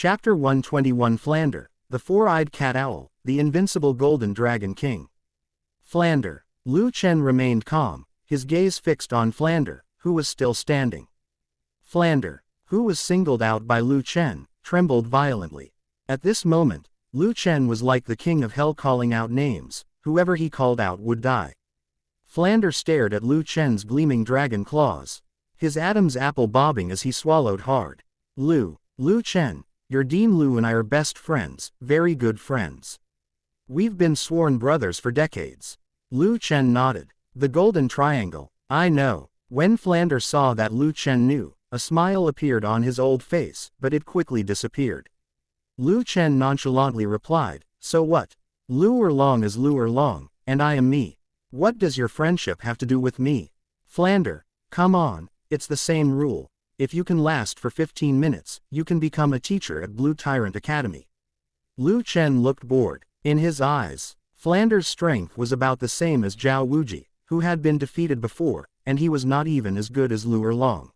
Chapter 121 Flander, the Four-Eyed Cat Owl, the Invincible Golden Dragon King. Flander. Lu Chen remained calm, his gaze fixed on Flander, who was still standing. Flander, who was singled out by Lu Chen, trembled violently. At this moment, Lu Chen was like the king of hell calling out names, whoever he called out would die. Flander stared at Lu Chen's gleaming dragon claws, his Adam's apple bobbing as he swallowed hard. Lu Chen, your Dean Lu and I are best friends, very good friends. We've been sworn brothers for decades. Lu Chen nodded. The golden triangle, I know. When Flander saw that Lu Chen knew, a smile appeared on his old face, but it quickly disappeared. Lu Chen nonchalantly replied, so what? Liu Erlong is Liu Erlong, and I am me. What does your friendship have to do with me? Flander, come on, it's the same rule. If you can last for 15 minutes, you can become a teacher at Blue Tyrant Academy. Lu Chen looked bored. In his eyes, Flander's strength was about the same as Zhao Wuji, who had been defeated before, and he was not even as good as Liu Erlong.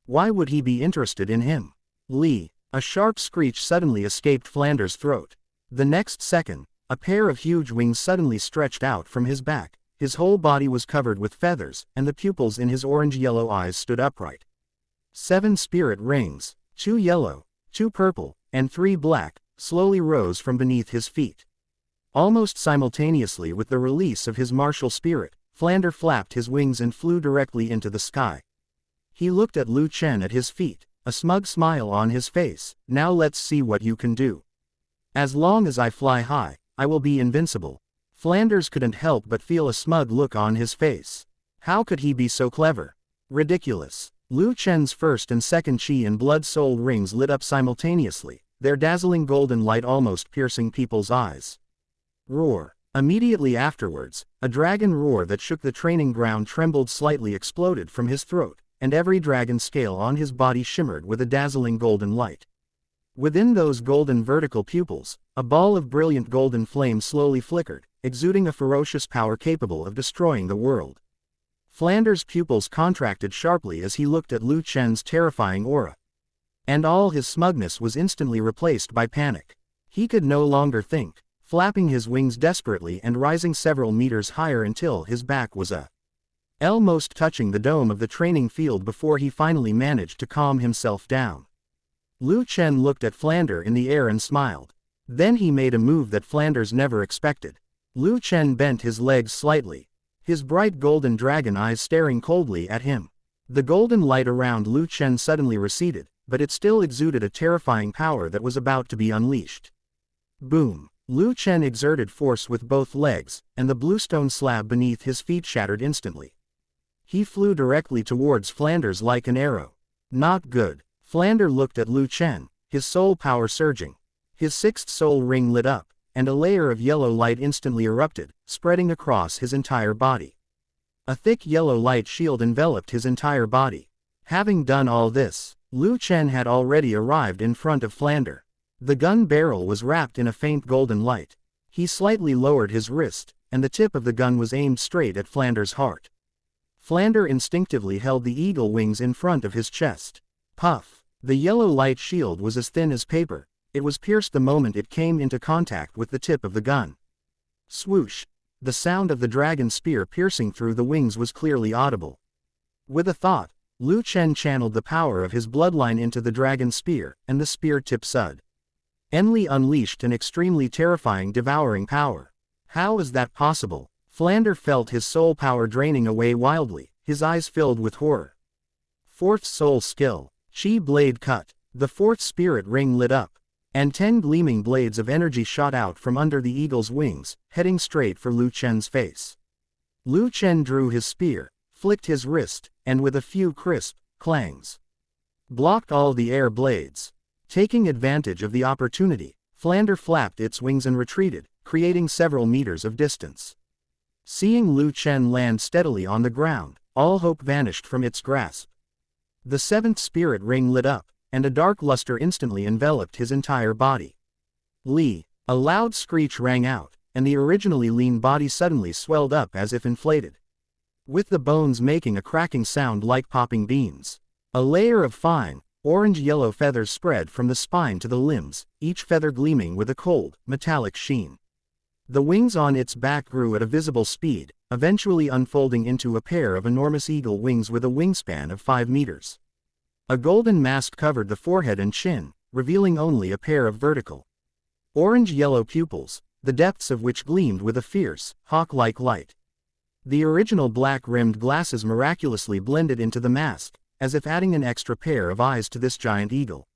Why would he be interested in him? A sharp screech suddenly escaped Flander's throat. The next second, a pair of huge wings suddenly stretched out from his back, his whole body was covered with feathers, and the pupils in his orange-yellow eyes stood upright. 7 spirit rings, 2 yellow, 2 purple, and 3 black, slowly rose from beneath his feet. Almost simultaneously with the release of his martial spirit, Flander flapped his wings and flew directly into the sky. He looked at Lu Chen at his feet, a smug smile on his face. Now let's see what you can do. As long as I fly high, I will be invincible. Flanders couldn't help but feel a smug look on his face. How could he be so clever? Ridiculous. Lu Chen's first and second chi and blood soul rings lit up simultaneously, their dazzling golden light almost piercing people's eyes. Roar. Immediately afterwards, a dragon roar that shook the training ground trembled slightly exploded from his throat, and every dragon scale on his body shimmered with a dazzling golden light. Within those golden vertical pupils, a ball of brilliant golden flame slowly flickered, exuding a ferocious power capable of destroying the world. Flander's pupils contracted sharply as he looked at Lu Chen's terrifying aura. And all his smugness was instantly replaced by panic. He could no longer think, flapping his wings desperately and rising several meters higher until his back was almost touching the dome of the training field before he finally managed to calm himself down. Lu Chen looked at Flander in the air and smiled. Then he made a move that Flanders never expected. Lu Chen bent his legs slightly, his bright golden dragon eyes staring coldly at him. The golden light around Lu Chen suddenly receded, but it still exuded a terrifying power that was about to be unleashed. Boom! Lu Chen exerted force with both legs, and the bluestone slab beneath his feet shattered instantly. He flew directly towards Flanders like an arrow. Not good. Flander looked at Lu Chen, his soul power surging. His 6th soul ring lit up, and a layer of yellow light instantly erupted, spreading across his entire body. A thick yellow light shield enveloped his entire body. Having done all this, Lu Chen had already arrived in front of Flander. The gun barrel was wrapped in a faint golden light. He slightly lowered his wrist, and the tip of the gun was aimed straight at Flander's heart. Flander instinctively held the eagle wings in front of his chest. Puff! The yellow light shield was as thin as paper. It was pierced the moment it came into contact with the tip of the gun. Swoosh! The sound of the dragon spear piercing through the wings was clearly audible. With a thought, Lu Chen channeled the power of his bloodline into the dragon spear, and the spear tip suddenly unleashed an extremely terrifying devouring power. How is that possible? Flander felt his soul power draining away wildly, his eyes filled with horror. 4th soul skill. Chi blade cut. The 4th spirit ring lit up, and 10 gleaming blades of energy shot out from under the eagle's wings, heading straight for Lu Chen's face. Lu Chen drew his spear, flicked his wrist, and with a few crisp clangs, blocked all the air blades. Taking advantage of the opportunity, Flander flapped its wings and retreated, creating several meters of distance. Seeing Lu Chen land steadily on the ground, all hope vanished from its grasp. The 7th spirit ring lit up, and a dark luster instantly enveloped his entire body. A loud screech rang out, and the originally lean body suddenly swelled up as if inflated, with the bones making a cracking sound like popping beans. A layer of fine, Orange-yellow feathers spread from the spine to the limbs, each feather gleaming with a cold, metallic sheen. The wings on its back grew at a visible speed, eventually unfolding into a pair of enormous eagle wings with a wingspan of 5 meters. A golden mask covered the forehead and chin, revealing only a pair of vertical, orange-yellow pupils, the depths of which gleamed with a fierce, hawk-like light. The original black-rimmed glasses miraculously blended into the mask, as if adding an extra pair of eyes to this giant eagle.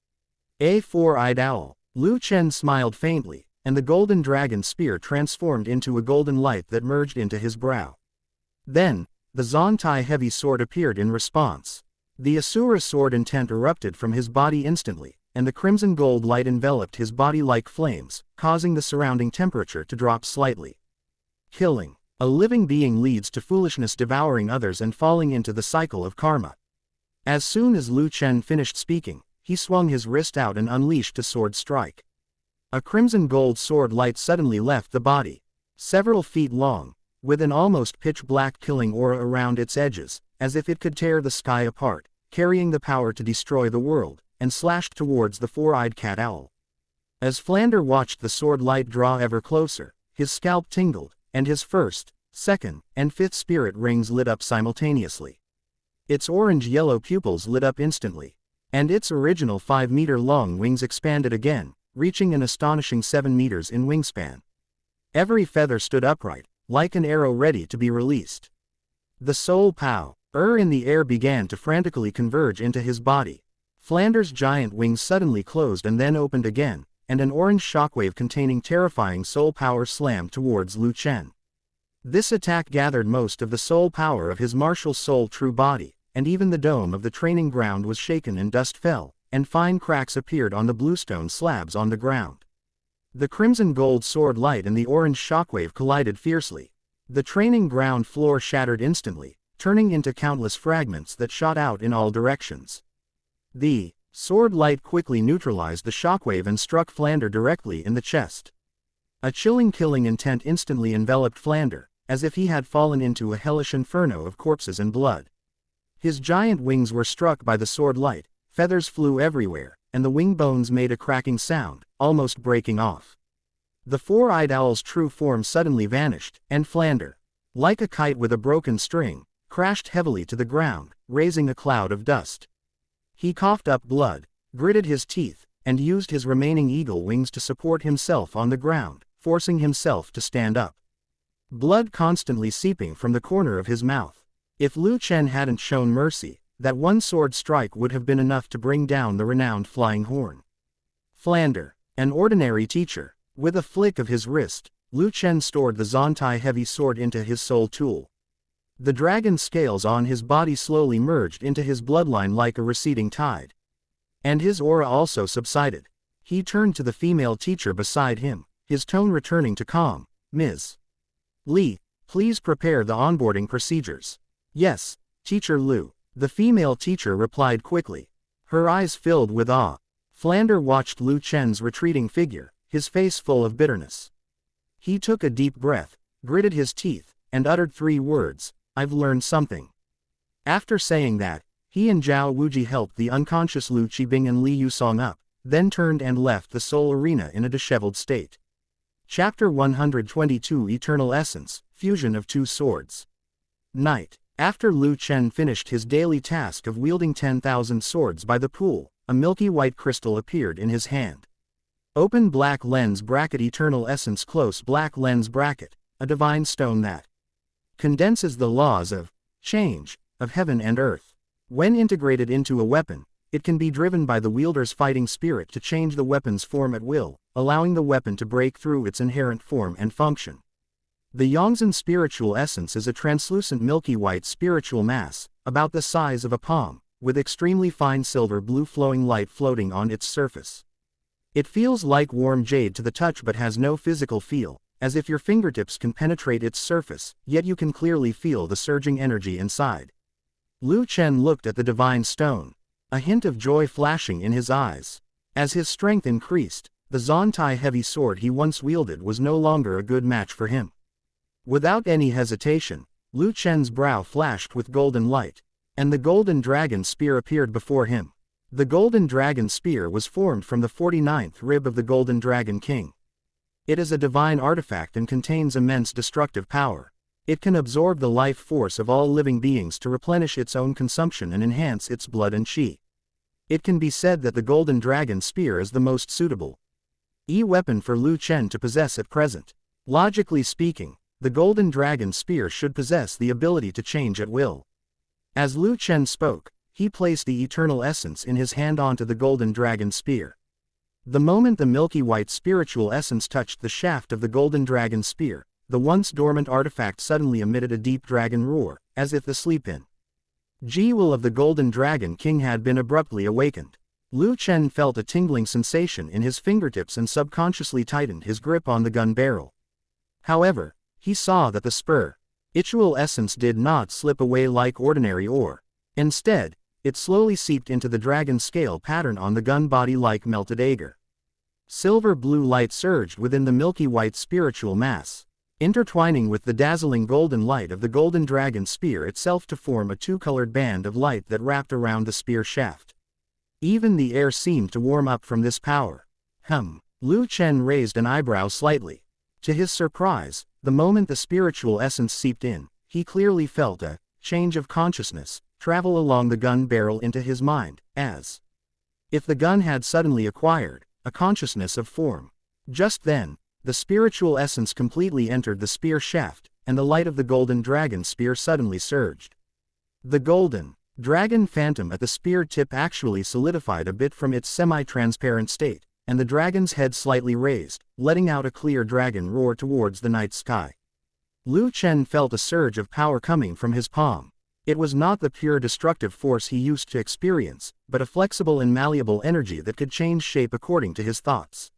A four-eyed owl. Lu Chen smiled faintly, and the golden dragon spear transformed into a golden light that merged into his brow. Then, the Zontai heavy sword appeared in response. The Asura sword intent erupted from his body instantly, and the crimson gold light enveloped his body like flames, causing the surrounding temperature to drop slightly. Killing. A living being leads to foolishness, devouring others and falling into the cycle of karma. As soon as Lu Chen finished speaking, he swung his wrist out and unleashed a sword strike. A crimson gold sword light suddenly left the body, several feet long, with an almost pitch-black killing aura around its edges, as if it could tear the sky apart, carrying the power to destroy the world, and slashed towards the four-eyed cat owl. As Flander watched the sword light draw ever closer, his scalp tingled, and his first, second, and fifth spirit rings lit up simultaneously. Its orange-yellow pupils lit up instantly, and its original 5-meter-long wings expanded again, reaching an astonishing 7 meters in wingspan. Every feather stood upright, like an arrow ready to be released. The soul pow in the air began to frantically converge into his body. Flander's giant wings suddenly closed and then opened again, and an orange shockwave containing terrifying soul power slammed towards Lu Chen. This attack gathered most of the soul power of his martial soul true body, and even the dome of the training ground was shaken and dust fell, and fine cracks appeared on the bluestone slabs on the ground. The crimson gold sword light and the orange shockwave collided fiercely. The training ground floor shattered instantly, turning into countless fragments that shot out in all directions. The sword light quickly neutralized the shockwave and struck Flander directly in the chest. A chilling killing intent instantly enveloped Flander, as if he had fallen into a hellish inferno of corpses and blood. His giant wings were struck by the sword light, feathers flew everywhere, and the wing bones made a cracking sound, almost breaking off. The four-eyed owl's true form suddenly vanished, and Flander, like a kite with a broken string, crashed heavily to the ground, raising a cloud of dust. He coughed up blood, gritted his teeth, and used his remaining eagle wings to support himself on the ground, forcing himself to stand up. Blood constantly seeping from the corner of his mouth. If Lu Chen hadn't shown mercy, that one sword strike would have been enough to bring down the renowned Flying Horn. Flander, an ordinary teacher. With a flick of his wrist, Lu Chen stored the Zontai heavy sword into his soul tool. The dragon scales on his body slowly merged into his bloodline like a receding tide. And his aura also subsided. He turned to the female teacher beside him, his tone returning to calm. "Ms. Li, please prepare the onboarding procedures." "Yes, Teacher Lu," the female teacher replied quickly. Her eyes filled with awe. Flander watched Lu Chen's retreating figure, his face full of bitterness. He took a deep breath, gritted his teeth, and uttered 3 words, "I've learned something." After saying that, he and Zhao Wuji helped the unconscious Lu Qibing and Li Yusong up, then turned and left the soul arena in a disheveled state. Chapter 122 Eternal Essence, Fusion of Two Swords. Night. After Lu Chen finished his daily task of wielding 10,000 swords by the pool, a milky white crystal appeared in his hand. Open black lens bracket Eternal Essence close black lens bracket, a divine stone that condenses the laws of change, of heaven and earth. When integrated into a weapon, it can be driven by the wielder's fighting spirit to change the weapon's form at will, allowing the weapon to break through its inherent form and function. The Yongzhen spiritual essence is a translucent milky white spiritual mass, about the size of a palm, with extremely fine silver blue flowing light floating on its surface. It feels like warm jade to the touch but has no physical feel, as if your fingertips can penetrate its surface, yet you can clearly feel the surging energy inside. Lu Chen looked at the divine stone, a hint of joy flashing in his eyes. As his strength increased, the Zontai heavy sword he once wielded was no longer a good match for him. Without any hesitation, Lu Chen's brow flashed with golden light, and the golden dragon spear appeared before him. The Golden Dragon Spear was formed from the 49th rib of the Golden Dragon King. It is a divine artifact and contains immense destructive power. It can absorb the life force of all living beings to replenish its own consumption and enhance its blood and chi. It can be said that the Golden Dragon Spear is the most suitable weapon for Lu Chen to possess at present. Logically speaking, the Golden Dragon Spear should possess the ability to change at will. As Lu Chen spoke, he placed the eternal essence in his hand onto the Golden Dragon Spear. The moment the milky white spiritual essence touched the shaft of the Golden Dragon Spear, the once dormant artifact suddenly emitted a deep dragon roar, as if the sleep-in jewel of the Golden Dragon King had been abruptly awakened. Lu Chen felt a tingling sensation in his fingertips and subconsciously tightened his grip on the gun barrel. However, he saw that the spiritual essence did not slip away like ordinary ore. Instead, it slowly seeped into the dragon scale pattern on the gun body like melted agar. Silver-blue light surged within the milky white spiritual mass, intertwining with the dazzling golden light of the Golden Dragon Spear itself to form a two-colored band of light that wrapped around the spear shaft. Even the air seemed to warm up from this power. Lu Chen raised an eyebrow slightly. To his surprise, the moment the spiritual essence seeped in, he clearly felt a change of consciousness travel along the gun barrel into his mind, as if the gun had suddenly acquired a consciousness of form. Just then, the spiritual essence completely entered the spear shaft, and the light of the Golden Dragon Spear suddenly surged. The Golden Dragon Phantom at the spear tip actually solidified a bit from its semi-transparent state, and the dragon's head slightly raised, letting out a clear dragon roar towards the night sky. Lu Chen felt a surge of power coming from his palm. It was not the pure destructive force he used to experience, but a flexible and malleable energy that could change shape according to his thoughts.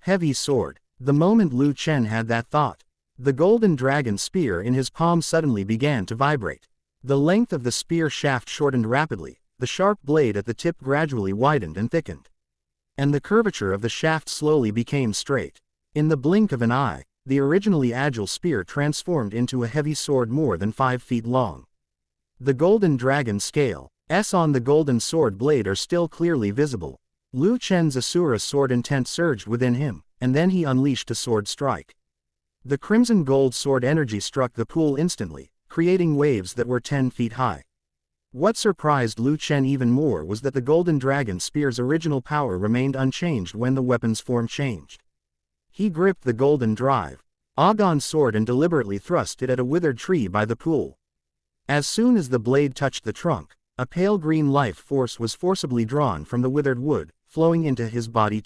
Heavy sword. The moment Lu Chen had that thought, the Golden Dragon Spear in his palm suddenly began to vibrate. The length of the spear shaft shortened rapidly, the sharp blade at the tip gradually widened and thickened, and the curvature of the shaft slowly became straight. In the blink of an eye, the originally agile spear transformed into a heavy sword more than 5 feet long. The Golden Dragon Scales on the golden sword blade are still clearly visible. Lu Chen's Asura sword intent surged within him, and then he unleashed a sword strike. The crimson gold sword energy struck the pool instantly, creating waves that were 10 feet high. What surprised Lu Chen even more was that the Golden Dragon Spear's original power remained unchanged when the weapon's form changed. He gripped the golden Xiaogang sword and deliberately thrust it at a withered tree by the pool. As soon as the blade touched the trunk, a pale green life force was forcibly drawn from the withered wood, flowing into his body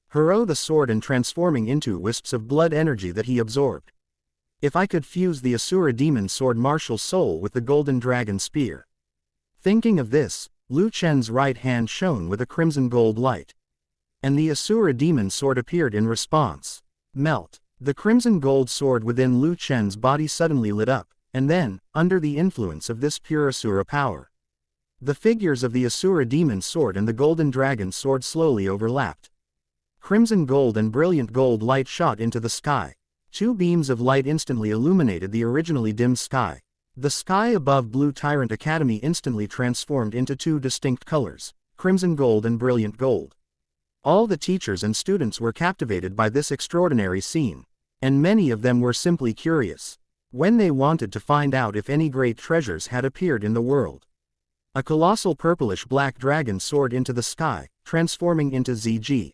hurl the sword and transforming into wisps of blood energy that he absorbed. If I could fuse the Asura Demon Sword Martial Soul with the Golden Dragon Spear. Thinking of this, Lu Chen's right hand shone with a crimson gold light, and the Asura Demon Sword appeared in response. Melt. The crimson gold sword within Lu Chen's body suddenly lit up, and then, under the influence of this pure Asura power, the figures of the Asura Demon Sword and the Golden Dragon Sword slowly overlapped. Crimson gold and brilliant gold light shot into the sky. 2 beams of light instantly illuminated the originally dim sky. The sky above Blue Tyrant Academy instantly transformed into 2 distinct colors, crimson gold and brilliant gold. All the teachers and students were captivated by this extraordinary scene, and many of them were simply curious. When they wanted to find out if any great treasures had appeared in the world. A colossal purplish-black dragon soared into the sky, transforming into Ziji,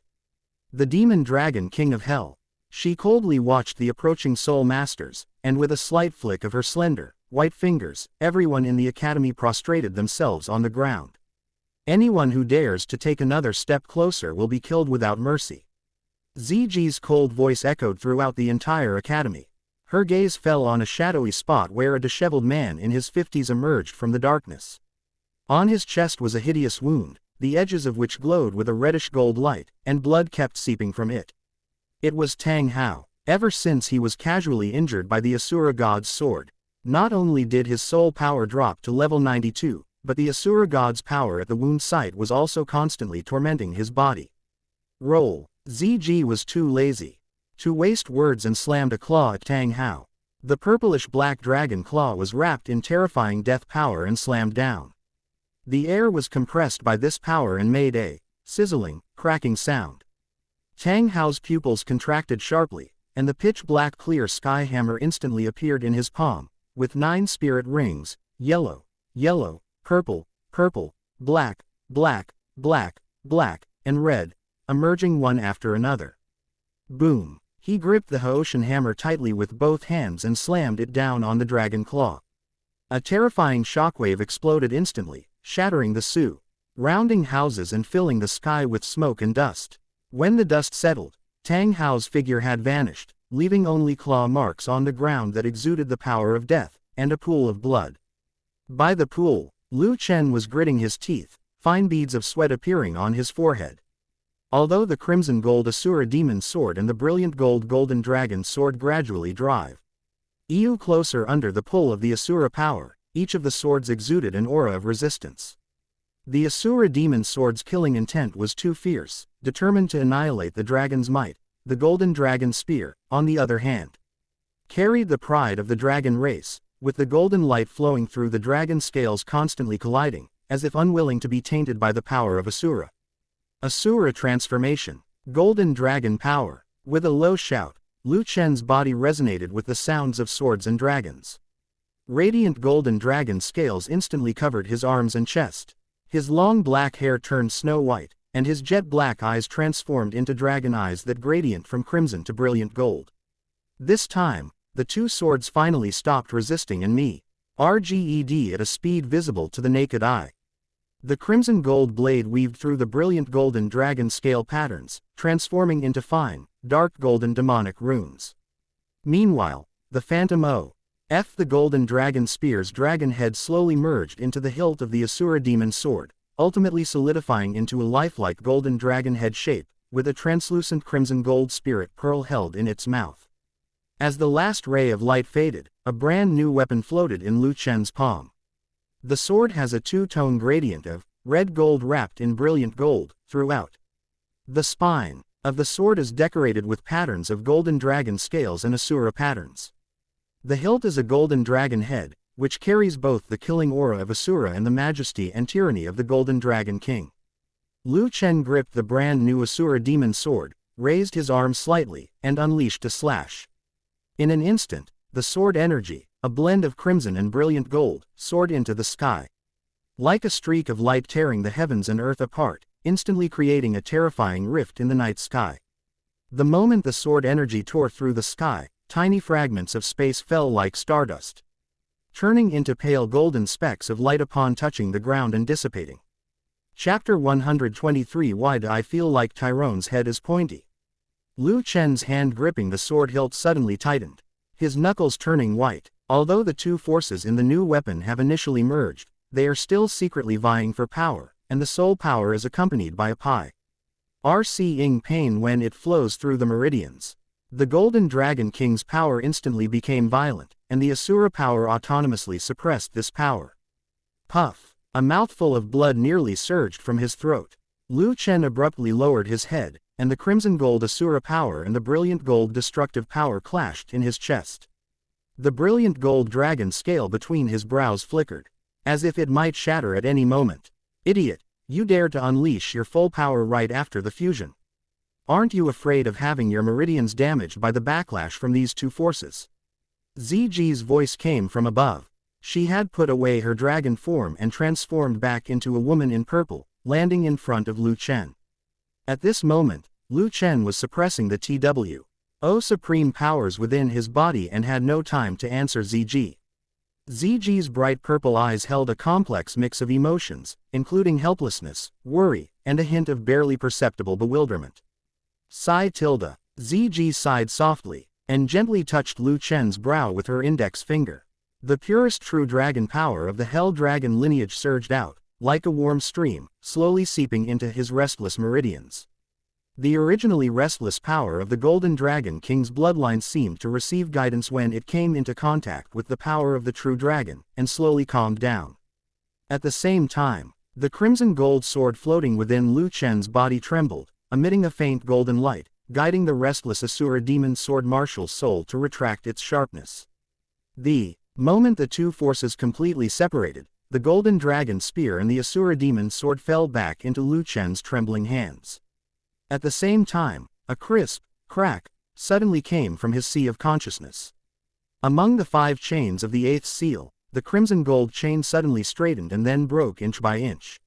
the demon dragon king of hell. She coldly watched the approaching soul masters, and with a slight flick of her slender, white fingers, everyone in the academy prostrated themselves on the ground. Anyone who dares to take another step closer will be killed without mercy. Ziji's cold voice echoed throughout the entire academy. Her gaze fell on a shadowy spot where a disheveled man in his 50s emerged from the darkness. On his chest was a hideous wound, the edges of which glowed with a reddish gold light, and blood kept seeping from it. It was Tanghao. Ever since he was casually injured by the Asura God's sword, not only did his soul power drop to level 92, but the Asura God's power at the wound site was also constantly tormenting his body. Roll. Ziji was too lazy to waste words and slammed a claw at Tanghao. The purplish-black dragon claw was wrapped in terrifying death power and slammed down. The air was compressed by this power and made a sizzling, cracking sound. Tanghao's pupils contracted sharply, and the pitch-black clear sky hammer instantly appeared in his palm, with 9 spirit rings, yellow, yellow, purple, purple, black, black, black, black, and red, emerging one after another. Boom! He gripped the Haoshan hammer tightly with both hands and slammed it down on the dragon claw. A terrifying shockwave exploded instantly, shattering the surrounding houses and filling the sky with smoke and dust. When the dust settled, Tanghao's figure had vanished, leaving only claw marks on the ground that exuded the power of death, and a pool of blood. By the pool, Lu Chen was gritting his teeth, fine beads of sweat appearing on his forehead. Although the crimson gold Asura demon sword and the brilliant gold golden dragon sword gradually drive you closer under the pull of the Asura power, each of the swords exuded an aura of resistance. The Asura demon sword's killing intent was too fierce, determined to annihilate the dragon's might. The golden dragon spear, on the other hand, carried the pride of the dragon race, with the golden light flowing through the dragon scales constantly colliding, as if unwilling to be tainted by the power of Asura. Asura transformation. Golden dragon power. With a low shout, Lu Chen's body resonated with the sounds of swords and dragons. Radiant golden dragon scales instantly covered his arms and chest. His long black hair turned snow white, and his jet black eyes transformed into dragon eyes that gradient from crimson to brilliant gold. This time, the two swords finally stopped resisting and RGED at a speed visible to the naked eye. The crimson gold blade weaved through the brilliant golden dragon scale patterns, transforming into fine, dark golden demonic runes. Meanwhile, the phantom the golden dragon spear's dragon head slowly merged into the hilt of the Asura demon sword, ultimately solidifying into a lifelike golden dragon head shape, with a translucent crimson gold spirit pearl held in its mouth. As the last ray of light faded, a brand new weapon floated in Lu Chen's palm. The sword has a two-tone gradient of red gold wrapped in brilliant gold throughout. The spine of the sword is decorated with patterns of golden dragon scales and Asura patterns. The hilt is a golden dragon head, which carries both the killing aura of Asura and the majesty and tyranny of the golden dragon king. Lu Chen gripped the brand new Asura demon sword, raised his arm slightly, and unleashed a slash. In an instant, the sword energy, a blend of crimson and brilliant gold, soared into the sky. Like a streak of light tearing the heavens and earth apart, instantly creating a terrifying rift in the night sky. The moment the sword energy tore through the sky, tiny fragments of space fell like stardust, turning into pale golden specks of light upon touching the ground and dissipating. Chapter 123. Why do I feel like Tyrone's head is pointy? Lu Chen's hand gripping the sword hilt suddenly tightened, his knuckles turning white. Although the two forces in the new weapon have initially merged, they are still secretly vying for power, and the soul power is accompanied by a piercing pain when it flows through the meridians. The Golden Dragon King's power instantly became violent, and the Asura power autonomously suppressed this power. Puff! A mouthful of blood nearly surged from his throat. Lu Chen abruptly lowered his head, and the crimson gold Asura power and the brilliant gold destructive power clashed in his chest. The brilliant gold dragon scale between his brows flickered, as if it might shatter at any moment. Idiot, you dare to unleash your full power right after the fusion. Aren't you afraid of having your meridians damaged by the backlash from these two forces? Ziji's voice came from above. She had put away her dragon form and transformed back into a woman in purple, landing in front of Lu Chen. At this moment, Lu Chen was suppressing the supreme powers within his body and had no time to answer Ziji. Ziji's bright purple eyes held a complex mix of emotions, including helplessness, worry, and a hint of barely perceptible bewilderment. Ziji sighed softly, and gently touched Lu Chen's brow with her index finger. The purest true dragon power of the Hell Dragon lineage surged out, like a warm stream, slowly seeping into his restless meridians. The originally restless power of the Golden Dragon King's bloodline seemed to receive guidance when it came into contact with the power of the true dragon, and slowly calmed down. At the same time, the crimson gold sword floating within Lu Chen's body trembled, emitting a faint golden light, guiding the restless Asura demon sword marshal's soul to retract its sharpness. The moment the two forces completely separated, the golden dragon spear and the Asura demon sword fell back into Lu Chen's trembling hands. At the same time, a crisp crack suddenly came from his sea of consciousness. Among the 5 chains of the 8th seal, the crimson gold chain suddenly straightened and then broke inch by inch.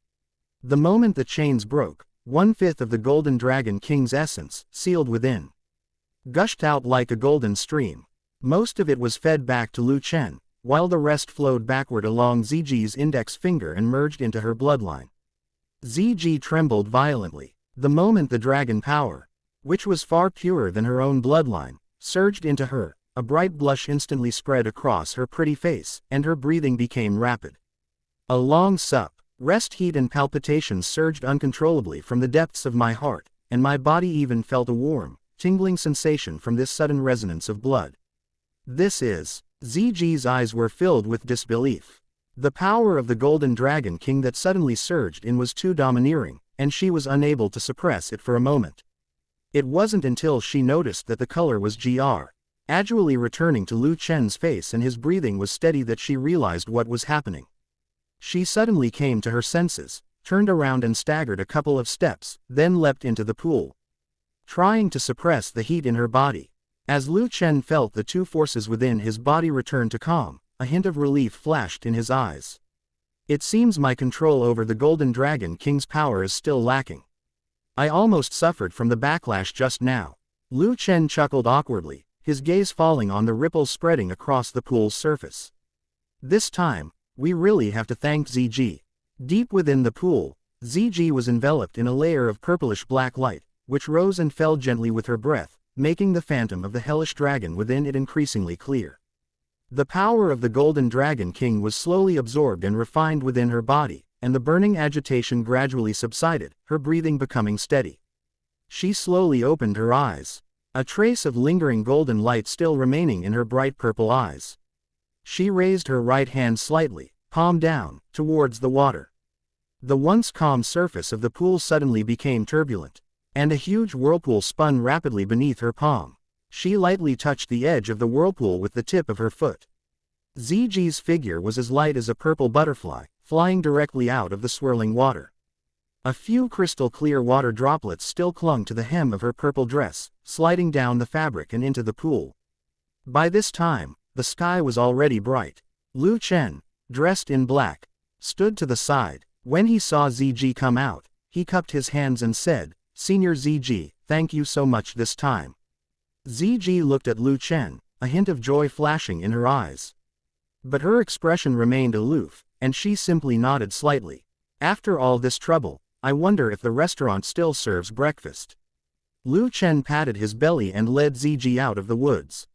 The moment the chains broke, 1/5 of the golden dragon king's essence, sealed within, gushed out like a golden stream. Most of it was fed back to Lu Chen, while the rest flowed backward along Ziji's index finger and merged into her bloodline. Ziji trembled violently. The moment the dragon power, which was far purer than her own bloodline, surged into her, a bright blush instantly spread across her pretty face, and her breathing became rapid. A long sup, rest heat and palpitations surged uncontrollably from the depths of my heart, and my body even felt a warm, tingling sensation from this sudden resonance of blood. This is... Ziji's eyes were filled with disbelief. The power of the Golden Dragon King that suddenly surged in was too domineering, and she was unable to suppress it for a moment. It wasn't until she noticed that the color was gradually returning to Lu Chen's face and his breathing was steady that she realized what was happening. She suddenly came to her senses, turned around and staggered a couple of steps, then leapt into the pool, trying to suppress the heat in her body. As Lu Chen felt the 2 forces within his body return to calm, a hint of relief flashed in his eyes. It seems my control over the Golden Dragon King's power is still lacking. I almost suffered from the backlash just now. Lu Chen chuckled awkwardly, his gaze falling on the ripples spreading across the pool's surface. This time, we really have to thank Ziji. Deep within the pool, Ziji was enveloped in a layer of purplish black light, which rose and fell gently with her breath, making the phantom of the hellish dragon within it increasingly clear. The power of the Golden Dragon King was slowly absorbed and refined within her body, and the burning agitation gradually subsided, her breathing becoming steady. She slowly opened her eyes, a trace of lingering golden light still remaining in her bright purple eyes. She raised her right hand slightly, palm down, towards the water. The once calm surface of the pool suddenly became turbulent, and a huge whirlpool spun rapidly beneath her palm. She lightly touched the edge of the whirlpool with the tip of her foot. Ziji's figure was as light as a purple butterfly, flying directly out of the swirling water. A few crystal-clear water droplets still clung to the hem of her purple dress, sliding down the fabric and into the pool. By this time, the sky was already bright. Lu Chen, dressed in black, stood to the side. When he saw Ziji come out, he cupped his hands and said, "Senior Ziji, thank you so much this time." Ziji looked at Lu Chen, a hint of joy flashing in her eyes. But her expression remained aloof, and she simply nodded slightly. "After all this trouble, I wonder if the restaurant still serves breakfast." Lu Chen patted his belly and led Ziji out of the woods.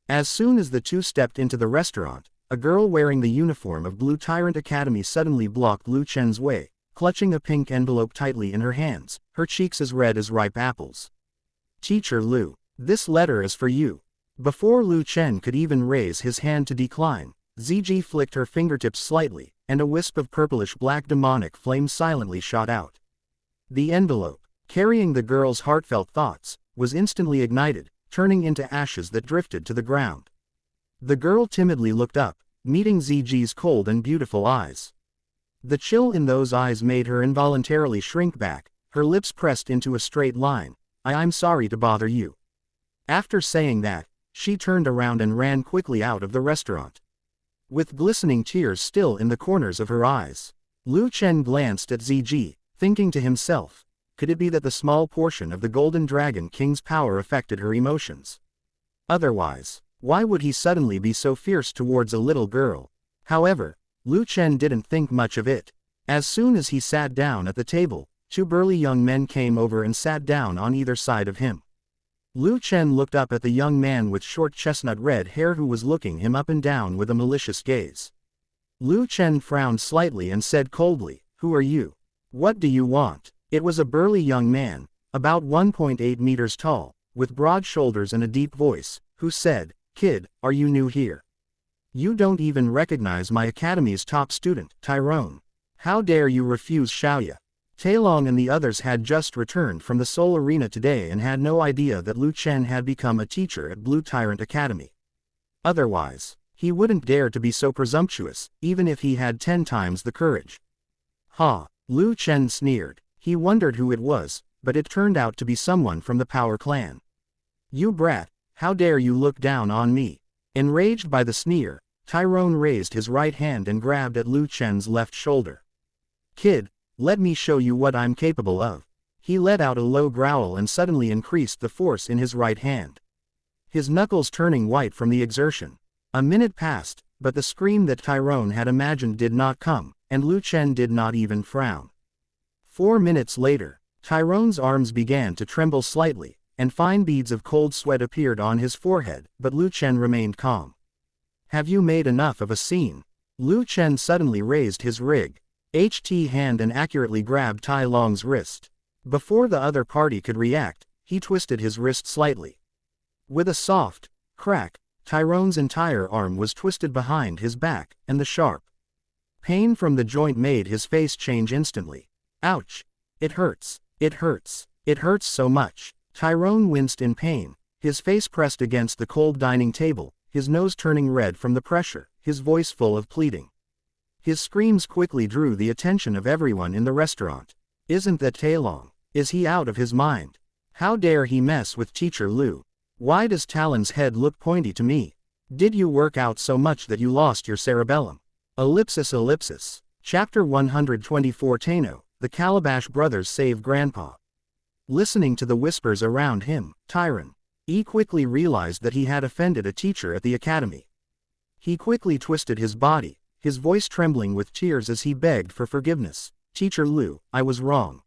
As soon as the two stepped into the restaurant, a girl wearing the uniform of Blue Tyrant Academy suddenly blocked Lu Chen's way, clutching a pink envelope tightly in her hands, her cheeks as red as ripe apples. "Teacher Lu, this letter is for you." Before Lu Chen could even raise his hand to decline, Ziji flicked her fingertips slightly, and a wisp of purplish black demonic flame silently shot out. The envelope, carrying the girl's heartfelt thoughts, was instantly ignited, turning into ashes that drifted to the ground. The girl timidly looked up, meeting Ziji's cold and beautiful eyes. The chill in those eyes made her involuntarily shrink back, her lips pressed into a straight line. I'm sorry to bother you." After saying that, she turned around and ran quickly out of the restaurant, with glistening tears still in the corners of her eyes. Lu Chen glanced at Ziji, thinking to himself, could it be that the small portion of the Golden Dragon King's power affected her emotions? Otherwise, why would he suddenly be so fierce towards a little girl? However, Lu Chen didn't think much of it. As soon as he sat down at the table, 2 burly young men came over and sat down on either side of him. Lu Chen looked up at the young man with short chestnut red hair who was looking him up and down with a malicious gaze. Lu Chen frowned slightly and said coldly, "Who are you? What do you want?" It was a burly young man, about 1.8 meters tall, with broad shoulders and a deep voice, who said, "Kid, are you new here? You don't even recognize my academy's top student, Tyrone. How dare you refuse Xiaoya?" Tailong and the others had just returned from the Seoul Arena today and had no idea that Lu Chen had become a teacher at Blue Tyrant Academy. Otherwise, He wouldn't dare to be so presumptuous, even if he had 10 times the courage. Ha! Lu Chen sneered. He wondered who it was, but it turned out to be someone from the Power clan. You brat, how dare you look down on me? Enraged by the sneer, Tyrone raised his right hand and grabbed at Lu Chen's left shoulder. Kid, let me show you what I'm capable of. He let out a low growl and suddenly increased the force in his right hand, his knuckles turning white from the exertion. A minute passed, but the scream that Tyrone had imagined did not come, and Lu Chen did not even frown. 4 minutes later, Tyrone's arms began to tremble slightly, and fine beads of cold sweat appeared on his forehead, but Lu Chen remained calm. Have you made enough of a scene? Lu Chen suddenly raised his hand and accurately grabbed Tai Long's wrist. Before the other party could react, he twisted his wrist slightly. With a soft crack, Tyrone's entire arm was twisted behind his back, and the sharp pain from the joint made his face change instantly. Ouch! It hurts. It hurts. It hurts so much. Tyrone winced in pain, his face pressed against the cold dining table, his nose turning red from the pressure, his voice full of pleading. His screams quickly drew the attention of everyone in the restaurant. Isn't that Tai Long? Is he out of his mind? How dare he mess with Teacher Lu? Why does Talon's head look pointy to me? Did you work out so much that you lost your cerebellum? Ellipsis. Chapter 124 Tano, the Calabash brothers save Grandpa. Listening to the whispers around him, Tyrone quickly realized that he had offended a teacher at the academy. He quickly twisted his body, his voice trembling with tears as he begged for forgiveness. Teacher Lu, I was wrong.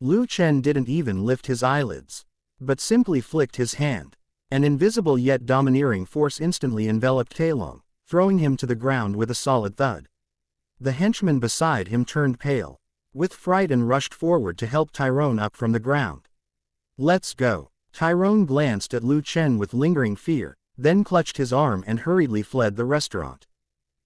Lu Chen didn't even lift his eyelids, but simply flicked his hand. An invisible yet domineering force instantly enveloped Tai Long, throwing him to the ground with a solid thud. The henchman beside him turned pale with fright and rushed forward to help Tyrone up from the ground. Let's go. Tyrone glanced at Lu Chen with lingering fear, then clutched his arm and hurriedly fled the restaurant.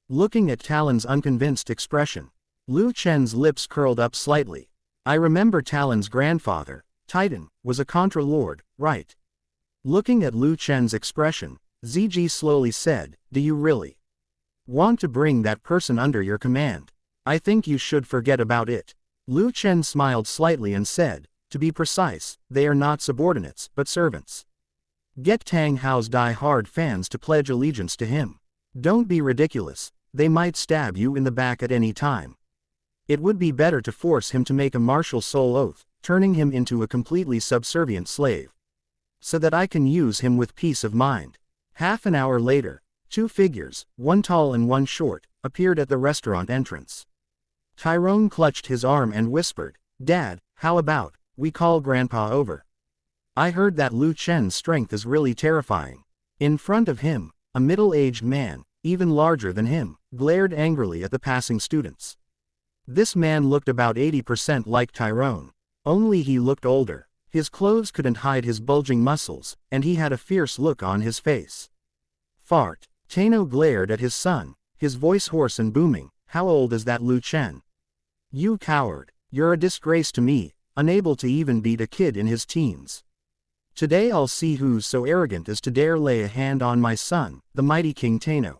Looking at Talon's unconvinced expression, Lu Chen's lips curled up slightly. I remember Talon's grandfather, Titan, was a Contra Lord, right? Looking at Lu Chen's expression, Ziji slowly said, do you really want to bring that person under your command? I think you should forget about it. Lu Chen smiled slightly and said, to be precise, they are not subordinates, but servants. Get Tanghao's die-hard fans to pledge allegiance to him. Don't be ridiculous, they might stab you in the back at any time. It would be better to force him to make a martial soul oath, turning him into a completely subservient slave, so that I can use him with peace of mind. Half an hour later, 2 figures, one tall and one short, appeared at the restaurant entrance. Tyrone clutched his arm and whispered, Dad, how about we call Grandpa over? I heard that Lu Chen's strength is really terrifying. In front of him, a middle-aged man, even larger than him, glared angrily at the passing students. This man looked about 80% like Tyrone, only he looked older. His clothes couldn't hide his bulging muscles, and he had a fierce look on his face. Fart. Tano glared at his son, his voice hoarse and booming, how old is that Lu Chen? You coward, you're a disgrace to me, unable to even beat a kid in his teens. Today I'll see who's so arrogant as to dare lay a hand on my son, the mighty King Tano.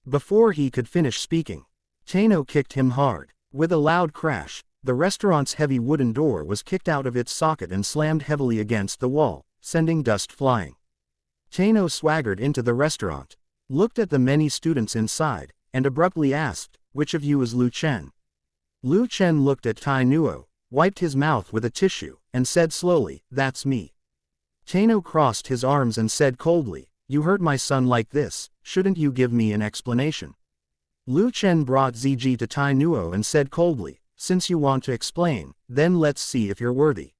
Before he could finish speaking, Tano kicked him hard. With a loud crash, the restaurant's heavy wooden door was kicked out of its socket and slammed heavily against the wall, sending dust flying. Tano swaggered into the restaurant, looked at the many students inside, and abruptly asked, which of you is Lu Chen? Lu Chen looked at Tyrone, wiped his mouth with a tissue, and said slowly, that's me. Tano crossed his arms and said coldly, you hurt my son like this, shouldn't you give me an explanation? Lu Chen brought Ziji to Tyrone and said coldly, since you want to explain, then let's see if you're worthy.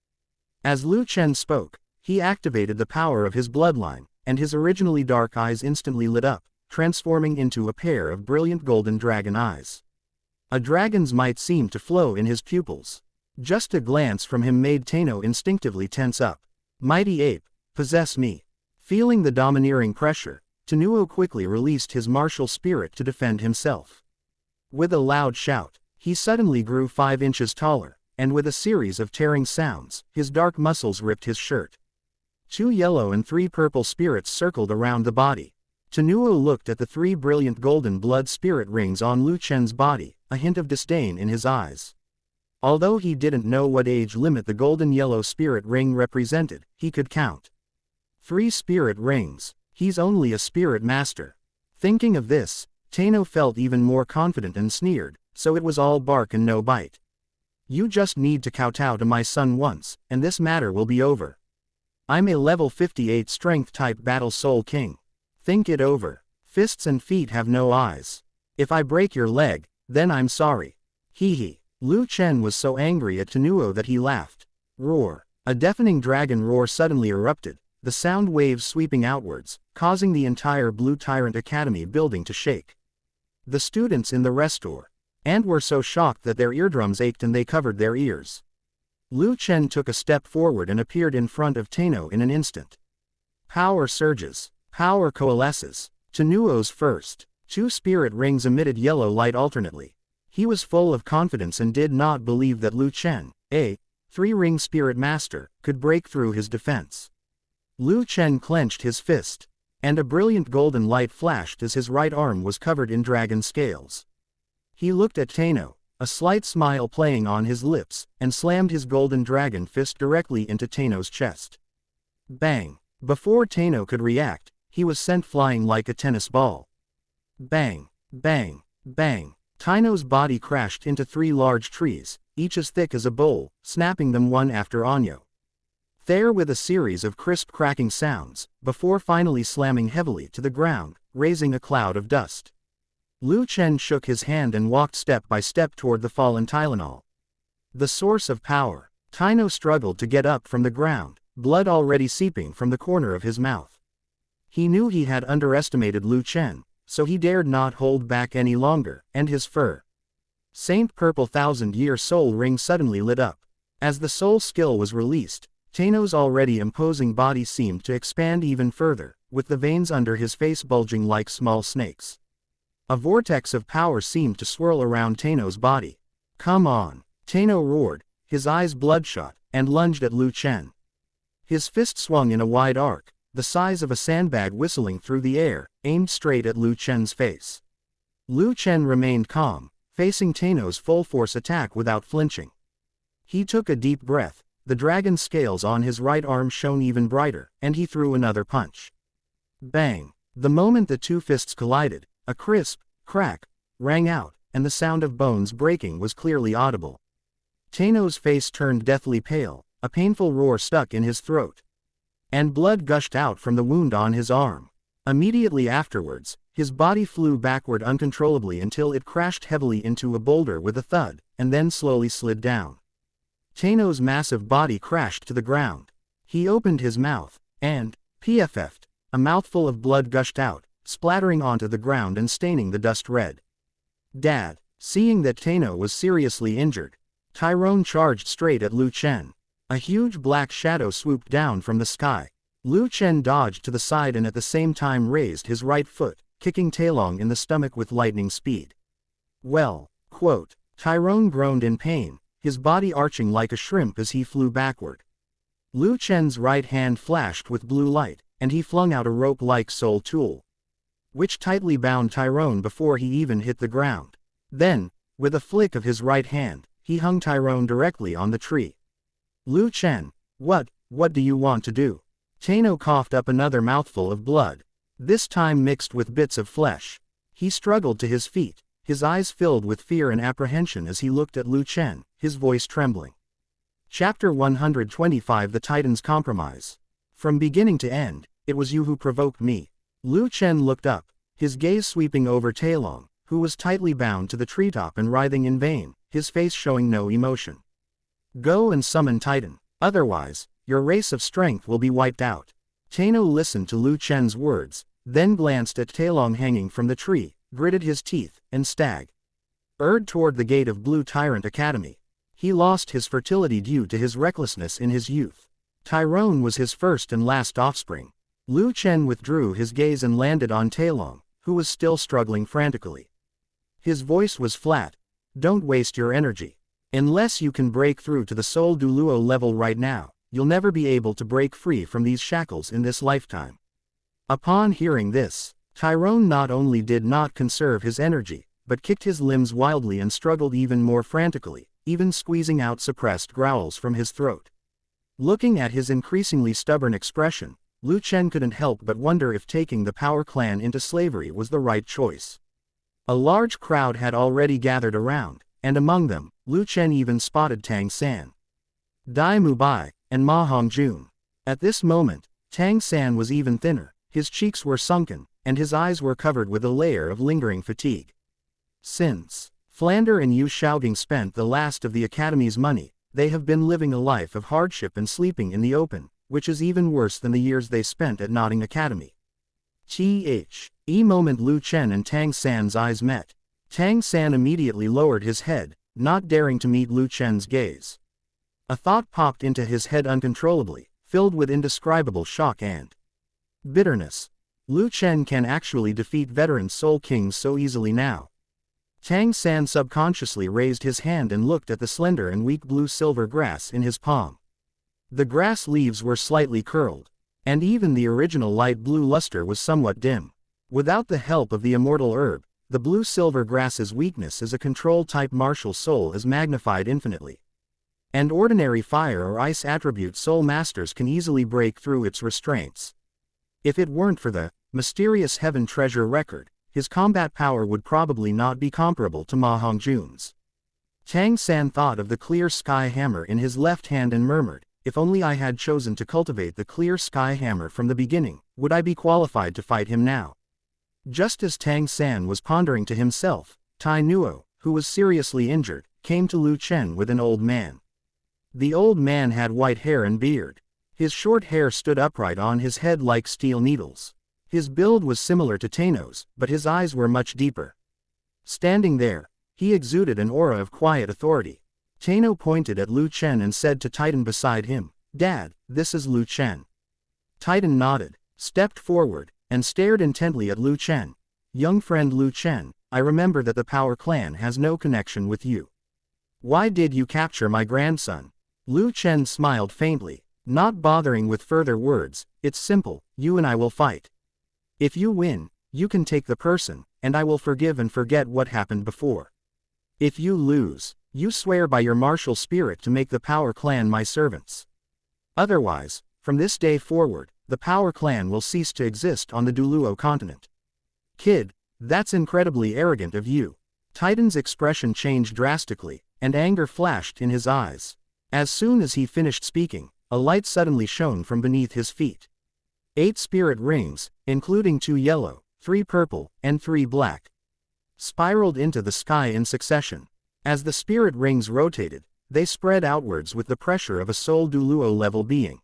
As Lu Chen spoke, he activated the power of his bloodline, and his originally dark eyes instantly lit up, transforming into a pair of brilliant golden dragon eyes. A dragon's might seemed to flow in his pupils. Just a glance from him made Tano instinctively tense up. Mighty ape, possess me. Feeling the domineering pressure, Tano quickly released his martial spirit to defend himself. With a loud shout, he suddenly grew 5 inches taller, and with a series of tearing sounds, his dark muscles ripped his shirt. 2 yellow and 3 purple spirits circled around the body. Tanghao looked at the 3 brilliant golden blood spirit rings on Lu Chen's body, a hint of disdain in his eyes. Although he didn't know what age limit the golden yellow spirit ring represented, he could count. 3 spirit rings. He's only a spirit master. Thinking of this, Tanghao felt even more confident and sneered, so it was all bark and no bite. You just need to kowtow to my son once, and this matter will be over. I'm a level 58 strength type battle soul king. Think it over. Fists and feet have no eyes. If I break your leg, then I'm sorry. Hee hee. Lu Chen was so angry at Tanghao that he laughed. Roar. A deafening dragon roar suddenly erupted, the sound waves sweeping outwards, causing the entire Blue Tyrant Academy building to shake. The students in the restaurant were so shocked that their eardrums ached and they covered their ears. Lu Chen took a step forward and appeared in front of Tanghao in an instant. Power surges. Power coalesces. Tanghao's first 2 spirit rings emitted yellow light alternately. He was full of confidence and did not believe that Lu Chen, a 3-ring spirit master, could break through his defense. Lu Chen clenched his fist, and a brilliant golden light flashed as his right arm was covered in dragon scales. He looked at Tanghao, a slight smile playing on his lips, and slammed his golden dragon fist directly into Tanghao's chest. Bang! Before Tanghao could react, he was sent flying like a tennis ball. Bang! Bang! Bang! Tanghao's body crashed into 3 large trees, each as thick as a bowl, snapping them one after another. There with a series of crisp cracking sounds, before finally slamming heavily to the ground, raising a cloud of dust. Lu Chen shook his hand and walked step by step toward the fallen Tylenol. The source of power. Tanghao struggled to get up from the ground, blood already seeping from the corner of his mouth. He knew he had underestimated Lu Chen, so he dared not hold back any longer, and his Saint Purple 1000-year soul ring suddenly lit up. As the soul skill was released, Tanghao's already imposing body seemed to expand even further, with the veins under his face bulging like small snakes. A vortex of power seemed to swirl around Tanghao's body. Come on! Tanghao roared, his eyes bloodshot, and lunged at Lu Chen. His fist swung in a wide arc, the size of a sandbag whistling through the air, aimed straight at Lu Chen's face. Lu Chen remained calm, facing Tanghao's full-force attack without flinching. He took a deep breath, the dragon scales on his right arm shone even brighter, and he threw another punch. Bang! The moment the 2 fists collided, a crisp crack rang out, and the sound of bones breaking was clearly audible. Tanghao's face turned deathly pale, a painful roar stuck in his throat, and blood gushed out from the wound on his arm. Immediately afterwards, his body flew backward uncontrollably until it crashed heavily into a boulder with a thud, and then slowly slid down. Tanghao's massive body crashed to the ground. He opened his mouth, and, pff'd, a mouthful of blood gushed out, splattering onto the ground and staining the dust red. Dad! Seeing that Tanghao was seriously injured, Tyrone charged straight at Lu Chen. A huge black shadow swooped down from the sky. Lu Chen dodged to the side and at the same time raised his right foot, kicking Taelong in the stomach with lightning speed. Well, quote. Tyrone groaned in pain, his body arching like a shrimp as he flew backward. Lu Chen's right hand flashed with blue light, and he flung out a rope-like soul tool, which tightly bound Tyrone before he even hit the ground. Then, with a flick of his right hand, he hung Tyrone directly on the tree. Lu Chen, what do you want to do? Tanghao coughed up another mouthful of blood, this time mixed with bits of flesh. He struggled to his feet, his eyes filled with fear and apprehension as he looked at Lu Chen, his voice trembling. Chapter 125 The Titan's Compromise. From beginning to end, it was you who provoked me. Lu Chen looked up, his gaze sweeping over Taelong, who was tightly bound to the treetop and writhing in vain, his face showing no emotion. Go and summon Titan, otherwise, your race of strength will be wiped out. Tanghao listened to Lu Chen's words, then glanced at Taelong hanging from the tree, gritted his teeth, and staggered toward the gate of Blue Tyrant Academy. He lost his fertility due to his recklessness in his youth. Tyrone was his first and last offspring. Lu Chen withdrew his gaze and landed on Taelong, who was still struggling frantically. His voice was flat. Don't waste your energy. Unless you can break through to the Soul Douluo level right now, you'll never be able to break free from these shackles in this lifetime. Upon hearing this, Tyrone not only did not conserve his energy, but kicked his limbs wildly and struggled even more frantically, even squeezing out suppressed growls from his throat. Looking at his increasingly stubborn expression, Lu Chen couldn't help but wonder if taking the Power Clan into slavery was the right choice. A large crowd had already gathered around, and among them, Lu Chen even spotted Tang San, Dai Mubai, and Ma Hongjun. At this moment, Tang San was even thinner, his cheeks were sunken, and his eyes were covered with a layer of lingering fatigue. Since Flander and Xiaogang spent the last of the Academy's money, they have been living a life of hardship and sleeping in the open, which is even worse than the years they spent at Notting Academy. Moment Lu Chen and Tang San's eyes met. Tang San immediately lowered his head, not daring to meet Lu Chen's gaze. A thought popped into his head uncontrollably, filled with indescribable shock and bitterness. Lu Chen can actually defeat veteran Soul Kings so easily now. Tang San subconsciously raised his hand and looked at the slender and weak blue-silver grass in his palm. The grass leaves were slightly curled, and even the original light blue luster was somewhat dim. Without the help of the immortal herb, the blue-silver grass's weakness as a control-type martial soul is magnified infinitely. And ordinary fire or ice attribute soul masters can easily break through its restraints. If it weren't for the mysterious heaven treasure record, his combat power would probably not be comparable to Ma Hongjun's. Tang San thought of the clear sky hammer in his left hand and murmured, "If only I had chosen to cultivate the clear sky hammer from the beginning, would I be qualified to fight him now?" Just as Tang San was pondering to himself, Tai Nuo, who was seriously injured, came to Lu Chen with an old man. The old man had white hair and beard. His short hair stood upright on his head like steel needles. His build was similar to Tano's, but his eyes were much deeper. Standing there, he exuded an aura of quiet authority. Tano pointed at Lu Chen and said to Titan beside him, "Dad, this is Lu Chen." Titan nodded, stepped forward, and stared intently at Lu Chen. "Young friend Lu Chen, I remember that the Power Clan has no connection with you. Why did you capture my grandson?" Lu Chen smiled faintly, not bothering with further words. "It's simple, you and I will fight. If you win, you can take the person, and I will forgive and forget what happened before. If you lose, you swear by your martial spirit to make the Power Clan my servants. Otherwise, from this day forward, the Power Clan will cease to exist on the Douluo continent." "Kid, that's incredibly arrogant of you." Titan's expression changed drastically, and anger flashed in his eyes. As soon as he finished speaking, a light suddenly shone from beneath his feet. 8 spirit rings, including 2 yellow, 3 purple, and 3 black, spiraled into the sky in succession. As the spirit rings rotated, they spread outwards with the pressure of a soul Douluo-level being.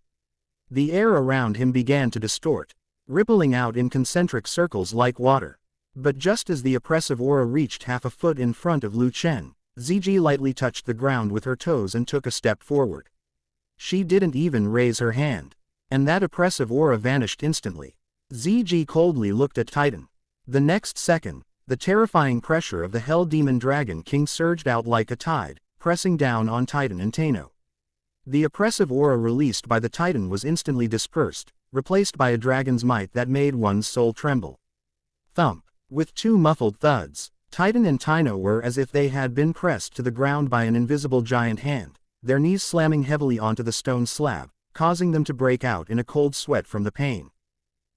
The air around him began to distort, rippling out in concentric circles like water. But just as the oppressive aura reached half a foot in front of Lu Chen, Biji lightly touched the ground with her toes and took a step forward. She didn't even raise her hand, and that oppressive aura vanished instantly. Biji coldly looked at Titan. The next second, the terrifying pressure of the Hell Demon Dragon King surged out like a tide, pressing down on Titan and Tano. The oppressive aura released by the Titan was instantly dispersed, replaced by a dragon's might that made one's soul tremble. Thump! With 2 muffled thuds, Titan and Tano were as if they had been pressed to the ground by an invisible giant hand, their knees slamming heavily onto the stone slab, causing them to break out in a cold sweat from the pain.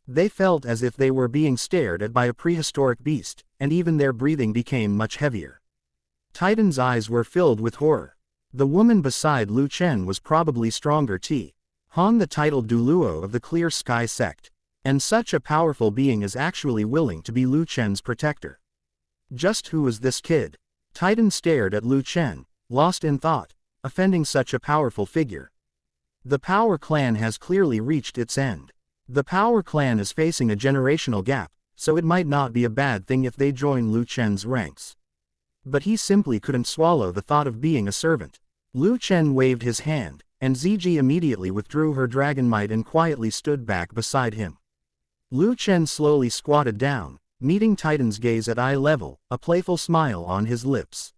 They felt as if they were being stared at by a prehistoric beast, and even their breathing became much heavier. Titan's eyes were filled with horror. The woman beside Lu Chen was probably stronger Han, the titled Douluo of the Clear Sky sect. And such a powerful being is actually willing to be Lu Chen's protector. Just who was this kid? Titan stared at Lu Chen, lost in thought, offending such a powerful figure. The Power Clan has clearly reached its end. The Power Clan is facing a generational gap, so it might not be a bad thing if they join Lu Chen's ranks. But he simply couldn't swallow the thought of being a servant. Lu Chen waved his hand, and Biji immediately withdrew her dragon might and quietly stood back beside him. Lu Chen slowly squatted down, meeting Titan's gaze at eye level, a playful smile on his lips.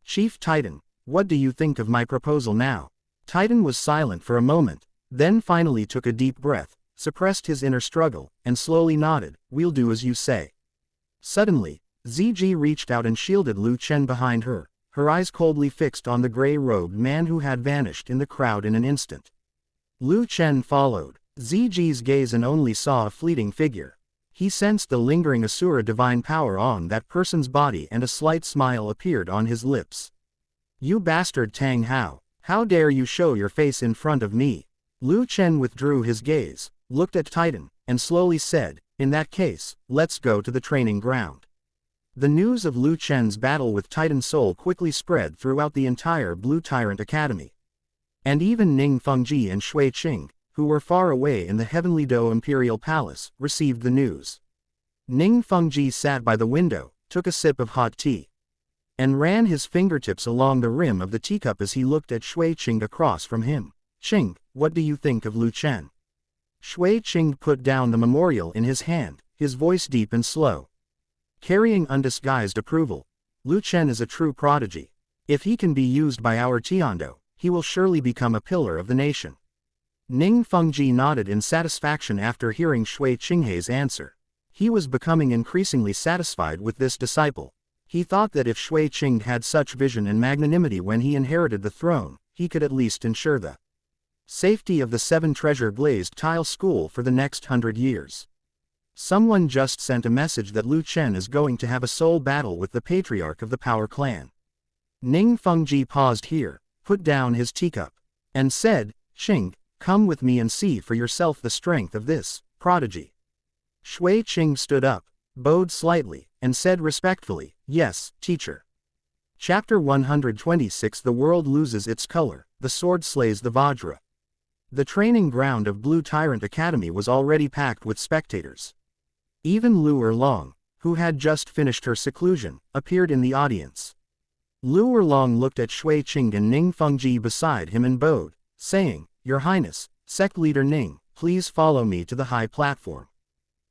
"Chief Titan, what do you think of my proposal now?" Titan was silent for a moment, then finally took a deep breath, suppressed his inner struggle, and slowly nodded, "We'll do as you say." Suddenly, Ziji reached out and shielded Lu Chen behind her, her eyes coldly fixed on the gray-robed man who had vanished in the crowd in an instant. Lu Chen followed Ziji's gaze and only saw a fleeting figure. He sensed the lingering Asura divine power on that person's body and a slight smile appeared on his lips. "You bastard Tanghao, how dare you show your face in front of me?" Lu Chen withdrew his gaze, looked at Titan, and slowly said, "In that case, let's go to the training ground." The news of Lu Chen's battle with Titan Soul quickly spread throughout the entire Blue Tyrant Academy. And even Ning Fengji and Shui Qing, who were far away in the Heavenly Do Imperial Palace, received the news. Ning Fengji sat by the window, took a sip of hot tea, and ran his fingertips along the rim of the teacup as he looked at Shui Qing across from him. "Qing, what do you think of Lu Chen?" Shui Qing put down the memorial in his hand, his voice deep and slow, carrying undisguised approval. "Lu Chen is a true prodigy. If he can be used by our Tiando, he will surely become a pillar of the nation." Ning Fengji nodded in satisfaction after hearing Shui Qinghe's answer. He was becoming increasingly satisfied with this disciple. He thought that if Shui Qing had such vision and magnanimity when he inherited the throne, he could at least ensure the safety of the 7 treasure glazed tile school for the next 100 years. Someone just sent a message that Lu Chen is going to have a soul battle with the patriarch of the Power Clan. Ning Fengji paused here, put down his teacup, and said, "Qing, come with me and see for yourself the strength of this prodigy." Shui Qing stood up, bowed slightly, and said respectfully, "Yes, teacher." Chapter 126 The world loses its color, the sword slays the Vajra. The training ground of Blue Tyrant Academy was already packed with spectators. Even Liu Erlong, who had just finished her seclusion, appeared in the audience. Liu Erlong looked at Shui Qing and Ning Fengji beside him and bowed, saying, "Your Highness, Sect Leader Ning, please follow me to the high platform."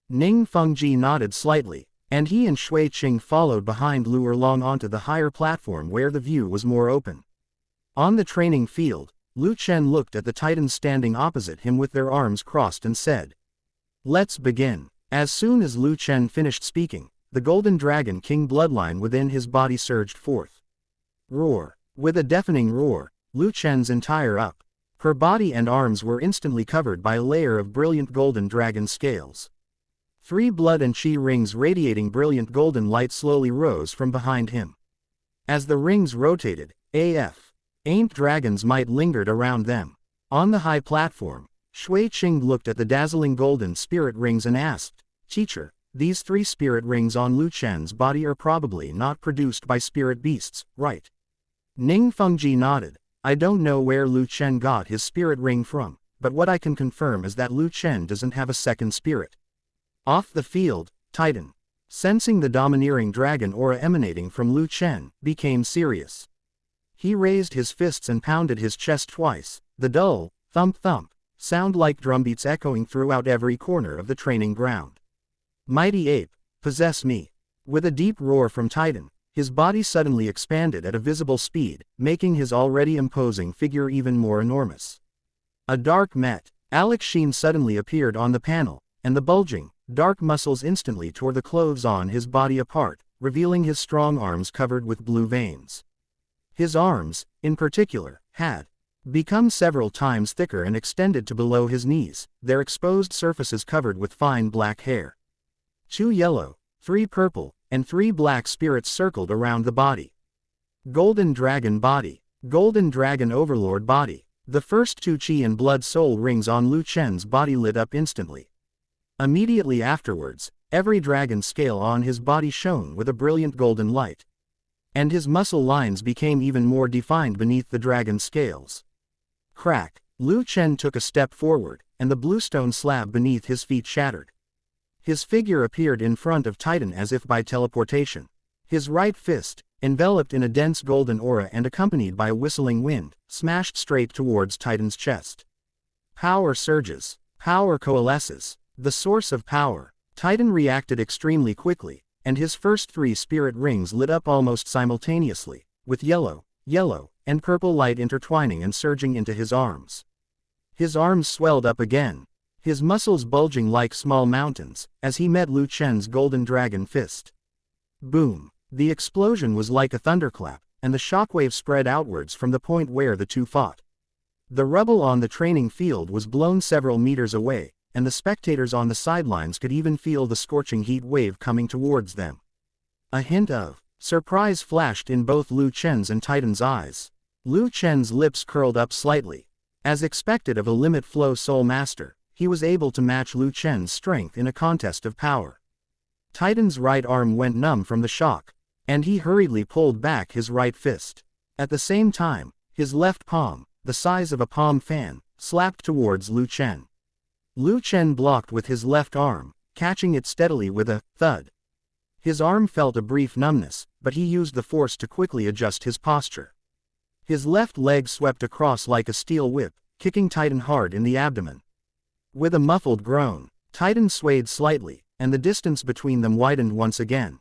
Ning Fengji nodded slightly, and he and Shui Qing followed behind Liu Erlong onto the higher platform where the view was more open. On the training field, Lu Chen looked at the Titans standing opposite him with their arms crossed and said, "Let's begin." As soon as Lu Chen finished speaking, the Golden Dragon King bloodline within his body surged forth. Roar. With a deafening roar, Lu Chen's entire her body and arms were instantly covered by a layer of brilliant golden dragon scales. 3 blood and chi rings radiating brilliant golden light slowly rose from behind him. As the rings rotated, ain't dragons might lingered around them. On the high platform, Shui Qing looked at the dazzling golden spirit rings and asked, "Teacher, these 3 spirit rings on Lu Chen's body are probably not produced by spirit beasts, right?" Ning Fengji nodded. "I don't know where Lu Chen got his spirit ring from, but what I can confirm is that Lu Chen doesn't have a second spirit." Off the field, Titan, sensing the domineering dragon aura emanating from Lu Chen, became serious. He raised his fists and pounded his chest twice, the dull, thump-thump, sound like drumbeats echoing throughout every corner of the training ground. "Mighty ape, possess me." With a deep roar from Titan, his body suddenly expanded at a visible speed, making his already imposing figure even more enormous. A dark metallic sheen suddenly appeared on the panel, and the bulging, dark muscles instantly tore the clothes on his body apart, revealing his strong arms covered with blue veins. His arms, in particular, had become several times thicker and extended to below his knees, their exposed surfaces covered with fine black hair. 2 yellow, 3 purple, and 3 black spirits circled around the body. Golden Dragon Body. Golden Dragon Overlord Body. The first 2 chi and blood soul rings on Lu Chen's body lit up instantly. Immediately afterwards, every dragon scale on his body shone with a brilliant golden light. And his muscle lines became even more defined beneath the dragon scales. Crack. Lu Chen took a step forward, and the bluestone slab beneath his feet shattered. His figure appeared in front of Titan as if by teleportation. His right fist, enveloped in a dense golden aura and accompanied by a whistling wind, smashed straight towards Titan's chest. Power surges. Power coalesces. The source of power. Titan reacted extremely quickly, and his first 3 spirit rings lit up almost simultaneously, with yellow, and purple light intertwining and surging into his arms. His arms swelled up again. his muscles bulging like small mountains, as he met Lu Chen's golden dragon fist. Boom! The explosion was like a thunderclap, and the shockwave spread outwards from the point where the two fought. The rubble on the training field was blown several meters away, and the spectators on the sidelines could even feel the scorching heat wave coming towards them. A hint of surprise flashed in both Lu Chen's and Titan's eyes. Lu Chen's lips curled up slightly. As expected of a limit flow soul master, he was able to match Lu Chen's strength in a contest of power. Titan's right arm went numb from the shock, and he hurriedly pulled back his right fist. At the same time, his left palm, the size of a palm fan, slapped towards Lu Chen. Lu Chen blocked with his left arm, catching it steadily with a thud. His arm felt a brief numbness, but he used the force to quickly adjust his posture. His left leg swept across like a steel whip, kicking Titan hard in the abdomen. With a muffled groan, Titan swayed slightly, and the distance between them widened once again.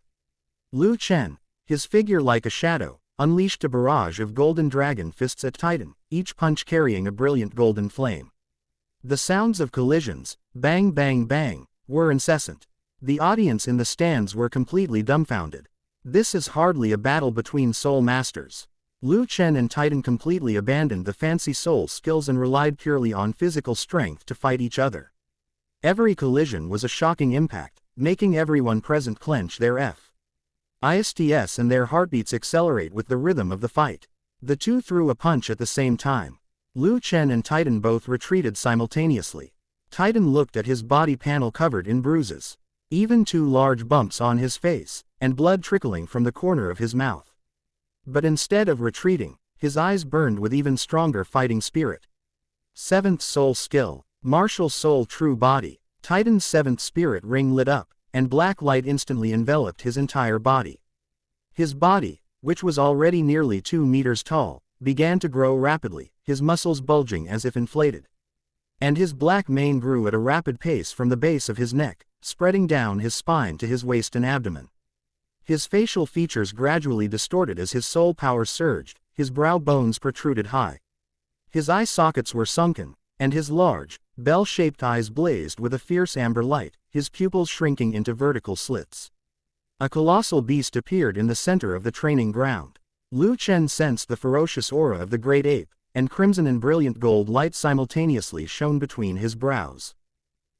Lu Chen, his figure like a shadow, unleashed a barrage of golden dragon fists at Titan, each punch carrying a brilliant golden flame. The sounds of collisions, bang bang bang, were incessant. The audience in the stands were completely dumbfounded. This is hardly a battle between soul masters. Lu Chen and Titan completely abandoned the fancy soul skills and relied purely on physical strength to fight each other. Every collision was a shocking impact, making everyone present clench their fists and their heartbeats accelerate with the rhythm of the fight. The two threw a punch at the same time. Lu Chen and Titan both retreated simultaneously. Titan looked at his body panel covered in bruises. Even two large bumps on his face, and blood trickling from the corner of his mouth. But instead of retreating, his eyes burned with even stronger fighting spirit. 7th Soul Skill, Martial Soul True Body. Titan's 7th spirit ring lit up, and black light instantly enveloped his entire body. His body, which was already nearly 2 meters tall, began to grow rapidly, his muscles bulging as if inflated. And his black mane grew at a rapid pace from the base of his neck, spreading down his spine to his waist and abdomen. His facial features gradually distorted as his soul power surged, his brow bones protruded high. His eye sockets were sunken, and his large, bell-shaped eyes blazed with a fierce amber light, his pupils shrinking into vertical slits. A colossal beast appeared in the center of the training ground. Lu Chen sensed the ferocious aura of the great ape, and crimson and brilliant gold light simultaneously shone between his brows.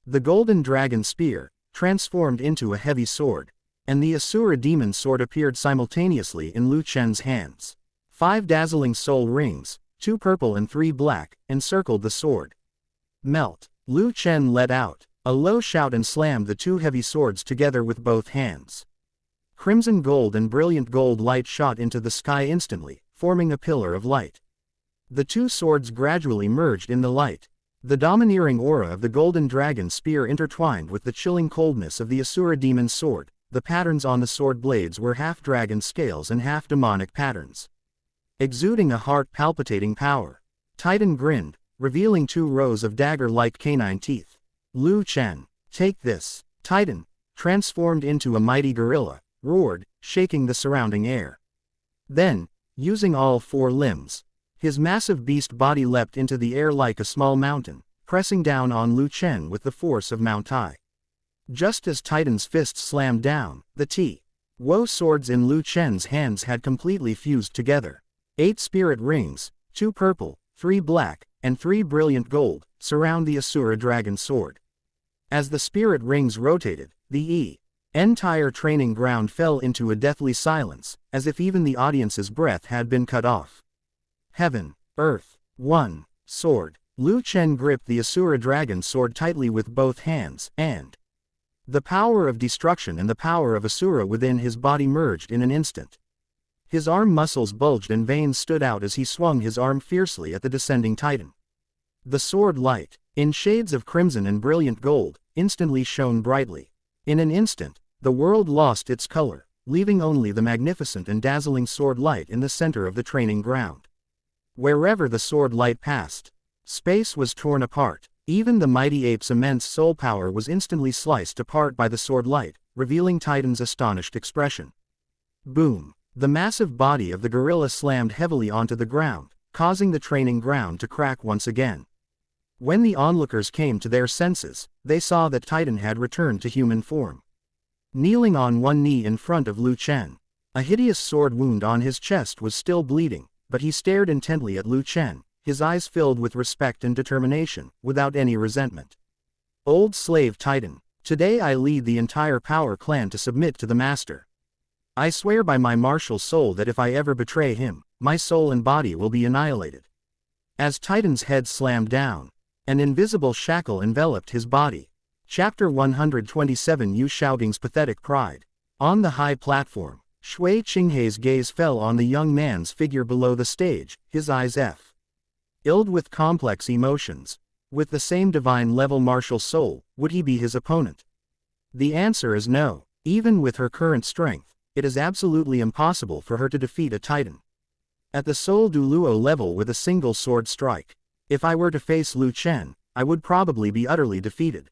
The golden dragon spear transformed into a heavy sword, and the Asura demon sword appeared simultaneously in Lu Chen's hands. 5 dazzling soul rings, 2 purple and 3 black, encircled the sword. Melt! Lu Chen let out a low shout and slammed the 2 heavy swords together with both hands. Crimson gold and brilliant gold light shot into the sky instantly, forming a pillar of light. The 2 swords gradually merged in the light. The domineering aura of the golden dragon spear intertwined with the chilling coldness of the Asura demon's sword. The patterns on the sword blades were half dragon scales and half demonic patterns, exuding a heart-palpitating power. Titan grinned, revealing 2 rows of dagger-like canine teeth. Lu Chen, take this! Titan, transformed into a mighty gorilla, roared, shaking the surrounding air. Then, using all 4 limbs, his massive beast body leapt into the air like a small mountain, pressing down on Lu Chen with the force of Mount Tai. Just as Titan's fists slammed down, the T-Wo swords in Lu Chen's hands had completely fused together. 8 spirit rings, 2 purple, 3 black, and 3 brilliant gold, surround the Asura dragon sword. As the spirit rings rotated, the entire training ground fell into a deathly silence, as if even the audience's breath had been cut off. Heaven, Earth, 1, Sword. Lu Chen gripped the Asura dragon sword tightly with both hands, and the power of destruction and the power of Asura within his body merged in an instant. His arm muscles bulged and veins stood out as he swung his arm fiercely at the descending Titan. The sword light, in shades of crimson and brilliant gold, instantly shone brightly. In an instant, the world lost its color, leaving only the magnificent and dazzling sword light in the center of the training ground. Wherever the sword light passed, space was torn apart. Even the mighty ape's immense soul power was instantly sliced apart by the sword light, revealing Titan's astonished expression. Boom! The massive body of the gorilla slammed heavily onto the ground, causing the training ground to crack once again. When the onlookers came to their senses, they saw that Titan had returned to human form. Kneeling on one knee in front of Lu Chen. A hideous sword wound on his chest was still bleeding, but he stared intently at Lu Chen, his eyes filled with respect and determination, without any resentment. Old slave Titan, today I lead the entire Power clan to submit to the master. I swear by my martial soul that if I ever betray him, my soul and body will be annihilated. As Titan's head slammed down, an invisible shackle enveloped his body. Chapter 127 Yu Xiaogang's Pathetic Pride. On the high platform, Shui Qinghei's gaze fell on the young man's figure below the stage, his eyes filled with complex emotions. With the same divine-level martial soul, would he be his opponent? The answer is no. Even with her current strength, it is absolutely impossible for her to defeat a Titan. At the Soul Douluo level with a single sword strike. If I were to face Lu Chen, I would probably be utterly defeated.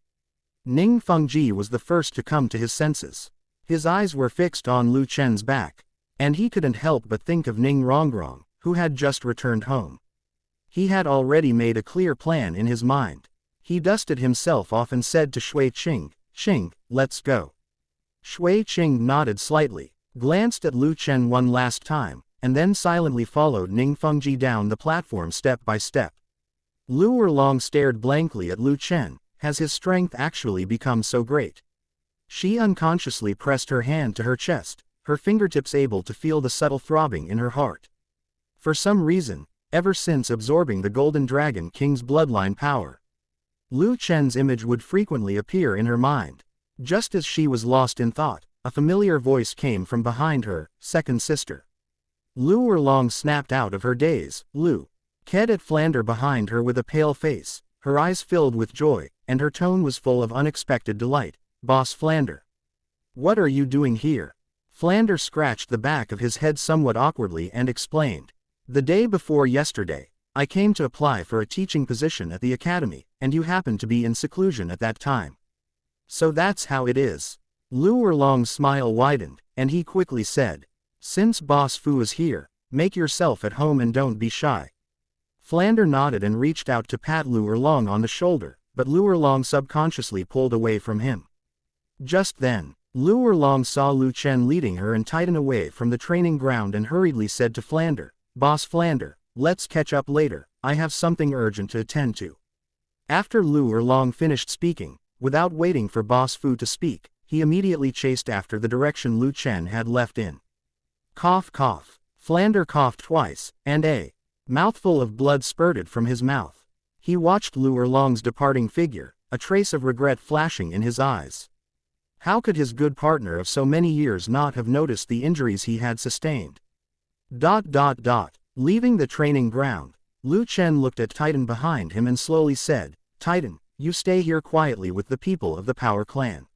Ning Fengji was the first to come to his senses. His eyes were fixed on Lu Chen's back, and he couldn't help but think of Ning Rongrong, who had just returned home. He had already made a clear plan in his mind. He dusted himself off and said to Shui Qing, "Xing, let's go." Shui Qing nodded slightly, glanced at Lu Chen one last time, and then silently followed Ning Fengji down the platform step by step. Liu Erlong stared blankly at Lu Chen. Has his strength actually become so great? She unconsciously pressed her hand to her chest, her fingertips able to feel the subtle throbbing in her heart. For some reason, ever since absorbing the Golden Dragon King's bloodline power, Lu Chen's image would frequently appear in her mind. Just as she was lost in thought, a familiar voice came from behind her, second sister. Liu Erlong snapped out of her daze. Lu Ked at Flander behind her with a pale face, her eyes filled with joy, and her tone was full of unexpected delight. "Boss Flander. What are you doing here?" Flander scratched the back of his head somewhat awkwardly and explained. "The day before yesterday, I came to apply for a teaching position at the academy, and you happened to be in seclusion at that time. So that's how it is." Liu Erlong's smile widened, and he quickly said, "Since Boss Fu is here, make yourself at home and don't be shy." Flander nodded and reached out to pat Liu Erlong on the shoulder, but Liu Erlong subconsciously pulled away from him. Just then, Liu Erlong saw Lu Chen leading her and Titan away from the training ground and hurriedly said to Flander, "Boss Flander, let's catch up later, I have something urgent to attend to." After Liu Erlong finished speaking, without waiting for Boss Fu to speak, he immediately chased after the direction Lu Chen had left in. Cough cough. Flander coughed twice, and a mouthful of blood spurted from his mouth. He watched Liu Erlong's departing figure, a trace of regret flashing in his eyes. How could his good partner of so many years not have noticed the injuries he had sustained? Leaving the training ground, Lu Chen looked at Titan behind him and slowly said, "Titan, you stay here quietly with the people of the Power Clan.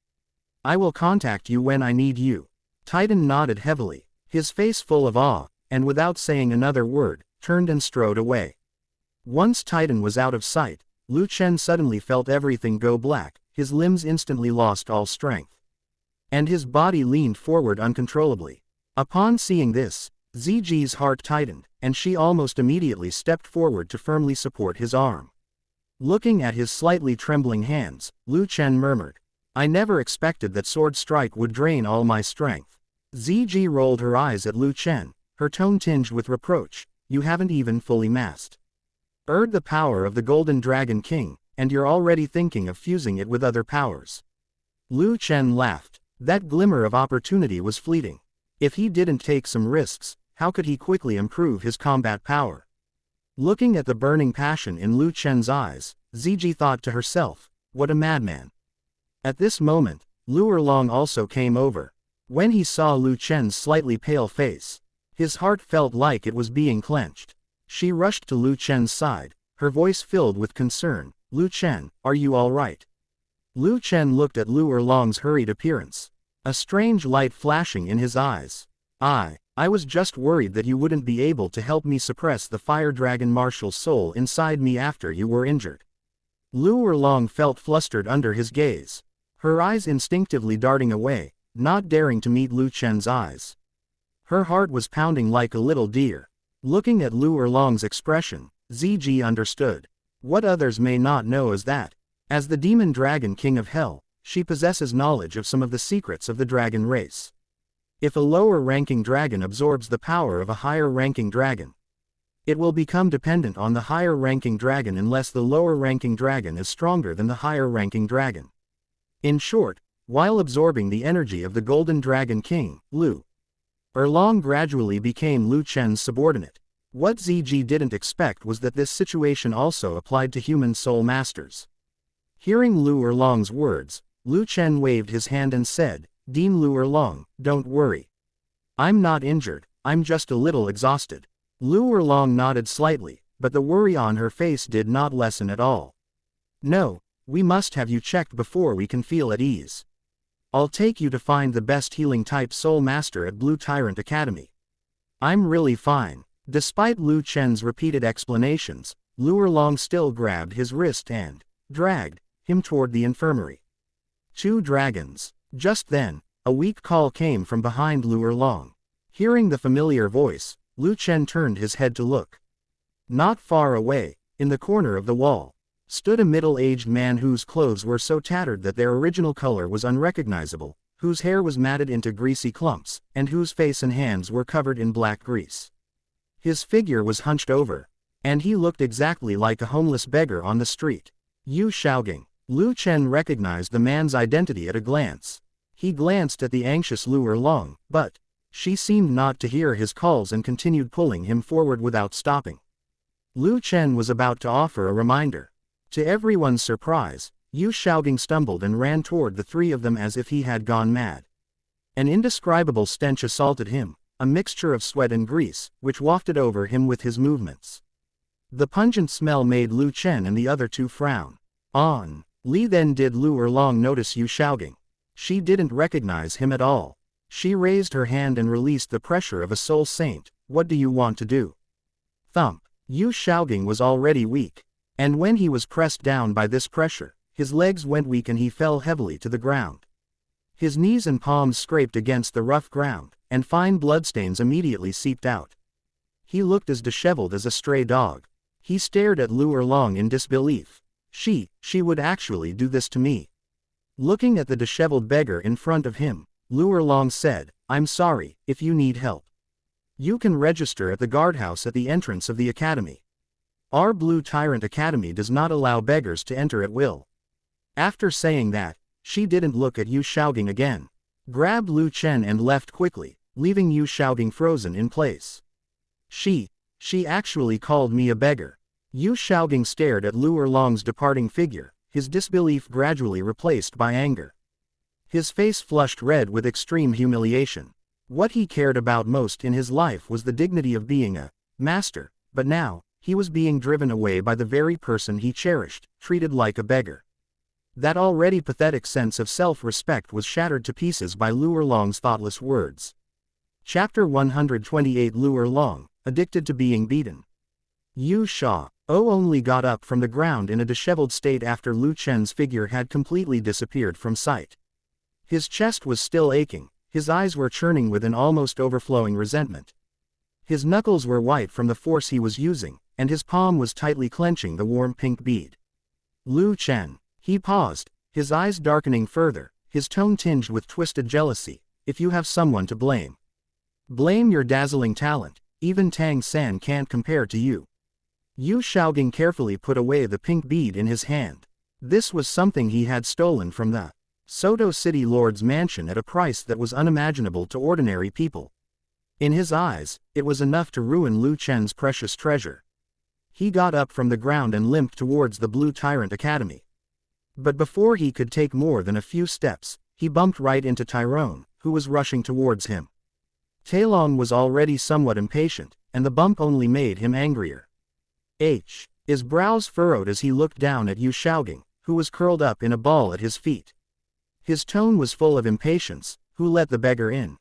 I will contact you when I need you." Titan nodded heavily, his face full of awe, and without saying another word, turned and strode away. Once Titan was out of sight, Lu Chen suddenly felt everything go black, his limbs instantly lost all strength. And his body leaned forward uncontrollably. Upon seeing this, Ziji's heart tightened, and she almost immediately stepped forward to firmly support his arm. Looking at his slightly trembling hands, Lu Chen murmured, "I never expected that sword strike would drain all my strength." Ziji rolled her eyes at Lu Chen, her tone tinged with reproach. "You haven't even fully mastered the power of the Golden Dragon King, and you're already thinking of fusing it with other powers." Lu Chen laughed. That glimmer of opportunity was fleeting. If he didn't take some risks, how could he quickly improve his combat power? Looking at the burning passion in Lu Chen's eyes, Ziji thought to herself, "What a madman." At this moment, Liu Erlong also came over. When he saw Lu Chen's slightly pale face, his heart felt like it was being clenched. She rushed to Lu Chen's side, her voice filled with concern. "Lu Chen, are you all right?" Lu Chen looked at Liu Erlong's hurried appearance, a strange light flashing in his eyes. I was just worried that you wouldn't be able to help me suppress the fire dragon martial soul inside me after you were injured." Liu Erlong felt flustered under his gaze, her eyes instinctively darting away, not daring to meet Lu Chen's eyes. Her heart was pounding like a little deer. Looking at Liu Erlong's expression, Ziji understood. What others may not know is that, as the demon dragon king of hell, she possesses knowledge of some of the secrets of the dragon race. If a lower-ranking dragon absorbs the power of a higher-ranking dragon, it will become dependent on the higher-ranking dragon unless the lower-ranking dragon is stronger than the higher-ranking dragon. In short, while absorbing the energy of the Golden Dragon King, Liu Erlong gradually became Lu Chen's subordinate. What ZG didn't expect was that this situation also applied to human soul masters. Hearing Liu Erlong's words, Lu Chen waved his hand and said, "Dean Liu Erlong, don't worry. I'm not injured, I'm just a little exhausted." Liu Erlong nodded slightly, but the worry on her face did not lessen at all. "No, we must have you checked before we can feel at ease. I'll take you to find the best healing type soul master at Blue Tyrant Academy. I'm really fine." Despite Lu Chen's repeated explanations, Liu Erlong still grabbed his wrist and dragged him toward the infirmary. 2 dragons. Just then, a weak call came from behind Liu Erlong. Hearing the familiar voice, Lu Chen turned his head to look. Not far away, in the corner of the wall, stood a middle-aged man whose clothes were so tattered that their original color was unrecognizable, whose hair was matted into greasy clumps, and whose face and hands were covered in black grease. His figure was hunched over, and he looked exactly like a homeless beggar on the street. Xiaogang. Lu Chen recognized the man's identity at a glance. He glanced at the anxious Liu Erlong, but she seemed not to hear his calls and continued pulling him forward without stopping. Lu Chen was about to offer a reminder. To everyone's surprise, Xiaogang stumbled and ran toward the 3 of them as if he had gone mad. An indescribable stench assaulted him, a mixture of sweat and grease, which wafted over him with his movements. The pungent smell made Lu Chen and the other 2 frown. On Li then did Liu Erlong notice Xiaogang. She didn't recognize him at all. She raised her hand and released the pressure of a soul saint. "What do you want to do?" Thump. Xiaogang was already weak, and when he was pressed down by this pressure, his legs went weak and he fell heavily to the ground. His knees and palms scraped against the rough ground, and fine bloodstains immediately seeped out. He looked as disheveled as a stray dog. He stared at Liu Erlong in disbelief. She would actually do this to me. Looking at the disheveled beggar in front of him, Liu Erlong said, "I'm sorry, if you need help, you can register at the guardhouse at the entrance of the academy. Our Blue Tyrant Academy does not allow beggars to enter at will." After saying that, she didn't look at Xiaogang again, grabbed Lu Chen and left quickly, leaving Xiaogang frozen in place. She actually called me a beggar." Xiaogang stared at Liu Erlong's departing figure, his disbelief gradually replaced by anger. His face flushed red with extreme humiliation. What he cared about most in his life was the dignity of being a master, but now, he was being driven away by the very person he cherished, treated like a beggar. That already pathetic sense of self-respect was shattered to pieces by Liu Erlong's thoughtless words. Chapter 128 Liu Erlong, addicted to being beaten. Xiao only got up from the ground in a disheveled state after Lu Chen's figure had completely disappeared from sight. His chest was still aching, his eyes were churning with an almost overflowing resentment. His knuckles were white from the force he was using, and his palm was tightly clenching the warm pink bead. Lu Chen. He paused, his eyes darkening further, his tone tinged with twisted jealousy. "If you have someone to blame, blame your dazzling talent. Even Tang San can't compare to you." Xiaogang carefully put away the pink bead in his hand. This was something he had stolen from the Soto City Lord's mansion at a price that was unimaginable to ordinary people. In his eyes, it was enough to ruin Lu Chen's precious treasure. He got up from the ground and limped towards the Blue Tyrant Academy. But before he could take more than a few steps, he bumped right into Tyrone, who was rushing towards him. Talon was already somewhat impatient, and the bump only made him angrier. His brows furrowed as he looked down at Xiaogang, who was curled up in a ball at his feet. His tone was full of impatience. "Who let the beggar in?"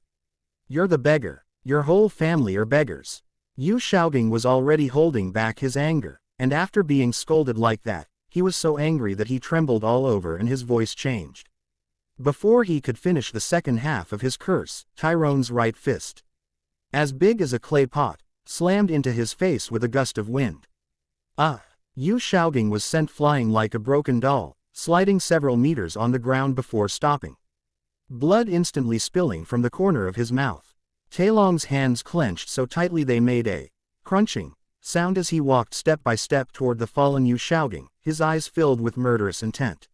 "You're the beggar. Your whole family are beggars." Xiaogang was already holding back his anger, and after being scolded like that, he was so angry that he trembled all over and his voice changed. Before he could finish the second half of his curse, Tyrone's right fist, as big as a clay pot, slammed into his face with a gust of wind. Xiaogang was sent flying like a broken doll, sliding several meters on the ground before stopping. Blood instantly spilling from the corner of his mouth. Tailong's hands clenched so tightly they made a crunching sound as he walked step by step toward the fallen Xiaogang, his eyes filled with murderous intent.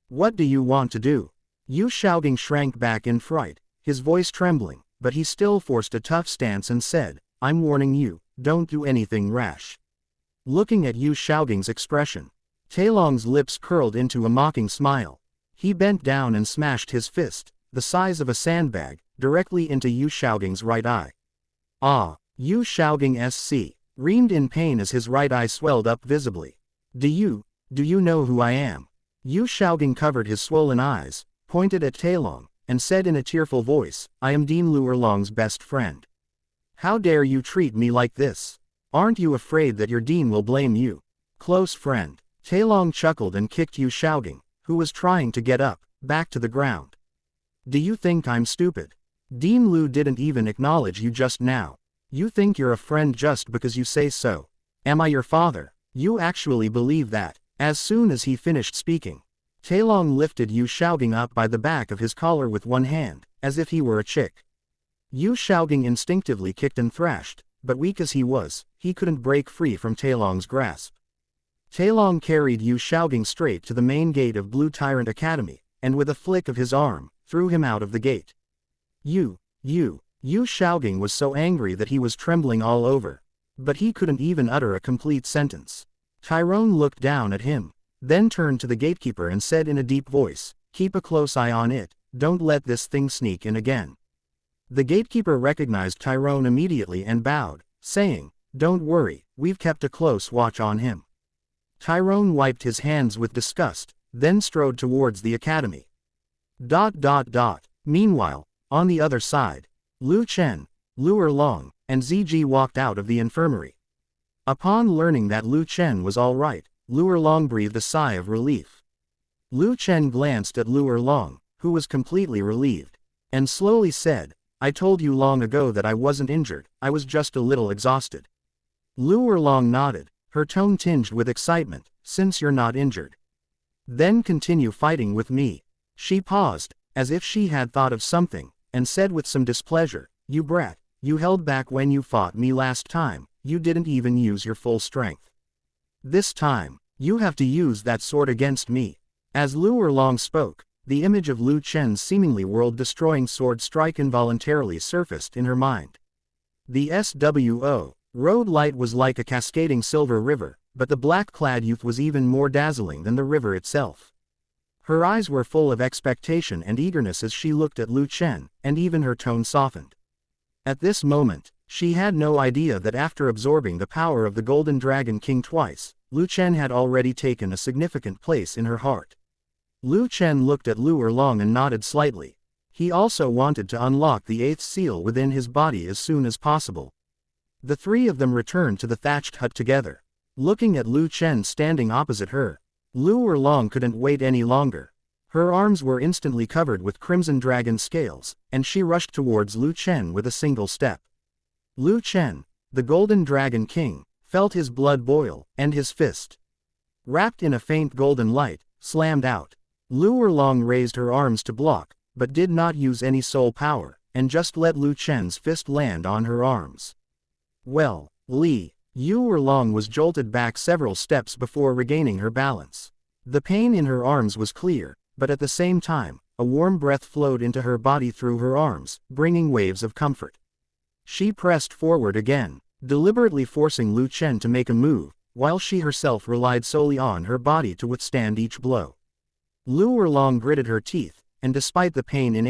What do you want to do? Xiaogang shrank back in fright, his voice trembling, but he still forced a tough stance and said, I'm warning you, don't do anything rash. Looking at Xiaogang's expression, Tailong's lips curled into a mocking smile. He bent down and smashed his fist, the size of a sandbag, directly into Xiaogang's right eye. Ah! Xiaogang reamed in pain as his right eye swelled up visibly. Do you know who I am? Xiaogang covered his swollen eyes, pointed at Tailong, and said in a tearful voice, I am Dean Liu Erlong's best friend. How dare you treat me like this? Aren't you afraid that your dean will blame you? Close friend. Tailong chuckled and kicked Xiaogang, who was trying to get up, back to the ground. Do you think I'm stupid? Dean Liu didn't even acknowledge you just now. You think you're a friend just because you say so. Am I your father? You actually believe that? As soon as he finished speaking, Tailong lifted Xiaogang up by the back of his collar with one hand, as if he were a chick. Xiaogang instinctively kicked and thrashed, but weak as he was, he couldn't break free from Tailong's grasp. Tailong carried Xiaogang straight to the main gate of Blue Tyrant Academy, and with a flick of his arm, threw him out of the gate. Xiaogang was so angry that he was trembling all over. But he couldn't even utter a complete sentence. Tyrone looked down at him, then turned to the gatekeeper and said in a deep voice, keep a close eye on it, don't let this thing sneak in again. The gatekeeper recognized Tyrone immediately and bowed, saying, don't worry, we've kept a close watch on him. Tyrone wiped his hands with disgust, then strode towards the academy. Meanwhile, on the other side, Lu Chen, Liu Erlong, and Ziji walked out of the infirmary. Upon learning that Lu Chen was all right, Liu Erlong breathed a sigh of relief. Lu Chen glanced at Liu Erlong, who was completely relieved, and slowly said, I told you long ago that I wasn't injured, I was just a little exhausted. Liu Erlong nodded, her tone tinged with excitement, since you're not injured, then continue fighting with me. She paused, as if she had thought of something, and said with some displeasure, you brat, you held back when you fought me last time, you didn't even use your full strength. This time, you have to use that sword against me. As Liu Erlong spoke, the image of Lu Chen's seemingly world-destroying sword strike involuntarily surfaced in her mind. The SWO road light was like a cascading silver river, but the black-clad youth was even more dazzling than the river itself. Her eyes were full of expectation and eagerness as she looked at Lu Chen, and even her tone softened. At this moment, she had no idea that after absorbing the power of the Golden Dragon King twice, Lu Chen had already taken a significant place in her heart. Lu Chen looked at Liu Erlong and nodded slightly. He also wanted to unlock the eighth seal within his body as soon as possible. The three of them returned to the thatched hut together. Looking at Lu Chen standing opposite her, Liu Erlong couldn't wait any longer. Her arms were instantly covered with crimson dragon scales, and she rushed towards Lu Chen with a single step. Lu Chen, the Golden Dragon King, felt his blood boil, and his fist, wrapped in a faint golden light, slammed out. Liu Erlong raised her arms to block, but did not use any soul power, and just let Lu Chen's fist land on her arms. Well, Liu Erlong was jolted back several steps before regaining her balance. The pain in her arms was clear, but at the same time, a warm breath flowed into her body through her arms, bringing waves of comfort. She pressed forward again, deliberately forcing Lu Chen to make a move, while she herself relied solely on her body to withstand each blow. Liu Erlong gritted her teeth, and despite the pain in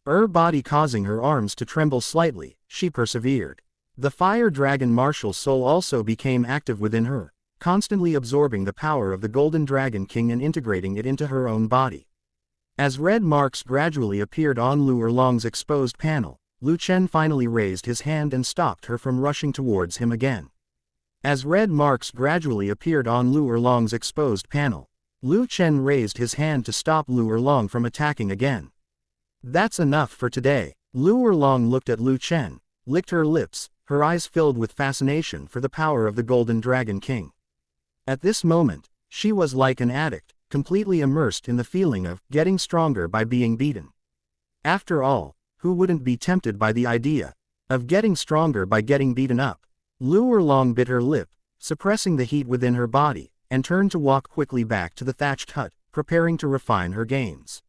her body causing her arms to tremble slightly, she persevered. The Fire Dragon martial soul also became active within her, constantly absorbing the power of the Golden Dragon King and integrating it into her own body. As red marks gradually appeared on Liu Erlong's exposed panel, Lu Chen finally raised his hand and stopped her from rushing towards him again. As red marks gradually appeared on Liu Erlong's exposed panel, Lu Chen raised his hand to stop Liu Erlong from attacking again. That's enough for today. Liu Erlong looked at Lu Chen, licked her lips, her eyes filled with fascination for the power of the Golden Dragon King. At this moment, she was like an addict, completely immersed in the feeling of getting stronger by being beaten. After all, who wouldn't be tempted by the idea of getting stronger by getting beaten up? Liu Erlong bit her lip, suppressing the heat within her body, and turned to walk quickly back to the thatched hut, preparing to refine her gains.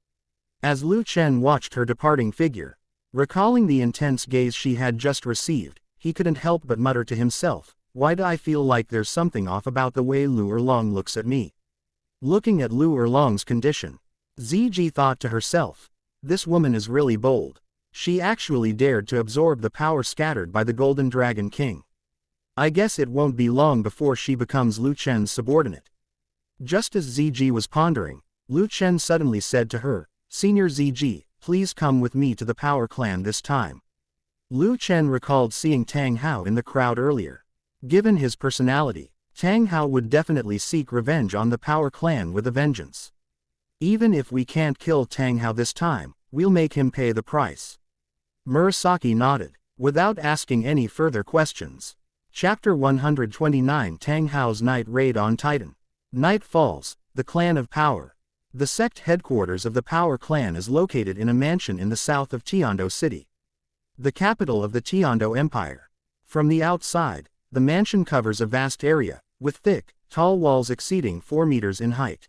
As Lu Chen watched her departing figure, recalling the intense gaze she had just received, he couldn't help but mutter to himself, "Why do I feel like there's something off about the way Liu Erlong looks at me?" Looking at Liu Erlong's condition, Biji thought to herself, "This woman is really bold. She actually dared to absorb the power scattered by the Golden Dragon King. I guess it won't be long before she becomes Lu Chen's subordinate." Just as Biji was pondering, Lu Chen suddenly said to her, "Senior Biji, please come with me to the Power Clan this time." Lu Chen recalled seeing Tanghao in the crowd earlier. Given his personality, Tanghao would definitely seek revenge on the Power Clan with a vengeance. "Even if we can't kill Tanghao this time, we'll make him pay the price." Murasaki nodded, without asking any further questions. Chapter 129 Tanghao's Night Raid on Titan. Night falls, the Clan of Power. The sect headquarters of the Power Clan is located in a mansion in the south of Tiando City, the capital of the Tiando Empire. From the outside, the mansion covers a vast area, with thick, tall walls exceeding 4 meters in height.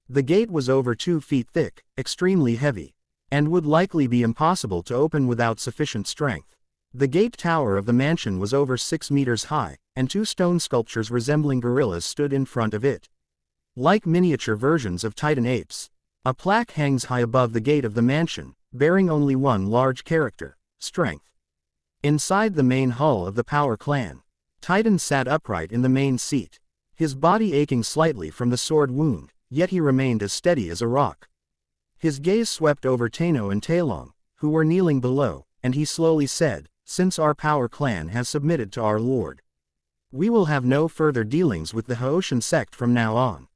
The gate was over 2 feet thick, extremely heavy, and would likely be impossible to open without sufficient strength. The gate tower of the mansion was over 6 meters high, and 2 stone sculptures resembling gorillas stood in front of it. Like miniature versions of Titan apes, a plaque hangs high above the gate of the mansion, bearing only one large character: strength. Inside the main hall of the Power Clan, Titan sat upright in the main seat, his body aching slightly from the sword wound, yet he remained as steady as a rock. His gaze swept over Tano and Taelong, who were kneeling below, and he slowly said, "Since our Power Clan has submitted to our lord, we will have no further dealings with the Haoshan sect from now on."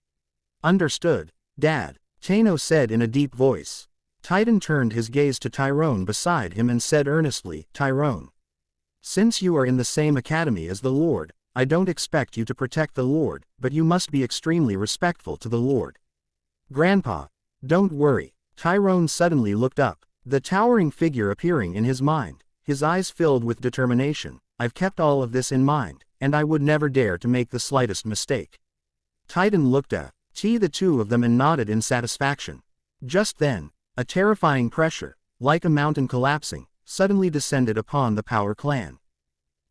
"Understood, Dad," Tano said in a deep voice. Titan turned his gaze to Tyrone beside him and said earnestly, "Tyrone, since you are in the same academy as the Lord, I don't expect you to protect the Lord, but you must be extremely respectful to the Lord." "Grandpa, don't worry." Tyrone suddenly looked up, the towering figure appearing in his mind, his eyes filled with determination. "I've kept all of this in mind, and I would never dare to make the slightest mistake." Titan looked at the two of them and nodded in satisfaction. Just then, a terrifying pressure, like a mountain collapsing, suddenly descended upon the Power Clan.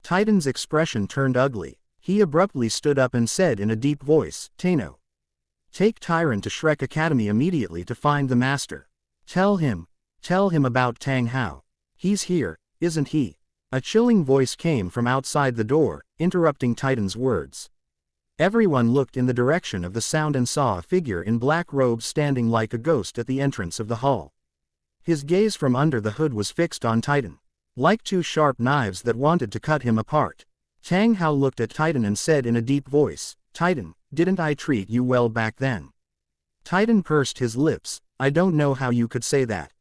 Titan's expression turned ugly. He abruptly stood up and said in a deep voice, "Tano, take Tyrone to Shrek Academy immediately to find the master. Tell him about Tanghao. He's here, isn't he?" A chilling voice came from outside the door, interrupting Titan's words. Everyone looked in the direction of the sound and saw a figure in black robes standing like a ghost at the entrance of the hall. His gaze from under the hood was fixed on Titan, like 2 sharp knives that wanted to cut him apart. Tanghao looked at Titan and said in a deep voice, "Titan, didn't I treat you well back then?" Titan pursed his lips, "I don't know how you could say that."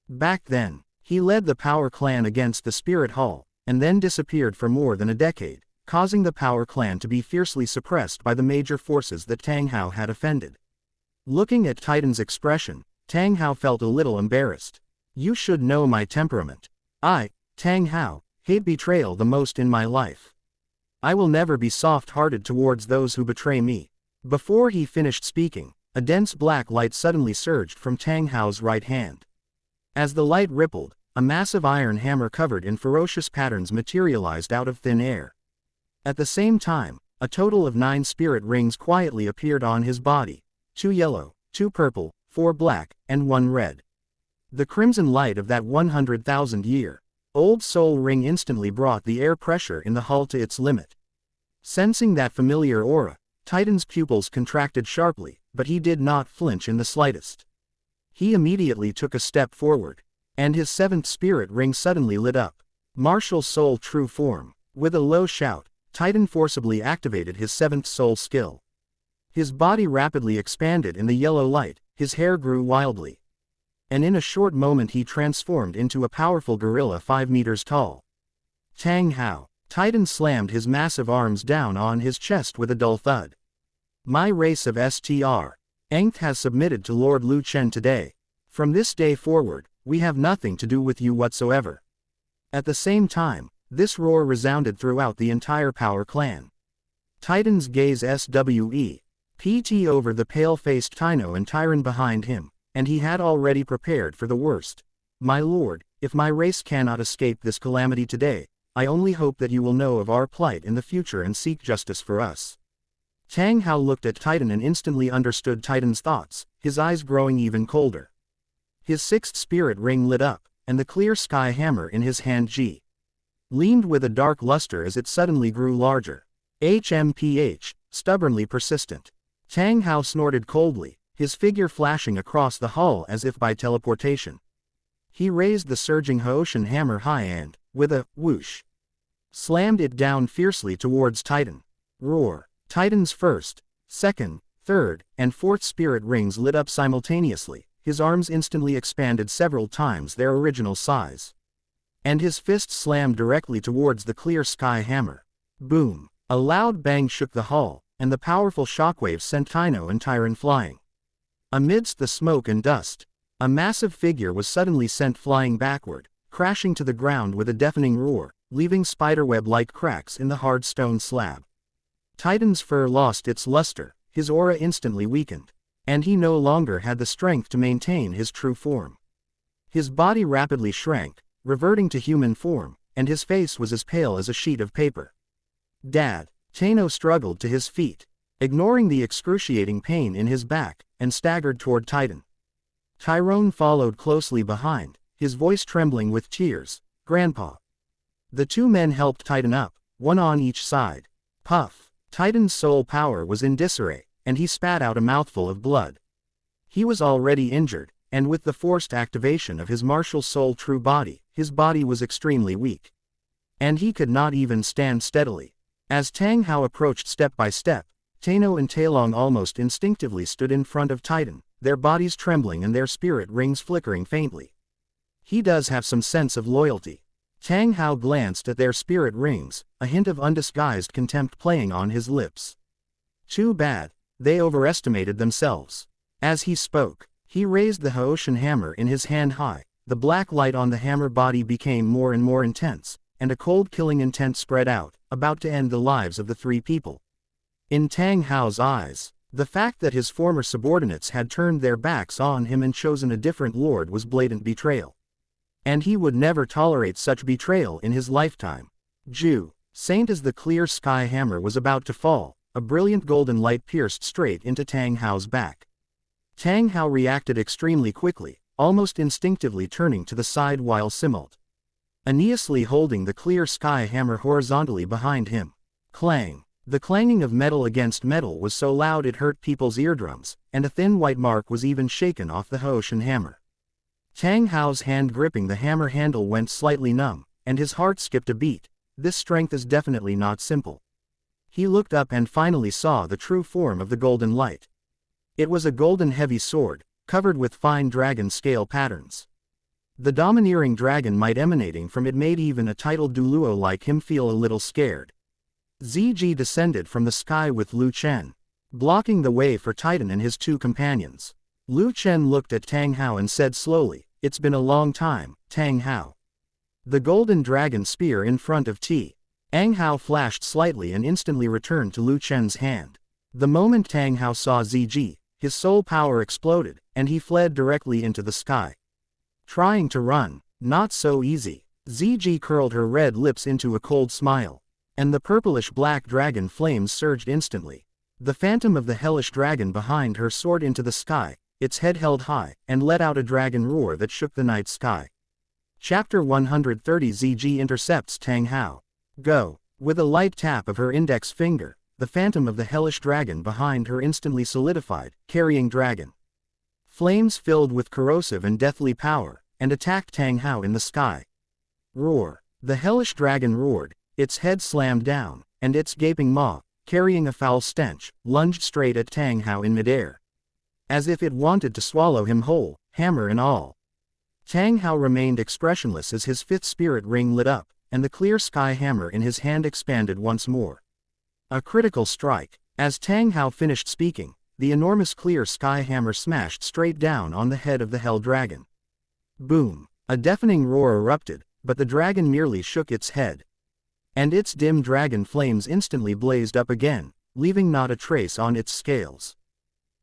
Back then, he led the Power Clan against the Spirit Hall, and then disappeared for more than a decade, causing the Power Clan to be fiercely suppressed by the major forces that Tanghao had offended. Looking at Titan's expression, Tanghao felt a little embarrassed. "You should know my temperament. I, Tanghao, hate betrayal the most in my life. I will never be soft-hearted towards those who betray me." Before he finished speaking, a dense black light suddenly surged from Tanghao's right hand. As the light rippled, a massive iron hammer covered in ferocious patterns materialized out of thin air. At the same time, a total of 9 spirit rings quietly appeared on his body: 2 yellow, 2 purple, 4 black, and 1 red. The crimson light of that 100,000-year-old soul ring instantly brought the air pressure in the hall to its limit. Sensing that familiar aura, Titan's pupils contracted sharply, but he did not flinch in the slightest. He immediately took a step forward, and his 7th spirit ring suddenly lit up. Martial Soul True Form. With a low shout, Titan forcibly activated his 7th soul skill. His body rapidly expanded in the yellow light, his hair grew wildly, and in a short moment he transformed into a powerful gorilla 5 meters tall. Tanghao. Titan slammed his massive arms down on his chest with a dull thud. My race of Str. Ength has submitted to Lord Lu Chen today. From this day forward, we have nothing to do with you whatsoever. At the same time, this roar resounded throughout the entire Power clan. Titan's gaze swept over the pale-faced Tanghao and Tyrone behind him, and he had already prepared for the worst. My lord, if my race cannot escape this calamity today, I only hope that you will know of our plight in the future and seek justice for us. Tanghao looked at Titan and instantly understood Titan's thoughts, his eyes growing even colder. His sixth spirit ring lit up, and the clear sky hammer in his hand gleamed with a dark luster as it suddenly grew larger. HMPH, stubbornly persistent. Tanghao snorted coldly, his figure flashing across the hall as if by teleportation. He raised the surging Haoshan hammer high and, with a whoosh, slammed it down fiercely towards Titan. Roar. Titan's first, second, third, and fourth spirit rings lit up simultaneously, his arms instantly expanded several times their original size. And his fist slammed directly towards the clear sky hammer. Boom! A loud bang shook the hall, and the powerful shockwaves sent Tanghao and Tyrone flying. Amidst the smoke and dust, a massive figure was suddenly sent flying backward, crashing to the ground with a deafening roar, leaving spiderweb-like cracks in the hard stone slab. Titan's fur lost its luster, his aura instantly weakened, and he no longer had the strength to maintain his true form. His body rapidly shrank, reverting to human form, and his face was as pale as a sheet of paper. Dad! Tanghao struggled to his feet, ignoring the excruciating pain in his back, and staggered toward Titan. Tyrone followed closely behind, his voice trembling with tears. Grandpa. The two men helped Titan up, one on each side. Puff. Titan's soul power was in disarray, and he spat out a mouthful of blood. He was already injured, and with the forced activation of his martial soul true body, his body was extremely weak. And he could not even stand steadily. As Tanghao approached step by step, Tanghao and Tailong almost instinctively stood in front of Titan, their bodies trembling and their spirit rings flickering faintly. He does have some sense of loyalty. Tanghao glanced at their spirit rings, a hint of undisguised contempt playing on his lips. Too bad, they overestimated themselves. As he spoke, he raised the Haoshan hammer in his hand high, the black light on the hammer body became more and more intense, and a cold killing intent spread out, about to end the lives of the three people. In Tanghao's eyes, the fact that his former subordinates had turned their backs on him and chosen a different lord was blatant betrayal. And he would never tolerate such betrayal in his lifetime. Saint as the clear sky hammer was about to fall, a brilliant golden light pierced straight into Tanghao's back. Tanghao reacted extremely quickly, almost instinctively turning to the side while simultaneously holding the clear sky hammer horizontally behind him. Clang! The clanging of metal against metal was so loud it hurt people's eardrums, and a thin white mark was even shaken off the Haoshan hammer. Tanghao's hand gripping the hammer handle went slightly numb, and his heart skipped a beat. This strength is definitely not simple. He looked up and finally saw the true form of the golden light. It was a golden heavy sword, covered with fine dragon scale patterns. The domineering dragon might emanating from it made even a titled Douluo like him feel a little scared. Ziji descended from the sky with Lu Chen, blocking the way for Titan and his two companions. Lu Chen looked at Tanghao and said slowly, "It's been a long time, Tanghao." The golden dragon spear in front of Tanghao flashed slightly and instantly returned to Lu Chen's hand. The moment Tanghao saw Ziji, his soul power exploded, and he fled directly into the sky. Trying to run, not so easy. Ziji curled her red lips into a cold smile, and the purplish-black dragon flames surged instantly. The phantom of the hellish dragon behind her soared into the sky, its head held high, and let out a dragon roar that shook the night sky. Chapter 130 Ziji intercepts Tanghao. Go! With a light tap of her index finger, the phantom of the hellish dragon behind her instantly solidified, carrying dragon flames filled with corrosive and deathly power, and attacked Tanghao in the sky. Roar! The hellish dragon roared, its head slammed down, and its gaping maw, carrying a foul stench, lunged straight at Tanghao in midair. As if it wanted to swallow him whole, hammer and all. Tanghao remained expressionless as his fifth spirit ring lit up, and the clear sky hammer in his hand expanded once more. A critical strike. As Tanghao finished speaking, the enormous clear sky hammer smashed straight down on the head of the Hell Dragon. Boom! A deafening roar erupted, but the dragon merely shook its head. And its dim dragon flames instantly blazed up again, leaving not a trace on its scales.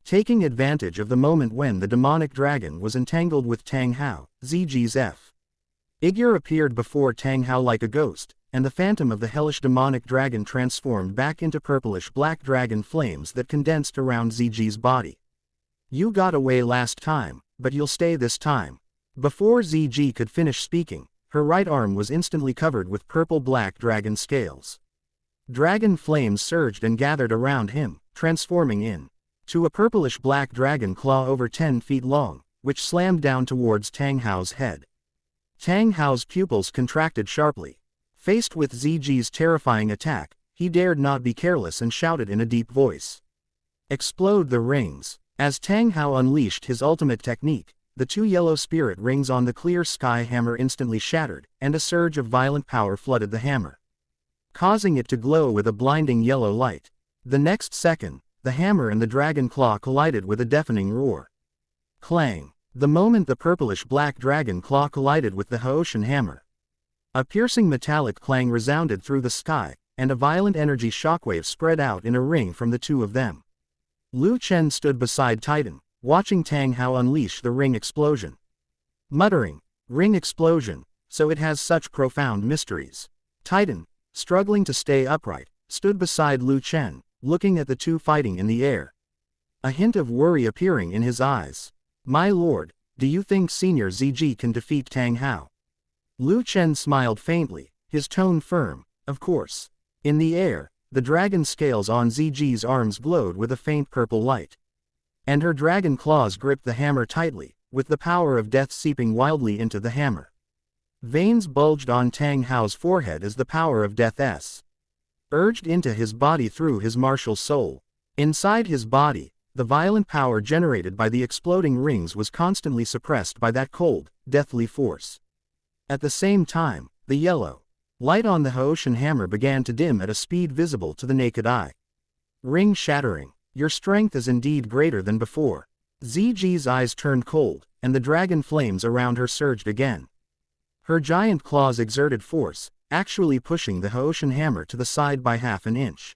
Taking advantage of the moment when the demonic dragon was entangled with Tanghao, Ziji's figure appeared before Tanghao like a ghost, and the phantom of the hellish demonic dragon transformed back into purplish black dragon flames that condensed around Ziji's body. You got away last time, but you'll stay this time. Before Ziji could finish speaking, her right arm was instantly covered with purple-black dragon scales. Dragon flames surged and gathered around him, transforming into a purplish-black dragon claw over 10 feet long, which slammed down towards Tanghao's head. Tanghao's pupils contracted sharply. Faced with Ziji's terrifying attack, he dared not be careless and shouted in a deep voice. Explode the rings! As Tanghao unleashed his ultimate technique, the 2 yellow spirit rings on the clear sky hammer instantly shattered, and a surge of violent power flooded the hammer, causing it to glow with a blinding yellow light. The next second, the hammer and the dragon claw collided with a deafening roar. Clang! The moment the purplish-black dragon claw collided with the Haoshan hammer, a piercing metallic clang resounded through the sky, and a violent energy shockwave spread out in a ring from the two of them. Lu Chen stood beside Titan, watching Tanghao unleash the ring explosion. Muttering, "Ring explosion, so it has such profound mysteries." Titan, struggling to stay upright, stood beside Lu Chen, looking at the two fighting in the air, a hint of worry appearing in his eyes. "My lord, do you think Senior Ziji can defeat Tanghao?" Lu Chen smiled faintly, his tone firm. "Of course." In the air, the dragon scales on Ziji's arms glowed with a faint purple light. And her dragon claws gripped the hammer tightly, with the power of death seeping wildly into the hammer. Veins bulged on Tanghao's forehead as the power of death urged into his body through his martial soul. Inside his body, the violent power generated by the exploding rings was constantly suppressed by that cold, deathly force. At the same time, the yellow light on the Haoshan hammer began to dim at a speed visible to the naked eye. Ring shattering. Your strength is indeed greater than before. Ziji's eyes turned cold, and the dragon flames around her surged again. Her giant claws exerted force, actually pushing the Haoshan hammer to the side by half an inch.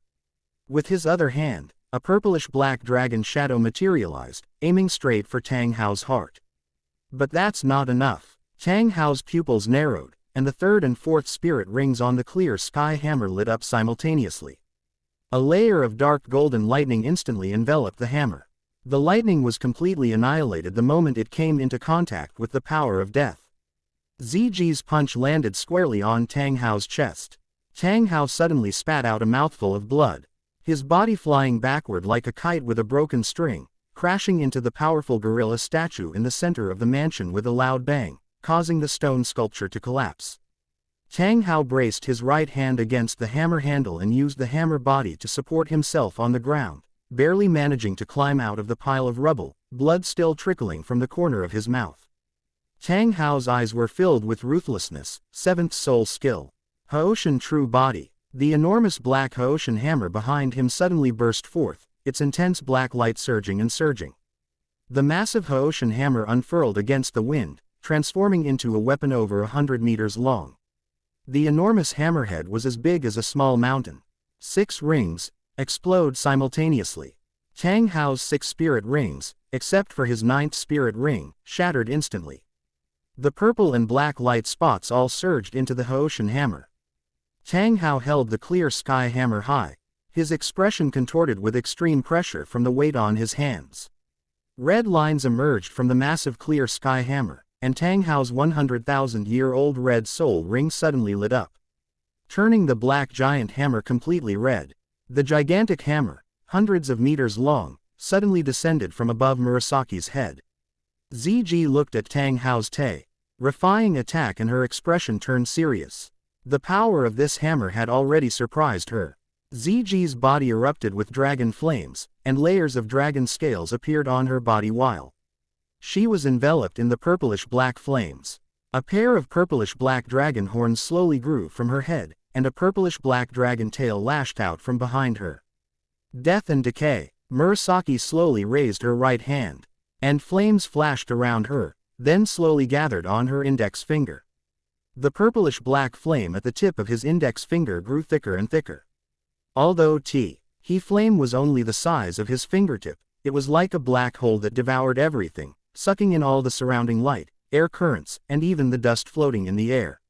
With his other hand, a purplish-black dragon shadow materialized, aiming straight for Tanghao's heart. But that's not enough. Tanghao's pupils narrowed, and the 3rd and 4th spirit rings on the clear sky hammer lit up simultaneously. A layer of dark golden lightning instantly enveloped the hammer. The lightning was completely annihilated the moment it came into contact with the power of death. Ziji's punch landed squarely on Tanghao's chest. Tanghao suddenly spat out a mouthful of blood, his body flying backward like a kite with a broken string, crashing into the powerful gorilla statue in the center of the mansion with a loud bang, causing the stone sculpture to collapse. Tanghao braced his right hand against the hammer handle and used the hammer body to support himself on the ground, barely managing to climb out of the pile of rubble, blood still trickling from the corner of his mouth. Tanghao's eyes were filled with ruthlessness, 7th soul skill. Haoshan true body. The enormous black Haoshan hammer behind him suddenly burst forth, its intense black light surging and surging. The massive Haoshan hammer unfurled against the wind, transforming into a weapon over 100 meters long. The enormous hammerhead was as big as a small mountain. 6 rings explode simultaneously. Tanghao's 6 spirit rings, except for his 9th spirit ring, shattered instantly. The purple and black light spots all surged into the Haoshan hammer. Tanghao held the clear sky hammer high, his expression contorted with extreme pressure from the weight on his hands. Red lines emerged from the massive clear sky hammer, and Tanghao's 100,000-year-old red soul ring suddenly lit up, turning the black giant hammer completely red. The gigantic hammer, hundreds of meters long, suddenly descended from above Murasaki's head. Ziji looked at Tanghao's terrifying attack and her expression turned serious. The power of this hammer had already surprised her. Ziji's body erupted with dragon flames, and layers of dragon scales appeared on her body while she was enveloped in the purplish-black flames. A pair of purplish-black dragon horns slowly grew from her head, and a purplish-black dragon tail lashed out from behind her. Death and decay. Murasaki slowly raised her right hand, and flames flashed around her, then slowly gathered on her index finger. The purplish-black flame at the tip of his index finger grew thicker and thicker. Although he flame was only the size of his fingertip, it was like a black hole that devoured everything, sucking in all the surrounding light, air currents, and even the dust floating in the air.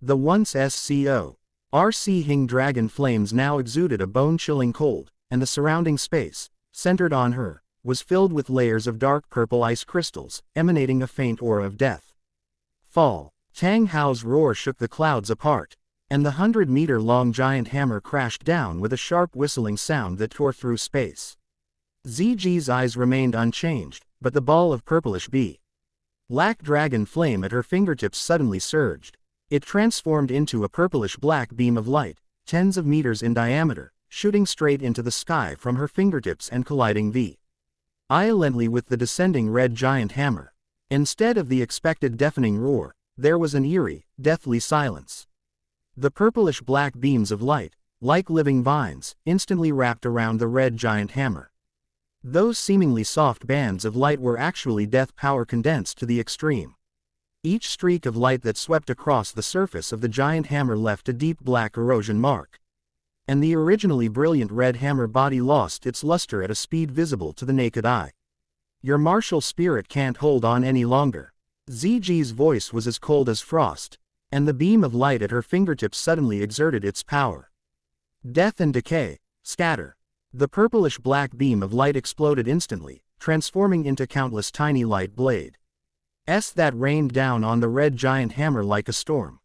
The once SCO.RC Hing dragon flames now exuded a bone-chilling cold, and the surrounding space, centered on her, was filled with layers of dark purple ice crystals, emanating a faint aura of death. Fall. Tanghao's roar shook the clouds apart, and the 100-meter-long giant hammer crashed down with a sharp whistling sound that tore through space. Ziji's eyes remained unchanged, but the ball of purplish black dragon flame at her fingertips suddenly surged. It transformed into a purplish-black beam of light, tens of meters in diameter, shooting straight into the sky from her fingertips and colliding violently with the descending red giant hammer. Instead of the expected deafening roar, there was an eerie, deathly silence. The purplish-black beams of light, like living vines, instantly wrapped around the red giant hammer. Those seemingly soft bands of light were actually death power condensed to the extreme. Each streak of light that swept across the surface of the giant hammer left a deep black erosion mark. And the originally brilliant red hammer body lost its luster at a speed visible to the naked eye. Your martial spirit can't hold on any longer. Ziji's voice was as cold as frost, and the beam of light at her fingertips suddenly exerted its power. Death and decay. Scatter. The purplish-black beam of light exploded instantly, transforming into countless tiny light blades that rained down on the red giant hammer like a storm.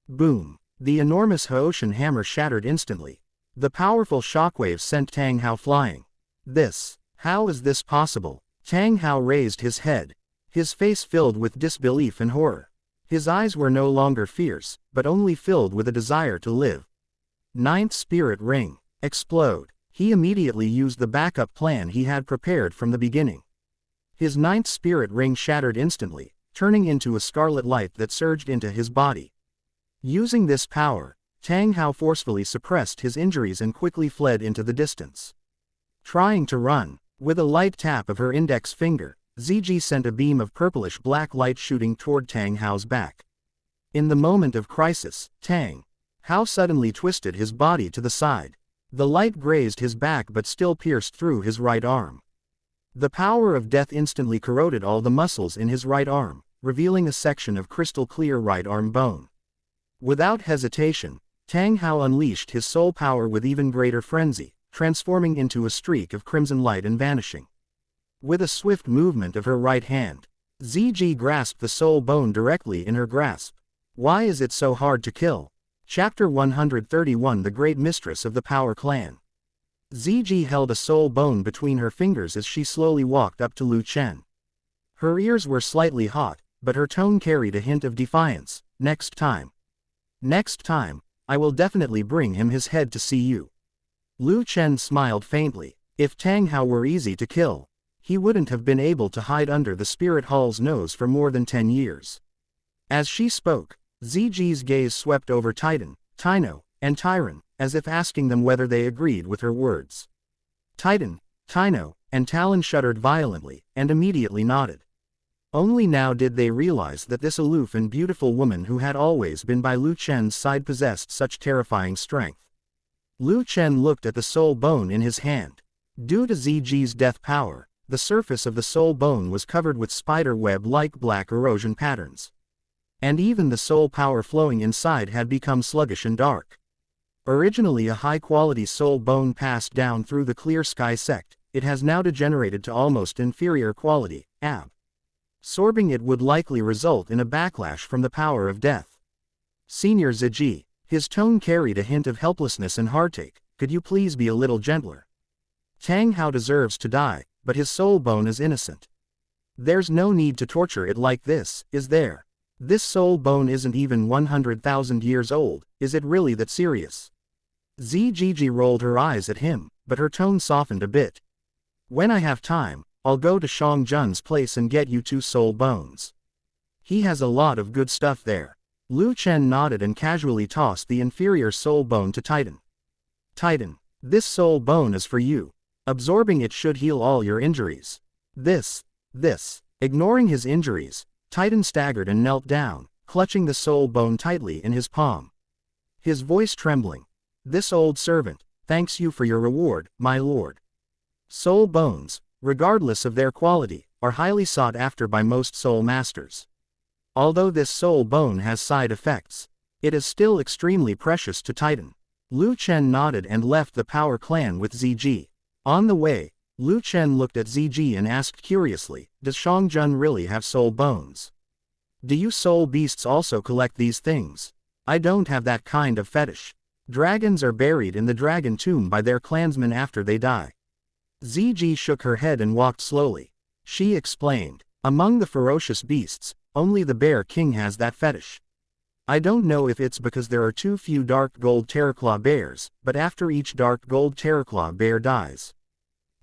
Boom. The enormous Haoshan hammer shattered instantly. The powerful shockwaves sent Tanghao flying. How is this possible? Tanghao raised his head, his face filled with disbelief and horror. His eyes were no longer fierce, but only filled with a desire to live. Ninth Spirit Ring. Explode. He immediately used the backup plan he had prepared from the beginning. His ninth spirit ring shattered instantly, turning into a scarlet light that surged into his body. Using this power, Tanghao forcefully suppressed his injuries and quickly fled into the distance. Trying to run, with a light tap of her index finger, Ziji sent a beam of purplish-black light shooting toward Tanghao's back. In the moment of crisis, Tanghao suddenly twisted his body to the side. The light grazed his back but still pierced through his right arm. The power of death instantly corroded all the muscles in his right arm, revealing a section of crystal-clear right arm bone. Without hesitation, Tanghao unleashed his soul power with even greater frenzy, transforming into a streak of crimson light and vanishing. With a swift movement of her right hand, Ziji grasped the soul bone directly in her grasp. Why is it so hard to kill? Chapter 131 The Great Mistress of the Power Clan. Ziji held a soul bone between her fingers as she slowly walked up to Lu Chen. Her ears were slightly hot, but her tone carried a hint of defiance. Next time, I will definitely bring him his head to see you. Lu Chen smiled faintly. If Tanghao were easy to kill, he wouldn't have been able to hide under the Spirit Hall's nose for more than 10 years. As she spoke, Ziji's gaze swept over Tino, and Tyrone, as if asking them whether they agreed with her words. Tino, and Talon shuddered violently, and immediately nodded. Only now did they realize that this aloof and beautiful woman who had always been by Lu Chen's side possessed such terrifying strength. Lu Chen looked at the soul bone in his hand. Due to Ziji's death power, the surface of the soul bone was covered with spider web-like black erosion patterns. And even the soul power flowing inside had become sluggish and dark. Originally a high-quality soul bone passed down through the clear sky sect, it has now degenerated to almost inferior quality. Absorbing it would likely result in a backlash from the power of death. Senior Ziji, his tone carried a hint of helplessness and heartache, could you please be a little gentler? Tanghao deserves to die, but his soul bone is innocent. There's no need to torture it like this, is there? This soul bone isn't even 100,000 years old, is it really that serious? Ziji rolled her eyes at him, but her tone softened a bit. When I have time, I'll go to Shang Jun's place and get you 2 soul bones. He has a lot of good stuff there. Lu Chen nodded and casually tossed the inferior soul bone to Titan. Titan, this soul bone is for you. Absorbing it should heal all your injuries. This. Ignoring his injuries, Titan staggered and knelt down, clutching the soul bone tightly in his palm. His voice trembling. This old servant, thanks you for your reward, my lord. Soul bones, regardless of their quality, are highly sought after by most soul masters. Although this soul bone has side effects, it is still extremely precious to Titan. Lu Chen nodded and left the Power Clan with Ziji. On the way, Lu Chen looked at Ziji and asked curiously, does Xiaogang really have soul bones? Do you soul beasts also collect these things? I don't have that kind of fetish. Dragons are buried in the dragon tomb by their clansmen after they die. Ziji shook her head and walked slowly. She explained, among the ferocious beasts, only the Bear King has that fetish. I don't know if it's because there are too few dark gold terraclaw bears, but after each dark gold terraclaw bear dies,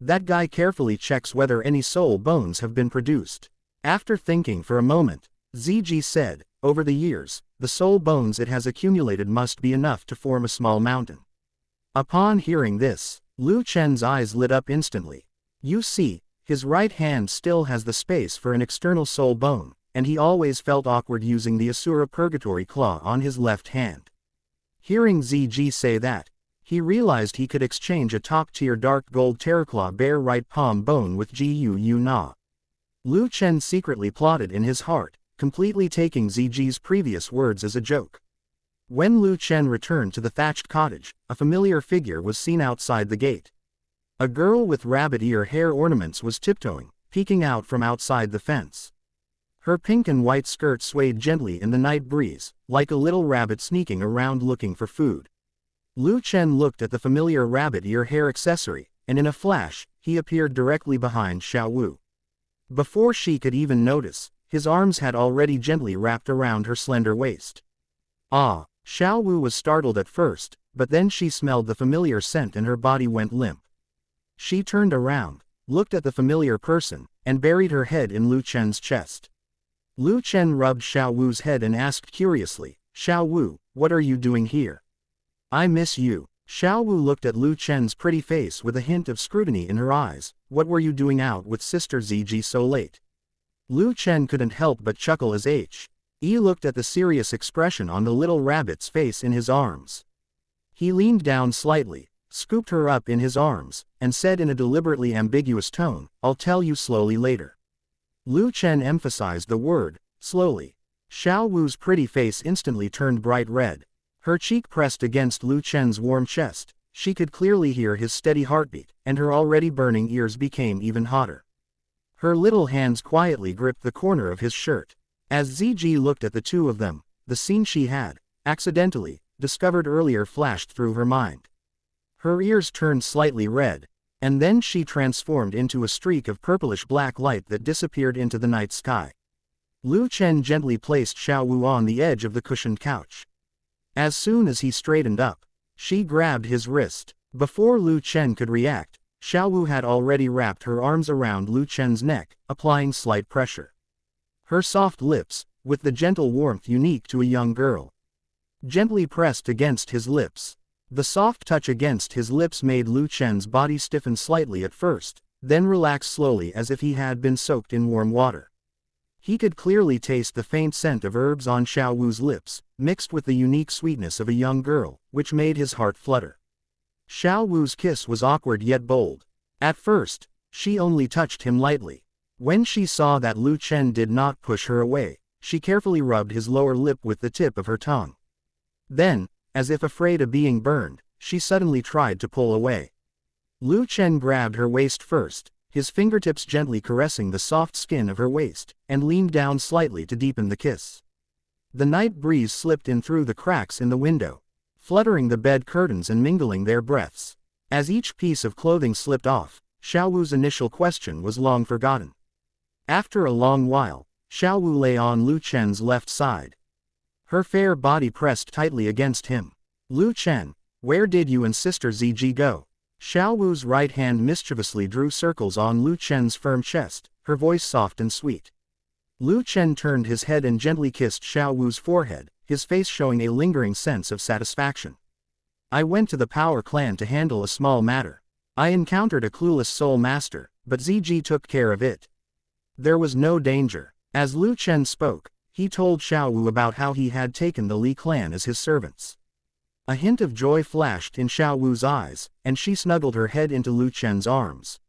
that guy carefully checks whether any soul bones have been produced. After thinking for a moment, Ziji said, over the years, the soul bones it has accumulated must be enough to form a small mountain. Upon hearing this, Lu Chen's eyes lit up instantly. You see, his right hand still has the space for an external soul bone, and he always felt awkward using the Asura Purgatory Claw on his left hand. Hearing Ziji say that, he realized he could exchange a top-tier dark gold terraclaw bear right palm bone with Jiu Na. Lu Chen secretly plotted in his heart, completely taking Ziji's previous words as a joke. When Lu Chen returned to the thatched cottage, a familiar figure was seen outside the gate. A girl with rabbit ear hair ornaments was tiptoeing, peeking out from outside the fence. Her pink and white skirt swayed gently in the night breeze, like a little rabbit sneaking around looking for food. Lu Chen looked at the familiar rabbit ear hair accessory, and in a flash, he appeared directly behind Xiaowu. Before she could even notice, his arms had already gently wrapped around her slender waist. Ah! Xiaowu was startled at first, but then she smelled the familiar scent and her body went limp. She turned around, looked at the familiar person, and buried her head in Lu Chen's chest. Lu Chen rubbed Xiaowu's head and asked curiously, Xiaowu, what are you doing here? I miss you. Xiaowu looked at Lu Chen's pretty face with a hint of scrutiny in her eyes. What were you doing out with Sister Ziji so late? Lu Chen couldn't help but chuckle as He looked at the serious expression on the little rabbit's face in his arms. He leaned down slightly, scooped her up in his arms, and said in a deliberately ambiguous tone, I'll tell you slowly later. Lu Chen emphasized the word, slowly. Xiaowu's pretty face instantly turned bright red. Her cheek pressed against Lu Chen's warm chest, she could clearly hear his steady heartbeat, and her already burning ears became even hotter. Her little hands quietly gripped the corner of his shirt. As Ziji looked at the two of them, the scene she had, accidentally, discovered earlier flashed through her mind. Her ears turned slightly red, and then she transformed into a streak of purplish-black light that disappeared into the night sky. Lu Chen gently placed Xiaowu on the edge of the cushioned couch. As soon as he straightened up, she grabbed his wrist. Before Lu Chen could react, Xiaowu had already wrapped her arms around Lu Chen's neck, applying slight pressure. Her soft lips, with the gentle warmth unique to a young girl, gently pressed against his lips. The soft touch against his lips made Lu Chen's body stiffen slightly at first, then relax slowly as if he had been soaked in warm water. He could clearly taste the faint scent of herbs on Xiaowu's lips, mixed with the unique sweetness of a young girl, which made his heart flutter. Xiaowu's kiss was awkward yet bold. At first, she only touched him lightly. When she saw that Lu Chen did not push her away, she carefully rubbed his lower lip with the tip of her tongue. Then, as if afraid of being burned, she suddenly tried to pull away. Lu Chen grabbed her waist first, his fingertips gently caressing the soft skin of her waist, and leaned down slightly to deepen the kiss. The night breeze slipped in through the cracks in the window, fluttering the bed curtains and mingling their breaths. As each piece of clothing slipped off, Xiaowu's initial question was long forgotten. After a long while, Xiaowu lay on Lu Chen's left side. Her fair body pressed tightly against him. Lu Chen, where did you and Sister Ziji go? Xiaowu's right hand mischievously drew circles on Lu Chen's firm chest, her voice soft and sweet. Lu Chen turned his head and gently kissed Xiao Wu's forehead, his face showing a lingering sense of satisfaction. I went to the Power Clan to handle a small matter. I encountered a clueless soul master, but Ziji took care of it. There was no danger. As Lu Chen spoke, he told Xiao Wu about how he had taken the Li clan as his servants. A hint of joy flashed in Xiao Wu's eyes, and she snuggled her head into Lu Chen's arms.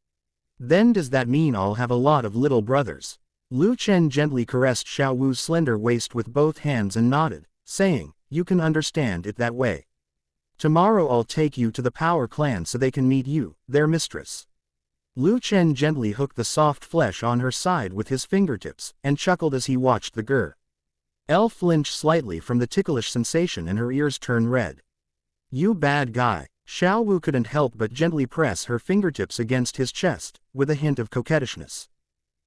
Then does that mean I'll have a lot of little brothers? Lu Chen gently caressed Xiao Wu's slender waist with both hands and nodded, saying, you can understand it that way. Tomorrow I'll take you to the Power Clan so they can meet you, their mistress. Lu Chen gently hooked the soft flesh on her side with his fingertips, and chuckled as he watched the girl. Elle flinched slightly from the ticklish sensation and her ears turned red. You bad guy. Xiao Wu couldn't help but gently press her fingertips against his chest, with a hint of coquettishness.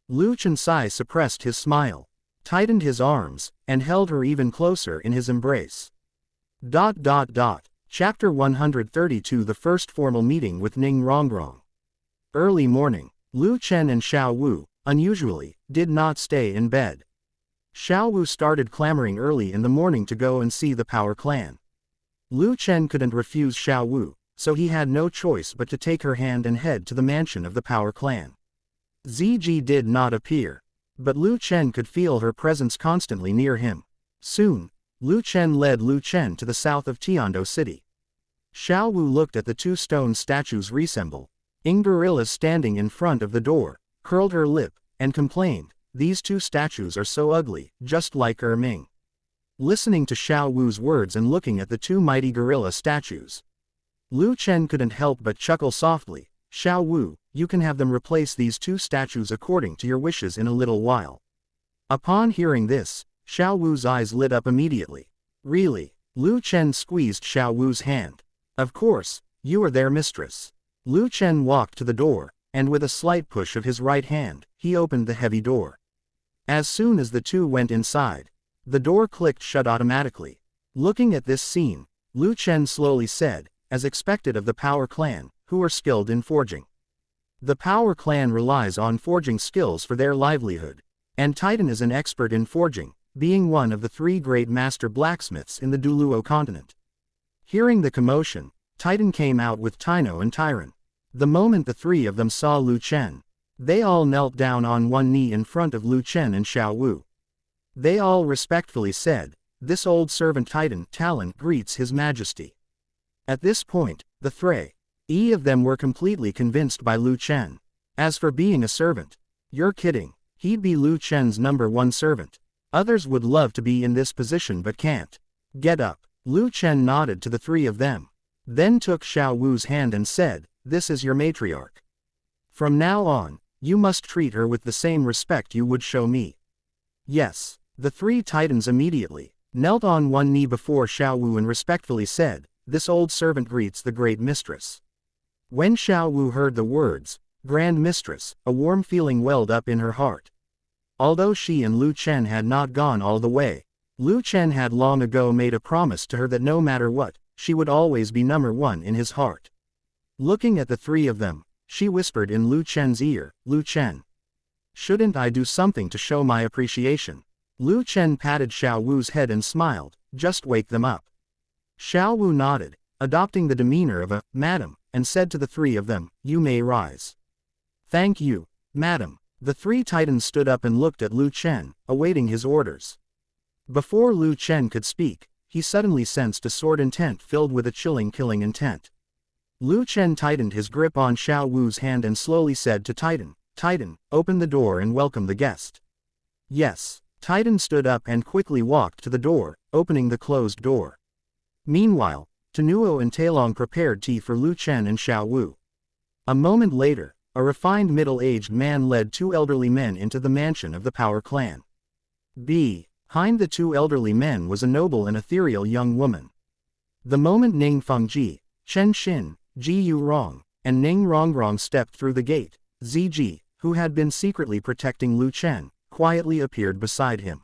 Lu Chensai suppressed his smile, tightened his arms, and held her even closer in his embrace. Chapter 132 The first formal meeting with Ning Rongrong. Early morning. Lu Chen and Xiao Wu, unusually, did not stay in bed. Xiao Wu started clamoring early in the morning to go and see the Power Clan. Lu Chen couldn't refuse Xiao Wu, so he had no choice but to take her hand and head to the mansion of the Power Clan. Ziji did not appear, but Lu Chen could feel her presence constantly near him. Soon, Lu Chen led Lu Chen to the south of Tiando City. Xiao Wu looked at the two stone statues resemble gorillas standing in front of the door, curled her lip, and complained, these two statues are so ugly, just like Ming. Listening to Xiao Wu's words and looking at the two mighty gorilla statues, Lu Chen couldn't help but chuckle softly. Xiao Wu, you can have them replace these two statues according to your wishes in a little while. Upon hearing this, Xiao Wu's eyes lit up immediately. Really? Lu Chen squeezed Xiao Wu's hand. Of course, you are their mistress. Lu Chen walked to the door, and with a slight push of his right hand, he opened the heavy door. As soon as the two went inside, the door clicked shut automatically. Looking at this scene, Lu Chen slowly said, as expected of the Power Clan, who are skilled in forging. The Power Clan relies on forging skills for their livelihood, and Titan is an expert in forging, being one of the three great master blacksmiths in the Douluo continent. Hearing the commotion, Titan came out with Tino and Tyrone. The moment the three of them saw Lu Chen, they all knelt down on one knee in front of Lu Chen and Xiao Wu. They all respectfully said, this old servant Titan talent greets His Majesty. At this point, the three of them were completely convinced by Lu Chen. As for being a servant, you're kidding, he'd be Lu Chen's #1 servant. Others would love to be in this position but can't. Get up. Lu Chen nodded to the three of them, then took Xiao Wu's hand and said, this is your matriarch. From now on, you must treat her with the same respect you would show me. Yes. The three titans immediately knelt on one knee before Xiao Wu and respectfully said, this old servant greets the great mistress. When Xiao Wu heard the words, Grand Mistress, a warm feeling welled up in her heart. Although she and Lu Chen had not gone all the way, Lu Chen had long ago made a promise to her that no matter what, she would always be #1 in his heart. Looking at the three of them, she whispered in Lu Chen's ear, Lu Chen. Shouldn't I do something to show my appreciation? Lu Chen patted Xiao Wu's head and smiled, just wake them up. Xiao Wu nodded, adopting the demeanor of a madam, and said to the three of them, you may rise. Thank you, madam. The three titans stood up and looked at Lu Chen, awaiting his orders. Before Lu Chen could speak, he suddenly sensed a sword intent filled with a chilling killing intent. Lu Chen tightened his grip on Xiao Wu's hand and slowly said to Titan, Titan, open the door and welcome the guest. Yes. Titan stood up and quickly walked to the door, opening the closed door. Meanwhile, Tanghao and Tailong prepared tea for Lu Chen and Xiao Wu. A moment later, a refined middle-aged man led two elderly men into the mansion of the Power Clan. Behind the two elderly men was a noble and ethereal young woman. The moment Ning Fengji, Chen Xin, Ji Yu Rong, and Ning Rongrong stepped through the gate, Ziji, who had been secretly protecting Lu Chen, quietly appeared beside him.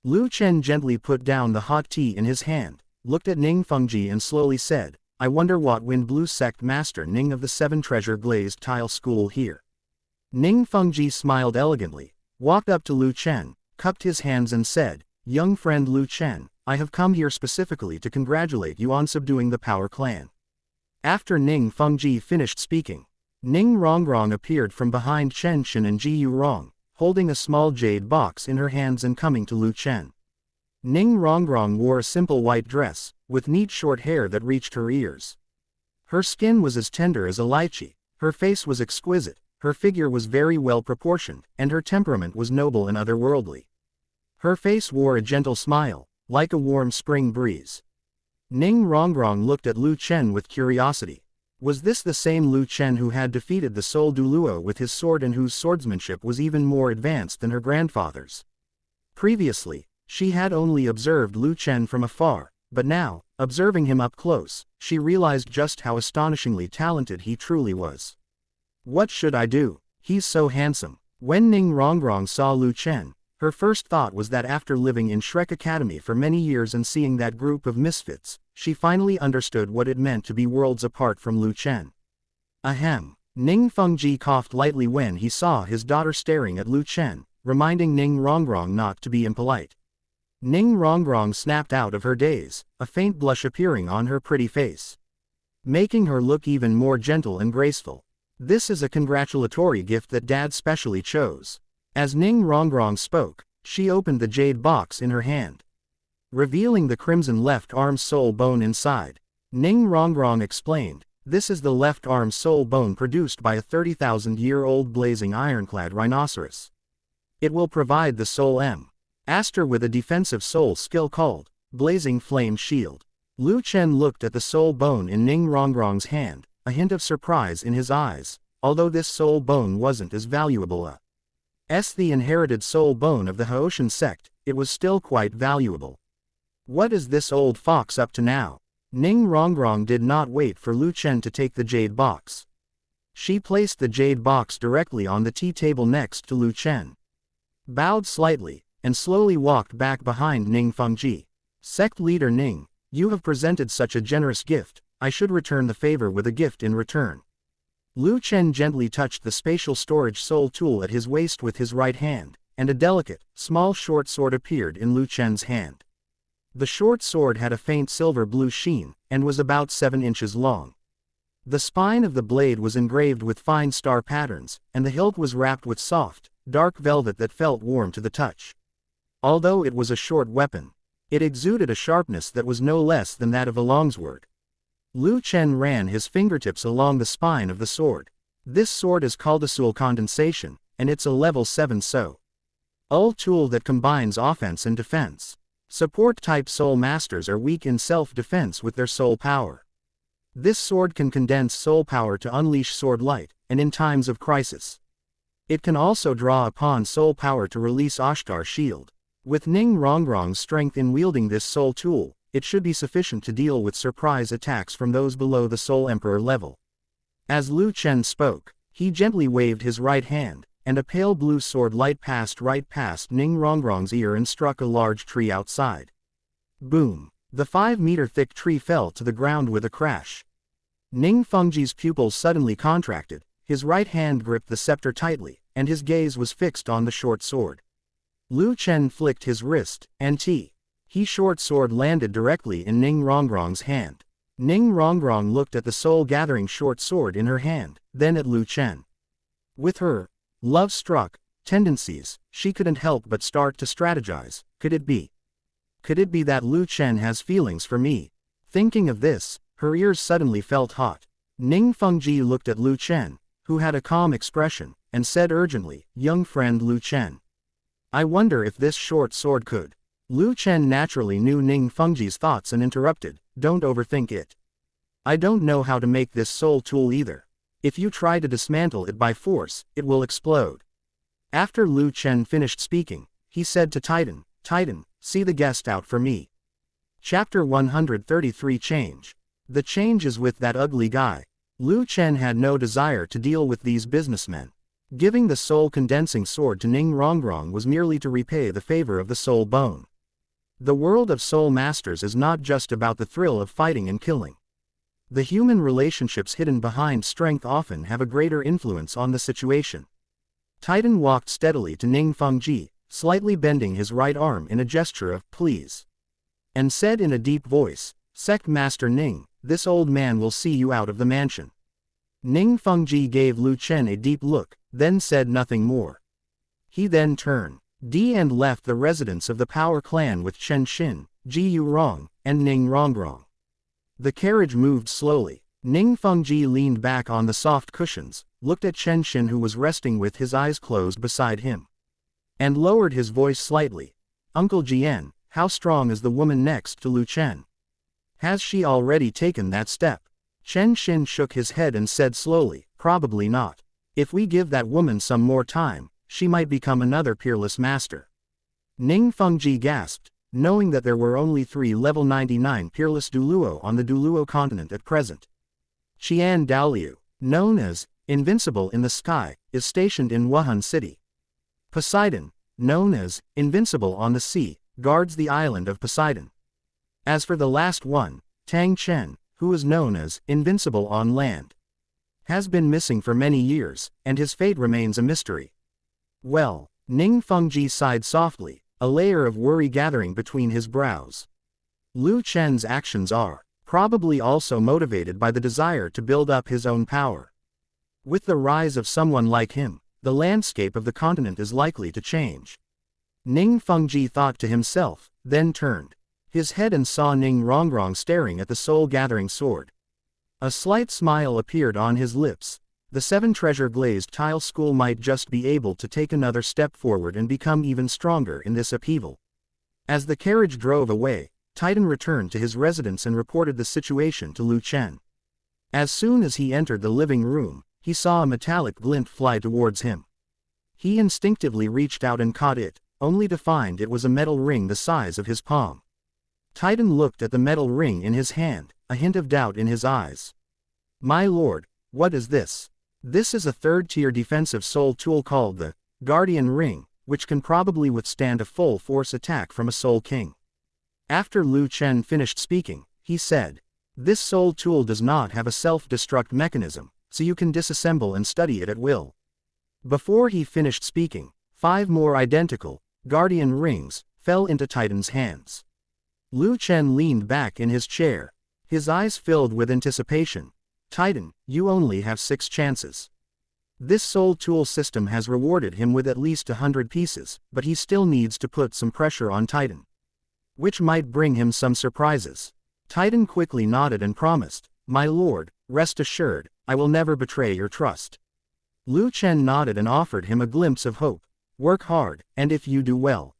Lu Chen gently put down the hot tea in his hand, looked at Ning Fengji and slowly said, I wonder what Wind Blue Sect Master Ning of the Seven Treasure Glazed Tile School here. Ning Fengji smiled elegantly, walked up to Lu Chen, cupped his hands and said, "Young friend Lu Chen, I have come here specifically to congratulate you on subduing the Power Clan." After Ning Fengji finished speaking, Ning Rongrong appeared from behind Chen Shen and Ji Yurong, holding a small jade box in her hands and coming to Lu Chen. Ning Rongrong wore a simple white dress, with neat short hair that reached her ears. Her skin was as tender as a lychee, her face was exquisite, her figure was very well proportioned, and her temperament was noble and otherworldly. Her face wore a gentle smile, like a warm spring breeze. Ning Rongrong looked at Lu Chen with curiosity. Was this the same Lu Chen who had defeated the Soul Douluo with his sword and whose swordsmanship was even more advanced than her grandfather's? Previously, she had only observed Lu Chen from afar, but now, observing him up close, she realized just how astonishingly talented he truly was. What should I do? He's so handsome. When Ning Rongrong saw Lu Chen, her first thought was that after living in Shrek Academy for many years and seeing that group of misfits, she finally understood what it meant to be worlds apart from Lu Chen. Ahem. Ning Fengji coughed lightly when he saw his daughter staring at Lu Chen, reminding Ning Rongrong not to be impolite. Ning Rongrong snapped out of her daze, a faint blush appearing on her pretty face, making her look even more gentle and graceful. This is a congratulatory gift that Dad specially chose. As Ning Rongrong spoke, she opened the jade box in her hand, revealing the crimson left arm soul bone inside. Ning Rongrong explained, "This is the left arm soul bone produced by a 30,000-year-old blazing ironclad rhinoceros. It will provide the soul Aster with a defensive soul skill called Blazing Flame Shield." Lu Chen looked at the soul bone in Ning Rongrong's hand, a hint of surprise in his eyes. Although this soul bone wasn't as valuable as the inherited soul bone of the Haoshan sect, it was still quite valuable. What is this old fox up to now? Ning Rongrong did not wait for Lu Chen to take the jade box. She placed the jade box directly on the tea table next to Lu Chen, bowed slightly, and slowly walked back behind Ning Fengji. "Sect leader Ning, you have presented such a generous gift, I should return the favor with a gift in return." Lu Chen gently touched the spatial storage soul tool at his waist with his right hand, and a delicate, small short sword appeared in Lu Chen's hand. The short sword had a faint silver blue sheen, and was about 7 inches long. The spine of the blade was engraved with fine star patterns, and the hilt was wrapped with soft, dark velvet that felt warm to the touch. Although it was a short weapon, it exuded a sharpness that was no less than that of a longsword. Lu Chen ran his fingertips along the spine of the sword. This sword is called a Soul Condensation, and it's a level 7 tool that combines offense and defense. Support-type soul masters are weak in self-defense with their soul power. This sword can condense soul power to unleash sword light, and in times of crisis, it can also draw upon soul power to release Ashtar shield. With Ning Rongrong's strength in wielding this soul tool, it should be sufficient to deal with surprise attacks from those below the Soul Emperor level. As Lu Chen spoke, he gently waved his right hand, and a pale blue sword light passed right past Ning Rongrong's ear and struck a large tree outside. Boom! The 5-meter-thick tree fell to the ground with a crash. Ning Fengji's pupils suddenly contracted, his right hand gripped the scepter tightly, and his gaze was fixed on the short sword. Lu Chen flicked his wrist, and his short sword landed directly in Ning Rongrong's hand. Ning Rongrong looked at the soul-gathering short sword in her hand, then at Lu Chen. With her love-struck tendencies, she couldn't help but start to strategize. Could it be that Lu Chen has feelings for me? Thinking of this, her ears suddenly felt hot. Ning Fengji looked at Lu Chen, who had a calm expression, and said urgently, "Young friend Lu Chen, I wonder if this short sword could." Lu Chen naturally knew Ning Fengji's thoughts and interrupted, "Don't overthink it. I don't know how to make this soul tool either. If you try to dismantle it by force, it will explode." After Lu Chen finished speaking, he said to Titan, "Titan, see the guest out for me." Chapter 133 Change. The change is with that ugly guy. Lu Chen had no desire to deal with these businessmen. Giving the soul-condensing sword to Ning Rongrong was merely to repay the favor of the soul bone. The world of soul masters is not just about the thrill of fighting and killing. The human relationships hidden behind strength often have a greater influence on the situation. Titan walked steadily to Ning Fengji, slightly bending his right arm in a gesture of please. And said in a deep voice, "Sect Master Ning, this old man will see you out of the mansion." Ning Fengji gave Lu Chen a deep look, then said nothing more. He then turned and left the residence of the Power Clan with Chen Xin, Ji Yurong, and Ning Rongrong. The carriage moved slowly. Ning Fengji leaned back on the soft cushions, looked at Chen Xin who was resting with his eyes closed beside him, and lowered his voice slightly. "Uncle Jian, how strong is the woman next to Lu Chen? Has she already taken that step?" Chen Xin shook his head and said slowly, "Probably not. If we give that woman some more time, she might become another peerless master." Ning Fengji gasped, knowing that there were only 3 level 99 peerless Douluo on the Douluo continent at present. Qian Daoliu, known as Invincible in the Sky, is stationed in Wuhan City. Poseidon, known as Invincible on the Sea, guards the island of Poseidon. As for the last one, Tang Chen, who is known as Invincible on Land, has been missing for many years, and his fate remains a mystery. Well, Ning Fengji sighed softly, a layer of worry gathering between his brows. Lu Chen's actions are probably also motivated by the desire to build up his own power. With the rise of someone like him, the landscape of the continent is likely to change. Ning Fengji thought to himself, then turned his head and saw Ning Rongrong staring at the soul-gathering sword. A slight smile appeared on his lips. The 7-treasure glazed tile school might just be able to take another step forward and become even stronger in this upheaval. As the carriage drove away, Titan returned to his residence and reported the situation to Lu Chen. As soon as he entered the living room, he saw a metallic glint fly towards him. He instinctively reached out and caught it, only to find it was a metal ring the size of his palm. Titan looked at the metal ring in his hand, a hint of doubt in his eyes. "My lord, what is this?" "This is a 3rd-tier defensive soul tool called the Guardian Ring, which can probably withstand a full-force attack from a Soul King." After Lu Chen finished speaking, he said, "This soul tool does not have a self-destruct mechanism, so you can disassemble and study it at will." Before he finished speaking, 5 more identical Guardian Rings fell into Titan's hands. Lu Chen leaned back in his chair, his eyes filled with anticipation. "Titan, you only have 6 chances. This soul tool system has rewarded him with at least 100 pieces, but he still needs to put some pressure on Titan, which might bring him some surprises." Titan quickly nodded and promised, "My lord, rest assured, I will never betray your trust." Lu Chen nodded and offered him a glimpse of hope. "Work hard, and if you do well,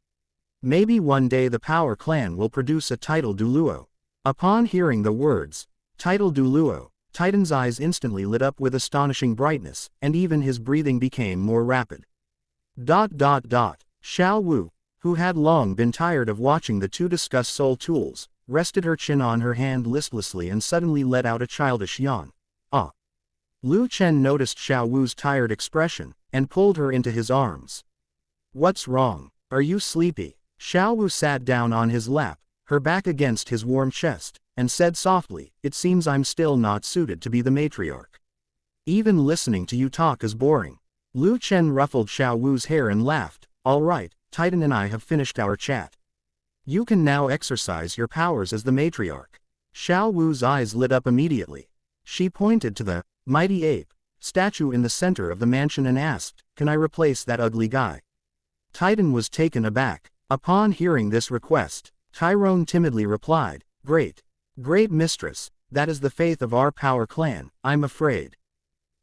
maybe one day the Power Clan will produce a title Douluo." Upon hearing the words, "Title Douluo," Titan's eyes instantly lit up with astonishing brightness, and even his breathing became more rapid. Xiao Wu, who had long been tired of watching the two discuss soul tools, rested her chin on her hand listlessly and suddenly let out a childish yawn. "Ah." Lu Chen noticed Xiao Wu's tired expression, and pulled her into his arms. "What's wrong? Are you sleepy?" Xiao Wu sat down on his lap, her back against his warm chest, and said softly, "It seems I'm still not suited to be the matriarch. Even listening to you talk is boring." Lu Chen ruffled Xiao Wu's hair and laughed. "All right, Titan and I have finished our chat. You can now exercise your powers as the matriarch." Xiao Wu's eyes lit up immediately. She pointed to the mighty ape statue in the center of the mansion and asked, "Can I replace that ugly guy?" Titan was taken aback. Upon hearing this request, Tyrone timidly replied, Great mistress, that is the faith of our Power Clan, I'm afraid."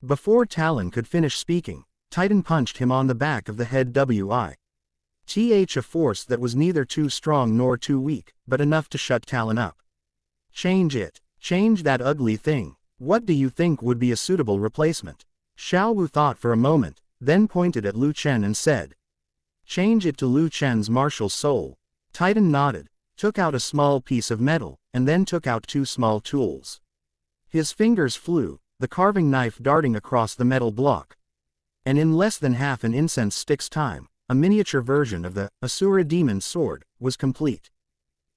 Before Talon could finish speaking, Titan punched him on the back of the head with a force that was neither too strong nor too weak, but enough to shut Talon up. "Change it. Change that ugly thing. What do you think would be a suitable replacement?" Xiao Wu thought for a moment, then pointed at Lu Chen and said, "Change it to Lu Chen's martial soul." Titan nodded, took out a small piece of metal, and then took out 2 small tools. His fingers flew, the carving knife darting across the metal block. And in less than half an incense stick's time, a miniature version of the Asura Demon Sword was complete.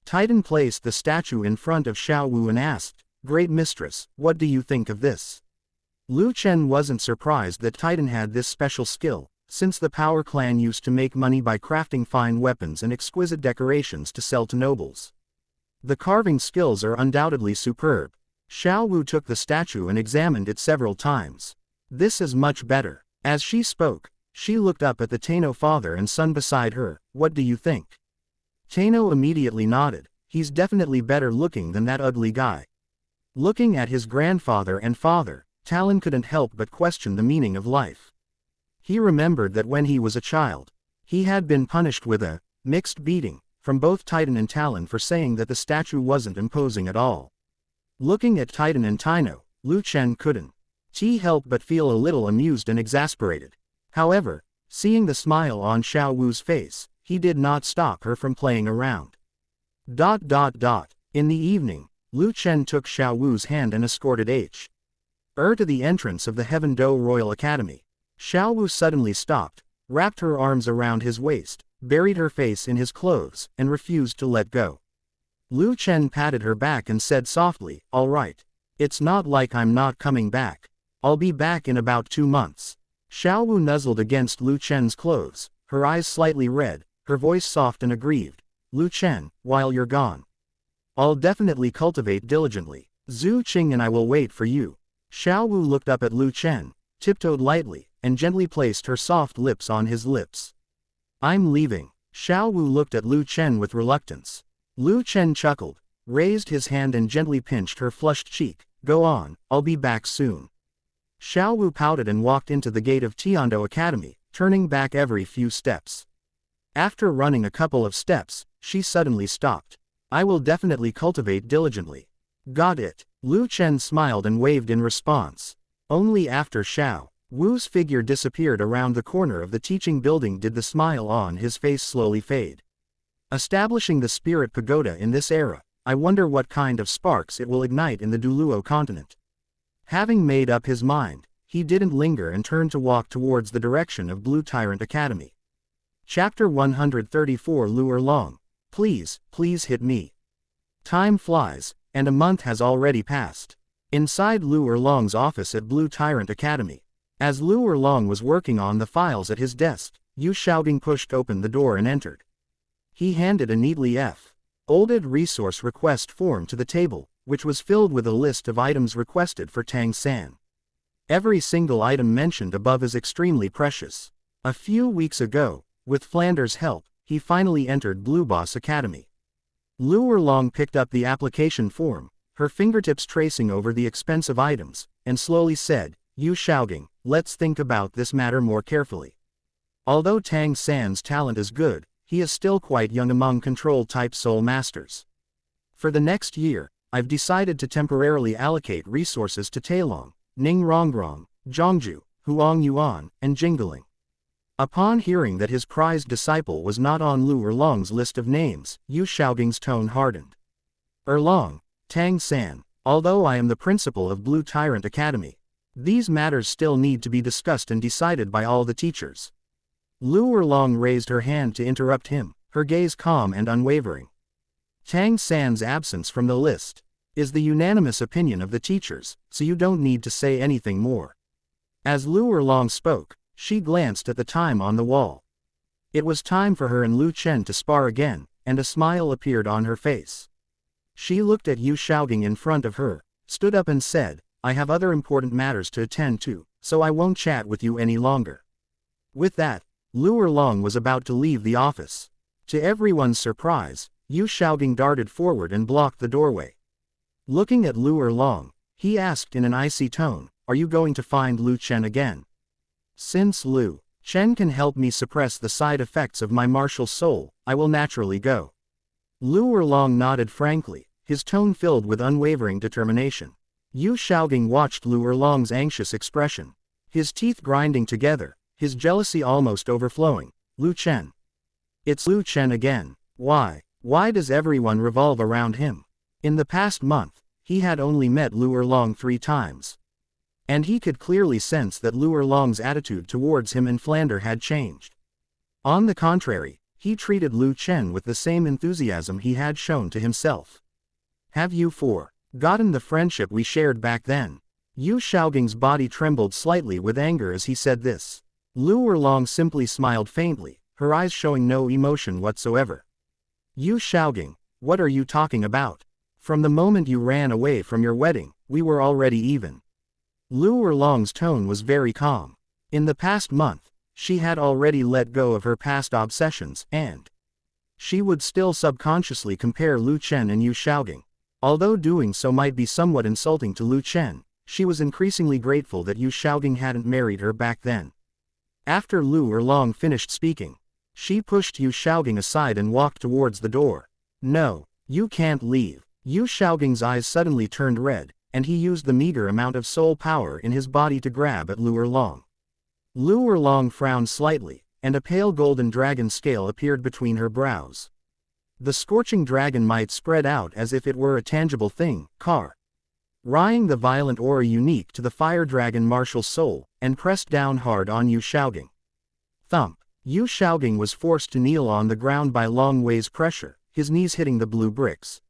Titan placed the statue in front of Xiao Wu and asked, "Great mistress, what do you think of this?" Lu Chen wasn't surprised that Titan had this special skill, since the Power clan used to make money by crafting fine weapons and exquisite decorations to sell to nobles. The carving skills are undoubtedly superb. Xiao Wu took the statue and examined it several times. This is much better. As she spoke, she looked up at the Tano father and son beside her. What do you think? Tano immediately nodded. He's definitely better looking than that ugly guy. Looking at his grandfather and father, Talon couldn't help but question the meaning of life. He remembered that when he was a child, he had been punished with a mixed beating from both Titan and Talon for saying that the statue wasn't imposing at all. Looking at Titan and Tino, Lu Chen couldn't help but feel a little amused and exasperated. However, seeing the smile on Xiao Wu's face, he did not stop her from playing around. In the evening, Lu Chen took Xiao Wu's hand and escorted to the entrance of the Heaven Do Royal Academy. Xiao Wu suddenly stopped, wrapped her arms around his waist, buried her face in his clothes, and refused to let go. Lu Chen patted her back and said softly, "All right. It's not like I'm not coming back. I'll be back in about 2 months." Xiao Wu nuzzled against Lu Chen's clothes, her eyes slightly red, her voice soft and aggrieved. "Lu Chen, while you're gone, I'll definitely cultivate diligently. Zhu Qing and I will wait for you." Xiao Wu looked up at Lu Chen, tiptoed lightly, and gently placed her soft lips on his lips. "I'm leaving." Xiao Wu looked at Lu Chen with reluctance. Lu Chen chuckled, raised his hand and gently pinched her flushed cheek. "Go on, I'll be back soon." Xiao Wu pouted and walked into the gate of Tiando Academy, turning back every few steps. After running a couple of steps, she suddenly stopped. "I will definitely cultivate diligently." "Got it." Lu Chen smiled and waved in response. Only after Xiao Wu's figure disappeared around the corner of the teaching building did the smile on his face slowly fade. Establishing the Spirit Pagoda in this era, I wonder what kind of sparks it will ignite in the Douluo continent. Having made up his mind, he didn't linger and turned to walk towards the direction of Blue Tyrant Academy. Chapter 134 Liu Erlong. Please hit me. Time flies, and a month has already passed. Inside Liu Erlong's office at Blue Tyrant Academy. As Liu Erlong was working on the files at his desk, Xiaogang pushed open the door and entered. He handed a neatly folded resource request form to the table, which was filled with a list of items requested for Tang San. Every single item mentioned above is extremely precious. A few weeks ago, with Flander's help, he finally entered Blue Boss Academy. Liu Erlong picked up the application form, her fingertips tracing over the expensive items, and slowly said, "Xiaogang, let's think about this matter more carefully. Although Tang San's talent is good, he is still quite young among control-type soul masters. For the next year, I've decided to temporarily allocate resources to Tailong, Ningrongrong, Zhongju, Huang Yuan, and Jingling." Upon hearing that his prized disciple was not on Liu Erlong's list of names, Xiaogang's tone hardened. "Erlong, Tang San, although I am the principal of Blue Tyrant Academy, these matters still need to be discussed and decided by all the teachers." Liu Erlong raised her hand to interrupt him, her gaze calm and unwavering. "Tang San's absence from the list is the unanimous opinion of the teachers, so you don't need to say anything more." As Liu Erlong spoke, she glanced at the time on the wall. It was time for her and Lu Chen to spar again, and a smile appeared on her face. She looked at Xiaogang in front of her, stood up and said, "I have other important matters to attend to, so I won't chat with you any longer." With that, Liu Erlong was about to leave the office. To everyone's surprise, Xiaogang darted forward and blocked the doorway. Looking at Liu Erlong, he asked in an icy tone, "Are you going to find Lu Chen again?" "Since Lu Chen can help me suppress the side effects of my martial soul, I will naturally go." Liu Erlong nodded frankly, his tone filled with unwavering determination. Xiaogang watched Liu Erlong's anxious expression, his teeth grinding together, his jealousy almost overflowing. "Lu Chen. It's Lu Chen again. Why does everyone revolve around him?" In the past month, he had only met Liu Erlong 3 times. And he could clearly sense that Liu Erlong's attitude towards him and Flander had changed. On the contrary, he treated Lu Chen with the same enthusiasm he had shown to himself. "Have you forgotten the friendship we shared back then?" Xiaogang's body trembled slightly with anger as he said this. Liu Erlong simply smiled faintly, her eyes showing no emotion whatsoever. You Xiaogang, what are you talking about? From the moment you ran away from your wedding, we were already even. Liu Erlong's tone was very calm. In the past month, she had already let go of her past obsessions, and she would still subconsciously compare Lu Chen and Yu Xiaogang. Although doing so might be somewhat insulting to Lu Chen, she was increasingly grateful that Yu Xiaogang hadn't married her back then. After Liu Erlong finished speaking, she pushed Yu Xiaogang aside and walked towards the door. No, you can't leave. Yu Xiaogang's eyes suddenly turned red, and he used the meager amount of soul power in his body to grab at Liu Erlong. Liu Erlong frowned slightly, and a pale golden dragon scale appeared between her brows. The scorching dragon might spread out as if it were a tangible thing, carrying the violent aura unique to the fire dragon martial soul, and pressed down hard on Yu Xiaogang. Thump. Yu Xiaogang was forced to kneel on the ground by Long Wei's pressure, his knees hitting the blue bricks,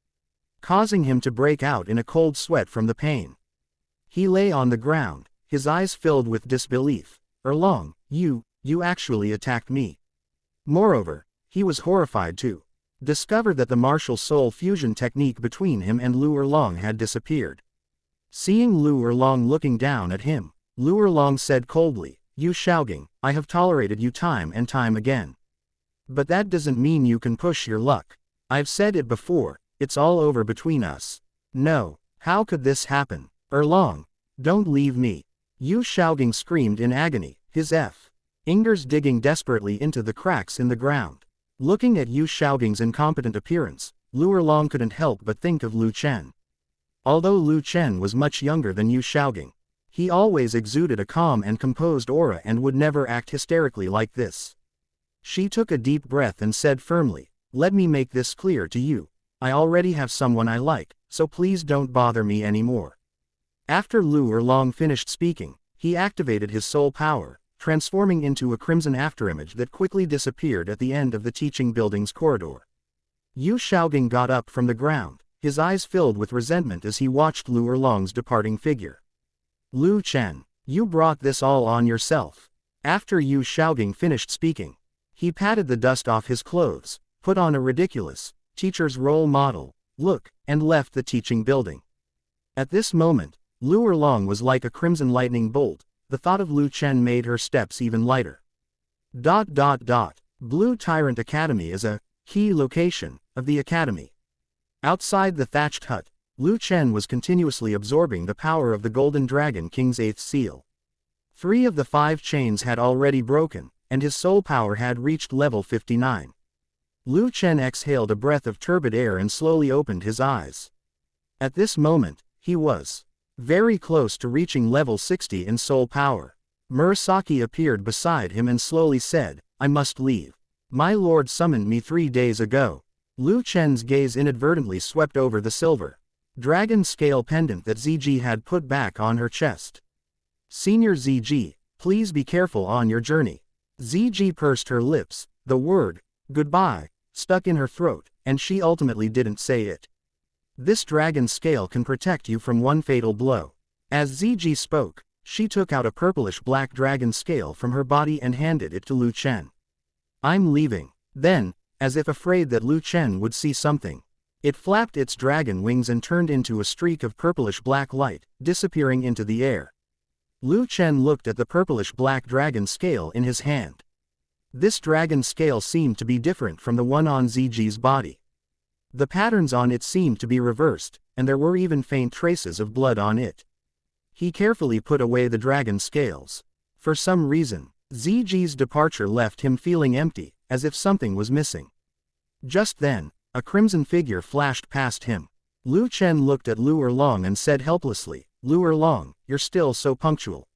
causing him to break out in a cold sweat from the pain. He lay on the ground, his eyes filled with disbelief. Erlong, you actually attacked me. Moreover, he was horrified to discover that the martial soul fusion technique between him and Liu Erlong had disappeared. Seeing Liu Erlong looking down at him, Liu Erlong said coldly, Yu Xiaogang, I have tolerated you time and time again. But that doesn't mean you can push your luck. I've said it before, it's all over between us. No, how could this happen? Erlong, don't leave me. Yu Xiaogang screamed in agony, his fingers digging desperately into the cracks in the ground. Looking at Yu Xiaogang's incompetent appearance, Liu Erlong couldn't help but think of Lu Chen. Although Lu Chen was much younger than Yu Xiaogang, he always exuded a calm and composed aura and would never act hysterically like this. She took a deep breath and said firmly, let me make this clear to you. I already have someone I like, so please don't bother me anymore. After Liu Erlong finished speaking, he activated his soul power, transforming into a crimson afterimage that quickly disappeared at the end of the teaching building's corridor. Yu Xiaogang got up from the ground, his eyes filled with resentment as he watched Liu Erlong's departing figure. Lu Chen, you brought this all on yourself. After Yu Xiaogang finished speaking, he patted the dust off his clothes, put on a ridiculous teacher's role model look, and left the teaching building. At this moment, Liu Erlong was like a crimson lightning bolt. The thought of Lu Chen made her steps even lighter. Blue Tyrant Academy is a key location of the academy. Outside the thatched hut, Lu Chen was continuously absorbing the power of the Golden Dragon King's 8th seal. 3 of the 5 chains had already broken, and his soul power had reached level 59. Lu Chen exhaled a breath of turbid air and slowly opened his eyes. At this moment, he was very close to reaching level 60 in soul power. Murasaki appeared beside him and slowly said, I must leave. My lord summoned me 3 days ago. Lu Chen's gaze inadvertently swept over the silver dragon scale pendant that Ziji had put back on her chest. Senior Ziji, please be careful on your journey. Ziji pursed her lips, the word, goodbye, stuck in her throat, and she ultimately didn't say it. This dragon scale can protect you from one fatal blow. As Ziji spoke, she took out a purplish-black dragon scale from her body and handed it to Lu Chen. I'm leaving. Then, as if afraid that Lu Chen would see something, it flapped its dragon wings and turned into a streak of purplish-black light, disappearing into the air. Lu Chen looked at the purplish-black dragon scale in his hand. This dragon scale seemed to be different from the one on Ziji's body. The patterns on it seemed to be reversed, and there were even faint traces of blood on it. He carefully put away the dragon scales. For some reason, Ziji's departure left him feeling empty, as if something was missing. Just then, a crimson figure flashed past him. Lu Chen looked at Liu Erlong and said helplessly, Liu Erlong, you're still so punctual.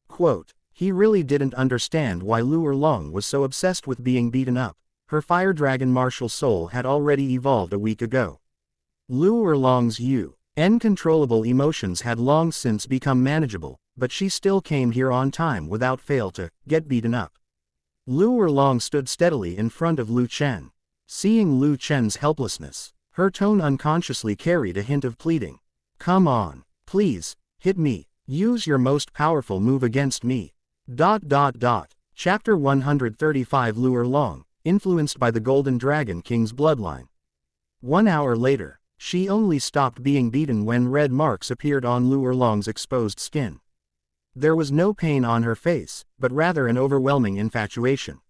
Quote, he really didn't understand why Liu Erlong was so obsessed with being beaten up. Her fire dragon martial soul had already evolved a week ago. Liu Erlong's uncontrollable emotions had long since become manageable, but she still came here on time without fail to get beaten up. Liu Erlong stood steadily in front of Lu Chen. Seeing Lu Chen's helplessness, her tone unconsciously carried a hint of pleading. Come on, please, hit me, use your most powerful move against me. Chapter 135 Liu Erlong, influenced by the Golden Dragon King's bloodline. 1 hour later, she only stopped being beaten when red marks appeared on Liu Erlong's exposed skin. There was no pain on her face, but rather an overwhelming infatuation.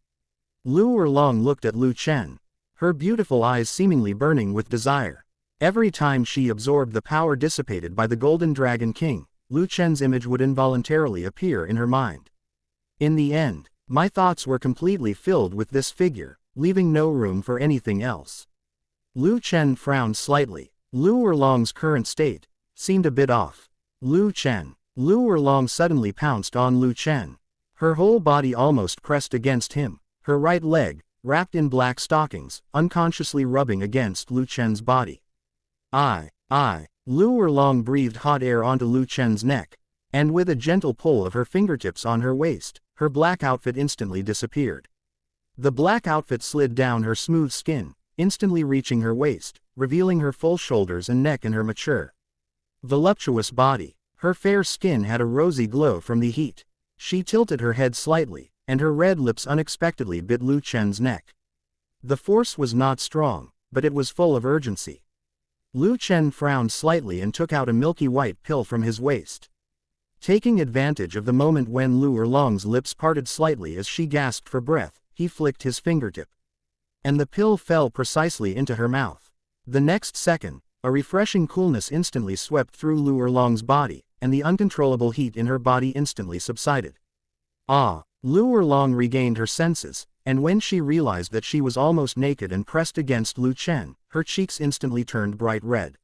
Liu Erlong looked at Lu Chen, her beautiful eyes seemingly burning with desire. Every time she absorbed the power dissipated by the Golden Dragon King, Lu Chen's image would involuntarily appear in her mind. In the end, my thoughts were completely filled with this figure, leaving no room for anything else. Lu Chen frowned slightly. Liu Erlong's current state seemed a bit off. Lu Chen. Liu Erlong suddenly pounced on Lu Chen. Her whole body almost pressed against him, her right leg, wrapped in black stockings, unconsciously rubbing against Lu Chen's body. Liu Erlong breathed hot air onto Lu Chen's neck, and with a gentle pull of her fingertips on her waist, her black outfit instantly disappeared. The black outfit slid down her smooth skin, instantly reaching her waist, revealing her full shoulders and neck and her mature, voluptuous body. Her fair skin had a rosy glow from the heat. She tilted her head slightly, and her red lips unexpectedly bit Lu Chen's neck. The force was not strong, but it was full of urgency. Lu Chen frowned slightly and took out a milky white pill from his waist. Taking advantage of the moment when Liu Erlong's lips parted slightly as she gasped for breath, he flicked his fingertip. And the pill fell precisely into her mouth. The next second, a refreshing coolness instantly swept through Liu Erlong's body, and the uncontrollable heat in her body instantly subsided. Liu Erlong regained her senses, and when she realized that she was almost naked and pressed against Lu Chen, her cheeks instantly turned bright red.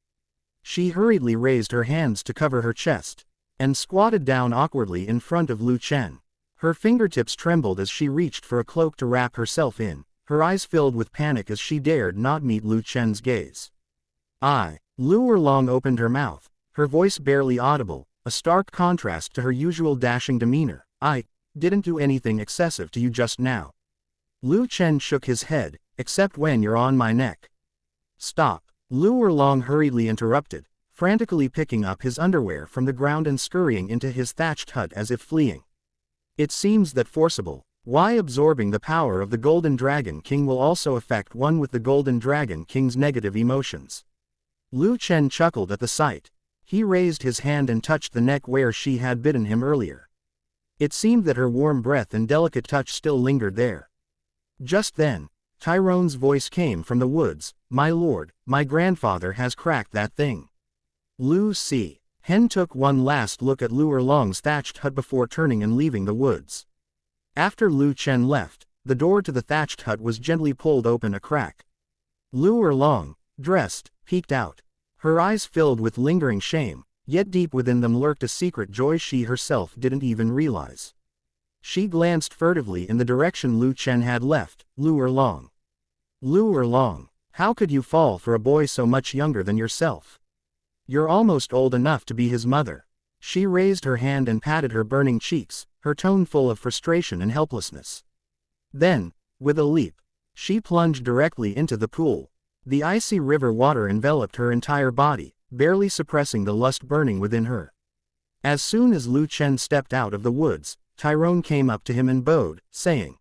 She hurriedly raised her hands to cover her chest, and squatted down awkwardly in front of Lu Chen. Her fingertips trembled as she reached for a cloak to wrap herself in, her eyes filled with panic as she dared not meet Lu Chen's gaze. Liu Erlong opened her mouth, her voice barely audible, a stark contrast to her usual dashing demeanor. "I didn't do anything excessive to you just now." Lu Chen shook his head, "Except when you're on my neck." "Stop," Liu Erlong hurriedly interrupted, frantically picking up his underwear from the ground and scurrying into his thatched hut as if fleeing. "It seems that forcible. Why absorbing the power of the Golden Dragon King will also affect one with the Golden Dragon King's negative emotions." Lu Chen chuckled at the sight. He raised his hand and touched the neck where she had bitten him earlier. It seemed that her warm breath and delicate touch still lingered there. Just then, Tyrone's voice came from the woods. "My lord, my grandfather has cracked that thing." Lu Chen took one last look at Liu Erlong's thatched hut before turning and leaving the woods. After Lu Chen left, the door to the thatched hut was gently pulled open a crack. Liu Erlong, dressed, peeked out. Her eyes filled with lingering shame, yet deep within them lurked a secret joy she herself didn't even realize. She glanced furtively in the direction Lu Chen had left. "Liu Erlong. Liu Erlong, how could you fall for a boy so much younger than yourself? You're almost old enough to be his mother." She raised her hand and patted her burning cheeks, her tone full of frustration and helplessness. Then, with a leap, she plunged directly into the pool. The icy river water enveloped her entire body, barely suppressing the lust burning within her. As soon as Lu Chen stepped out of the woods, Tyrone came up to him and bowed, saying,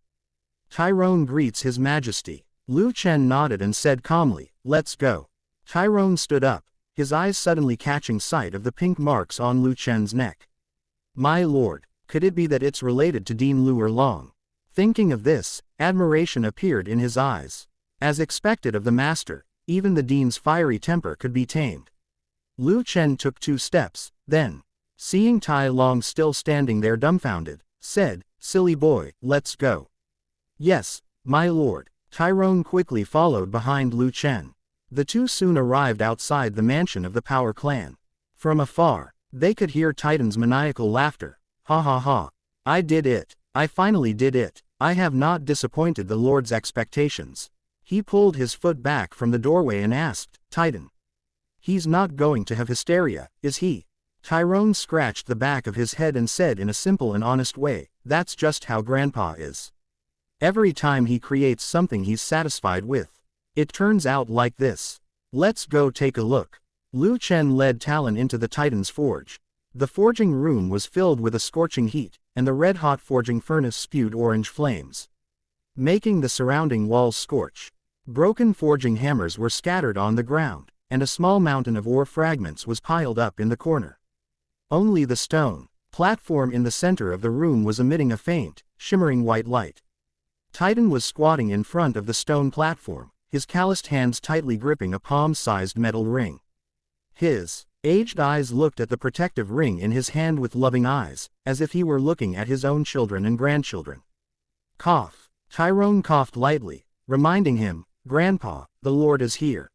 "Tyrone greets His Majesty." Lu Chen nodded and said calmly, "Let's go." Tyrone stood up, his eyes suddenly catching sight of the pink marks on Lu Chen's neck. "My lord, could it be that it's related to Dean Liu Erlong?" Thinking of this, admiration appeared in his eyes. As expected of the master, even the dean's fiery temper could be tamed. Lu Chen took 2 steps, then, seeing Tai Long still standing there dumbfounded, said, "Silly boy, let's go." "Yes, my lord." Tyrone quickly followed behind Lu Chen. The two soon arrived outside the mansion of the Power Clan. From afar, they could hear Titan's maniacal laughter. "Ha ha ha. I did it. I finally did it. I have not disappointed the Lord's expectations." He pulled his foot back from the doorway and asked, "Titan. He's not going to have hysteria, is he?" Tyrone scratched the back of his head and said in a simple and honest way, "That's just how Grandpa is. Every time he creates something he's satisfied with, it turns out like this. Let's go take a look." Lu Chen led Talon into the Titan's forge. The forging room was filled with a scorching heat, and the red-hot forging furnace spewed orange flames, making the surrounding walls scorch. Broken forging hammers were scattered on the ground, and a small mountain of ore fragments was piled up in the corner. Only the stone platform in the center of the room was emitting a faint, shimmering white light. Titan was squatting in front of the stone platform, his calloused hands tightly gripping a palm-sized metal ring. His aged eyes looked at the protective ring in his hand with loving eyes, as if he were looking at his own children and grandchildren. Cough. Tyrone coughed lightly, reminding him, "Grandpa, the Lord is here."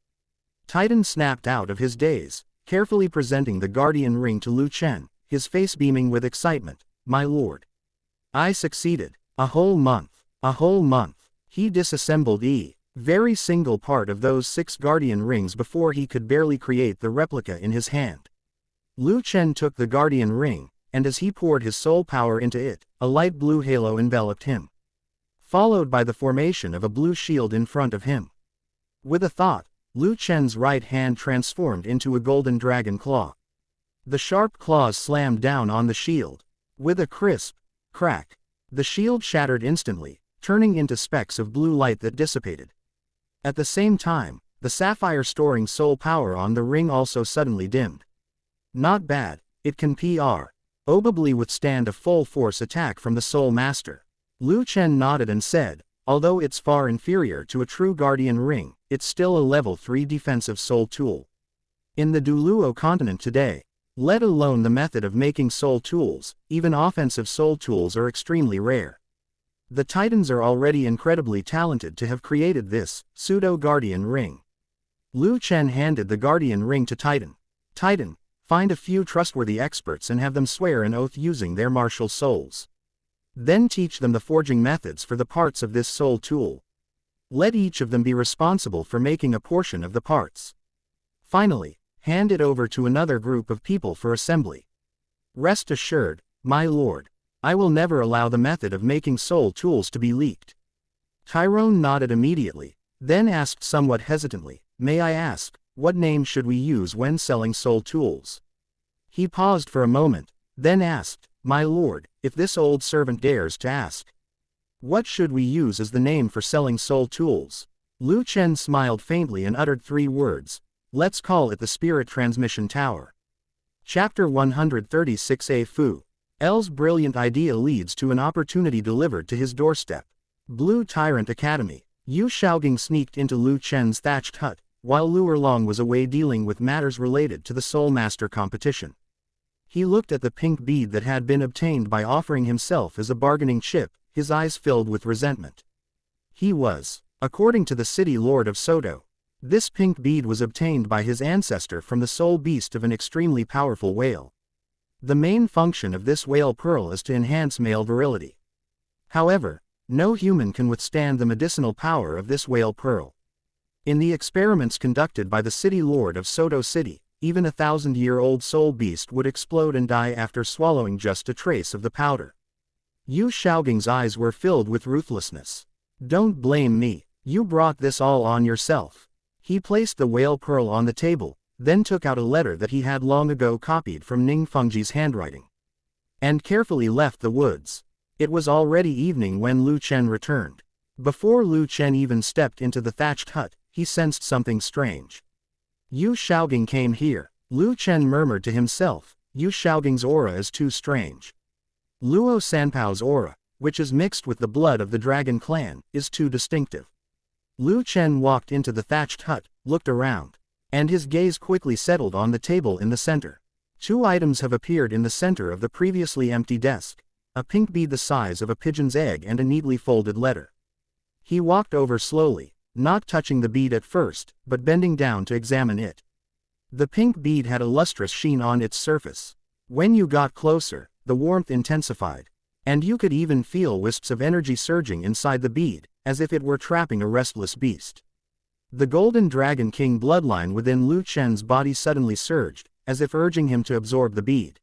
Titan snapped out of his daze, carefully presenting the guardian ring to Lu Chen, his face beaming with excitement. "My lord. I succeeded. A whole month. A whole month." He disassembled very single part of those 6 guardian rings before he could barely create the replica in his hand. Lu Chen took the guardian ring, and as he poured his soul power into it, a light blue halo enveloped him, followed by the formation of a blue shield in front of him. With a thought, Lu Chen's right hand transformed into a golden dragon claw. The sharp claws slammed down on the shield. With a crisp crack, the shield shattered instantly, turning into specks of blue light that dissipated. At the same time, the sapphire storing soul power on the ring also suddenly dimmed. "Not bad, it can probably withstand a full force attack from the Soul Master." Lu Chen nodded and said, "Although it's far inferior to a true guardian ring, it's still a level 3 defensive soul tool. In the Douluo continent today, let alone the method of making soul tools, even offensive soul tools are extremely rare. The Titans are already incredibly talented to have created this pseudo-guardian ring." Lu Chen handed the guardian ring to Titan. "Titan, find a few trustworthy experts and have them swear an oath using their martial souls. Then teach them the forging methods for the parts of this soul tool. Let each of them be responsible for making a portion of the parts. Finally, hand it over to another group of people for assembly. Rest assured, my lord, I will never allow the method of making soul tools to be leaked." Tyrone nodded immediately, then asked somewhat hesitantly, "May I ask, what name should we use when selling soul tools?" He paused for a moment, then asked, "My lord, if this old servant dares to ask, what should we use as the name for selling soul tools?" Lu Chen smiled faintly and uttered 3 words. "Let's call it the Spirit Transmission Tower." Chapter 136. Fu L's brilliant idea leads to an opportunity delivered to his doorstep. Blue Tyrant Academy. Yu Xiaogang sneaked into Lu Chen's thatched hut, while Liu Erlong was away dealing with matters related to the Soul Master competition. He looked at the pink bead that had been obtained by offering himself as a bargaining chip, his eyes filled with resentment. He was, according to the city lord of Soto, this pink bead was obtained by his ancestor from the soul beast of an extremely powerful whale. The main function of this whale pearl is to enhance male virility. However, no human can withstand the medicinal power of this whale pearl. In the experiments conducted by the city lord of Soto City, even a 1,000-year-old soul beast would explode and die after swallowing just a trace of the powder. Yu Xiaogang's eyes were filled with ruthlessness. "Don't blame me, you brought this all on yourself." He placed the whale pearl on the table, then took out a letter that he had long ago copied from Ning Fengji's handwriting, and carefully left the woods. It was already evening when Lu Chen returned. Before Lu Chen even stepped into the thatched hut, he sensed something strange. "Yu Xiaogang came here," Lu Chen murmured to himself. "Yu Xiaogang's aura is too strange. Luo Sanpao's aura, which is mixed with the blood of the dragon clan, is too distinctive." Lu Chen walked into the thatched hut, looked around, and his gaze quickly settled on the table in the center. 2 items have appeared in the center of the previously empty desk, a pink bead the size of a pigeon's egg and a neatly folded letter. He walked over slowly, not touching the bead at first, but bending down to examine it. The pink bead had a lustrous sheen on its surface. When you got closer, the warmth intensified, and you could even feel wisps of energy surging inside the bead, as if it were trapping a restless beast. The Golden Dragon King bloodline within Lu Chen's body suddenly surged, as if urging him to absorb the bead.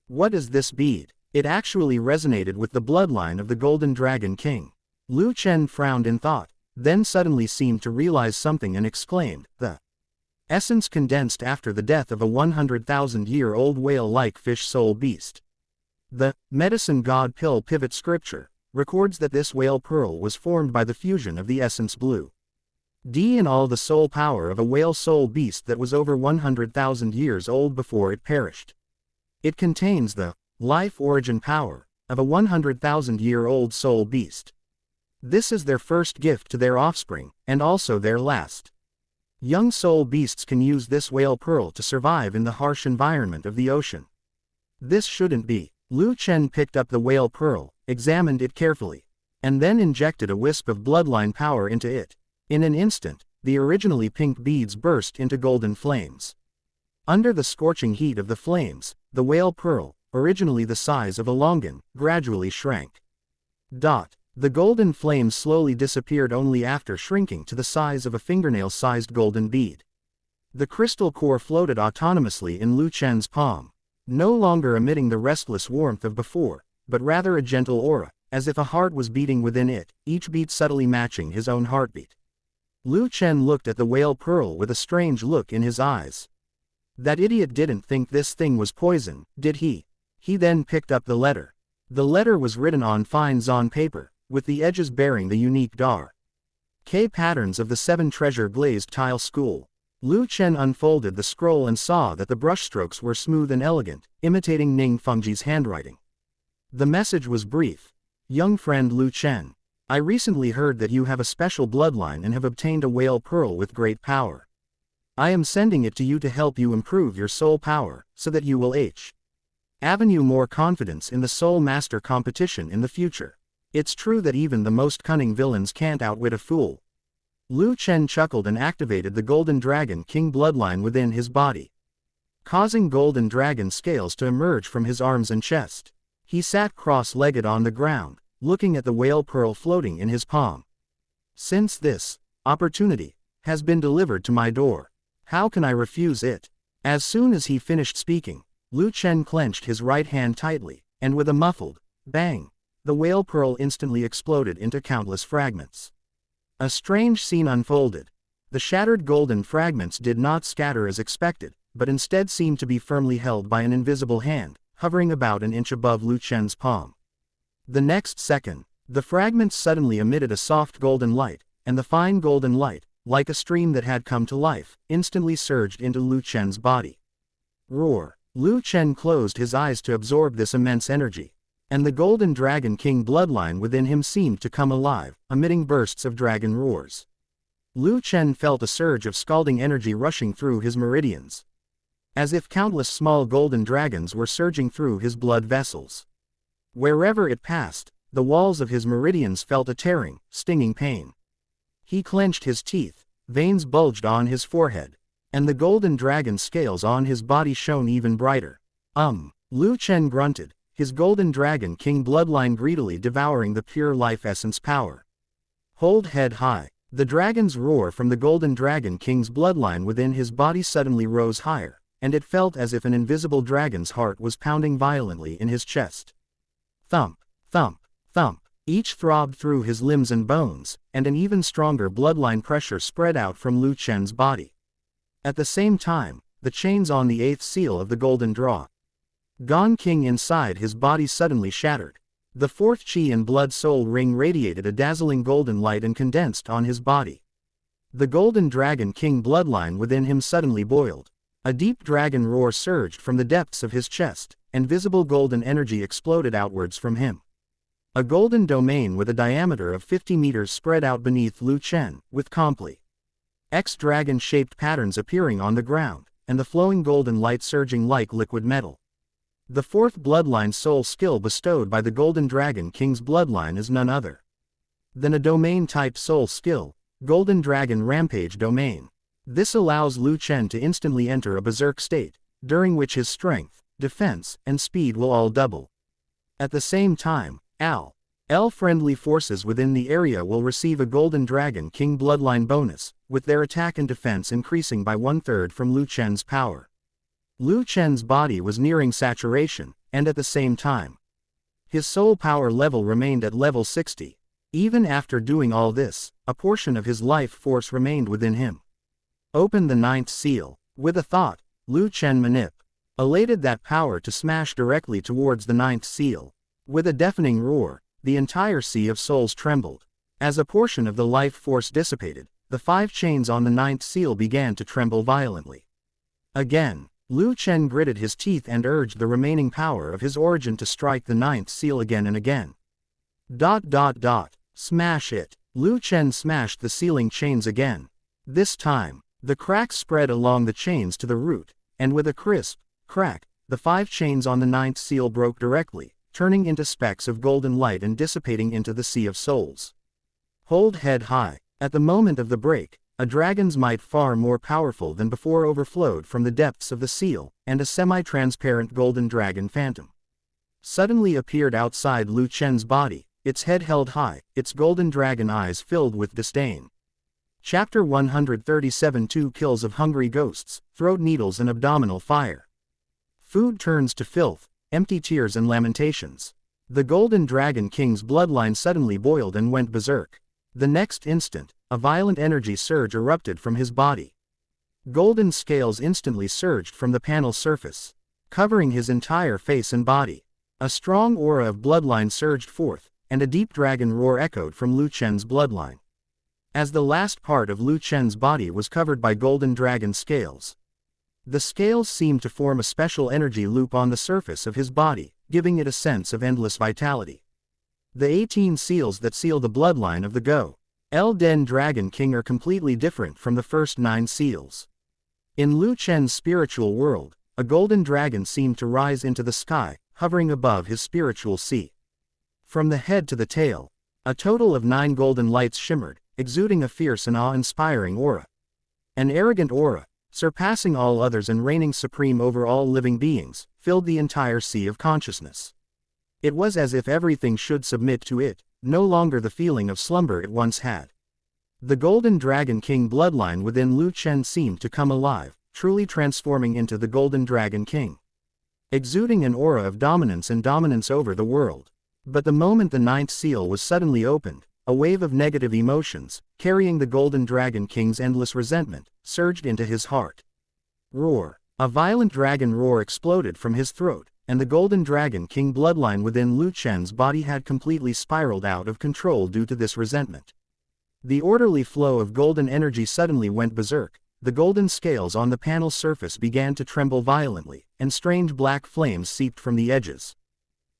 What is this bead? It actually resonated with the bloodline of the Golden Dragon King. Lu Chen frowned in thought, then suddenly seemed to realize something and exclaimed, "The essence condensed after the death of a 100,000-year-old whale-like fish soul beast. The Medicine God Pill Pivot scripture records that this whale pearl was formed by the fusion of the essence blue D and all the soul power of a whale soul beast that was over 100,000 years old before it perished. It contains the life origin power of a 100,000-year-old soul beast. This is their first gift to their offspring, and also their last. Young soul beasts can use this whale pearl to survive in the harsh environment of the ocean. This shouldn't be. Lu Chen picked up the whale pearl, examined it carefully, and then injected a wisp of bloodline power into it. In an instant, the originally pink beads burst into golden flames. Under the scorching heat of the flames, the whale pearl, originally the size of a longan, gradually shrank. The golden flames slowly disappeared only after shrinking to the size of a fingernail-sized golden bead. The crystal core floated autonomously in Lu Chen's palm, no longer emitting the restless warmth of before, but rather a gentle aura, as if a heart was beating within it, each beat subtly matching his own heartbeat. Lu Chen looked at the whale pearl with a strange look in his eyes. That idiot didn't think this thing was poison, did he? He then picked up the letter. The letter was written on fine zon paper, with the edges bearing the unique Dar K patterns of the 7 treasure glazed tile school. Lu Chen unfolded the scroll and saw that the brushstrokes were smooth and elegant, imitating Ning Fengji's handwriting. The message was brief. Young friend Lu Chen, I recently heard that you have a special bloodline and have obtained a whale pearl with great power. I am sending it to you to help you improve your soul power, so that you will avenue more confidence in the Soul Master competition in the future. It's true that even the most cunning villains can't outwit a fool. Lu Chen chuckled and activated the Golden Dragon King bloodline within his body, causing golden dragon scales to emerge from his arms and chest. He sat cross-legged on the ground, looking at the whale pearl floating in his palm. Since this opportunity has been delivered to my door, how can I refuse it? As soon as he finished speaking, Lu Chen clenched his right hand tightly, and with a muffled bang, the whale pearl instantly exploded into countless fragments. A strange scene unfolded. The shattered golden fragments did not scatter as expected, but instead seemed to be firmly held by an invisible hand, hovering about an inch above Lu Chen's palm. The next second, the fragments suddenly emitted a soft golden light, and the fine golden light, like a stream that had come to life, instantly surged into Lu Chen's body. Roar! Lu Chen closed his eyes to absorb this immense energy, and the Golden Dragon King bloodline within him seemed to come alive, emitting bursts of dragon roars. Lu Chen felt a surge of scalding energy rushing through his meridians, as if countless small golden dragons were surging through his blood vessels. Wherever it passed, the walls of his meridians felt a tearing, stinging pain. He clenched his teeth, veins bulged on his forehead, and the golden dragon scales on his body shone even brighter. Lu Chen grunted, his Golden Dragon King bloodline greedily devouring the pure life essence power. Hold head high. The dragon's roar from the Golden Dragon King's bloodline within his body suddenly rose higher, and it felt as if an invisible dragon's heart was pounding violently in his chest. Thump, thump, thump. Each throbbed through his limbs and bones, and an even stronger bloodline pressure spread out from Lu Chen's body. At the same time, the chains on the 8th seal of the Golden Dragon King inside his body suddenly shattered. The 4th Chi and Blood Soul ring radiated a dazzling golden light and condensed on his body. The Golden Dragon King bloodline within him suddenly boiled. A deep dragon roar surged from the depths of his chest, and visible golden energy exploded outwards from him. A golden domain with a diameter of 50 meters spread out beneath Lu Chen, with complex dragon-shaped patterns appearing on the ground, and the flowing golden light surging like liquid metal. The 4th bloodline soul skill bestowed by the Golden Dragon King's bloodline is none other than a domain-type soul skill, Golden Dragon Rampage Domain. This allows Lu Chen to instantly enter a berserk state, during which his strength, defense, and speed will all double. At the same time, friendly forces within the area will receive a Golden Dragon King bloodline bonus, with their attack and defense increasing by 1/3 from Lu Chen's power. Lu Chen's body was nearing saturation, and at the same time, his soul power level remained at level 60. Even after doing all this, a portion of his life force remained within him. Open the 9th seal. With a thought, Lu Chen elated that power to smash directly towards the ninth seal. With a deafening roar, the entire Sea of Souls trembled. As a portion of the life force dissipated, the 5 chains on the ninth seal began to tremble violently. Again, Lu Chen gritted his teeth and urged the remaining power of his origin to strike the ninth seal again and again. Smash it! Lu Chen smashed the sealing chains again. This time, the cracks spread along the chains to the root, and with a crisp crack, the 5 chains on the ninth seal broke directly, turning into specks of golden light and dissipating into the Sea of Souls. Hold head high. At the moment of the break, a dragon's might far more powerful than before overflowed from the depths of the seal, and a semi-transparent golden dragon phantom suddenly appeared outside Lu Chen's body, its head held high, its golden dragon eyes filled with disdain. Chapter 137 2 Kills of Hungry Ghosts, Throat Needles and Abdominal Fire. Food turns to filth, empty tears and lamentations. The Golden Dragon King's bloodline suddenly boiled and went berserk. The next instant, a violent energy surge erupted from his body. Golden scales instantly surged from the panel surface, covering his entire face and body. A strong aura of bloodline surged forth, and a deep dragon roar echoed from Lu Chen's bloodline. As the last part of Lu Chen's body was covered by golden dragon scales, the scales seemed to form a special energy loop on the surface of his body, giving it a sense of endless vitality. The 18 seals that seal the bloodline of the Golden Dragon King are completely different from the first 9 seals. In Lu Chen's spiritual world, a golden dragon seemed to rise into the sky, hovering above his spiritual sea. From the head to the tail, a total of 9 golden lights shimmered, exuding a fierce and awe-inspiring aura. An arrogant aura, surpassing all others and reigning supreme over all living beings, filled the entire sea of consciousness. It was as if everything should submit to it, no longer the feeling of slumber it once had. The Golden Dragon King bloodline within Lu Chen seemed to come alive, truly transforming into the Golden Dragon King, exuding an aura of dominance and dominance over the world. But the moment the 9th seal was suddenly opened, a wave of negative emotions, carrying the Golden Dragon King's endless resentment, surged into his heart. Roar! A violent dragon roar exploded from his throat, and the Golden Dragon King bloodline within Lu Chen's body had completely spiraled out of control due to this resentment. The orderly flow of golden energy suddenly went berserk, the golden scales on the panel surface began to tremble violently, and strange black flames seeped from the edges.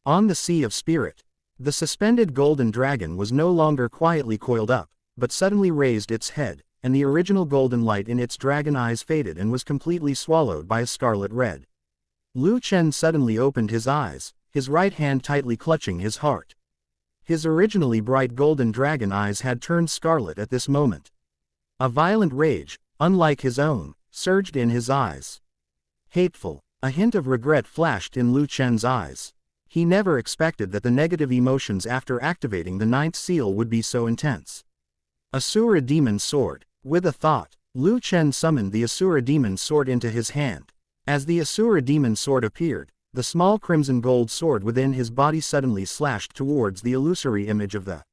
On the Sea of Spirit, the suspended golden dragon was no longer quietly coiled up, but suddenly raised its head, and the original golden light in its dragon eyes faded and was completely swallowed by a scarlet red. Lu Chen suddenly opened his eyes, his right hand tightly clutching his heart. His originally bright golden dragon eyes had turned scarlet at this moment. A violent rage, unlike his own, surged in his eyes. Hateful, a hint of regret flashed in Lu Chen's eyes. He never expected that the negative emotions after activating the 9th seal would be so intense. Asura Demon Sword. With a thought, Lu Chen summoned the Asura Demon Sword into his hand. As the Asura Demon Sword appeared, the small crimson gold sword within his body suddenly slashed towards the illusory image of the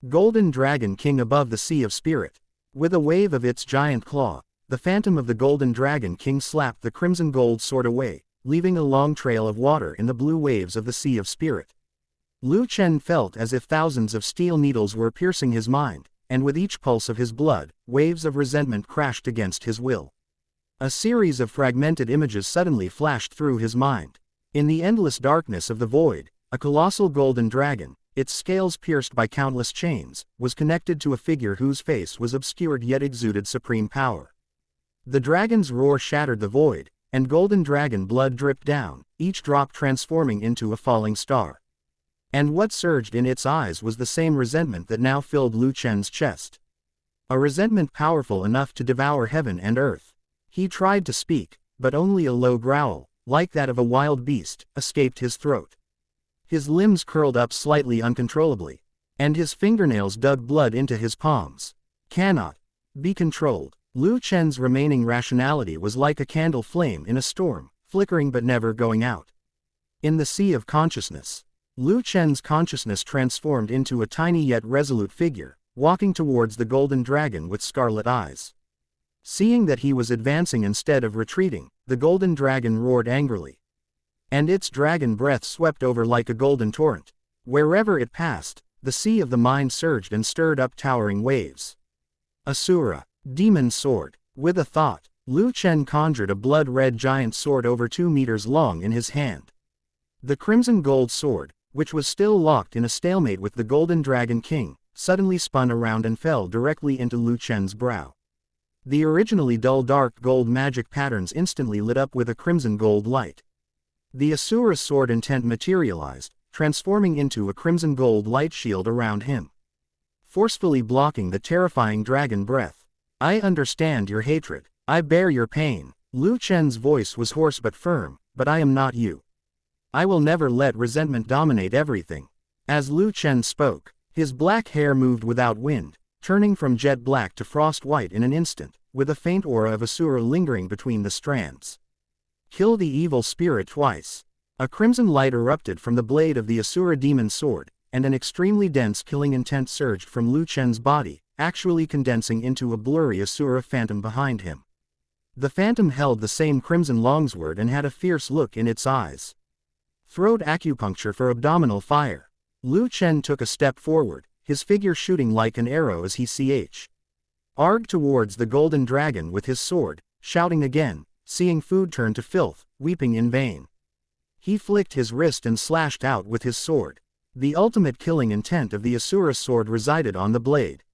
Golden Dragon King above the Sea of Spirit. With a wave of its giant claw, the phantom of the Golden Dragon King slapped the crimson gold sword away, leaving a long trail of water in the blue waves of the Sea of Spirit. Lu Chen felt as if thousands of steel needles were piercing his mind, and with each pulse of his blood, waves of resentment crashed against his will. A series of fragmented images suddenly flashed through his mind. In the endless darkness of the void, a colossal golden dragon, its scales pierced by countless chains, was connected to a figure whose face was obscured yet exuded supreme power. The dragon's roar shattered the void, and golden dragon blood dripped down, each drop transforming into a falling star. And what surged in its eyes was the same resentment that now filled Lu Chen's chest. A resentment powerful enough to devour heaven and earth. He tried to speak, but only a low growl, like that of a wild beast, escaped his throat. His limbs curled up slightly uncontrollably, and his fingernails dug blood into his palms. Cannot be controlled. Lu Chen's remaining rationality was like a candle flame in a storm, flickering but never going out. In the sea of consciousness, Lu Chen's consciousness transformed into a tiny yet resolute figure, walking towards the golden dragon with scarlet eyes. Seeing that he was advancing instead of retreating, the golden dragon roared angrily. And its dragon breath swept over like a golden torrent. Wherever it passed, the sea of the mind surged and stirred up towering waves. Asura, demon sword. With a thought, Lu Chen conjured a blood-red giant sword over 2 meters long in his hand. The crimson gold sword, which was still locked in a stalemate with the golden dragon king, suddenly spun around and fell directly into Lu Chen's brow. The originally dull dark gold magic patterns instantly lit up with a crimson gold light. The Asura's sword intent materialized, transforming into a crimson gold light shield around him, forcefully blocking the terrifying dragon breath. I understand your hatred. I bear your pain. Lu Chen's voice was hoarse but firm, but I am not you. I will never let resentment dominate everything. As Lu Chen spoke, his black hair moved without wind, turning from jet black to frost white in an instant, with a faint aura of Asura lingering between the strands. Kill the evil spirit twice. A crimson light erupted from the blade of the Asura demon sword, and an extremely dense killing intent surged from Lu Chen's body, actually condensing into a blurry Asura phantom behind him. The phantom held the same crimson longsword and had a fierce look in its eyes. Throat acupuncture for abdominal fire. Lu Chen took a step forward, his figure shooting like an arrow as he arced towards the golden dragon with his sword, shouting again, seeing food turn to filth, weeping in vain. He flicked his wrist and slashed out with his sword. The ultimate killing intent of the Asura's sword resided on the blade,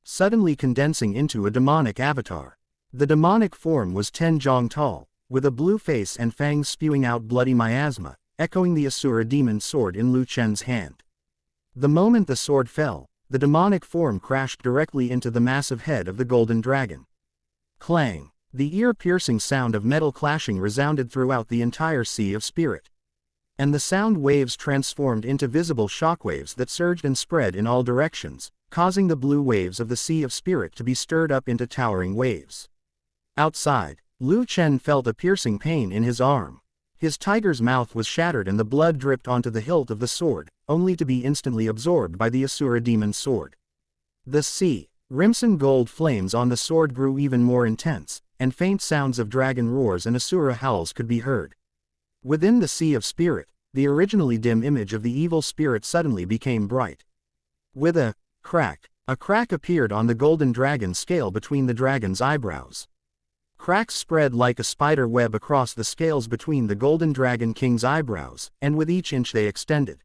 suddenly condensing into a demonic avatar. The demonic form was 10 jong tall, with a blue face and fangs spewing out bloody miasma, echoing the Asura demon sword in Lu Chen's hand. The moment the sword fell, the demonic form crashed directly into the massive head of the golden dragon. Clang! The ear-piercing sound of metal clashing resounded throughout the entire sea of spirit. And the sound waves transformed into visible shockwaves that surged and spread in all directions, causing the blue waves of the sea of spirit to be stirred up into towering waves. Outside, Lu Chen felt a piercing pain in his arm. His tiger's mouth was shattered and the blood dripped onto the hilt of the sword, only to be instantly absorbed by the Asura demon sword. The crimson gold flames on the sword grew even more intense, and faint sounds of dragon roars and Asura howls could be heard. Within the sea of spirit, the originally dim image of the evil spirit suddenly became bright. With a crack appeared on the golden dragon's scale between the dragon's eyebrows. Cracks spread like a spider web across the scales between the golden dragon king's eyebrows, and with each inch they extended.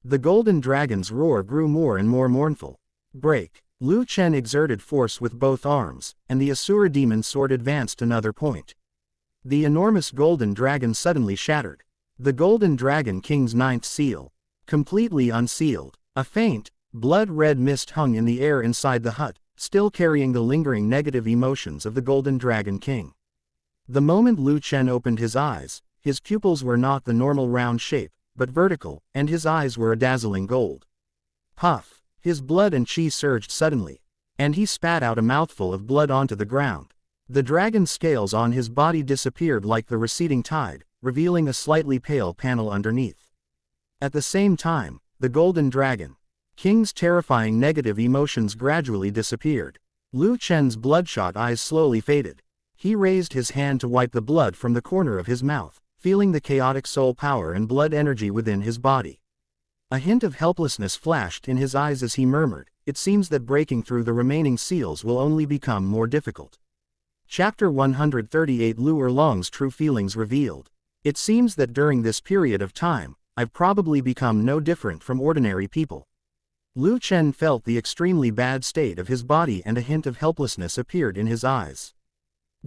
The golden dragon's roar grew more and more mournful. Break! Lu Chen exerted force with both arms, and the Asura demon sword advanced another point. The enormous golden dragon suddenly shattered. The golden dragon king's 9th seal, completely unsealed. A faint, blood-red mist hung in the air inside the hut, still carrying the lingering negative emotions of the golden dragon king. The moment Lu Chen opened his eyes, his pupils were not the normal round shape, but vertical, and his eyes were a dazzling gold. Puff! His blood and chi surged suddenly, and he spat out a mouthful of blood onto the ground. The dragon's scales on his body disappeared like the receding tide, revealing a slightly pale panel underneath. At the same time, the golden dragon king's terrifying negative emotions gradually disappeared. Lu Chen's bloodshot eyes slowly faded. He raised his hand to wipe the blood from the corner of his mouth, feeling the chaotic soul power and blood energy within his body. A hint of helplessness flashed in his eyes as he murmured, "It seems that breaking through the remaining seals will only become more difficult." Chapter 138 Liu Erlong's true feelings revealed. It seems that during this period of time, I've probably become no different from ordinary people. Lu Chen felt the extremely bad state of his body and a hint of helplessness appeared in his eyes.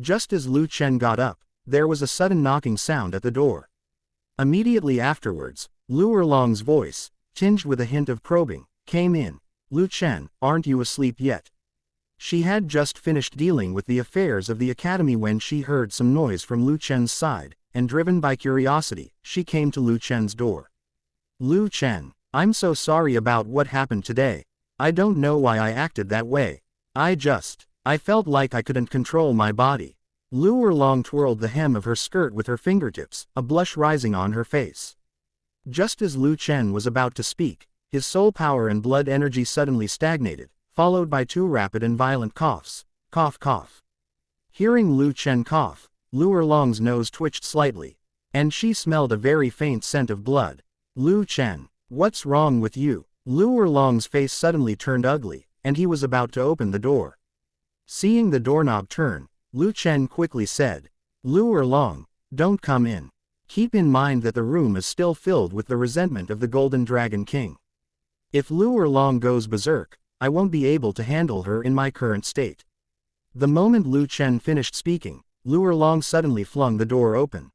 Just as Lu Chen got up, there was a sudden knocking sound at the door. Immediately afterwards, Liu Erlong's voice, tinged with a hint of probing, came in. "Lu Chen, aren't you asleep yet?" She had just finished dealing with the affairs of the academy when she heard some noise from Lu Chen's side, and driven by curiosity, she came to Lu Chen's door. "Lu Chen, I'm so sorry about what happened today. I don't know why I acted that way. I felt like I couldn't control my body." Liu Erlong twirled the hem of her skirt with her fingertips, a blush rising on her face. Just as Lu Chen was about to speak, his soul power and blood energy suddenly stagnated, followed by 2 rapid and violent coughs. Cough cough. Hearing Lu Chen cough, Liu Erlong's nose twitched slightly. And she smelled a very faint scent of blood. Lu Chen, what's wrong with you? Liu Erlong's face suddenly turned ugly, and he was about to open the door. Seeing the doorknob turn, Lu Chen quickly said, Liu Erlong, don't come in. Keep in mind that the room is still filled with the resentment of the Golden Dragon King. If Liu Erlong goes berserk, I won't be able to handle her in my current state. The moment Lu Chen finished speaking, Liu Erlong suddenly flung the door open.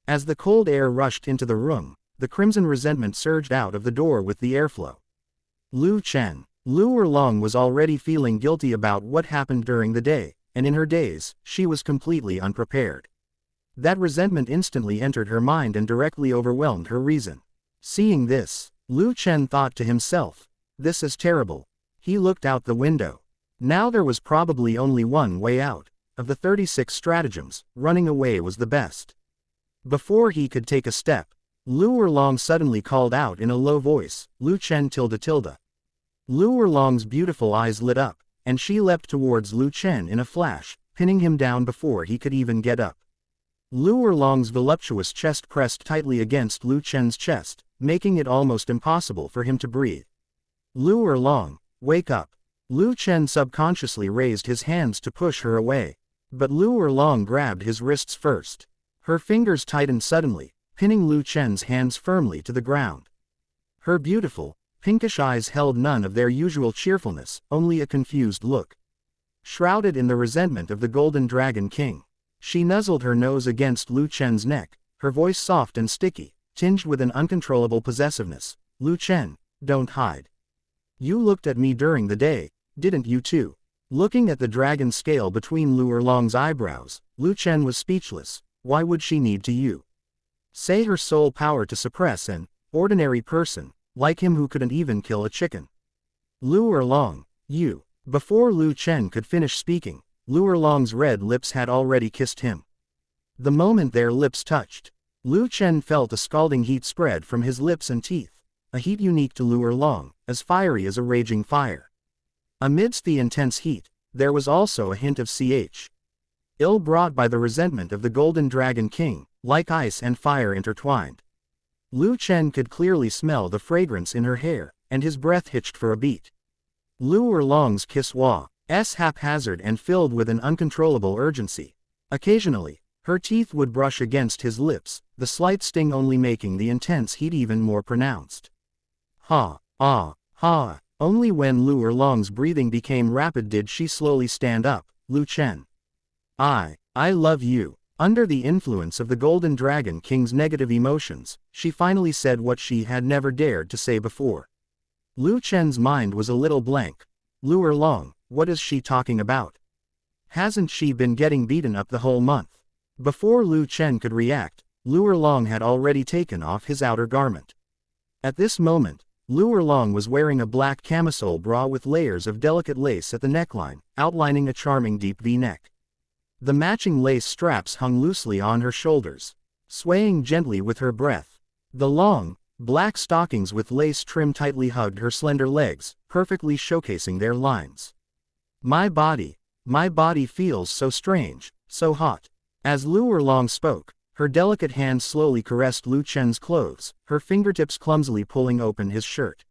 As the cold air rushed into the room, the crimson resentment surged out of the door with the airflow. Lu Chen. Liu Erlong was already feeling guilty about what happened during the day, and in her daze, she was completely unprepared. That resentment instantly entered her mind and directly overwhelmed her reason. Seeing this, Lu Chen thought to himself, this is terrible. He looked out the window. Now there was probably only one way out. Of the 36 stratagems, running away was the best. Before he could take a step, Liu Erlong suddenly called out in a low voice, Lu Chen tilde tilde. Liu Erlong's beautiful eyes lit up, and she leapt towards Lu Chen in a flash, pinning him down before he could even get up. Liu Erlong's voluptuous chest pressed tightly against Lu Chen's chest, making it almost impossible for him to breathe. Liu Erlong, wake up. Lu Chen subconsciously raised his hands to push her away. But Liu Erlong grabbed his wrists first. Her fingers tightened suddenly, pinning Lu Chen's hands firmly to the ground. Her beautiful, pinkish eyes held none of their usual cheerfulness, only a confused look. Shrouded in the resentment of the Golden Dragon King, she nuzzled her nose against Lu Chen's neck, her voice soft and sticky, tinged with an uncontrollable possessiveness. Lu Chen, don't hide. You looked at me during the day, didn't you too? Looking at the dragon scale between Liu Erlong's eyebrows, Lu Chen was speechless. Why would she need to you? Say her sole power to suppress an ordinary person, like him who couldn't even kill a chicken. Liu Erlong, you. Before Lu Chen could finish speaking, Liu Erlong's red lips had already kissed him. The moment their lips touched, Lu Chen felt a scalding heat spread from his lips and teeth, a heat unique to Liu Erlong, as fiery as a raging fire. Amidst the intense heat, there was also a hint of ill brought by the resentment of the Golden Dragon King, like ice and fire intertwined. Lu Chen could clearly smell the fragrance in her hair, and his breath hitched for a beat. Liu Erlong's kiss was haphazard and filled with an uncontrollable urgency. Occasionally, her teeth would brush against his lips, the slight sting only making the intense heat even more pronounced. Ha, ah, ha. Only when Liu Erlong's breathing became rapid did she slowly stand up. Lu Chen. I love you. Under the influence of the Golden Dragon King's negative emotions, she finally said what she had never dared to say before. Lu Chen's mind was a little blank. Liu Erlong, what is she talking about? Hasn't she been getting beaten up the whole month? Before Lu Chen could react, Liu Erlong had already taken off his outer garment. At this moment, Liu Erlong was wearing a black camisole bra with layers of delicate lace at the neckline, outlining a charming deep V-neck. The matching lace straps hung loosely on her shoulders, swaying gently with her breath. The long, black stockings with lace trim tightly hugged her slender legs, perfectly showcasing their lines. My body feels so strange, so hot. As Liu Erlong spoke, her delicate hand slowly caressed Lu Chen's clothes, her fingertips clumsily pulling open his shirt.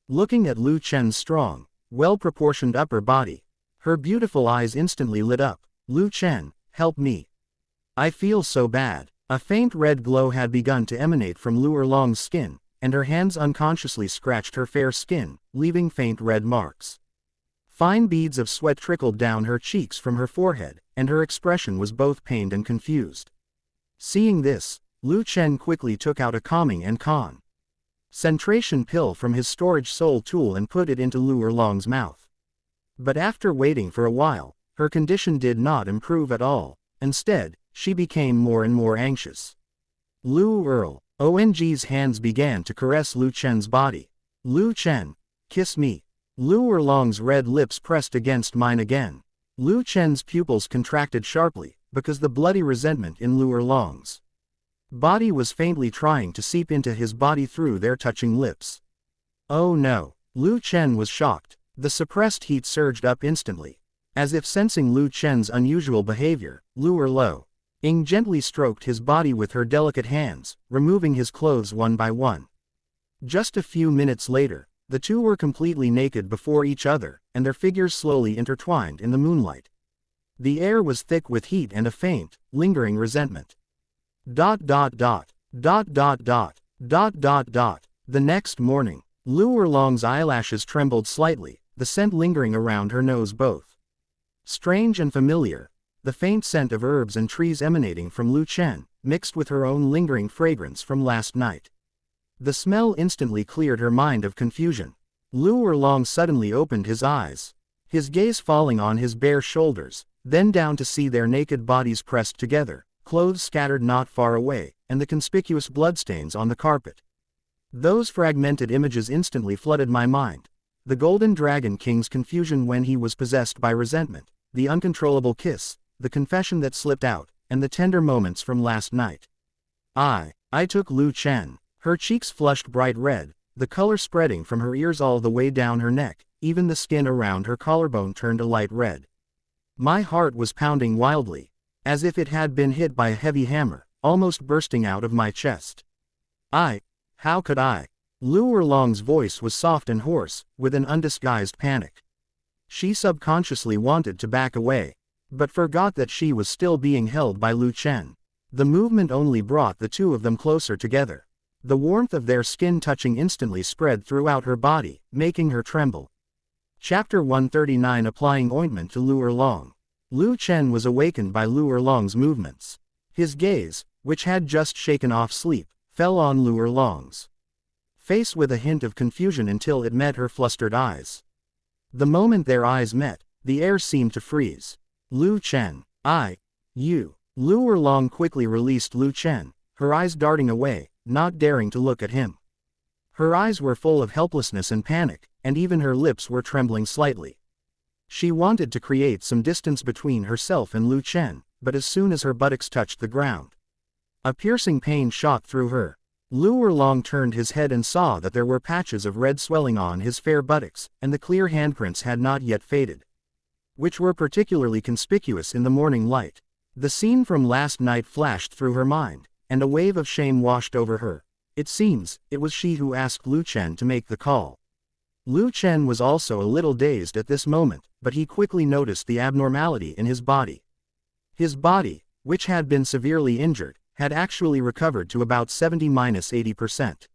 Looking at Lu Chen's strong, well-proportioned upper body, her beautiful eyes instantly lit up. Lu Chen, help me. I feel so bad. A faint red glow had begun to emanate from Liu Erlong's skin, and her hands unconsciously scratched her fair skin, leaving faint red marks. Fine beads of sweat trickled down her cheeks from her forehead, and her expression was both pained and confused. Seeing this, Lu Chen quickly took out a calming and concentration pill from his storage soul tool and put it into Liu Erlong's mouth. But after waiting for a while, her condition did not improve at all. Instead, she became more and more anxious. Liu Erlong's hands began to caress Lu Chen's body. Lu Chen, kiss me. Liu Erlong's red lips pressed against mine again. Lu Chen's pupils contracted sharply, because the bloody resentment in Liu Erlong's body was faintly trying to seep into his body through their touching lips. Oh no! Lu Chen was shocked. The suppressed heat surged up instantly. As if sensing Lu Chen's unusual behavior, Liu Erlong Ying gently stroked his body with her delicate hands, removing his clothes one by one. Just a few minutes later, the two were completely naked before each other, and their figures slowly intertwined in the moonlight. The air was thick with heat and a faint, lingering resentment. Dot dot dot. Dot dot dot. Dot dot dot. The next morning, Liu Erlong's eyelashes trembled slightly, the scent lingering around her nose both strange and familiar, the faint scent of herbs and trees emanating from Lu Chen, mixed with her own lingering fragrance from last night. The smell instantly cleared her mind of confusion. Liu Erlong suddenly opened his eyes, his gaze falling on his bare shoulders, then down to see their naked bodies pressed together, clothes scattered not far away, and the conspicuous bloodstains on the carpet. Those fragmented images instantly flooded my mind. The Golden Dragon King's confusion when he was possessed by resentment, the uncontrollable kiss, the confession that slipped out, and the tender moments from last night. I took Lu Chen. Her cheeks flushed bright red, the color spreading from her ears all the way down her neck, even the skin around her collarbone turned a light red. My heart was pounding wildly, as if it had been hit by a heavy hammer, almost bursting out of my chest. How could I? Liu Erlong's voice was soft and hoarse, with an undisguised panic. She subconsciously wanted to back away, but forgot that she was still being held by Lu Chen. The movement only brought the two of them closer together. The warmth of their skin touching instantly spread throughout her body, making her tremble. Chapter 139 Applying Ointment to Liu Erlong. Lu Chen was awakened by Liu Erlong's movements. His gaze, which had just shaken off sleep, fell on Liu Erlong's face with a hint of confusion until it met her flustered eyes. The moment their eyes met, the air seemed to freeze. Lu Chen, you. Liu Erlong quickly released Lu Chen, her eyes darting away, not daring to look at him. Her eyes were full of helplessness and panic, and even her lips were trembling slightly. She wanted to create some distance between herself and Lu Chen, but as soon as her buttocks touched the ground, a piercing pain shot through her. Liu Erlong turned his head and saw that there were patches of red swelling on his fair buttocks, and the clear handprints had not yet faded, which were particularly conspicuous in the morning light. The scene from last night flashed through her mind, and a wave of shame washed over her. It seems, it was she who asked Lu Chen to make the call. Lu Chen was also a little dazed at this moment, but he quickly noticed the abnormality in his body. His body, which had been severely injured, had actually recovered to about 70–80%.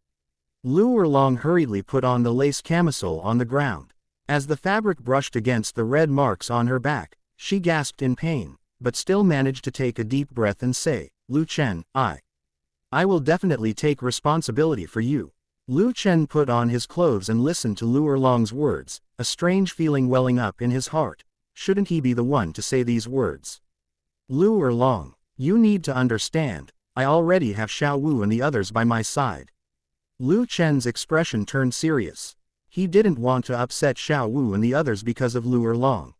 Liu Erlong hurriedly put on the lace camisole on the ground. As the fabric brushed against the red marks on her back, she gasped in pain, but still managed to take a deep breath and say, Lu Chen, I will definitely take responsibility for you. Lu Chen put on his clothes and listened to Liu Erlong's words, a strange feeling welling up in his heart. Shouldn't he be the one to say these words? Liu Erlong, you need to understand, I already have Xiao Wu and the others by my side. Lu Chen's expression turned serious. He didn't want to upset Xiao Wu and the others because of Liu Erlong.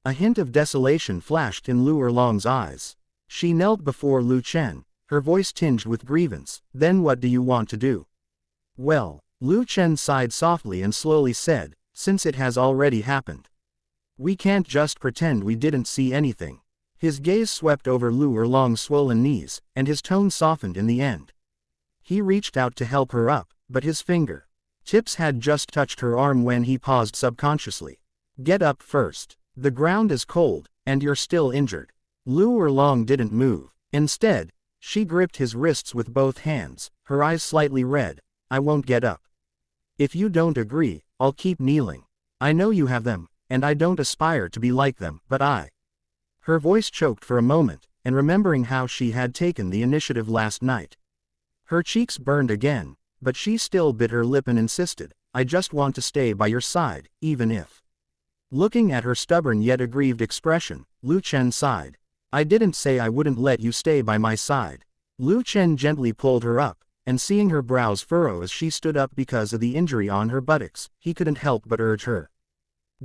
A hint of desolation flashed in Liu Erlong's eyes. She knelt before Lu Chen, her voice tinged with grievance. Then what do you want to do? Well, Lu Chen sighed softly and slowly said, since it has already happened, we can't just pretend we didn't see anything. His gaze swept over Liu Erlong's swollen knees, and his tone softened in the end. He reached out to help her up, but his finger tips had just touched her arm when he paused subconsciously. Get up first. The ground is cold, and you're still injured. Liu Erlong didn't move. Instead, she gripped his wrists with both hands, her eyes slightly red. I won't get up. If you don't agree, I'll keep kneeling. I know you have them, and I don't aspire to be like them, but Her voice choked for a moment, and remembering how she had taken the initiative last night, her cheeks burned again, but she still bit her lip and insisted, I just want to stay by your side, even if. Looking at her stubborn yet aggrieved expression, Lu Chen sighed. I didn't say I wouldn't let you stay by my side. Lu Chen gently pulled her up, and seeing her brows furrow as she stood up because of the injury on her buttocks, he couldn't help but urge her.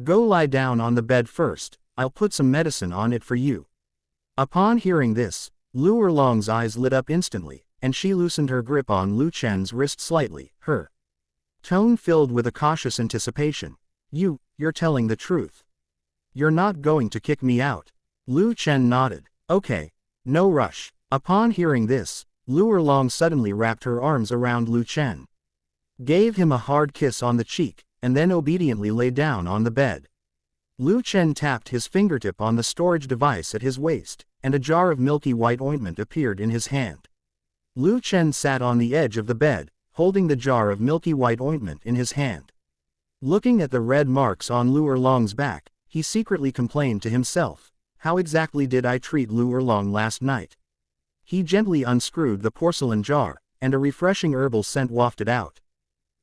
Go lie down on the bed first, I'll put some medicine on it for you. Upon hearing this, Liu Erlong's eyes lit up instantly, and she loosened her grip on Lu Chen's wrist slightly, her tone filled with a cautious anticipation. You're telling the truth. You're not going to kick me out. Lu Chen nodded. Okay. No rush. Upon hearing this, Liu Erlong suddenly wrapped her arms around Lu Chen, gave him a hard kiss on the cheek, and then obediently lay down on the bed. Lu Chen tapped his fingertip on the storage device at his waist, and a jar of milky white ointment appeared in his hand. Lu Chen sat on the edge of the bed, holding the jar of milky white ointment in his hand. Looking at the red marks on Liu Erlong's back, he secretly complained to himself, "How exactly did I treat Liu Erlong last night?" He gently unscrewed the porcelain jar, and a refreshing herbal scent wafted out.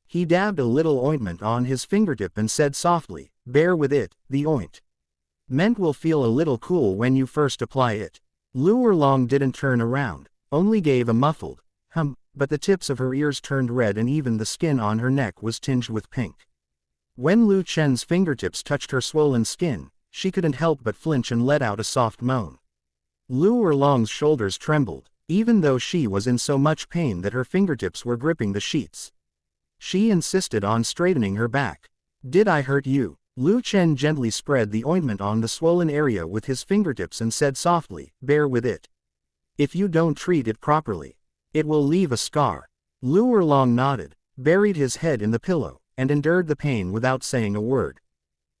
He dabbed a little ointment on his fingertip and said softly, "Bear with it, the ointment will feel a little cool when you first apply it." Liu Erlong didn't turn around, only gave a muffled hum, but the tips of her ears turned red and even the skin on her neck was tinged with pink. When Lu Chen's fingertips touched her swollen skin, she couldn't help but flinch and let out a soft moan. Liu Erlong's shoulders trembled, even though she was in so much pain that her fingertips were gripping the sheets. She insisted on straightening her back. "Did I hurt you?" Lu Chen gently spread the ointment on the swollen area with his fingertips and said softly, "Bear with it. If you don't treat it properly, it will leave a scar." Liu Erlong nodded, buried his head in the pillow, and endured the pain without saying a word.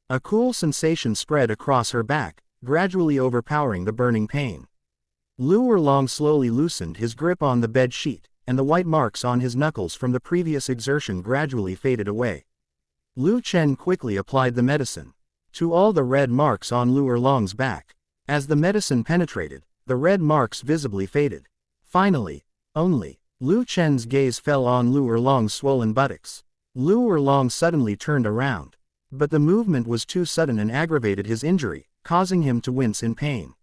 A cool sensation spread across her back, gradually overpowering the burning pain. Liu Erlong slowly loosened his grip on the bed sheet, and the white marks on his knuckles from the previous exertion gradually faded away. Lu Chen quickly applied the medicine to all the red marks on Liu Erlong's back. As the medicine penetrated, the red marks visibly faded. Finally, only Lu Chen's gaze fell on Liu Erlong's swollen buttocks. Liu Erlong suddenly turned around, but the movement was too sudden and aggravated his injury, causing him to wince in pain.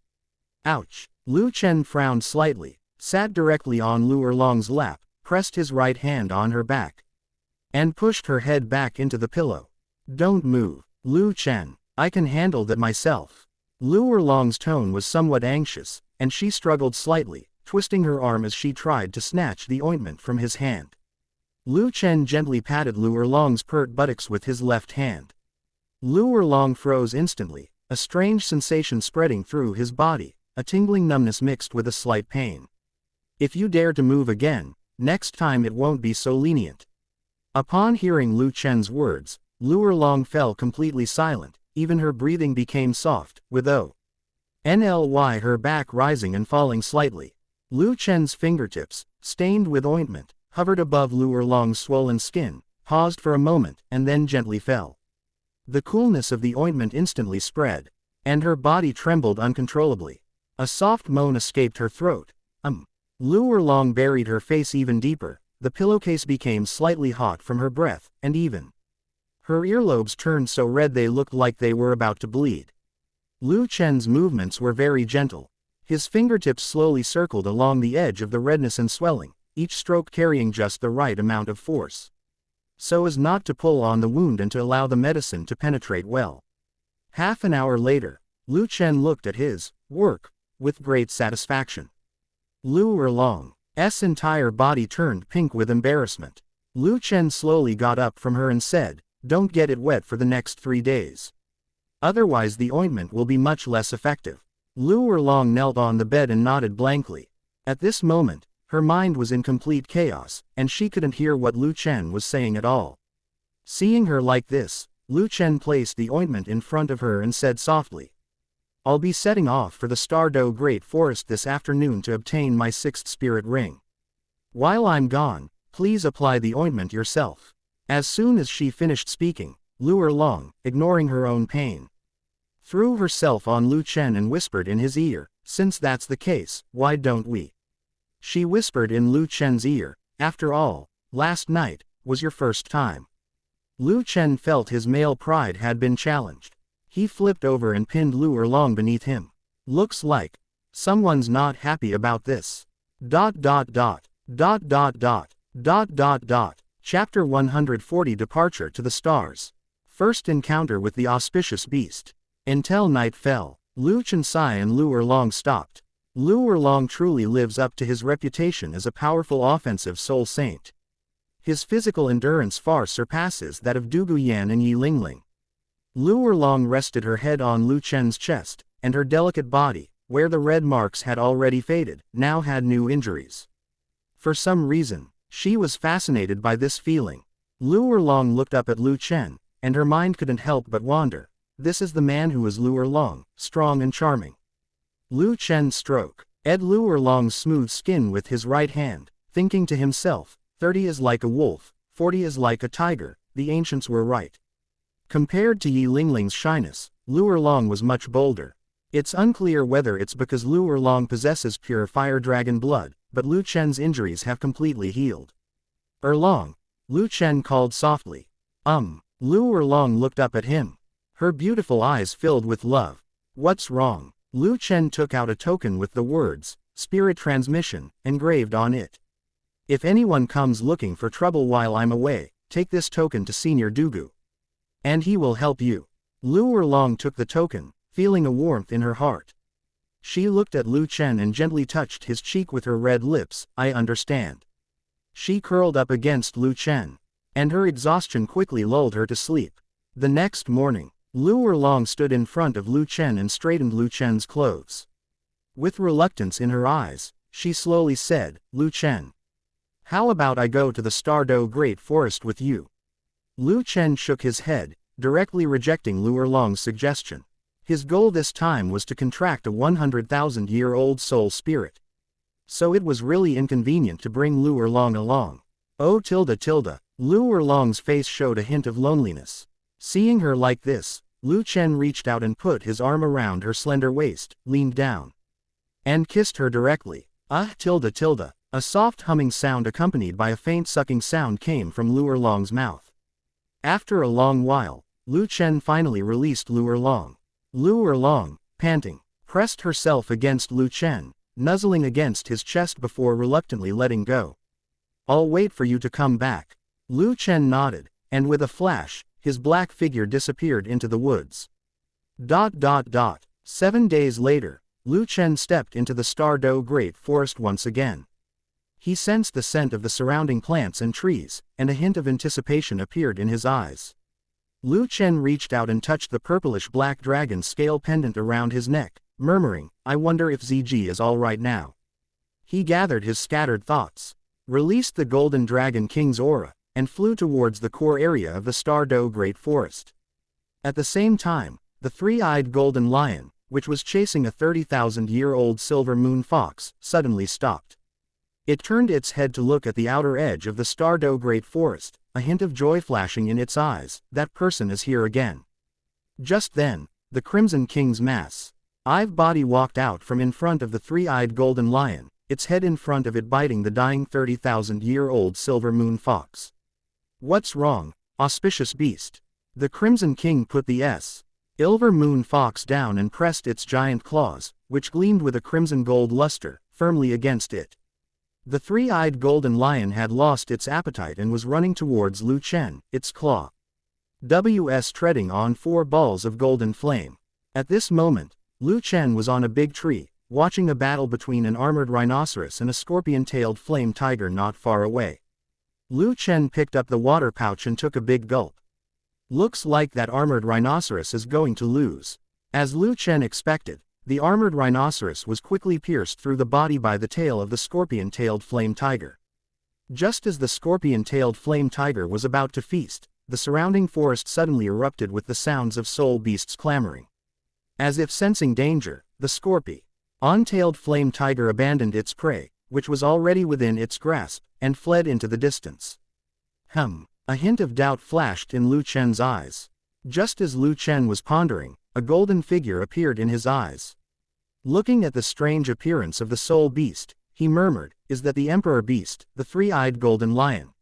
Ouch! Lu Chen frowned slightly, sat directly on Liu Erlong's lap, pressed his right hand on her back, and pushed her head back into the pillow. "Don't move, Lu Chen. I can handle that myself." Liu Erlong's tone was somewhat anxious, and she struggled slightly, twisting her arm as she tried to snatch the ointment from his hand. Lu Chen gently patted Liu Erlong's pert buttocks with his left hand. Liu Erlong froze instantly, a strange sensation spreading through his body, a tingling numbness mixed with a slight pain. "If you dare to move again, next time it won't be so lenient." Upon hearing Lu Chen's words, Liu Erlong fell completely silent, even her breathing became soft, with only her back rising and falling slightly. Lu Chen's fingertips, stained with ointment, hovered above Liu Erlong's swollen skin, paused for a moment, and then gently fell. The coolness of the ointment instantly spread, and her body trembled uncontrollably. A soft moan escaped her throat. Liu Erlong buried her face even deeper, the pillowcase became slightly hot from her breath, and even her earlobes turned so red they looked like they were about to bleed. Lu Chen's movements were very gentle. His fingertips slowly circled along the edge of the redness and swelling, each stroke carrying just the right amount of force, so as not to pull on the wound and to allow the medicine to penetrate well. Half an hour later, Lu Chen looked at his work with great satisfaction. Liu Erlong's entire body turned pink with embarrassment. Lu Chen slowly got up from her and said, "Don't get it wet for the next 3 days. Otherwise the ointment will be much less effective." Liu Erlong knelt on the bed and nodded blankly. At this moment, her mind was in complete chaos, and she couldn't hear what Lu Chen was saying at all. Seeing her like this, Lu Chen placed the ointment in front of her and said softly, "I'll be setting off for the Stardo Great Forest this afternoon to obtain my 6th spirit ring. While I'm gone, please apply the ointment yourself." As soon as she finished speaking, Liu Erlong, ignoring her own pain, threw herself on Lu Chen and whispered in his ear, "Since that's the case, why don't we?" She whispered in Lu Chen's ear, "After all, last night was your first time." Lu Chen felt his male pride had been challenged. He flipped over and pinned Liu Erlong beneath him. "Looks like someone's not happy about this. ... Chapter 140 Departure to the Stars. First encounter with the Auspicious Beast. Until night fell, Lu Chensai and Liu Erlong stopped. Liu Erlong truly lives up to his reputation as a powerful offensive soul saint. His physical endurance far surpasses that of Du Guyan and Yi Lingling. Liu Erlong rested her head on Lu Chen's chest, and her delicate body, where the red marks had already faded, now had new injuries. For some reason, she was fascinated by this feeling. Liu Erlong looked up at Lu Chen, and her mind couldn't help but wander. This is the man who is Liu Erlong, strong and charming. Lu Chen stroked Liu Erlong's smooth skin with his right hand, thinking to himself, 30 is like a wolf, 40 is like a tiger, the ancients were right. Compared to Yi Lingling's shyness, Liu Erlong was much bolder. It's unclear whether it's because Liu Erlong possesses pure fire dragon blood, but Lu Chen's injuries have completely healed. Erlong, Lu Chen called softly. Liu Erlong looked up at him. Her beautiful eyes filled with love. What's wrong? Lu Chen took out a token with the words, Spirit Transmission, engraved on it. If anyone comes looking for trouble while I'm away, take this token to Senior Dugu. And he will help you. Liu Erlong took the token, feeling a warmth in her heart. She looked at Lu Chen and gently touched his cheek with her red lips. I understand. She curled up against Lu Chen, and her exhaustion quickly lulled her to sleep. The next morning, Liu Erlong stood in front of Lu Chen and straightened Lu Chen's clothes. With reluctance in her eyes, she slowly said, Lu Chen, how about I go to the Stardow Great Forest with you? Lu Chen shook his head, directly rejecting Liu Erlong's suggestion. His goal this time was to contract a 100,000-year-old soul spirit. So it was really inconvenient to bring Liu Erlong along. Oh Liu Erlong's face showed a hint of loneliness. Seeing her like this, Lu Chen reached out and put his arm around her slender waist, leaned down, and kissed her directly. A soft humming sound accompanied by a faint sucking sound came from Liu Erlong's mouth. After a long while, Lu Chen finally released Liu Erlong. Liu Erlong, panting, pressed herself against Lu Chen, nuzzling against his chest before reluctantly letting go. I'll wait for you to come back. Lu Chen nodded, and with a flash, his black figure disappeared into the woods. 7 days later, Lu Chen stepped into the Stardow Great Forest once again. He sensed the scent of the surrounding plants and trees, and a hint of anticipation appeared in his eyes. Lu Chen reached out and touched the purplish-black dragon scale pendant around his neck, murmuring, I wonder if ZG is all right now. He gathered his scattered thoughts, released the Golden Dragon King's aura, and flew towards the core area of the Stardow Great Forest. At the same time, the three-eyed golden lion, which was chasing a 30,000-year-old silver moon fox, suddenly stopped. It turned its head to look at the outer edge of the Stardow Great Forest, a hint of joy flashing in its eyes. That person is here again. Just then, the Crimson King's massive body walked out from in front of the three-eyed golden lion, its head in front of it biting the dying 30,000-year-old silver moon fox. What's wrong, Auspicious Beast? The Crimson King put the silver moon fox down and pressed its giant claws, which gleamed with a crimson gold luster, firmly against it. The three-eyed golden lion had lost its appetite and was running towards Lu Chen, its claws treading on 4 balls of golden flame. At this moment, Lu Chen was on a big tree, watching a battle between an armored rhinoceros and a scorpion-tailed flame tiger not far away. Lu Chen picked up the water pouch and took a big gulp. Looks like that armored rhinoceros is going to lose. As Lu Chen expected, the armored rhinoceros was quickly pierced through the body by the tail of the scorpion-tailed flame tiger. Just as the scorpion-tailed flame tiger was about to feast, the surrounding forest suddenly erupted with the sounds of soul beasts clamoring. As if sensing danger, the scorpion-tailed flame tiger abandoned its prey, which was already within its grasp, and fled into the distance. A hint of doubt flashed in Lu Chen's eyes. Just as Lu Chen was pondering, a golden figure appeared in his eyes. Looking at the strange appearance of the soul beast, he murmured, is that the Emperor Beast, the three-eyed golden lion?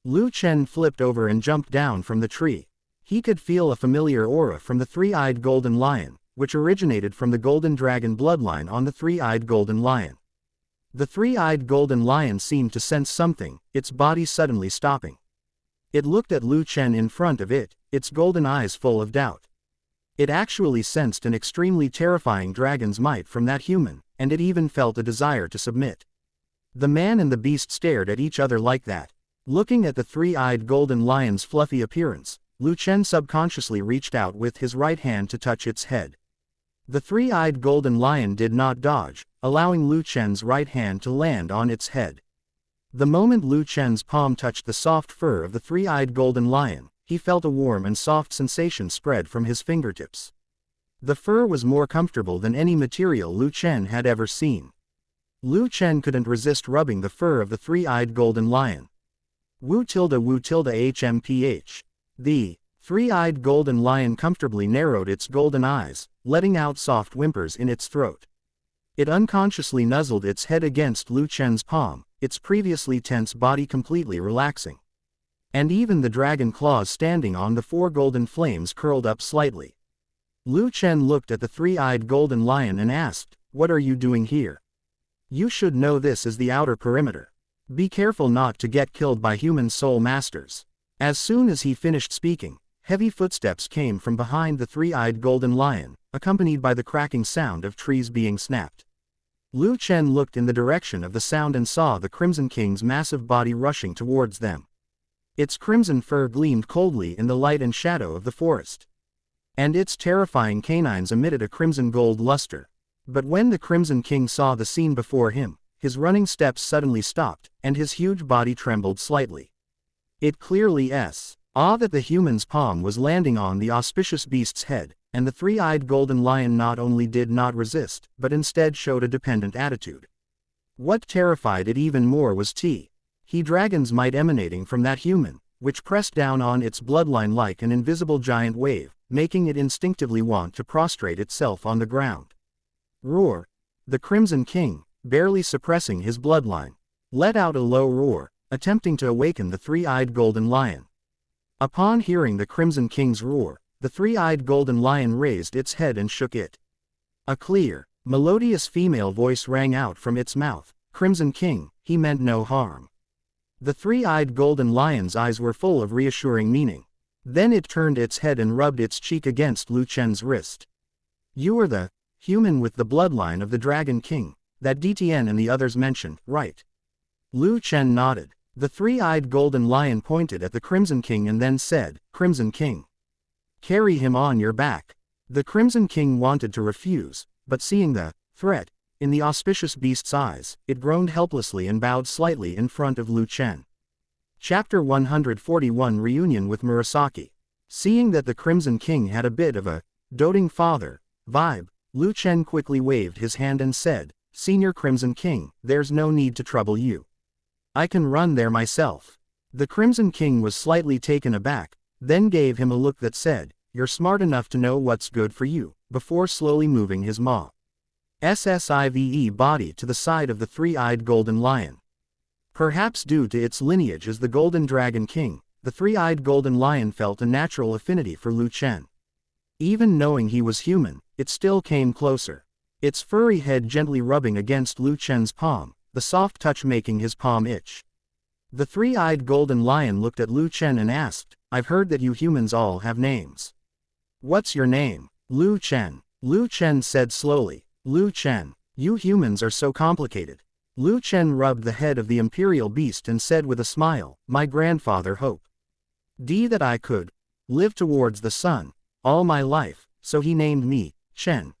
Lu Chen flipped over and jumped down from the tree. He could feel a familiar aura from the three-eyed golden lion, which originated from the golden dragon bloodline on the three-eyed golden lion. The three-eyed golden lion seemed to sense something, its body suddenly stopping. It looked at Lu Chen in front of it, its golden eyes full of doubt. It actually sensed an extremely terrifying dragon's might from that human, and it even felt a desire to submit. The man and the beast stared at each other like that. Looking at the three-eyed golden lion's fluffy appearance, Lu Chen subconsciously reached out with his right hand to touch its head. The three-eyed golden lion did not dodge, allowing Lu Chen's right hand to land on its head. The moment Lu Chen's palm touched the soft fur of the three-eyed golden lion, he felt a warm and soft sensation spread from his fingertips. The fur was more comfortable than any material Lu Chen had ever seen. Lu Chen couldn't resist rubbing the fur of the three-eyed golden lion. Wu tilde HMPH. The three-eyed golden lion comfortably narrowed its golden eyes, letting out soft whimpers in its throat. It unconsciously nuzzled its head against Lu Chen's palm, its previously tense body completely relaxing. And even the dragon claws standing on the four golden flames curled up slightly. Lu Chen looked at the three-eyed golden lion and asked, "What are you doing here? You should know this is the outer perimeter. Be careful not to get killed by human soul masters." As soon as he finished speaking, heavy footsteps came from behind the three-eyed golden lion, accompanied by the cracking sound of trees being snapped. Lu Chen looked in the direction of the sound and saw the Crimson King's massive body rushing towards them. Its crimson fur gleamed coldly in the light and shadow of the forest. And its terrifying canines emitted a crimson gold luster. But when the Crimson King saw the scene before him, his running steps suddenly stopped, and his huge body trembled slightly. It clearly saw that the human's palm was landing on the Auspicious Beast's head, and the three-eyed golden lion not only did not resist, but instead showed a dependent attitude. What terrified it even more was he dragon's might emanating from that human, which pressed down on its bloodline like an invisible giant wave, making it instinctively want to prostrate itself on the ground. Roar! The Crimson King, barely suppressing his bloodline, let out a low roar, attempting to awaken the three-eyed golden lion. Upon hearing the Crimson King's roar, the three-eyed golden lion raised its head and shook it. A clear, melodious female voice rang out from its mouth, "Crimson King, he meant no harm." The three-eyed golden lion's eyes were full of reassuring meaning. Then it turned its head and rubbed its cheek against Lu Chen's wrist. "You are the human with the bloodline of the Dragon King, that DTN and the others mentioned, right?" Lu Chen nodded. The three-eyed golden lion pointed at the Crimson King and then said, "Crimson King, carry him on your back." The Crimson King wanted to refuse, but seeing the threat in the Auspicious Beast's eyes, it groaned helplessly and bowed slightly in front of Lu Chen. Chapter 141 Reunion with Murasaki. Seeing that the Crimson King had a bit of a doting father vibe, Lu Chen quickly waved his hand and said, "Senior Crimson King, there's no need to trouble you. I can run there myself." The Crimson King was slightly taken aback, then gave him a look that said, "You're smart enough to know what's good for you," before slowly moving his SSIVE body to the side of the three-eyed golden lion. Perhaps due to its lineage as the Golden Dragon King, the three-eyed golden lion felt a natural affinity for Lu Chen. Even knowing he was human, it still came closer. Its furry head gently rubbing against Lu Chen's palm, the soft touch making his palm itch. The three-eyed golden lion looked at Lu Chen and asked, "I've heard that you humans all have names. What's your name?" "Lu Chen." Lu Chen said slowly. "Lu Chen, you humans are so complicated." Lu Chen rubbed the head of the imperial beast and said with a smile, "My grandfather hoped that I could live towards the sun all my life, so he named me Chen."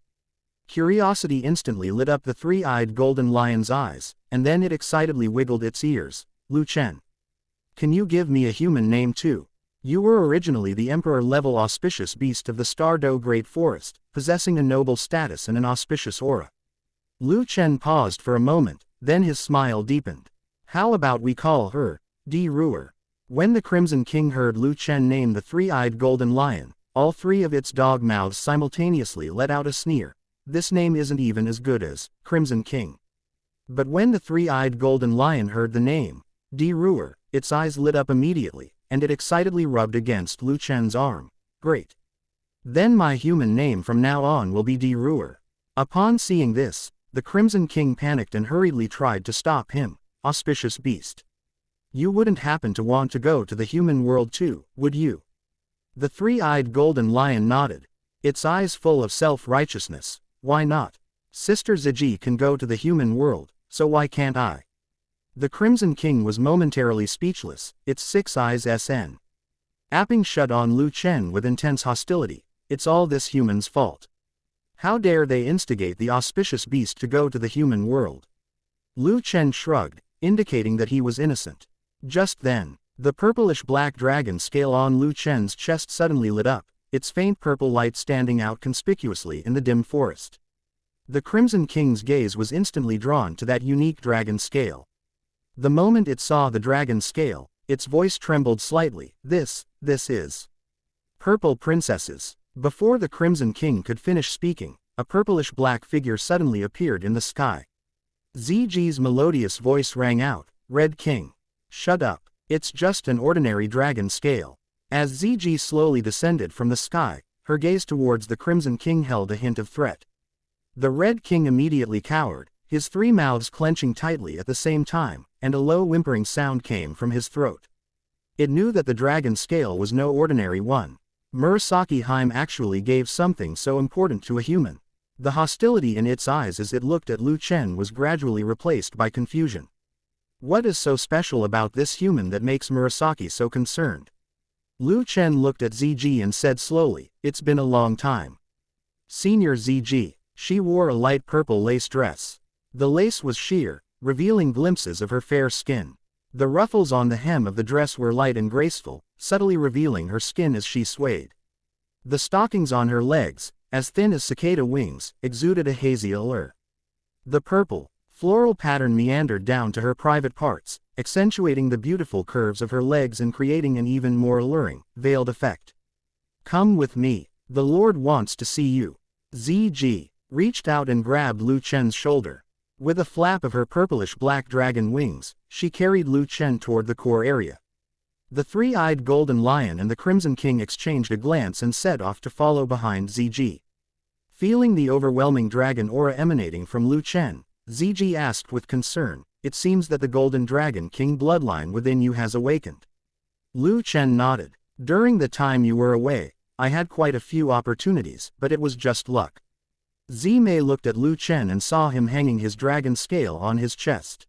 Curiosity instantly lit up the three-eyed golden lion's eyes, and then it excitedly wiggled its ears. "Lu Chen, can you give me a human name too? You were originally the emperor-level auspicious beast of the Stardow Great Forest, possessing a noble status and an auspicious aura." Lu Chen paused for a moment, then his smile deepened. "How about we call her Ruer?" When the Crimson King heard Lu Chen name the three-eyed golden lion, all three of its dog mouths simultaneously let out a sneer. "This name isn't even as good as Crimson King." But when the three-eyed golden lion heard the name Ruer, its eyes lit up immediately, and it excitedly rubbed against Lu Chen's arm. "Great. Then my human name from now on will be Ruer." Upon seeing this, the Crimson King panicked and hurriedly tried to stop him. "Auspicious Beast, you wouldn't happen to want to go to the human world too, would you?" The three-eyed golden lion nodded, its eyes full of self-righteousness. "Why not? Sister Biji can go to the human world, so why can't I?" The Crimson King was momentarily speechless, its six eyes apping shut on Lu Chen with intense hostility. "It's all this human's fault. How dare they instigate the Auspicious Beast to go to the human world? Lu Chen shrugged, indicating that he was innocent. Just then, the purplish-black dragon scale on Lu Chen's chest suddenly lit up, its faint purple light standing out conspicuously in the dim forest. The Crimson King's gaze was instantly drawn to that unique dragon scale. The moment it saw the dragon scale, its voice trembled slightly. This is Purple Princesses. Before the Crimson King could finish speaking, a purplish-black figure suddenly appeared in the sky. Ziji's melodious voice rang out, Red King. Shut up, it's just an ordinary dragon scale. As Ziji slowly descended from the sky, her gaze towards the Crimson King held a hint of threat. The Red King immediately cowered, his three mouths clenching tightly at the same time, and a low whimpering sound came from his throat. It knew that the dragon scale was no ordinary one. Murasaki Harem actually gave something so important to a human. The hostility in its eyes as it looked at Lu Chen was gradually replaced by confusion. What is so special about this human that makes Murasaki so concerned? Lu Chen looked at Ziji and said slowly, it's been a long time. Senior Ziji. She wore a light purple lace dress. The lace was sheer, revealing glimpses of her fair skin. The ruffles on the hem of the dress were light and graceful, subtly revealing her skin as she swayed. The stockings on her legs, as thin as cicada wings, exuded a hazy allure. The purple, floral pattern meandered down to her private parts, accentuating the beautiful curves of her legs and creating an even more alluring, veiled effect. Come with me. The Lord wants to see you. Ziji reached out and grabbed Lu Chen's shoulder. With a flap of her purplish-black dragon wings, she carried Lu Chen toward the core area. The three-eyed golden lion and the Crimson King exchanged a glance and set off to follow behind Ziji. Feeling the overwhelming dragon aura emanating from Lu Chen, Ziji asked with concern, it seems that the Golden Dragon King bloodline within you has awakened. Lu Chen nodded. During the time you were away, I had quite a few opportunities, but it was just luck. Zimei looked at Lu Chen and saw him hanging his dragon scale on his chest.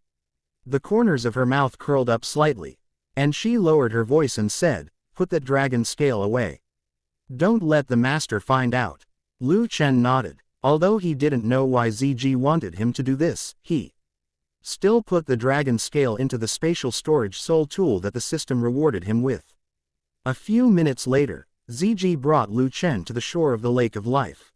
The corners of her mouth curled up slightly, and she lowered her voice and said, put that dragon scale away. Don't let the master find out. Lu Chen nodded. Although he didn't know why Ziji wanted him to do this, he still put the dragon scale into the spatial storage soul tool that the system rewarded him with. A few minutes later, Ziji brought Lu Chen to the shore of the Lake of Life.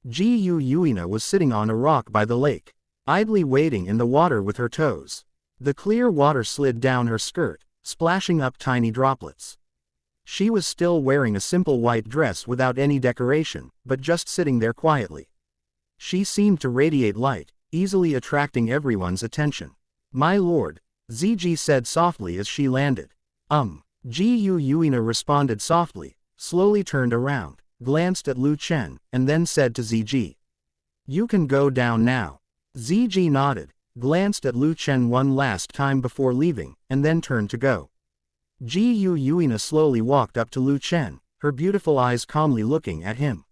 Ji Yuina was sitting on a rock by the lake, idly wading in the water with her toes. The clear water slid down her skirt, splashing up tiny droplets. She was still wearing a simple white dress without any decoration, but just sitting there quietly. She seemed to radiate light, easily attracting everyone's attention. My lord, Ziji said softly as she landed. Ji Yuina responded softly, slowly turned around, glanced at Lu Chen, and then said to Ziji. You can go down now. Ziji nodded, glanced at Lu Chen one last time before leaving, and then turned to go. Ji Yuina slowly walked up to Lu Chen, her beautiful eyes calmly looking at him,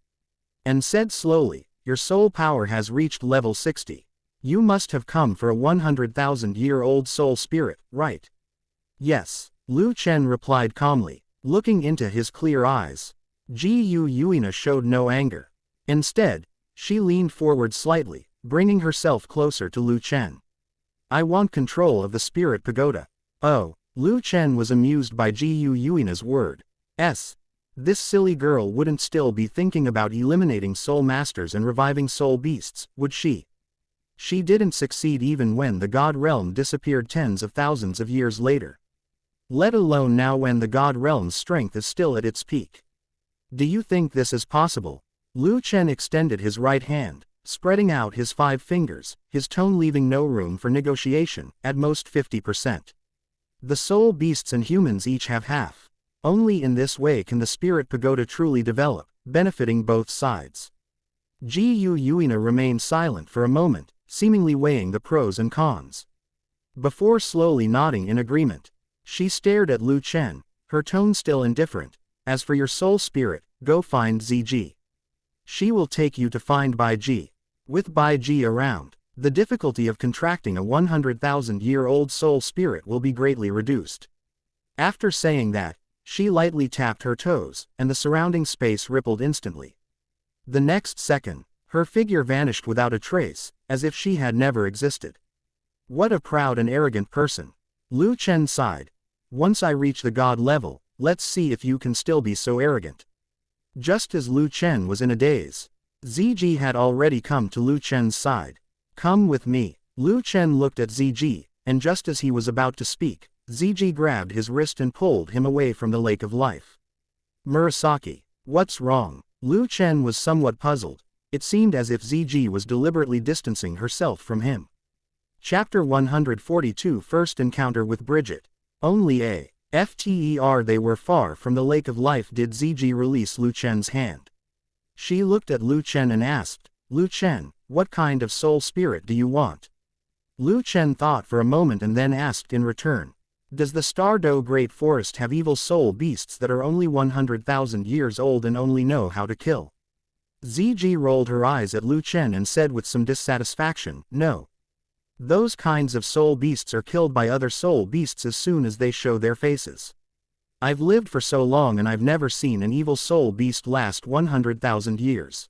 and said slowly, your soul power has reached level 60. You must have come for a 100,000-year-old soul spirit, right? Yes, Lu Chen replied calmly, looking into his clear eyes. Ji Yuina showed no anger. Instead, she leaned forward slightly, bringing herself closer to Lu Chen. I want control of the spirit pagoda. Oh, Lu Chen was amused by Ji Yuina's word. This silly girl wouldn't still be thinking about eliminating soul masters and reviving soul beasts, would she? She didn't succeed even when the God Realm disappeared tens of thousands of years later. Let alone now when the God Realm's strength is still at its peak. Do you think this is possible? Lu Chen extended his right hand, spreading out his 5 fingers, his tone leaving no room for negotiation, at most 50%. The soul beasts and humans each have half. Only in this way can the spirit pagoda truly develop, benefiting both sides. Ji Yuina remained silent for a moment, seemingly weighing the pros and cons. Before slowly nodding in agreement, she stared at Lu Chen, her tone still indifferent. As for your soul spirit, go find Ziji. She will take you to find Biji. With Biji around, the difficulty of contracting a 100,000-year-old soul spirit will be greatly reduced. After saying that, she lightly tapped her toes, and the surrounding space rippled instantly. The next second, Her figure vanished without a trace, as if she had never existed. What a proud and arrogant person. Lu Chen sighed. Once I reach the god level, let's see if you can still be so arrogant. Just as Lu Chen was in a daze, Ziji had already come to Lu Chen's side. Come with me. Lu Chen looked at Ziji, and just as he was about to speak, Ziji grabbed his wrist and pulled him away from the lake of life. Murasaki, what's wrong? Lu Chen was somewhat puzzled. It seemed as if Ziji was deliberately distancing herself from him. Chapter 142 First Encounter with Bridget. Only a FTER they were far from the lake of life did Ziji release Lu Chen's hand. She looked at Lu Chen and asked, Lu Chen, what kind of soul spirit do you want? Lu Chen thought for a moment and then asked in return, does the Stardow Great Forest have evil soul beasts that are only 100,000 years old and only know how to kill? Ziji rolled her eyes at Lu Chen and said with some dissatisfaction, no. Those kinds of soul beasts are killed by other soul beasts as soon as they show their faces. I've lived for so long and I've never seen an evil soul beast last 100,000 years.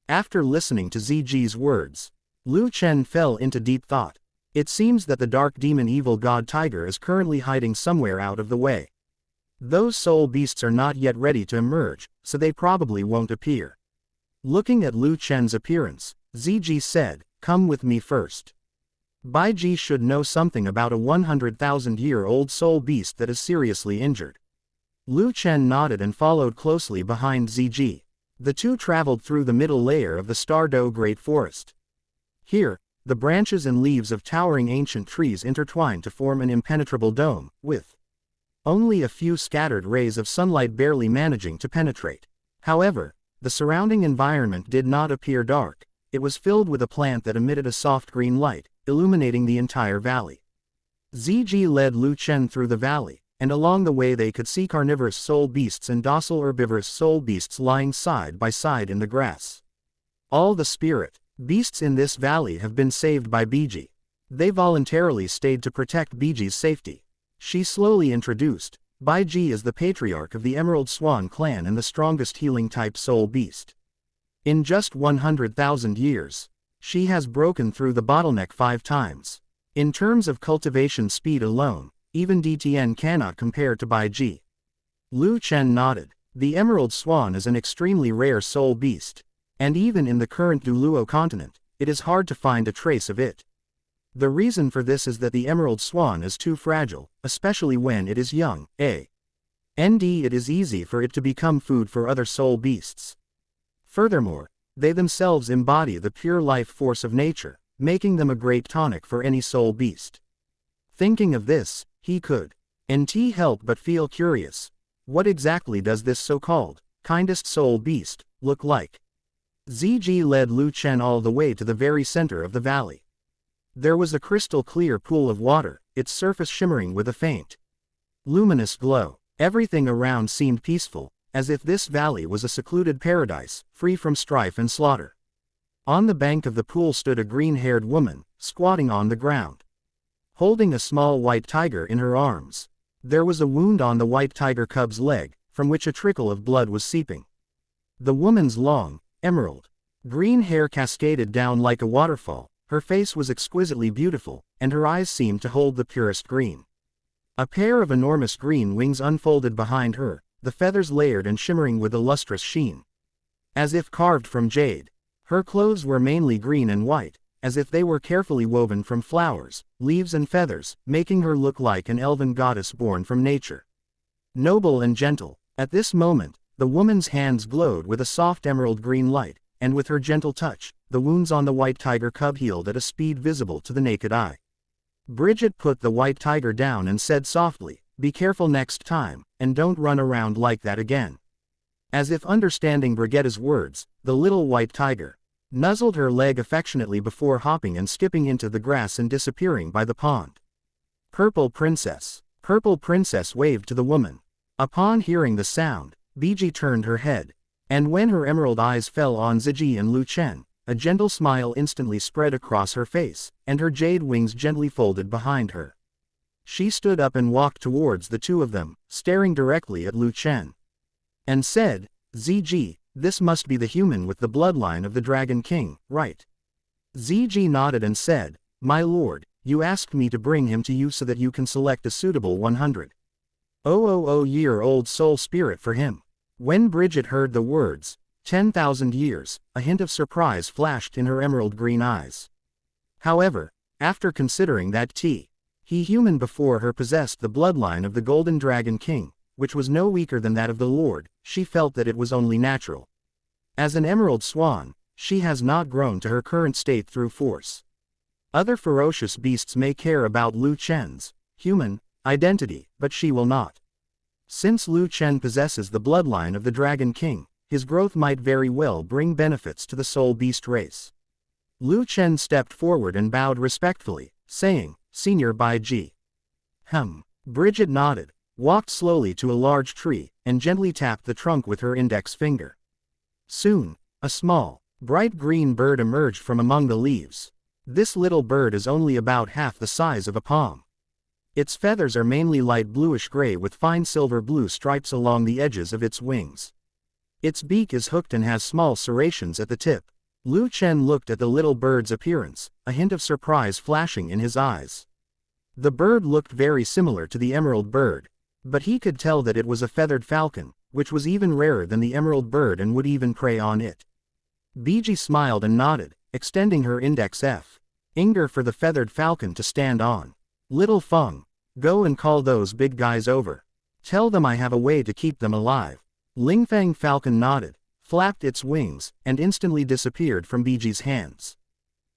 After listening to Ziji's words, Lu Chen fell into deep thought. It seems that the dark demon evil god tiger is currently hiding somewhere out of the way. Those soul beasts are not yet ready to emerge, so they probably won't appear. Looking at Lu Chen's appearance, Ziji said, come with me first. Biji should know something about a 100,000-year-old soul beast that is seriously injured. Lu Chen nodded and followed closely behind Ziji. The two traveled through the middle layer of the Stardow Great Forest. Here, the branches and leaves of towering ancient trees intertwined to form an impenetrable dome, with only a few scattered rays of sunlight barely managing to penetrate. However, the surrounding environment did not appear dark. It was filled with a plant that emitted a soft green light, illuminating the entire valley. Ziji led Lu Chen through the valley, and along the way they could see carnivorous soul beasts and docile herbivorous soul beasts lying side by side in the grass. All the spirit beasts in this valley have been saved by Biji. They voluntarily stayed to protect Biji's safety. She slowly introduced, Biji is the patriarch of the Emerald Swan clan and the strongest healing-type soul beast. In just 100,000 years, she has broken through the bottleneck 5 times. In terms of cultivation speed alone, even DTN cannot compare to Biji. Lu Chen nodded. The Emerald Swan is an extremely rare soul beast, and even in the current Douluo continent, it is hard to find a trace of it. The reason for this is that the Emerald Swan is too fragile, especially when it is young. It is easy for it to become food for other soul beasts. Furthermore, they themselves embody the pure life force of nature, making them a great tonic for any soul beast. Thinking of this, he could not help but feel curious. What exactly does this so-called kindest soul beast look like? Ziji led Lu Chen all the way to the very center of the valley. There was a crystal-clear pool of water, its surface shimmering with a faint, luminous glow. Everything around seemed peaceful, as if this valley was a secluded paradise, free from strife and slaughter. On the bank of the pool stood a green-haired woman, squatting on the ground, holding a small white tiger in her arms. There was a wound on the white tiger cub's leg, from which a trickle of blood was seeping. The woman's long, emerald green hair cascaded down like a waterfall. Her face was exquisitely beautiful, and her eyes seemed to hold the purest green. A pair of enormous green wings unfolded behind her, the feathers layered and shimmering with a lustrous sheen, as if carved from jade. Her clothes were mainly green and white, as if they were carefully woven from flowers, leaves and feathers, making her look like an elven goddess born from nature. Noble and gentle. At this moment, the woman's hands glowed with a soft emerald green light, and with her gentle touch, the wounds on the white tiger cub healed at a speed visible to the naked eye. Bridget put the white tiger down and said softly, "Be careful next time, and don't run around like that again." As if understanding Brigitta's words, the little white tiger nuzzled her leg affectionately before hopping and skipping into the grass and disappearing by the pond. Purple Princess. Purple Princess waved to the woman. Upon hearing the sound, Biji turned her head, and when her emerald eyes fell on Ziji and Lu Chen, a gentle smile instantly spread across her face, and her jade wings gently folded behind her. She stood up and walked towards the two of them, staring directly at Lu Chen, and said, "Ziji, This must be the human with the bloodline of the Dragon King, right? Ziji nodded and said, "My lord, you asked me to bring him to you so that you can select a suitable 100,000-year-old soul spirit for him." When Bridget heard the words, 10,000 years, a hint of surprise flashed in her emerald green eyes. However, after considering that he human before her possessed the bloodline of the Golden Dragon King, which was no weaker than that of the Lord, she felt that it was only natural. As an emerald swan, she has not grown to her current state through force. Other ferocious beasts may care about Lu Chen's human identity, but she will not. Since Lu Chen possesses the bloodline of the Dragon King, his growth might very well bring benefits to the soul beast race. Lu Chen stepped forward and bowed respectfully, saying, "Senior Biji." Bridget nodded, walked slowly to a large tree, and gently tapped the trunk with her index finger. Soon, a small, bright green bird emerged from among the leaves. This little bird is only about half the size of a palm. Its feathers are mainly light bluish-gray with fine silver-blue stripes along the edges of its wings. Its beak is hooked and has small serrations at the tip. Lu Chen looked at the little bird's appearance, a hint of surprise flashing in his eyes. The bird looked very similar to the emerald bird, but he could tell that it was a feathered falcon, which was even rarer than the emerald bird and would even prey on it. Biji smiled and nodded, extending her index finger for the feathered falcon to stand on. "Little Feng, go and call those big guys over. Tell them I have a way to keep them alive." Lingfang falcon nodded, flapped its wings, and instantly disappeared from Biji's hands.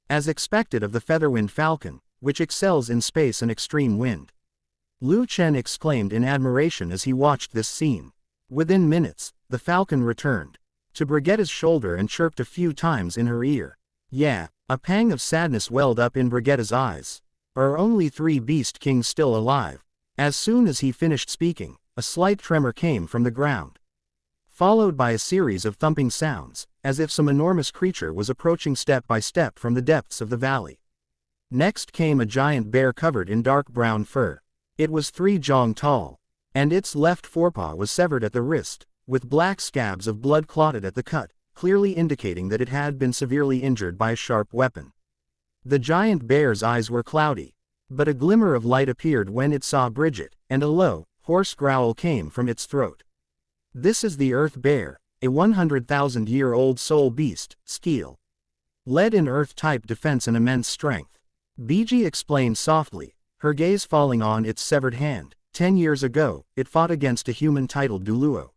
As expected of the featherwind falcon, which excels in space and extreme wind. Lu Chen exclaimed in admiration as he watched this scene. Within minutes, the falcon returned to Brigitta's shoulder and chirped a few times in her ear. "Yeah." A pang of sadness welled up in Brigitta's eyes. "Are only 3 beast kings still alive?" As soon as he finished speaking, a slight tremor came from the ground, followed by a series of thumping sounds, as if some enormous creature was approaching step by step from the depths of the valley. Next came a giant bear covered in dark brown fur. It was 3 jong tall, and its left forepaw was severed at the wrist, with black scabs of blood clotted at the cut, clearly indicating that it had been severely injured by a sharp weapon. The giant bear's eyes were cloudy, but a glimmer of light appeared when it saw Bridget, and a low, hoarse growl came from its throat. "This is the Earth Bear, a 100,000-year-old soul beast, skill. Led in Earth-type defense and immense strength." Biji explained softly, her gaze falling on its severed hand. 10 years ago, it fought against a human titled Douluo.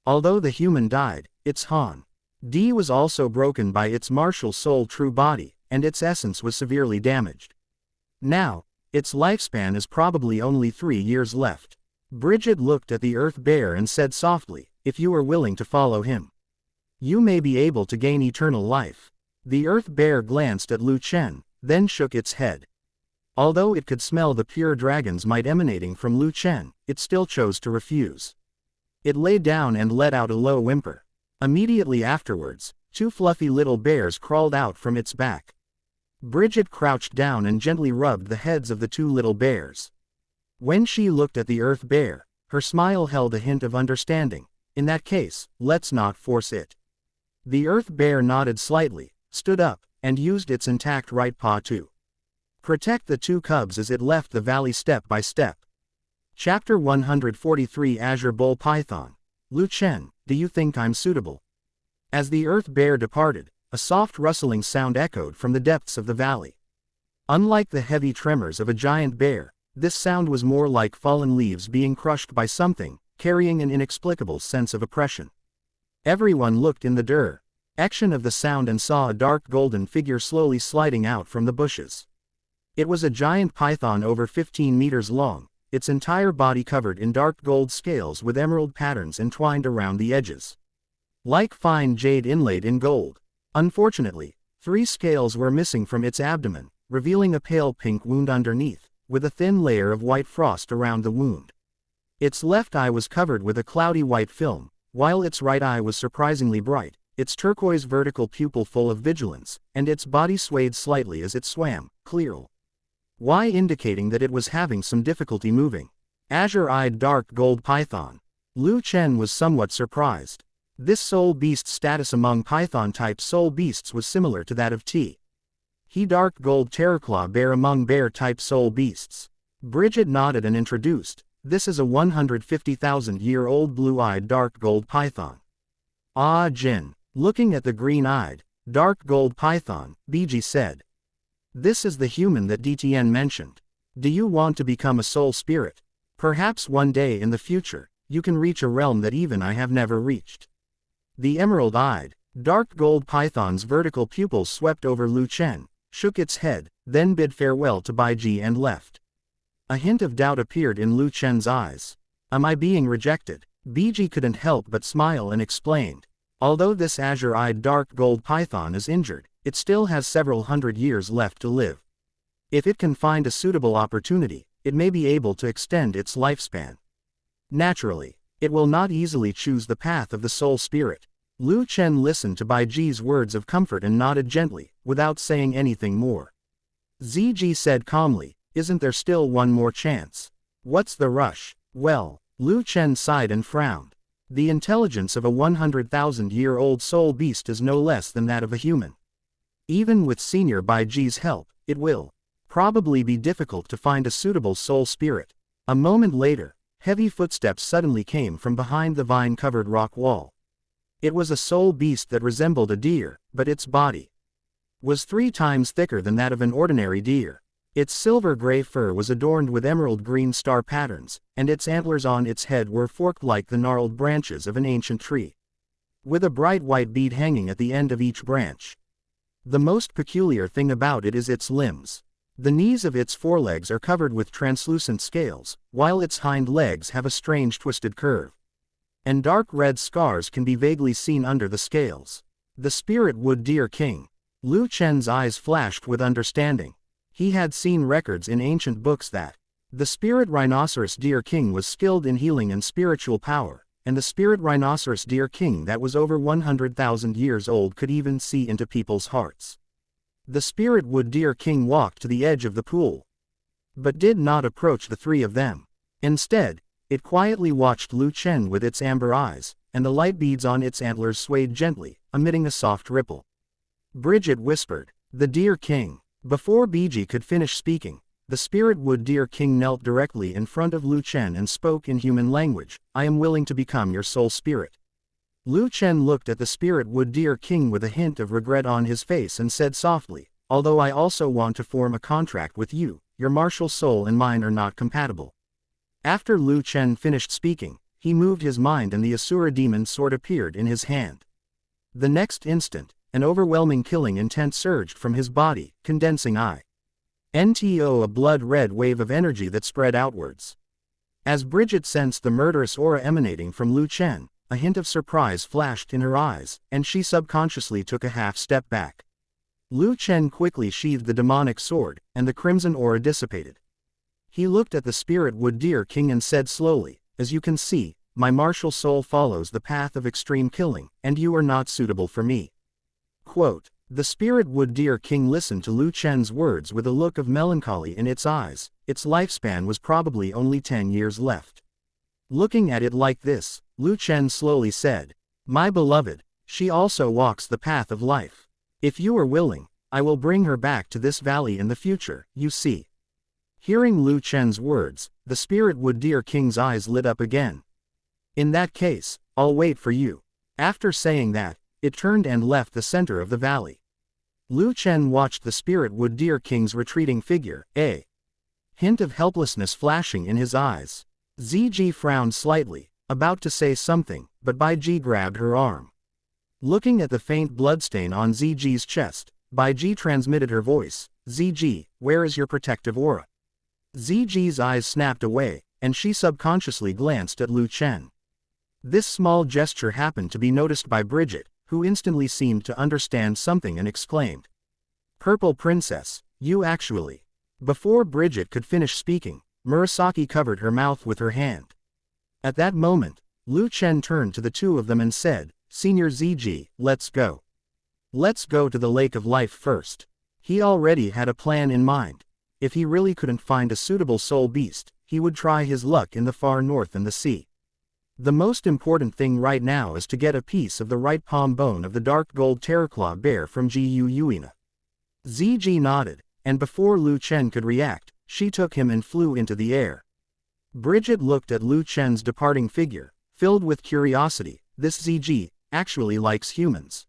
Although the human died, its Han-di was also broken by its martial soul true body, and its essence was severely damaged. Now, its lifespan is probably only 3 years left. Bridget looked at the Earth Bear and said softly, "If you are willing to follow him, you may be able to gain eternal life." The Earth Bear glanced at Lu Chen, then shook its head. Although it could smell the pure dragon's might emanating from Lu Chen, it still chose to refuse. It lay down and let out a low whimper. Immediately afterwards, 2 fluffy little bears crawled out from its back. Bridget crouched down and gently rubbed the heads of the 2 little bears. When she looked at the Earth Bear, her smile held a hint of understanding. "In that case, let's not force it." The Earth Bear nodded slightly, stood up, and used its intact right paw to protect the 2 cubs as it left the valley step by step. Chapter 143 Azure Bull Python. "Lu Chen, do you think I'm suitable?" As the Earth Bear departed, a soft rustling sound echoed from the depths of the valley. Unlike the heavy tremors of a giant bear, this sound was more like fallen leaves being crushed by something, carrying an inexplicable sense of oppression. Everyone looked in the direction of the sound and saw a dark golden figure slowly sliding out from the bushes. It was a giant python over 15 meters long, its entire body covered in dark gold scales with emerald patterns entwined around the edges, like fine jade inlaid in gold. Unfortunately, 3 scales were missing from its abdomen, revealing a pale pink wound underneath, with a thin layer of white frost around the wound. Its left eye was covered with a cloudy white film, while its right eye was surprisingly bright, its turquoise vertical pupil full of vigilance, and its body swayed slightly as it swam, clear. Y indicating that it was having some difficulty moving. Azure-eyed dark gold python. Lu Chen was somewhat surprised. This soul beast's status among python-type soul beasts was similar to that of T. He dark gold terraclaw bear among bear-type soul beasts. Bridget nodded and introduced, this is a 150,000-year-old blue-eyed dark gold python. Ah Jin. Looking at the green-eyed, dark gold python, Biji said. This is the human that DTN mentioned. Do you want to become a soul spirit? Perhaps one day in the future, you can reach a realm that even I have never reached. The emerald-eyed, dark gold python's vertical pupils swept over Lu Chen, shook its head, then bid farewell to Biji and left. A hint of doubt appeared in Lu Chen's eyes. Am I being rejected? Biji couldn't help but smile and explained. Although this azure-eyed dark gold python is injured, it still has several hundred years left to live. If it can find a suitable opportunity, it may be able to extend its lifespan. Naturally, it will not easily choose the path of the soul spirit. Lu Chen listened to Biji's words of comfort and nodded gently, without saying anything more. Ziji said calmly, isn't there still one more chance? What's the rush? Well, Lu Chen sighed and frowned. The intelligence of a 100,000-year-old soul beast is no less than that of a human. Even with Senior Biji's help, it will probably be difficult to find a suitable soul spirit. A moment later, heavy footsteps suddenly came from behind the vine-covered rock wall. It was a soul beast that resembled a deer, but its body was 3 times thicker than that of an ordinary deer. Its silver-gray fur was adorned with emerald-green star patterns, and its antlers on its head were forked like the gnarled branches of an ancient tree, with a bright white bead hanging at the end of each branch. The most peculiar thing about it is its limbs. The knees of its forelegs are covered with translucent scales, while its hind legs have a strange twisted curve, and dark red scars can be vaguely seen under the scales. The spirit wood deer king. Lu Chen's eyes flashed with understanding. He had seen records in ancient books that the spirit rhinoceros deer king was skilled in healing and spiritual power, and the spirit rhinoceros deer king that was over 100,000 years old could even see into people's hearts. The spirit wood deer king walked to the edge of the pool, but did not approach the 3 of them. Instead, it quietly watched Lu Chen with its amber eyes, and the light beads on its antlers swayed gently, emitting a soft ripple. Bridget whispered, the deer king. Before Biji could finish speaking, the spirit wood deer king knelt directly in front of Lu Chen and spoke in human language, I am willing to become your soul spirit. Lu Chen looked at the spirit wood deer king with a hint of regret on his face and said softly, although I also want to form a contract with you, your martial soul and mine are not compatible. After Lu Chen finished speaking, he moved his mind and the Asura demon sword appeared in his hand. The next instant, an overwhelming killing intent surged from his body, condensing into a blood-red wave of energy that spread outwards. As Bridget sensed the murderous aura emanating from Lu Chen, a hint of surprise flashed in her eyes, and she subconsciously took a half-step back. Lu Chen quickly sheathed the demonic sword, and the crimson aura dissipated. He looked at the spirit wood deer king and said slowly, as you can see, my martial soul follows the path of extreme killing, and you are not suitable for me. Quote, the spirit wood deer king listened to Lu Chen's words with a look of melancholy in its eyes. Its lifespan was probably only 10 years left. Looking at it like this, Lu Chen slowly said, my beloved, she also walks the path of life. If you are willing, I will bring her back to this valley in the future, you see. Hearing Lu Chen's words, the spirit wood deer king's eyes lit up again. In that case, I'll wait for you. After saying that, it turned and left the center of the valley. Lu Chen watched the spirit wood deer king's retreating figure, a hint of helplessness flashing in his eyes. Ziji frowned slightly, about to say something, but Biji grabbed her arm. Looking at the faint bloodstain on Ziji's chest, Biji transmitted her voice, Ziji, where is your protective aura? Ziji's eyes snapped away, and she subconsciously glanced at Lu Chen. This small gesture happened to be noticed by Bridget, who instantly seemed to understand something and exclaimed, Purple Princess, you actually. Before Bridget could finish speaking, Murasaki covered her mouth with her hand. At that moment, Lu Chen turned to the 2 of them and said, Senior Ziji, let's go. Let's go to the Lake of Life first. He already had a plan in mind. If he really couldn't find a suitable soul beast, he would try his luck in the far north and the sea. The most important thing right now is to get a piece of the right palm bone of the dark gold terraclaw bear from Jiu Yuina. Ziji nodded, and before Lu Chen could react, she took him and flew into the air. Bridget looked at Lu Chen's departing figure, filled with curiosity. This Ziji actually likes humans.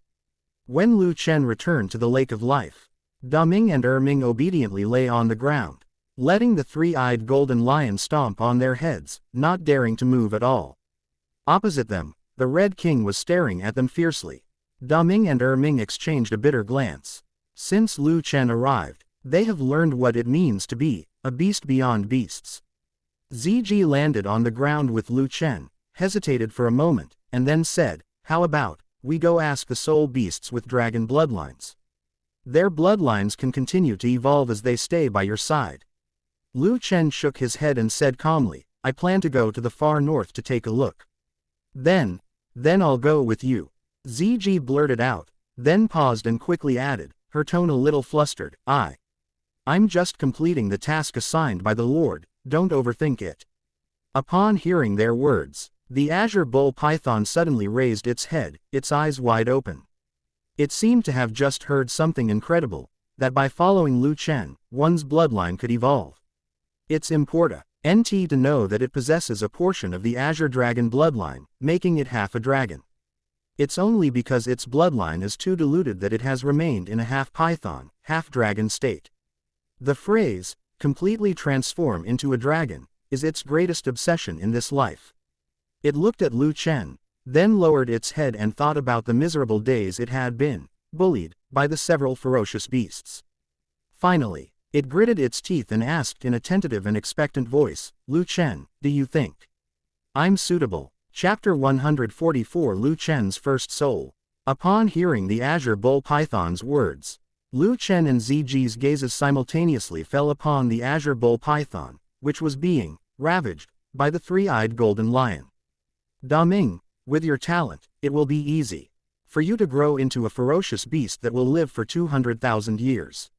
When Lu Chen returned to the Lake of Life, Daming and Erming obediently lay on the ground, letting the three-eyed golden lion stomp on their heads, not daring to move at all. Opposite them, the Red King was staring at them fiercely. Daming and Erming exchanged a bitter glance. Since Lu Chen arrived, they have learned what it means to be a beast beyond beasts. Ziji landed on the ground with Lu Chen, hesitated for a moment, and then said, "How about we go ask the soul beasts with dragon bloodlines? Their bloodlines can continue to evolve as they stay by your side." Lu Chen shook his head and said calmly, "I plan to go to the far north to take a look. Then I'll go with you." Ziji blurted out, then paused and quickly added, her tone a little flustered, I'm just completing the task assigned by the Lord, don't overthink it." Upon hearing their words, the azure bull python suddenly raised its head, its eyes wide open. It seemed to have just heard something incredible, that by following Lu Chen, one's bloodline could evolve. It's important to know that it possesses a portion of the azure dragon bloodline, making it half a dragon. It's only because its bloodline is too diluted that it has remained in a half-python, half-dragon state. The phrase, completely transform into a dragon, is its greatest obsession in this life. It looked at Lu Chen, then lowered its head and thought about the miserable days it had been bullied by the several ferocious beasts. Finally, it gritted its teeth and asked in a tentative and expectant voice, "Lu Chen, do you think I'm suitable?" Chapter 144 Lu Chen's First Soul. Upon hearing the azure bull python's words, Lu Chen and Ziji's gazes simultaneously fell upon the azure bull python, which was being ravaged by the three-eyed golden lion. "Daming, with your talent, it will be easy for you to grow into a ferocious beast that will live for 200,000 years."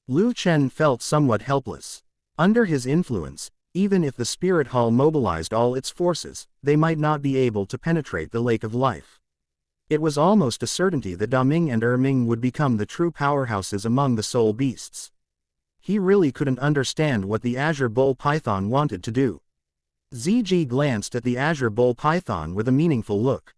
Lu Chen felt somewhat helpless. Under his influence, even if the spirit hall mobilized all its forces, they might not be able to penetrate the Lake of Life. It was almost a certainty that Daming and Erming would become the true powerhouses among the soul beasts. He really couldn't understand what the azure bull python wanted to do. Ziji glanced at the azure bull python with a meaningful look.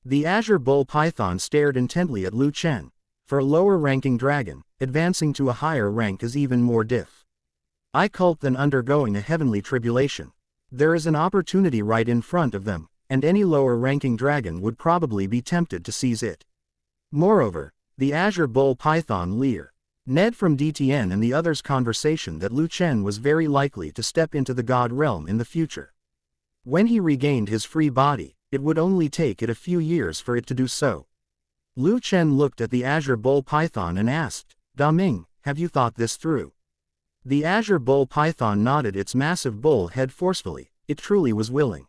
The azure bull python stared intently at Lu Chen. For a lower-ranking dragon, advancing to a higher rank is even more difficult than undergoing a heavenly tribulation. There is an opportunity right in front of them, and any lower-ranking dragon would probably be tempted to seize it. Moreover, the azure bull python leer Ned from DTN and the others' conversation that Lu Chen was very likely to step into the God realm in the future. When he regained his free body, it would only take it a few years for it to do so. Lu Chen looked at the azure bull python and asked, "Daming, have you thought this through?" The azure bull python nodded its massive bull head forcefully. It truly was willing.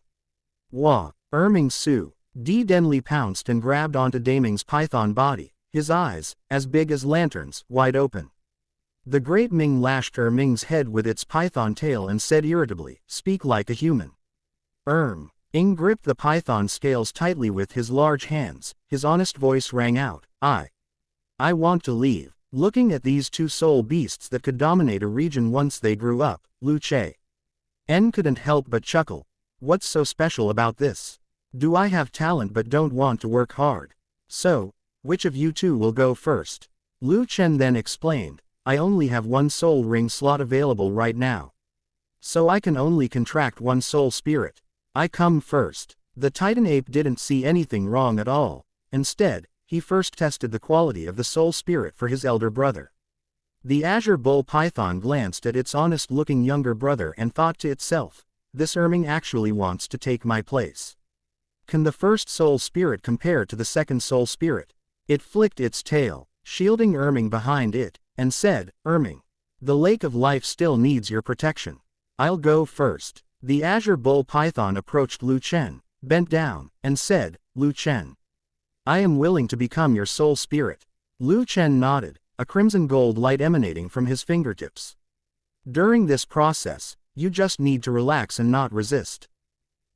Wah! Erming Su denly pounced and grabbed onto Daming's python body, his eyes, as big as lanterns, wide open. The great Ming lashed Erming's head with its python tail and said irritably, "Speak like a human." Ing gripped the python scales tightly with his large hands. His honest voice rang out, I want to leave." Looking at these two soul beasts that could dominate a region once they grew up, Lu Chen couldn't help but chuckle. "What's so special about this? Do I have talent but don't want to work hard? So, which of you two will go first?" Lu Chen then explained, "I only have one soul ring slot available right now. So I can only contract one soul spirit. I come first." The Titan ape didn't see anything wrong at all. Instead, he first tested the quality of the soul spirit for his elder brother. The azure bull python glanced at its honest-looking younger brother and thought to itself, "This Erming actually wants to take my place. Can the first soul spirit compare to the second soul spirit?" It flicked its tail, shielding Erming behind it, and said, "Erming, the Lake of Life still needs your protection. I'll go first." The azure bull python approached Lu Chen, bent down, and said, "Lu Chen, I am willing to become your soul spirit." Lu Chen nodded, a crimson gold light emanating from his fingertips. "During this process, you just need to relax and not resist.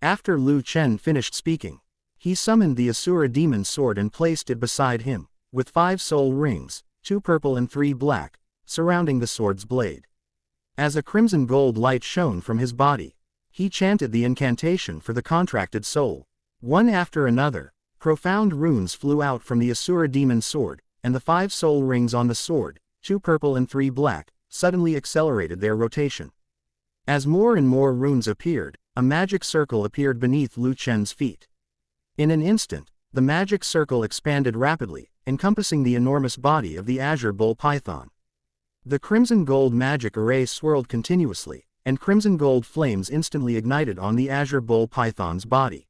After Lu Chen finished speaking, he summoned the Asura demon sword and placed it beside him, with 5 soul rings, 2 purple and 3 black, surrounding the sword's blade. As a crimson gold light shone from his body, he chanted the incantation for the contracted soul. One after another, profound runes flew out from the Asura demon sword, and the 5 soul rings on the sword, 2 purple and 3 black, suddenly accelerated their rotation. As more and more runes appeared, a magic circle appeared beneath Lu Chen's feet. In an instant, the magic circle expanded rapidly, encompassing the enormous body of the azure bull python. The crimson gold magic array swirled continuously, and crimson gold flames instantly ignited on the azure bull python's body.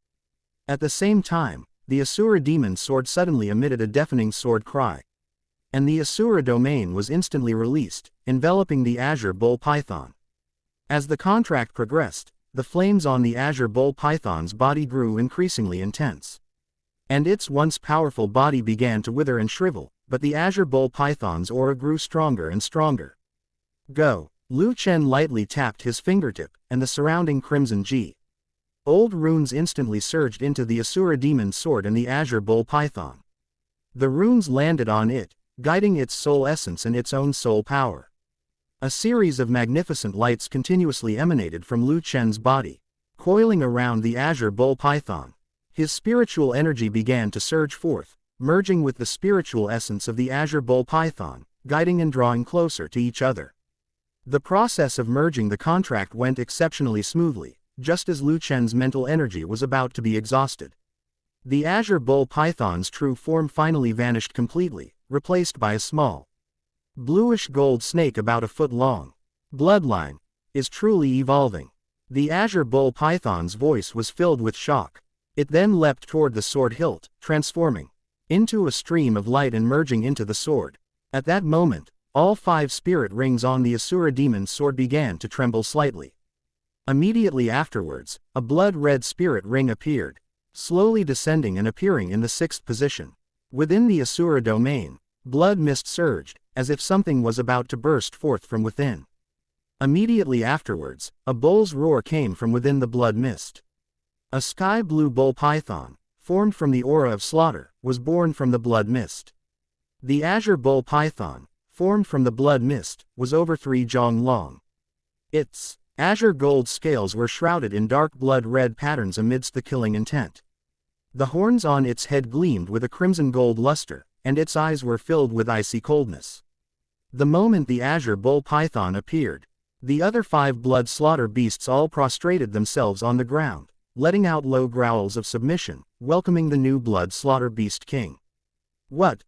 At the same time, the Asura demon sword suddenly emitted a deafening sword cry. And the Asura domain was instantly released, enveloping the azure bull python. As the contract progressed, the flames on the azure bull python's body grew increasingly intense. And its once powerful body began to wither and shrivel, but the azure bull python's aura grew stronger and stronger. Go! Lu Chen lightly tapped his fingertip, and the surrounding crimson G. Old runes instantly surged into the Asura demon sword and the azure bull python. The runes landed on it, guiding its soul essence and its own soul power. A series of magnificent lights continuously emanated from Lu Chen's body, coiling around the azure bull python. His spiritual energy began to surge forth, merging with the spiritual essence of the azure bull python, guiding and drawing closer to each other. The process of merging the contract went exceptionally smoothly, just as Lu Chen's mental energy was about to be exhausted. The azure bull python's true form finally vanished completely, replaced by a small, bluish gold snake about a foot long. Bloodline is truly evolving. The azure bull python's voice was filled with shock. It then leapt toward the sword hilt, transforming into a stream of light and merging into the sword. At that moment, all 5 spirit rings on the Asura demon sword began to tremble slightly. Immediately afterwards, a blood-red spirit ring appeared, slowly descending and appearing in the 6th position. Within the Asura domain, blood mist surged, as if something was about to burst forth from within. Immediately afterwards, a bull's roar came from within the blood mist. A sky-blue bull python, formed from the aura of slaughter, was born from the blood mist. The azure bull python, formed from the blood mist, was over 3 jong long. Its azure gold scales were shrouded in dark blood-red patterns amidst the killing intent. The horns on its head gleamed with a crimson gold luster, and its eyes were filled with icy coldness. The moment the azure bull python appeared, the other 5 blood slaughter beasts all prostrated themselves on the ground, letting out low growls of submission, welcoming the new blood slaughter beast king. What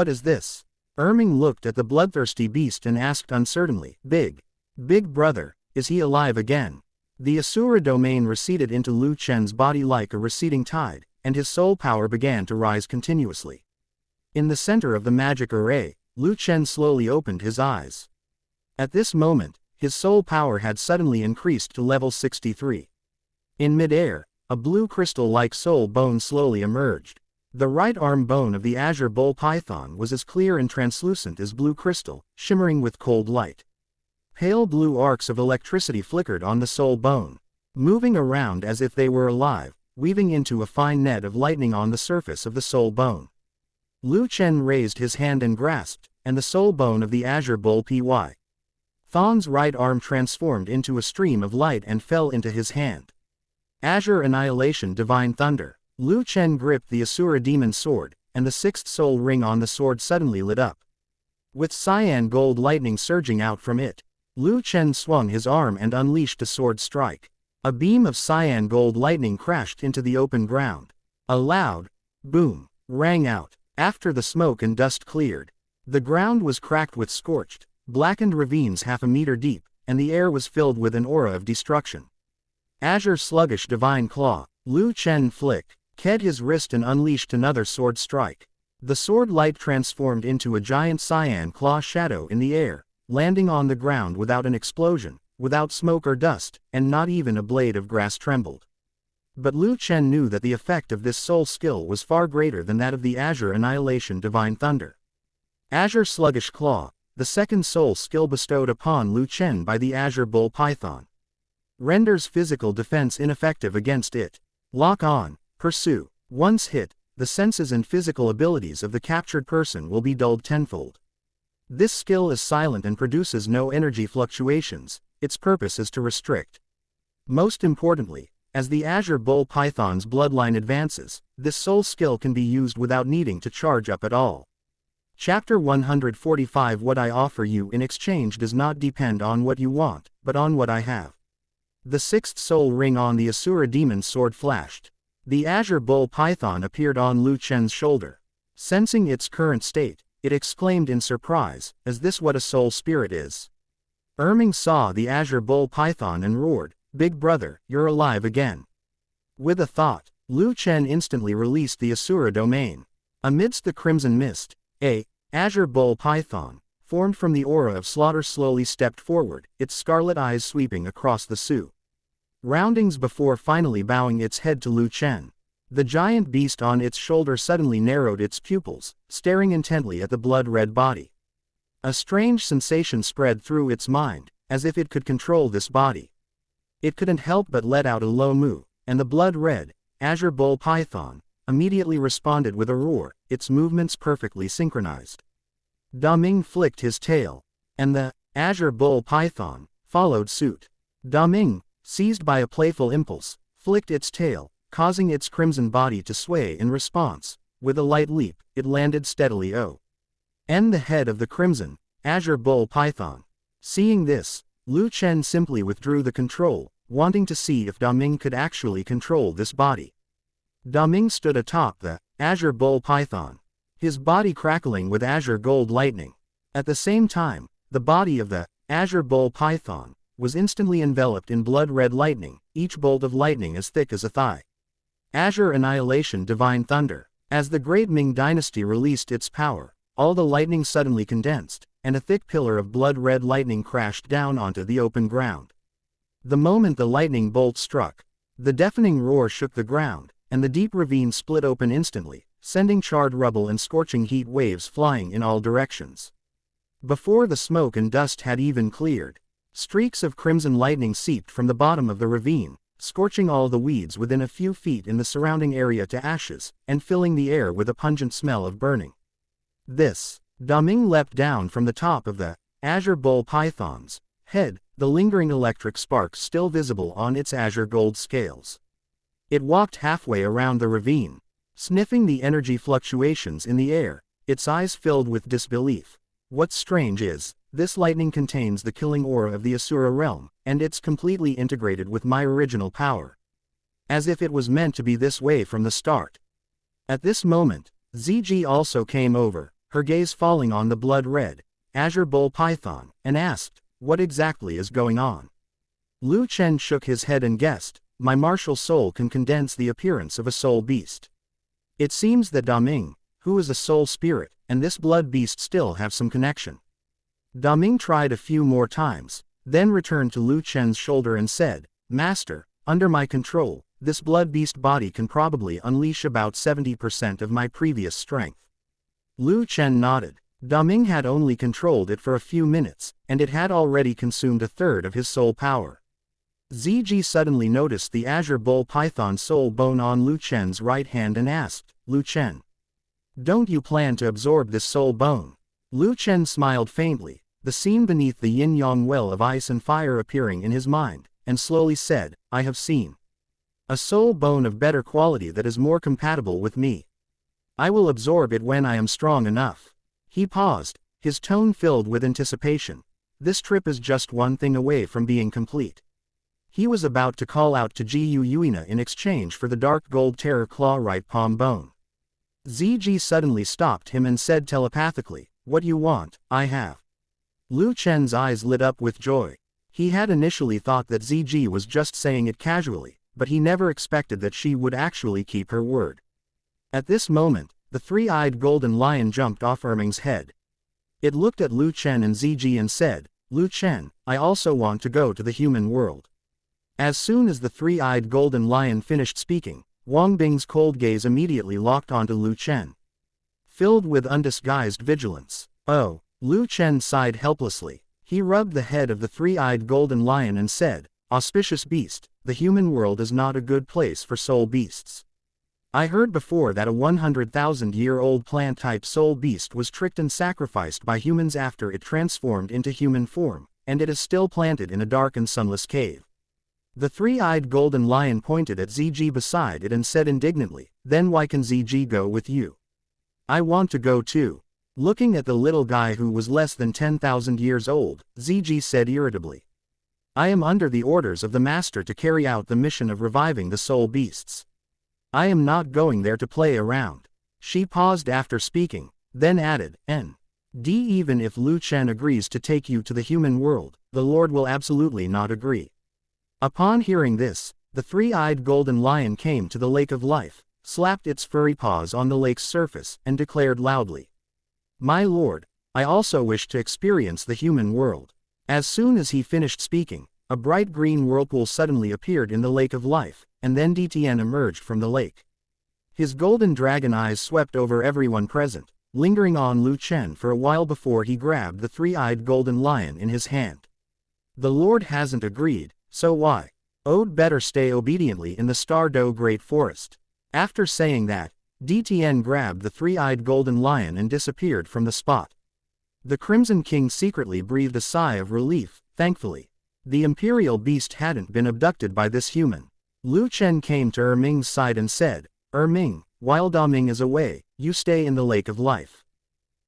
is this? Erming looked at the bloodthirsty beast and asked uncertainly, Big brother, is he alive again? The Asura domain receded into Lu Chen's body like a receding tide, and his soul power began to rise continuously. In the center of the magic array, Lu Chen slowly opened his eyes. At this moment, his soul power had suddenly increased to level 63. In midair, a blue crystal-like soul bone slowly emerged. The right arm bone of the azure bull python was as clear and translucent as blue crystal, shimmering with cold light. Pale blue arcs of electricity flickered on the soul bone, moving around as if they were alive, weaving into a fine net of lightning on the surface of the soul bone. Lu Chen raised his hand and grasped, and the soul bone of the azure bull python's right arm transformed into a stream of light and fell into his hand. Azure Annihilation Divine Thunder. Lu Chen gripped the Asura demon sword, and the 6th soul ring on the sword suddenly lit up. With cyan gold lightning surging out from it, Lu Chen swung his arm and unleashed a sword strike. A beam of cyan gold lightning crashed into the open ground. A loud boom rang out. After the smoke and dust cleared, the ground was cracked with scorched, blackened ravines half a meter deep, and the air was filled with an aura of destruction. Azure Sluggish Divine Claw. Lu Chen flicked his wrist and unleashed another sword strike. The sword light transformed into a giant cyan claw shadow in the air, landing on the ground without an explosion, without smoke or dust, and not even a blade of grass trembled. But Lu Chen knew that the effect of this soul skill was far greater than that of the Azure Annihilation Divine Thunder. Azure Sluggish Claw, the second soul skill bestowed upon Lu Chen by the Azure Bull Python. renders physical defense ineffective against it. Lock on, pursue. Once hit, the senses and physical abilities of the captured person will be dulled tenfold. This skill is silent and produces no energy fluctuations, its purpose is to restrict. Most importantly, as the Azure Bull Python's bloodline advances, this soul skill can be used without needing to charge up at all. Chapter 145. What I offer you in exchange does not depend on what you want, but on what I have. The sixth soul ring on the Asura demon's sword flashed. The Azure Bull Python appeared on Lu Chen's shoulder. Sensing its current state, it exclaimed in surprise, "Is this what a soul spirit is?" Erming saw the Azure Bull Python and roared, "Big brother, you're alive again." With a thought, Lu Chen instantly released the Asura domain. Amidst the crimson mist, a Azure Bull Python, formed from the aura of slaughter, slowly stepped forward, its scarlet eyes sweeping across the surroundings before finally bowing its head to Lu Chen. The giant beast on its shoulder suddenly narrowed its pupils, staring intently at the blood-red body. A strange sensation spread through its mind, as if it could control this body. It couldn't help but let out a low moo, and the blood-red, Azure Bull Python, immediately responded with a roar, its movements perfectly synchronized. Daming flicked his tail, and the Azure Bull Python followed suit. Daming, seized by a playful impulse, flicked its tail, causing its crimson body to sway in response. With a light leap, it landed steadily on the head of the crimson, Azure Bull Python. Seeing this, Lu Chen simply withdrew the control, wanting to see if Daming could actually control this body. Daming stood atop the Azure Bull Python, his body crackling with azure gold lightning. At the same time, the body of the Azure Bull Python was instantly enveloped in blood-red lightning, each bolt of lightning as thick as a thigh. Azure Annihilation, Divine Thunder. As the Great Ming Dynasty released its power, all the lightning suddenly condensed, and a thick pillar of blood-red lightning crashed down onto the open ground. The moment the lightning bolt struck, the deafening roar shook the ground, and the deep ravine split open instantly, sending charred rubble and scorching heat waves flying in all directions. Before the smoke and dust had even cleared, streaks of crimson lightning seeped from the bottom of the ravine, scorching all the weeds within a few feet in the surrounding area to ashes, and filling the air with a pungent smell of burning. Daming leapt down from the top of the Azure Bull Python's head, the lingering electric sparks still visible on its azure gold scales. It walked halfway around the ravine, sniffing the energy fluctuations in the air, its eyes filled with disbelief. What's strange is, this lightning contains the killing aura of the Asura realm, and it's completely integrated with my original power. As if it was meant to be this way from the start. At this moment, Ziji also came over, her gaze falling on the blood-red Azure Bull Python, and asked, "What exactly is going on?" Lu Chen shook his head and guessed, "My martial soul can condense the appearance of a soul beast. It seems that Daming, who is a soul spirit, and this blood beast still have some connection." Daming tried a few more times, then returned to Lu Chen's shoulder and said, "Master, under my control, this blood beast body can probably unleash about 70% of my previous strength." Lu Chen nodded. Daming had only controlled it for a few minutes, and it had already consumed a third of his soul power. Ziji suddenly noticed the Azure Bull Python soul bone on Lu Chen's right hand and asked, "Lu Chen, don't you plan to absorb this soul bone?" Lu Chen smiled faintly, the scene beneath the yin-yang well of ice and fire appearing in his mind, and slowly said, "I have seen a soul bone of better quality that is more compatible with me. I will absorb it when I am strong enough." He paused, his tone filled with anticipation. This trip is just one thing away from being complete. He was about to call out to Jiu Yuina in exchange for the dark gold terror claw right palm bone. Ziji suddenly stopped him and said telepathically, "What you want, I have." Lu Chen's eyes lit up with joy. He had initially thought that Ziji was just saying it casually, but he never expected that she would actually keep her word. At this moment, the three-eyed golden lion jumped off Erming's head. It looked at Lu Chen and Ziji and said, "Lu Chen, I also want to go to the human world." As soon as the three-eyed golden lion finished speaking, Wang Bing's cold gaze immediately locked onto Lu Chen, filled with undisguised vigilance. "Oh," Lu Chen sighed helplessly. He rubbed the head of the three-eyed golden lion and said, Auspicious Beast, the human world is not a good place for soul beasts. I heard before that a 100,000-year-old plant-type soul beast was tricked and sacrificed by humans after it transformed into human form, and it is still planted in a dark and sunless cave. The three-eyed golden lion pointed at ZG beside it and said indignantly, "Then why can ZG go with you? I want to go too." Looking at the little guy who was less than 10,000 years old, ZG said irritably, "I am under the orders of the master to carry out the mission of reviving the soul beasts. I am not going there to play around." She paused after speaking, then added, Even if Lu Chen agrees to take you to the human world, the Lord will absolutely not agree." Upon hearing this, the three-eyed golden lion came to the lake of life, slapped its furry paws on the lake's surface, and declared loudly, "My lord, I also wish to experience the human world." As soon as he finished speaking, a bright green whirlpool suddenly appeared in the lake of life, and then Deepening emerged from the lake. His golden dragon eyes swept over everyone present, lingering on Lu Chen for a while before he grabbed the three-eyed golden lion in his hand. "The Lord hasn't agreed, so why? I'd better stay obediently in the Stardow Great Forest." After saying that, Deepening grabbed the three-eyed golden lion and disappeared from the spot. The Crimson King secretly breathed a sigh of relief, thankfully. The imperial beast hadn't been abducted by this human. Lu Chen came to Ming's side and said, "Ming, while Ming is away, you stay in the Lake of Life.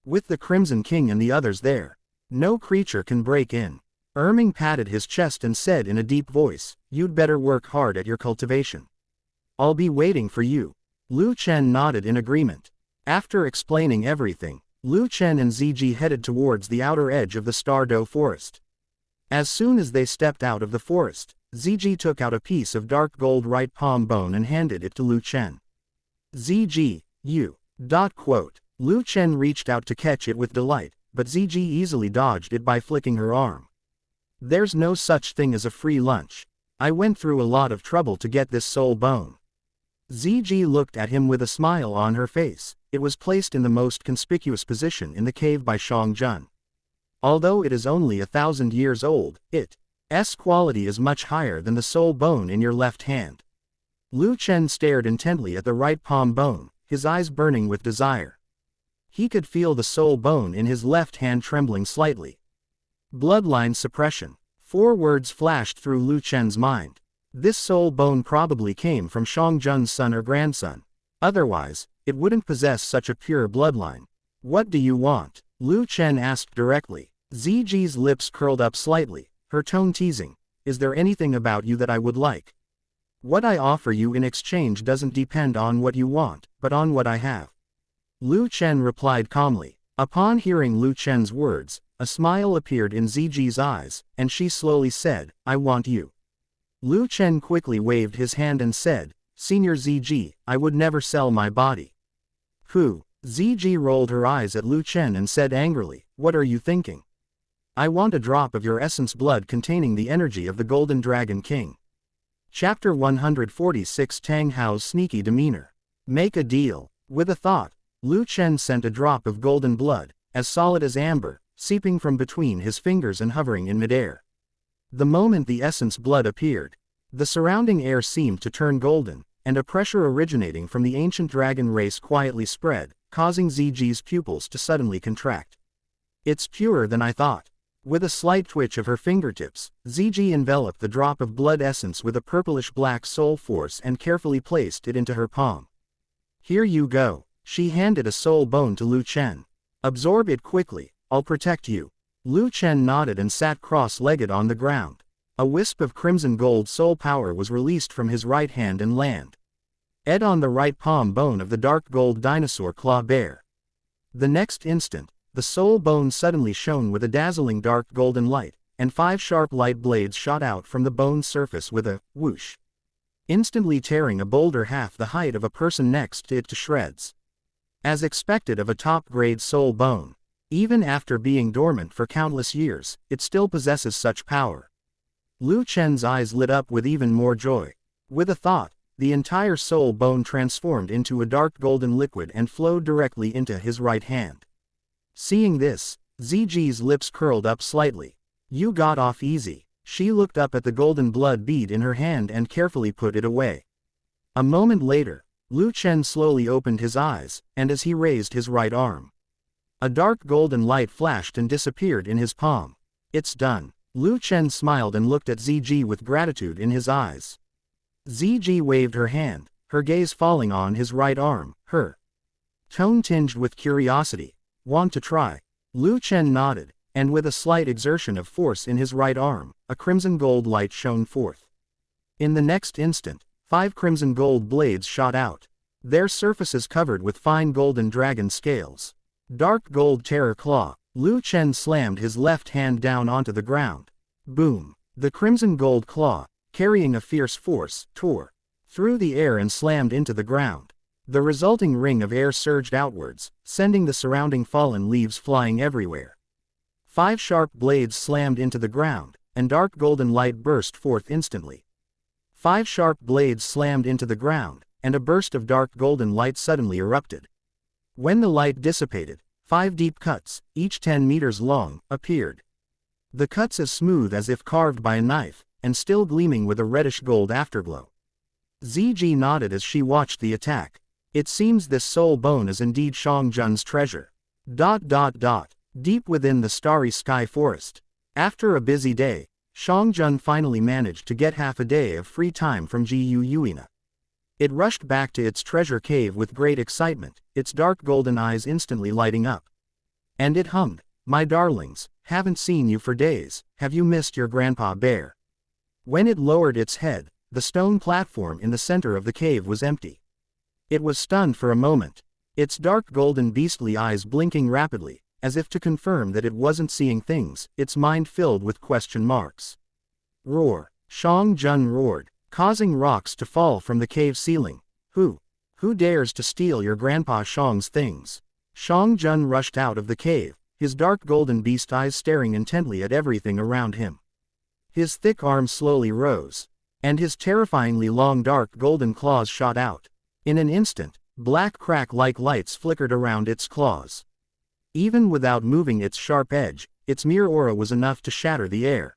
With the Crimson King and the others there. No creature can break in." Ming patted his chest and said in a deep voice, "You'd better work hard at your cultivation. I'll be waiting for you." Lu Chen nodded in agreement. After explaining everything, Lu Chen and ZG headed towards the outer edge of the Stardow Forest. As soon as they stepped out of the forest, ZG took out a piece of dark gold right palm bone and handed it to Lu Chen. "ZG, you." Lu Chen reached out to catch it with delight, but ZG easily dodged it by flicking her arm. "There's no such thing as a free lunch. I went through a lot of trouble to get this soul bone." ZG looked at him with a smile on her face. It was placed in the most conspicuous position in the cave by Xiaogang. Although it is only 1,000 years old, its quality is much higher than the soul bone in your left hand. Lu Chen stared intently at the right palm bone, his eyes burning with desire. He could feel the soul bone in his left hand trembling slightly. Bloodline suppression. 4 words flashed through Lu Chen's mind. This soul bone probably came from Xiaogang's son or grandson. Otherwise, it wouldn't possess such a pure bloodline. "What do you want?" Lu Chen asked directly. ZG's lips curled up slightly, her tone teasing. "Is there anything about you that I would like? What I offer you in exchange doesn't depend on what you want, but on what I have." Lu Chen replied calmly. Upon hearing Lu Chen's words, a smile appeared in ZG's eyes, and she slowly said, "I want you." Lu Chen quickly waved his hand and said, "Senior ZG, I would never sell my body." "Who?" ZG rolled her eyes at Lu Chen and said angrily, "What are you thinking? I want a drop of your essence blood containing the energy of the Golden Dragon King." Chapter 146 Tanghao's Sneaky Demeanor. Make a deal. With a thought, Lu Chen sent a drop of golden blood, as solid as amber, seeping from between his fingers and hovering in midair. The moment the essence blood appeared, the surrounding air seemed to turn golden, and a pressure originating from the ancient dragon race quietly spread, causing ZG's pupils to suddenly contract. "It's purer than I thought." With a slight twitch of her fingertips, ZG enveloped the drop of blood essence with a purplish-black soul force and carefully placed it into her palm. "Here you go." She handed a soul bone to Lu Chen. "Absorb it quickly, I'll protect you." Lu Chen nodded and sat cross-legged on the ground. A wisp of crimson gold soul power was released from his right hand and landed on the right palm bone of the dark gold dinosaur claw bear. The next instant, the soul bone suddenly shone with a dazzling dark golden light, and 5 sharp light blades shot out from the bone's surface with a whoosh, instantly tearing a boulder half the height of a person next to it to shreds. As expected of a top-grade soul bone, even after being dormant for countless years, it still possesses such power. Lu Chen's eyes lit up with even more joy. With a thought, the entire soul bone transformed into a dark golden liquid and flowed directly into his right hand. Seeing this, ZG's lips curled up slightly. "You got off easy." She looked up at the golden blood bead in her hand and carefully put it away. A moment later, Lu Chen slowly opened his eyes, and as he raised his right arm, a dark golden light flashed and disappeared in his palm. It's done. Lu Chen smiled and looked at Ziji with gratitude in his eyes. Ziji waved her hand, her gaze falling on his right arm, her tone tinged with curiosity. Want to try? Lu Chen nodded, and with a slight exertion of force in his right arm, a crimson gold light shone forth. In the next instant, 5 crimson gold blades shot out, their surfaces covered with fine golden dragon scales. Dark gold terror claw. Lu Chen slammed his left hand down onto the ground. Boom! The crimson gold claw, carrying a fierce force, tore through the air and slammed into the ground. The resulting ring of air surged outwards, sending the surrounding fallen leaves flying everywhere. 5 sharp blades slammed into the ground, and dark golden light burst forth instantly. 5 sharp blades slammed into the ground, and a burst of dark golden light suddenly erupted. When the light dissipated, 5 deep cuts, each 10 meters long, appeared. The cuts as smooth as if carved by a knife, and still gleaming with a reddish gold afterglow. Ziji nodded as she watched the attack. It seems this soul bone is indeed Xiaogan's treasure. Deep within the starry sky forest. After a busy day, Xiaogang finally managed to get half a day of free time from Jiu. It rushed back to its treasure cave with great excitement, its dark golden eyes instantly lighting up. And it hummed, "My darlings, haven't seen you for days, have you missed your grandpa bear?" When it lowered its head, the stone platform in the center of the cave was empty. It was stunned for a moment, its dark golden beastly eyes blinking rapidly, as if to confirm that it wasn't seeing things, its mind filled with question marks. Roar! Xiaogang roared, causing rocks to fall from the cave ceiling. Who dares to steal your grandpa Xiang's things? Xiaogang rushed out of the cave, his dark golden beast eyes staring intently at everything around him. His thick arms slowly rose, and his terrifyingly long dark golden claws shot out. In an instant, black crack-like lights flickered around its claws. Even without moving its sharp edge, its mere aura was enough to shatter the air.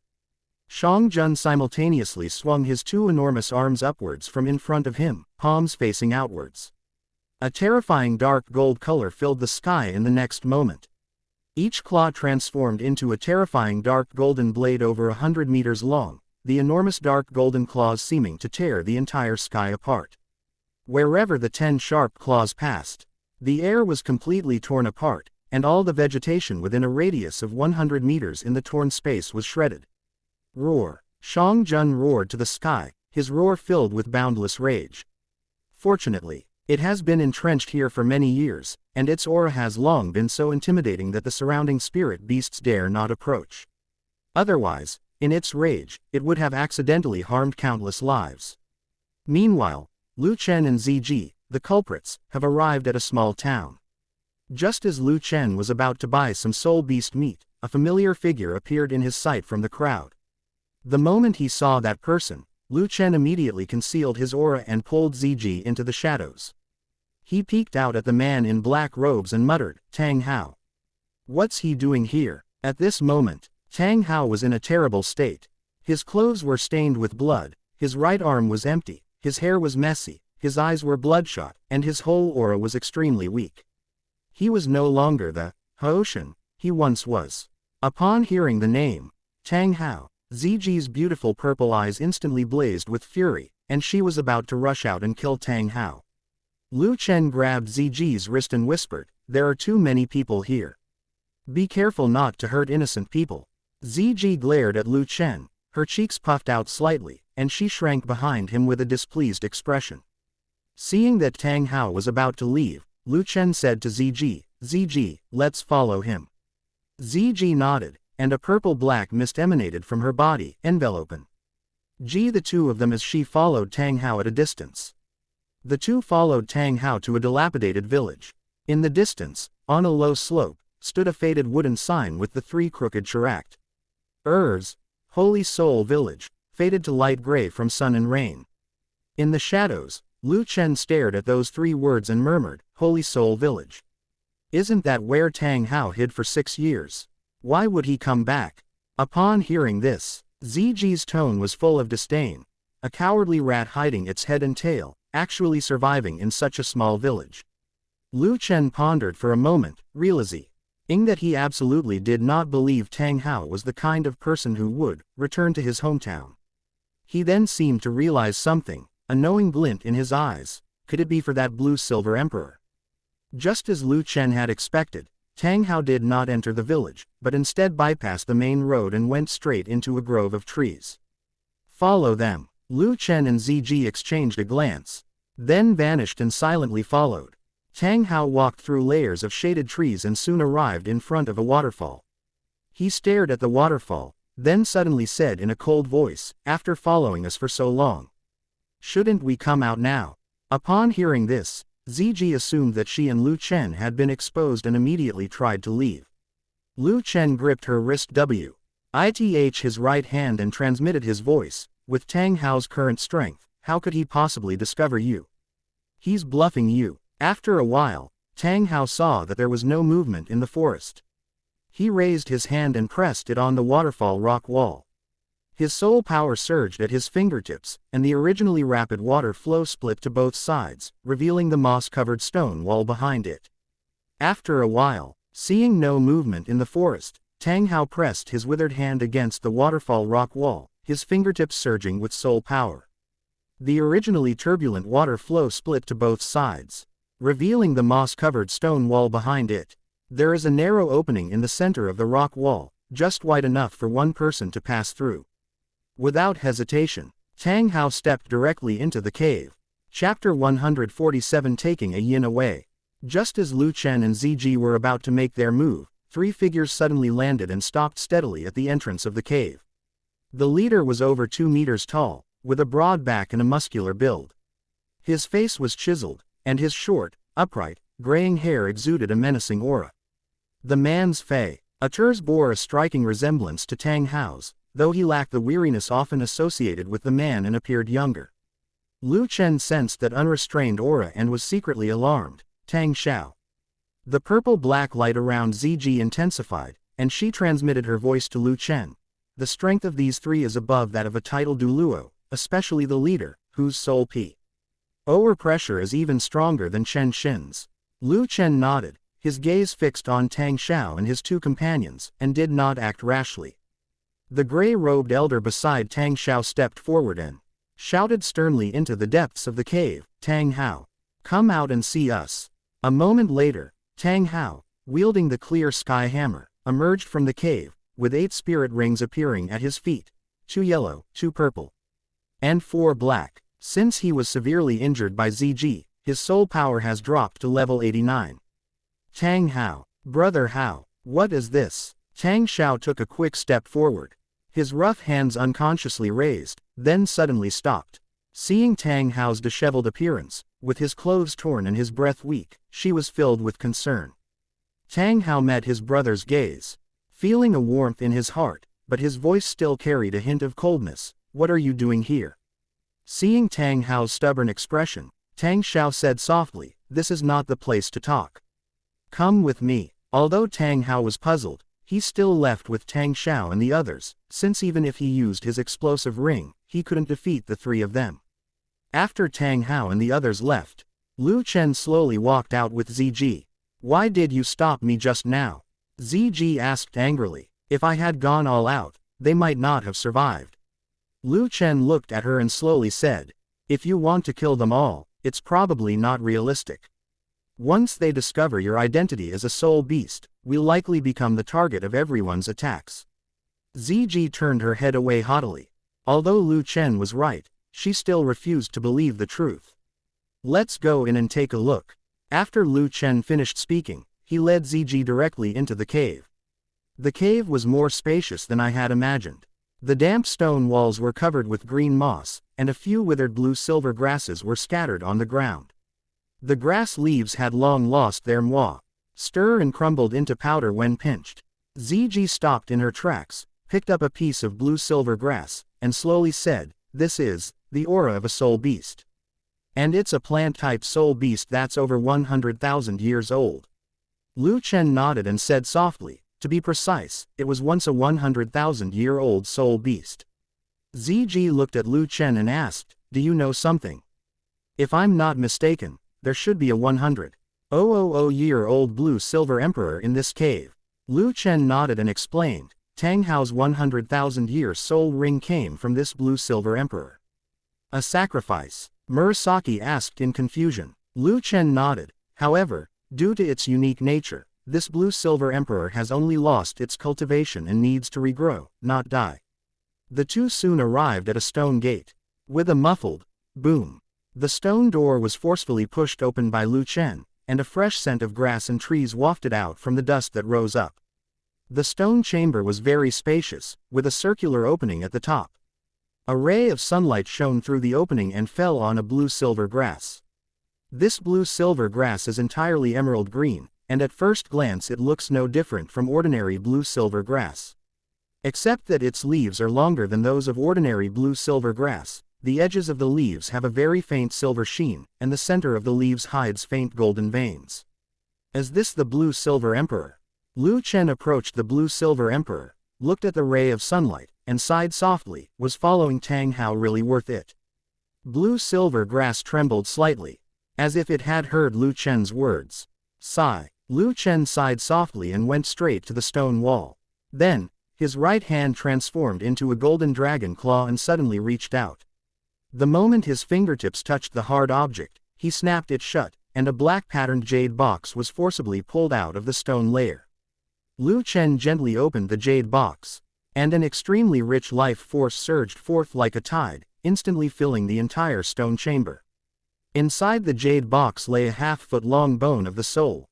Xiaogang simultaneously swung his 2 enormous arms upwards from in front of him, palms facing outwards. A terrifying dark gold color filled the sky in the next moment. Each claw transformed into a terrifying dark golden blade over 100 meters long, the enormous dark golden claws seeming to tear the entire sky apart. Wherever the 10 sharp claws passed, the air was completely torn apart, and all the vegetation within a radius of 100 meters in the torn space was shredded. Roar! Xiaogang roared to the sky, his roar filled with boundless rage. Fortunately, it has been entrenched here for many years, and its aura has long been so intimidating that the surrounding spirit beasts dare not approach. Otherwise, in its rage, it would have accidentally harmed countless lives. Meanwhile, Lu Chen and Ziji, the culprits, have arrived at a small town. Just as Lu Chen was about to buy some soul beast meat, a familiar figure appeared in his sight from the crowd. The moment he saw that person, Lu Chen immediately concealed his aura and pulled Ziji into the shadows. He peeked out at the man in black robes and muttered, "Tanghao. What's he doing here?" At this moment, Tanghao was in a terrible state. His clothes were stained with blood, his right arm was empty, his hair was messy, his eyes were bloodshot, and his whole aura was extremely weak. He was no longer the Haoshan he once was. Upon hearing the name, Tanghao, Ziji's beautiful purple eyes instantly blazed with fury, and she was about to rush out and kill Tanghao. Lu Chen grabbed Ziji's wrist and whispered, "There are too many people here. Be careful not to hurt innocent people." Ziji glared at Lu Chen, her cheeks puffed out slightly, and she shrank behind him with a displeased expression. Seeing that Tanghao was about to leave, Lu Chen said to Ziji, "Ziji, let's follow him." Ziji nodded, and a purple-black mist emanated from her body, enveloping the 2 of them as she followed Tanghao at a distance. The 2 followed Tanghao to a dilapidated village. In the distance, on a low slope, stood a faded wooden sign with the 3 crooked charact. Urs, Holy Soul Village, faded to light gray from sun and rain. In the shadows, Lu Chen stared at those 3 words and murmured, "Holy Soul Village. Isn't that where Tanghao hid for 6 years? Why would he come back?" Upon hearing this, Ziji's tone was full of disdain. A cowardly rat hiding its head and tail, actually surviving in such a small village. Lu Chen pondered for a moment, realizing that he absolutely did not believe Tanghao was the kind of person who would return to his hometown. He then seemed to realize something, a knowing glint in his eyes. Could it be for that blue-silver emperor? Just as Lu Chen had expected, Tanghao did not enter the village, but instead bypassed the main road and went straight into a grove of trees. Follow them. Lu Chen and Ziji exchanged a glance, then vanished and silently followed. Tanghao walked through layers of shaded trees and soon arrived in front of a waterfall. He stared at the waterfall, then suddenly said in a cold voice, "After following us for so long, shouldn't we come out now?" Upon hearing this, Ziji assumed that she and Lu Chen had been exposed and immediately tried to leave. Lu Chen gripped her wrist with his right hand and transmitted his voice, "With Tanghao's current strength, how could he possibly discover you? He's bluffing you." After a while, Tanghao saw that there was no movement in the forest. He raised his hand and pressed it on the waterfall rock wall. His soul power surged at his fingertips, and the originally rapid water flow split to both sides, revealing the moss-covered stone wall behind it. After a while, seeing no movement in the forest, Tanghao pressed his withered hand against the waterfall rock wall, his fingertips surging with soul power. The originally turbulent water flow split to both sides, revealing the moss-covered stone wall behind it. There is a narrow opening in the center of the rock wall, just wide enough for one person to pass through. Without hesitation, Tanghao stepped directly into the cave. Chapter 147, Taking a yin away. Just as Lu Chen and Ziji were about to make their move, three figures suddenly landed and stopped steadily at the entrance of the cave. The leader was over 2 meters tall, with a broad back and a muscular build. His face was chiseled, and his short, upright, graying hair exuded a menacing aura. The man's features bore a striking resemblance to Tanghao's, though he lacked the weariness often associated with the man and appeared younger. Lu Chen sensed that unrestrained aura and was secretly alarmed. "Tang Xiao." The purple-black light around Ziji intensified, and she transmitted her voice to Lu Chen. "The strength of these three is above that of a titled Douluo, especially the leader, whose soul power pressure is even stronger than Chen Xin's." Lu Chen nodded, his gaze fixed on Tang Xiao and his two companions, and did not act rashly. The gray-robed elder beside Tang Xiao stepped forward and shouted sternly into the depths of the cave, "Tanghao, come out and see us." A moment later, Tanghao, wielding the clear sky hammer, emerged from the cave, with 8 spirit rings appearing at his feet, 2 yellow, 2 purple, and 4 black. Since he was severely injured by Ziji, his soul power has dropped to level 89. "Tanghao, brother Hao, what is this?" Tang Xiao took a quick step forward. His rough hands unconsciously raised, then suddenly stopped. Seeing Tang Hao's disheveled appearance, with his clothes torn and his breath weak, she was filled with concern. Tang Hao met his brother's gaze, feeling a warmth in his heart, but his voice still carried a hint of coldness. "What are you doing here?" Seeing Tang Hao's stubborn expression, Tang Xiao said softly, "This is not the place to talk. Come with me." Although Tang Hao was puzzled, he still left with Tang Xiao and the others, since even if he used his explosive ring, he couldn't defeat the three of them. After Tang Hao and the others left, Lu Chen slowly walked out with Ziji. "Why did you stop me just now?" Ziji asked angrily. "If I had gone all out, they might not have survived." Lu Chen looked at her and slowly said, "If you want to kill them all, it's probably not realistic. Once they discover your identity as a soul beast, we'll likely become the target of everyone's attacks." Ziji turned her head away haughtily. Although Lu Chen was right, she still refused to believe the truth. "Let's go in and take a look." After Lu Chen finished speaking, he led Ziji directly into the cave. The cave was more spacious than I had imagined. The damp stone walls were covered with green moss, and a few withered blue-silver grasses were scattered on the ground. The grass leaves had long lost their moisture and crumbled into powder when pinched. Ziji stopped in her tracks, picked up a piece of blue-silver grass, and slowly said, "This is the aura of a soul beast. And it's a plant-type soul beast that's over 100,000 years old." Lu Chen nodded and said softly, "To be precise, it was once a 100,000-year-old soul beast." Ziji looked at Lu Chen and asked, "Do you know something? If I'm not mistaken, there should be a 100,000-year-old blue-silver emperor in this cave." Lu Chen nodded and explained, "Tanghao's 100,000-year soul ring came from this blue-silver emperor." "A sacrifice?" Murasaki asked in confusion. Lu Chen nodded. "However, due to its unique nature, this blue-silver emperor has only lost its cultivation and needs to regrow, not die." The two soon arrived at a stone gate. With a muffled boom, the stone door was forcefully pushed open by Lu Chen, and a fresh scent of grass and trees wafted out from the dust that rose up. The stone chamber was very spacious, with a circular opening at the top. A ray of sunlight shone through the opening and fell on a blue-silver grass. This blue-silver grass is entirely emerald green, and at first glance it looks no different from ordinary blue-silver grass. Except that its leaves are longer than those of ordinary blue-silver grass, the edges of the leaves have a very faint silver sheen, and the center of the leaves hides faint golden veins. "Is this the blue-silver emperor?" Lu Chen approached the blue-silver emperor, looked at the ray of sunlight, and sighed softly. "Was following Tanghao really worth it?" Blue-silver grass trembled slightly, as if it had heard Lu Chen's words. Sigh. Lu Chen sighed softly and went straight to the stone wall. Then, his right hand transformed into a golden dragon claw and suddenly reached out. The moment his fingertips touched the hard object, he snapped it shut, and a black patterned jade box was forcibly pulled out of the stone layer. Lu Chen gently opened the jade box, and an extremely rich life force surged forth like a tide, instantly filling the entire stone chamber. Inside the jade box lay a half-foot-long bone of the soul.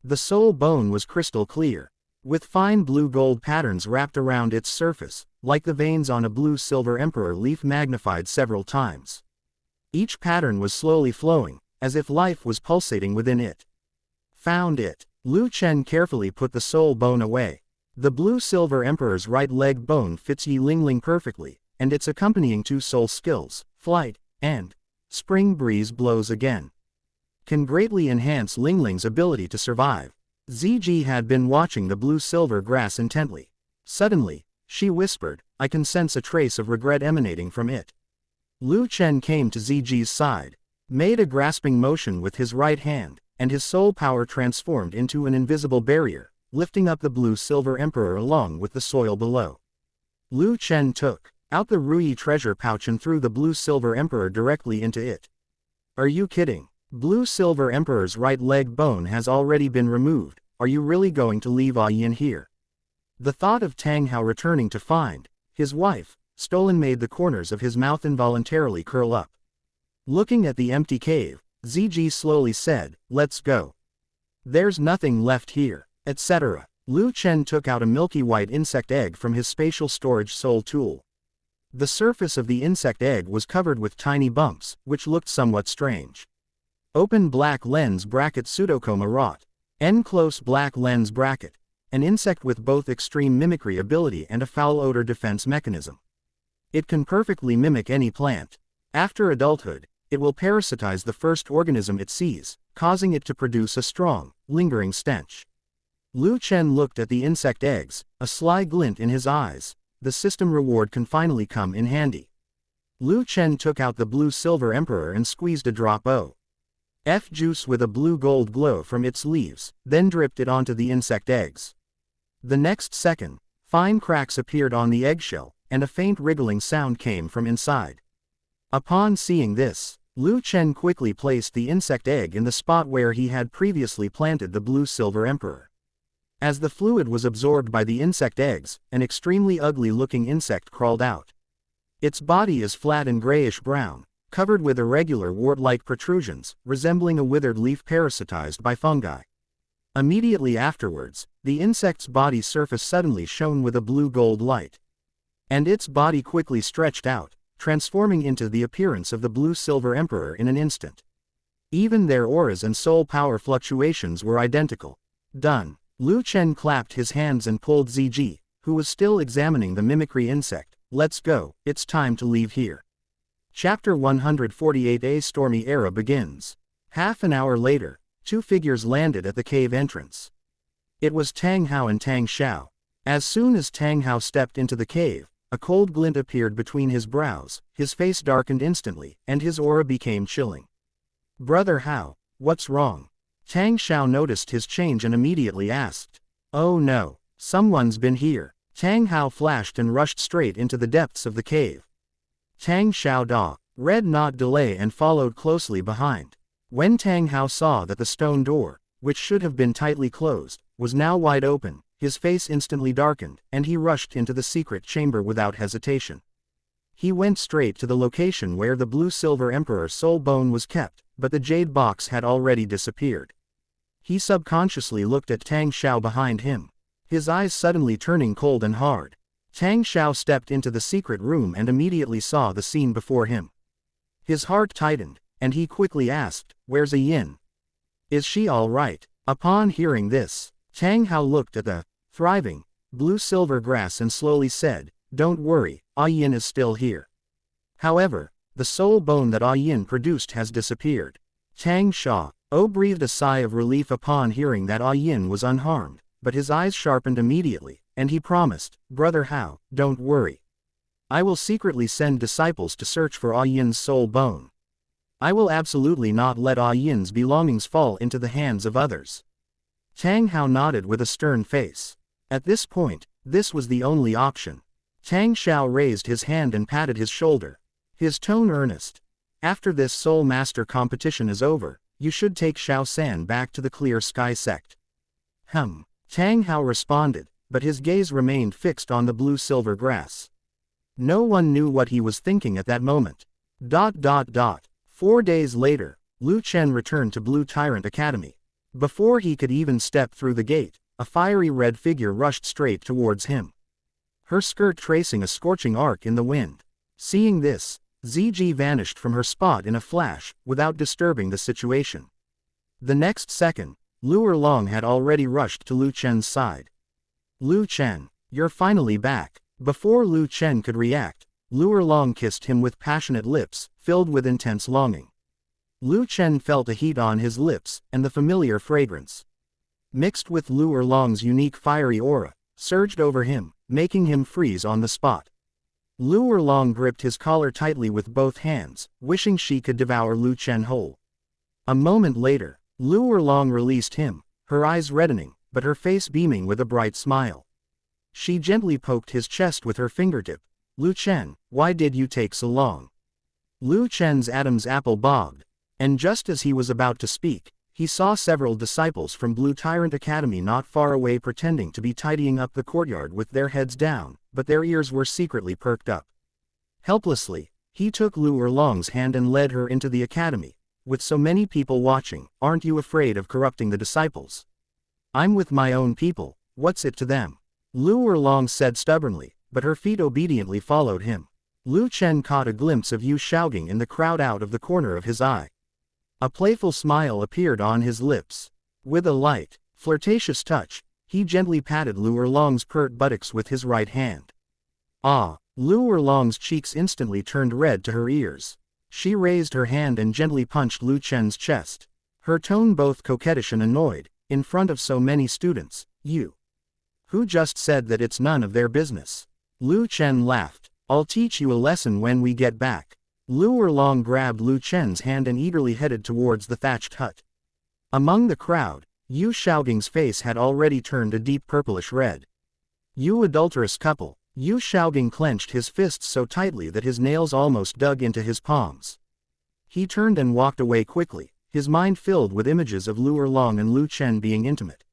The soul bone was crystal clear, with fine blue-gold patterns wrapped around its surface, like the veins on a blue-silver emperor leaf magnified several times. Each pattern was slowly flowing, as if life was pulsating within it. Found it. Lu Chen carefully put the soul bone away. The blue-silver emperor's right leg bone fits Yi Lingling perfectly, and its accompanying two soul skills, flight, and spring breeze blows again, can greatly enhance Lingling's ability to survive. Ziji had been watching the blue-silver grass intently. Suddenly, she whispered, "I can sense a trace of regret emanating from it." Lu Chen came to Ziji's side, made a grasping motion with his right hand, and his soul power transformed into an invisible barrier, lifting up the blue-silver emperor along with the soil below. Lu Chen took out the Ruyi treasure pouch and threw the blue-silver emperor directly into it. "Are you kidding? Blue-silver emperor's right leg bone has already been removed. Are you really going to leave Ah Yin here?" The thought of Tanghao returning to find his wife stolen made the corners of his mouth involuntarily curl up. Looking at the empty cave, Ziji slowly said, "Let's go. There's nothing left here," etc. Lu Chen took out a milky white insect egg from his spatial storage soul tool. The surface of the insect egg was covered with tiny bumps, which looked somewhat strange. Open black lens bracket pseudocoma wrought. N close black lens bracket. An insect with both extreme mimicry ability and a foul odor defense mechanism. It can perfectly mimic any plant. After adulthood, it will parasitize the first organism it sees, causing it to produce a strong, lingering stench. Lu Chen looked at the insect eggs, a sly glint in his eyes. The system reward can finally come in handy. Lu Chen took out the blue-silver emperor and squeezed a drop of juice with a blue-gold glow from its leaves, then dripped it onto the insect eggs. The next second, fine cracks appeared on the eggshell, and a faint wriggling sound came from inside. Upon seeing this, Lu Chen quickly placed the insect egg in the spot where he had previously planted the blue-silver emperor. As the fluid was absorbed by the insect eggs, an extremely ugly-looking insect crawled out. Its body is flat and grayish-brown, covered with irregular wart-like protrusions, resembling a withered leaf parasitized by fungi. Immediately afterwards, the insect's body surface suddenly shone with a blue-gold light. And its body quickly stretched out, transforming into the appearance of the blue-silver emperor in an instant. Even their auras and soul power fluctuations were identical. Done. Lu Chen clapped his hands and pulled Ziji, who was still examining the mimicry insect. "Let's go, it's time to leave here." Chapter 148. A stormy era begins. Half an hour later, two figures landed at the cave entrance. It was Tanghao and Tang Xiao. As soon as Tanghao stepped into the cave, a cold glint appeared between his brows, his face darkened instantly, and his aura became chilling. "Brother Hao, what's wrong?" Tang Xiao noticed his change and immediately asked. "Oh no, someone's been here." Tanghao flashed and rushed straight into the depths of the cave. Tang Xiao da, read not delay and followed closely behind. When Tanghao saw that the stone door, which should have been tightly closed, was now wide open, his face instantly darkened, and he rushed into the secret chamber without hesitation. He went straight to the location where the blue-silver Emperor's soul bone was kept, but the jade box had already disappeared. He subconsciously looked at Tang Xiao behind him, his eyes suddenly turning cold and hard. Tang Xiao stepped into the secret room and immediately saw the scene before him. His heart tightened, and he quickly asked, "Where's Yin? Is she all right?" Upon hearing this, Tanghao looked at the thriving, blue-silver grass and slowly said, "Don't worry, Yin is still here. However, the soul bone that Yin produced has disappeared." Tang Xiao breathed a sigh of relief upon hearing that Yin was unharmed, but his eyes sharpened immediately, and he promised, "Brother Hao, don't worry. I will secretly send disciples to search for Yin's soul bone. I will absolutely not let Yin's belongings fall into the hands of others." Tang Hao nodded with a stern face. At this point, this was the only option. Tang Xiao raised his hand and patted his shoulder, his tone earnest. "After this Soul Master competition is over, you should take Xiao San back to the Clear Sky sect." Tang Hao responded, but his gaze remained fixed on the blue-silver grass. No one knew what he was thinking at that moment. 4 days later, Lu Chen returned to Blue Tyrant Academy. Before he could even step through the gate, a fiery red figure rushed straight towards him, her skirt tracing a scorching arc in the wind. Seeing this, Ziji vanished from her spot in a flash, without disturbing the situation. The next second, Liu Erlong had already rushed to Lu Chen's side. "Lu Chen, you're finally back." Before Lu Chen could react, Liu Erlong kissed him with passionate lips, filled with intense longing. Lu Chen felt a heat on his lips, and the familiar fragrance, mixed with Liu Erlong's unique fiery aura, surged over him, making him freeze on the spot. Liu Erlong gripped his collar tightly with both hands, wishing she could devour Lu Chen whole. A moment later, Liu Erlong released him, her eyes reddening, but her face beaming with a bright smile. She gently poked his chest with her fingertip. "Lu Chen, why did you take so long?" Lu Chen's Adam's apple bogged, and just as he was about to speak, he saw several disciples from Blue Tyrant Academy not far away pretending to be tidying up the courtyard with their heads down, but their ears were secretly perked up. Helplessly, he took Liu Erlong's hand and led her into the academy. "With so many people watching, aren't you afraid of corrupting the disciples?" "I'm with my own people, what's it to them?" Liu Erlong said stubbornly, but her feet obediently followed him. Lu Chen caught a glimpse of Xiaogang in the crowd out of the corner of his eye. A playful smile appeared on his lips. With a light, flirtatious touch, he gently patted Liu Erlong's pert buttocks with his right hand. Liu Erlong's cheeks instantly turned red to her ears. She raised her hand and gently punched Lu Chen's chest, her tone both coquettish and annoyed. "In front of so many students, you. Who just said that it's none of their business?" Lu Chen laughed. "I'll teach you a lesson when we get back." Liu Erlong grabbed Lu Chen's hand and eagerly headed towards the thatched hut. Among the crowd, Xiaogang's face had already turned a deep purplish red. "You adulterous couple!" Xiaogang clenched his fists so tightly that his nails almost dug into his palms. He turned and walked away quickly, his mind filled with images of Liu Erlong and Lu Chen being intimate.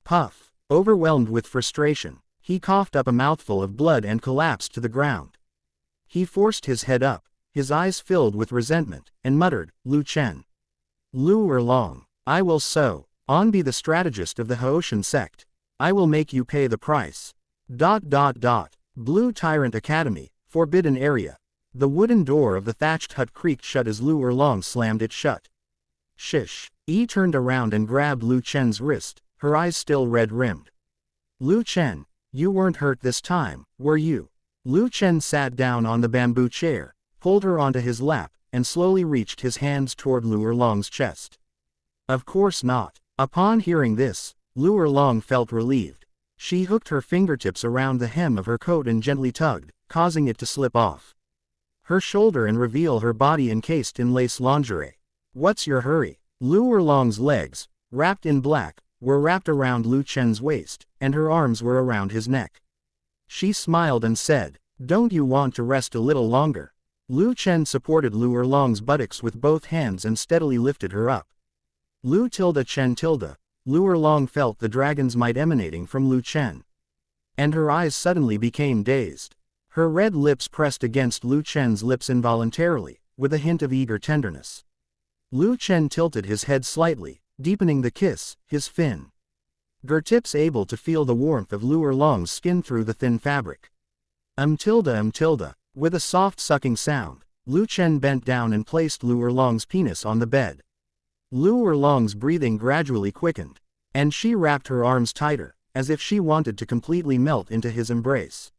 Puff! Overwhelmed with frustration, he coughed up a mouthful of blood and collapsed to the ground. He forced his head up, his eyes filled with resentment, and muttered, "Lu Chen. Liu Erlong, I will be the strategist of the Haoshan sect. I will make you pay the price." Blue Tyrant Academy, Forbidden Area. The wooden door of the thatched hut creaked shut as Liu Erlong slammed it shut. "Shish." Yi turned around and grabbed Lu Chen's wrist, her eyes still red-rimmed. "Lu Chen, you weren't hurt this time, were you?" Lu Chen sat down on the bamboo chair, pulled her onto his lap, and slowly reached his hands toward Liu Erlong's chest. "Of course not." Upon hearing this, Liu Erlong felt relieved. She hooked her fingertips around the hem of her coat and gently tugged, causing it to slip off her shoulder and reveal her body encased in lace lingerie. What's your hurry? Liu Erlong's legs, wrapped in black, were wrapped around Lu Chen's waist, and her arms were around his neck. She smiled and said, "Don't you want to rest a little longer?" Lu Chen supported Liu Erlong's buttocks with both hands and steadily lifted her up. Lu Chen. Liu Erlong felt the dragon's might emanating from Lu Chen. And her eyes suddenly became dazed. Her red lips pressed against Lu Chen's lips involuntarily, with a hint of eager tenderness. Lu Chen tilted his head slightly, deepening the kiss, his tips able to feel the warmth of Liu Erlong's skin through the thin fabric. With a soft sucking sound, Lu Chen bent down and placed Liu Erlong's penis on the bed. Liu Erlong's breathing gradually quickened, and she wrapped her arms tighter, as if she wanted to completely melt into his embrace.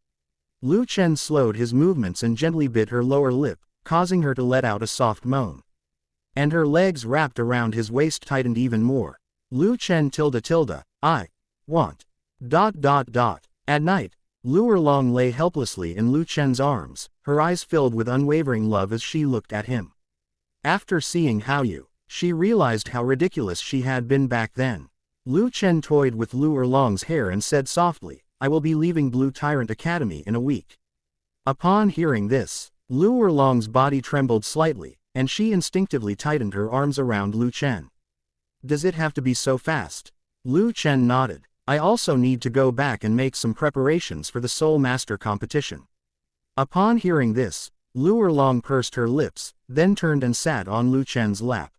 Lu Chen slowed his movements and gently bit her lower lip, causing her to let out a soft moan. And her legs wrapped around his waist tightened even more. Lu Chen I want. At night, Liu Erlong lay helplessly in Lu Chen's arms, her eyes filled with unwavering love as she looked at him. After seeing she realized how ridiculous she had been back then. Lu Chen toyed with Liu Erlong's hair and said softly, "I will be leaving Blue Tyrant Academy in a week." Upon hearing this, Liu Erlong's body trembled slightly, and she instinctively tightened her arms around Lu Chen. "Does it have to be so fast?" Lu Chen nodded. "I also need to go back and make some preparations for the Soul Master competition." Upon hearing this, Liu Erlong pursed her lips, then turned and sat on Lu Chen's lap.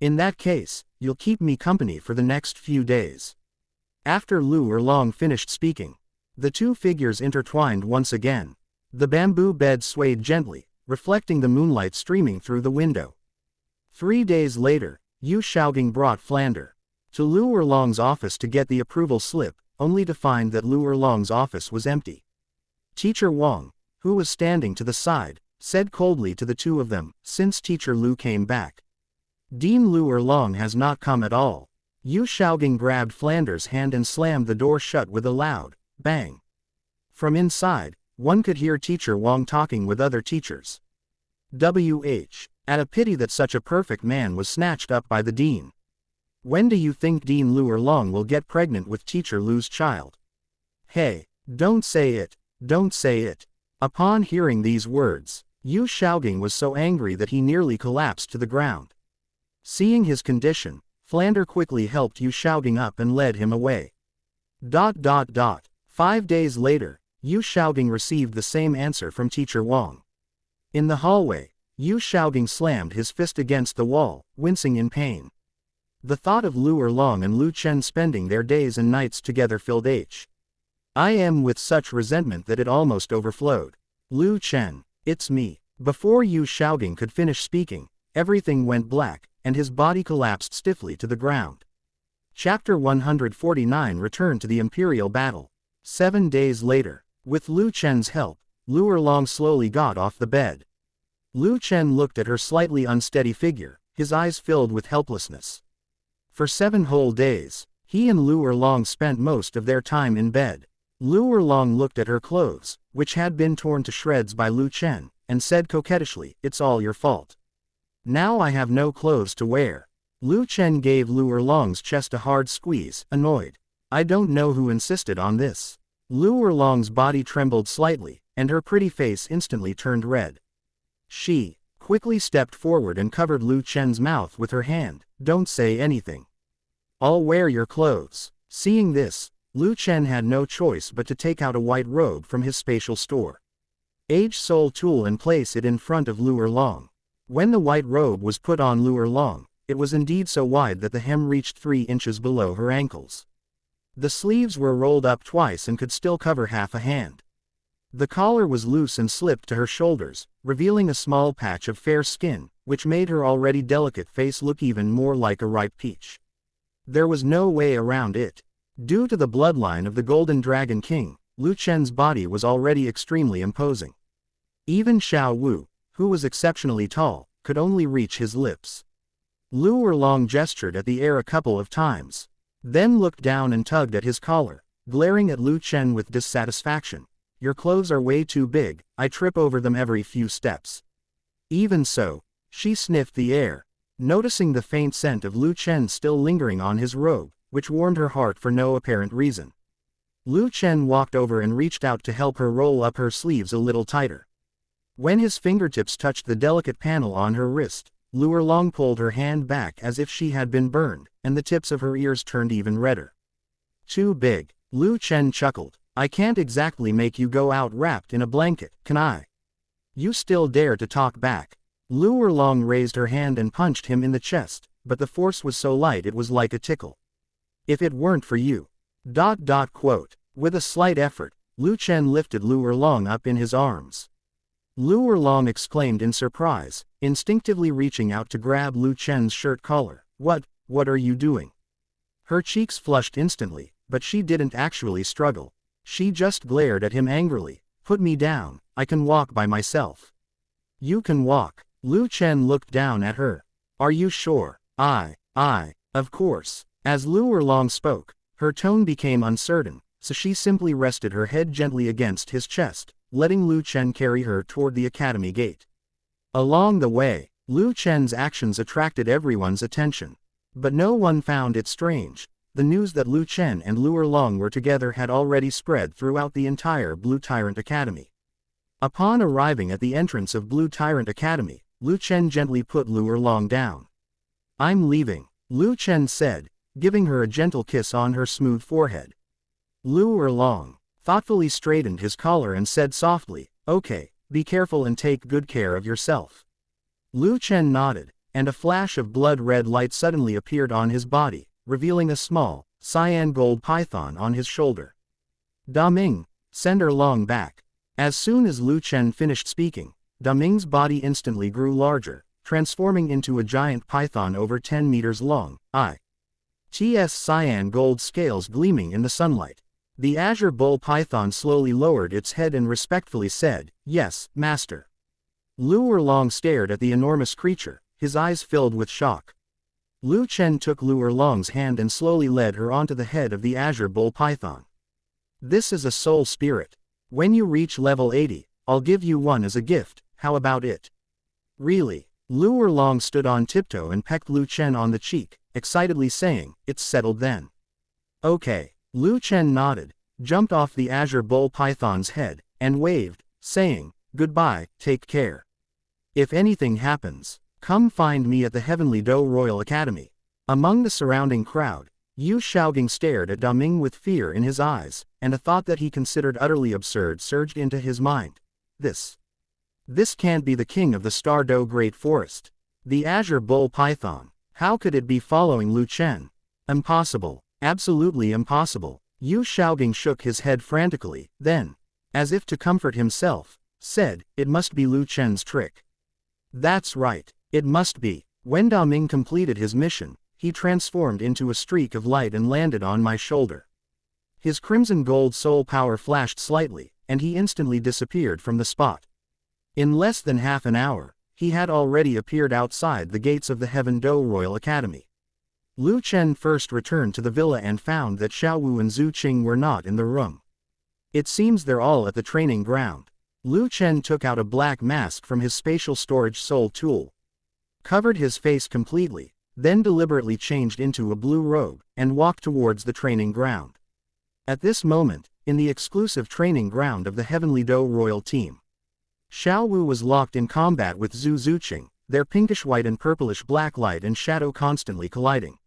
"In that case, you'll keep me company for the next few days." After Liu Erlong finished speaking, the two figures intertwined once again. The bamboo bed swayed gently, reflecting the moonlight streaming through the window. 3 days later, Xiaogang brought Flander to Liu Erlong's office to get the approval slip, only to find that Liu Erlong's office was empty. Teacher Wang, who was standing to the side, said coldly to the two of them, "Since Teacher Liu came back, Dean Liu Erlong has not come at all." Xiaogang grabbed Flander's hand and slammed the door shut with a loud bang. From inside, one could hear Teacher Wang talking with other teachers. At a pity that such a perfect man was snatched up by the dean. "When do you think Dean Liu Erlong will get pregnant with Teacher Liu's child?" "Hey, don't say it, don't say it." Upon hearing these words, Xiaogang was so angry that he nearly collapsed to the ground. Seeing his condition, Flander quickly helped Xiaogang up and led him away. 5 days later, Xiaogang received the same answer from Teacher Wang. In the hallway, Xiaogang slammed his fist against the wall, wincing in pain. The thought of Liu Erlong and Lu Chen spending their days and nights together filled him with such resentment that it almost overflowed. "Lu Chen, it's me." Before Xiaogang could finish speaking, everything went black, and his body collapsed stiffly to the ground. Chapter 149 returned to the Imperial battle. 7 days later, with Lu Chen's help, Liu Erlong slowly got off the bed. Lu Chen looked at her slightly unsteady figure, his eyes filled with helplessness. For 7 whole days, he and Liu Erlong spent most of their time in bed. Liu Erlong looked at her clothes, which had been torn to shreds by Lu Chen, and said coquettishly, "It's all your fault. Now I have no clothes to wear." Lu Chen gave Liu Erlong's chest a hard squeeze, annoyed. "I don't know who insisted on this." Liu Erlong's body trembled slightly, and her pretty face instantly turned red. She quickly stepped forward and covered Lu Chen's mouth with her hand. "Don't say anything. I'll wear your clothes." Seeing this, Lu Chen had no choice but to take out a white robe from his spatial store. Soul tool and place it in front of Liu Erlong. When the white robe was put on Liu Erlong, it was indeed so wide that the hem reached 3 inches below her ankles. The sleeves were rolled up twice and could still cover half a hand. The collar was loose and slipped to her shoulders, revealing a small patch of fair skin, which made her already delicate face look even more like a ripe peach. There was no way around it. Due to the bloodline of the Golden Dragon King, Lu Chen's body was already extremely imposing. Even Xiao Wu, who was exceptionally tall, could only reach his lips. Liu Erlong gestured at the air a couple of times, then looked down and tugged at his collar, glaring at Lu Chen with dissatisfaction. Your clothes are way too big, I trip over them every few steps. Even so, she sniffed the air, noticing the faint scent of Lu Chen still lingering on his robe, which warmed her heart for no apparent reason. Lu Chen walked over and reached out to help her roll up her sleeves a little tighter. When his fingertips touched the delicate panel on her wrist, Liu Erlong pulled her hand back as if she had been burned, and the tips of her ears turned even redder. Too big, Lu Chen chuckled. I can't exactly make you go out wrapped in a blanket, can I? You still dare to talk back. Liu Erlong raised her hand and punched him in the chest, but the force was so light it was like a tickle. If it weren't for you. ... With a slight effort, Lu Chen lifted Liu Erlong up in his arms. Liu Erlong exclaimed in surprise, instinctively reaching out to grab Lu Chen's shirt collar. What are you doing? Her cheeks flushed instantly, but she didn't actually struggle. She just glared at him angrily. Put me down, I can walk by myself. You can walk. Lu Chen looked down at her. Are you sure? Of course. As Liu Erlong spoke, her tone became uncertain, so she simply rested her head gently against his chest, letting Lu Chen carry her toward the academy gate. Along the way, Lu Chen's actions attracted everyone's attention. But no one found it strange. The news that Lu Chen and Liu Erlong were together had already spread throughout the entire Blue Tyrant Academy. Upon arriving at the entrance of Blue Tyrant Academy, Lu Chen gently put Liu Erlong down. I'm leaving, Lu Chen said, giving her a gentle kiss on her smooth forehead. Liu Erlong thoughtfully straightened his collar and said softly, okay, be careful and take good care of yourself. Lu Chen nodded, and a flash of blood-red light suddenly appeared on his body, revealing a small, cyan gold python on his shoulder. Daming, send Erlong back. As soon as Lu Chen finished speaking, Daming's body instantly grew larger, transforming into a giant python over 10 meters long, its cyan gold scales gleaming in the sunlight. The azure bull python slowly lowered its head and respectfully said, Yes, master. Liu Erlong stared at the enormous creature, his eyes filled with shock. Lu Chen took Liu Erlong's hand and slowly led her onto the head of the azure bull python. This is a soul spirit. When you reach level 80, I'll give you one as a gift, how about it? Really? Liu Erlong stood on tiptoe and pecked Lu Chen on the cheek, excitedly saying, It's settled then. Okay. Lu Chen nodded, jumped off the azure bull python's head, and waved, saying, Goodbye, take care. If anything happens, come find me at the Heavenly Dou Royal Academy. Among the surrounding crowd, Yu Xiaogang stared at Daming with fear in his eyes, and a thought that he considered utterly absurd surged into his mind. This can't be the king of the Star Dou Great Forest. The azure bull python. How could it be following Lu Chen? Impossible. Absolutely impossible. Yu Xiaogang shook his head frantically, then, as if to comfort himself, said, It must be Lu Chen's trick. That's right, it must be. When Daming completed his mission, he transformed into a streak of light and landed on my shoulder. His crimson gold soul power flashed slightly, and he instantly disappeared from the spot. In less than half an hour, he had already appeared outside the gates of the Heaven Dou Royal Academy. Lu Chen first returned to the villa and found that Xiaowu and Zhu Qing were not in the room. It seems they're all at the training ground. Lu Chen took out a black mask from his spatial storage soul tool, covered his face completely, then deliberately changed into a blue robe, and walked towards the training ground. At this moment, in the exclusive training ground of the Heavenly Dou Royal team, Xiaowu was locked in combat with Zhu Zuqing, their pinkish-white and purplish-black light and shadow constantly colliding.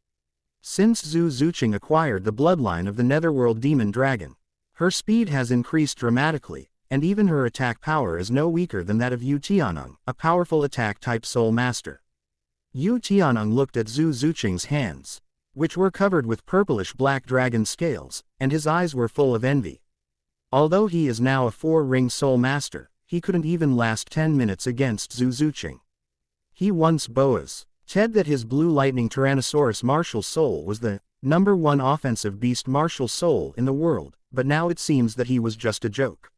Since Zhu Zuqing acquired the bloodline of the Netherworld Demon Dragon, her speed has increased dramatically, and even her attack power is no weaker than that of Yu Tianeng, a powerful attack-type soul master. Yu Tianeng looked at Zhu Zuqing's hands, which were covered with purplish-black dragon scales, and his eyes were full of envy. Although he is now a 4-ring soul master, he couldn't even last 10 minutes against Zhu Zuqing. He once said that his blue lightning Tyrannosaurus martial soul was the #1 offensive beast martial soul in the world, but now it seems that he was just a joke.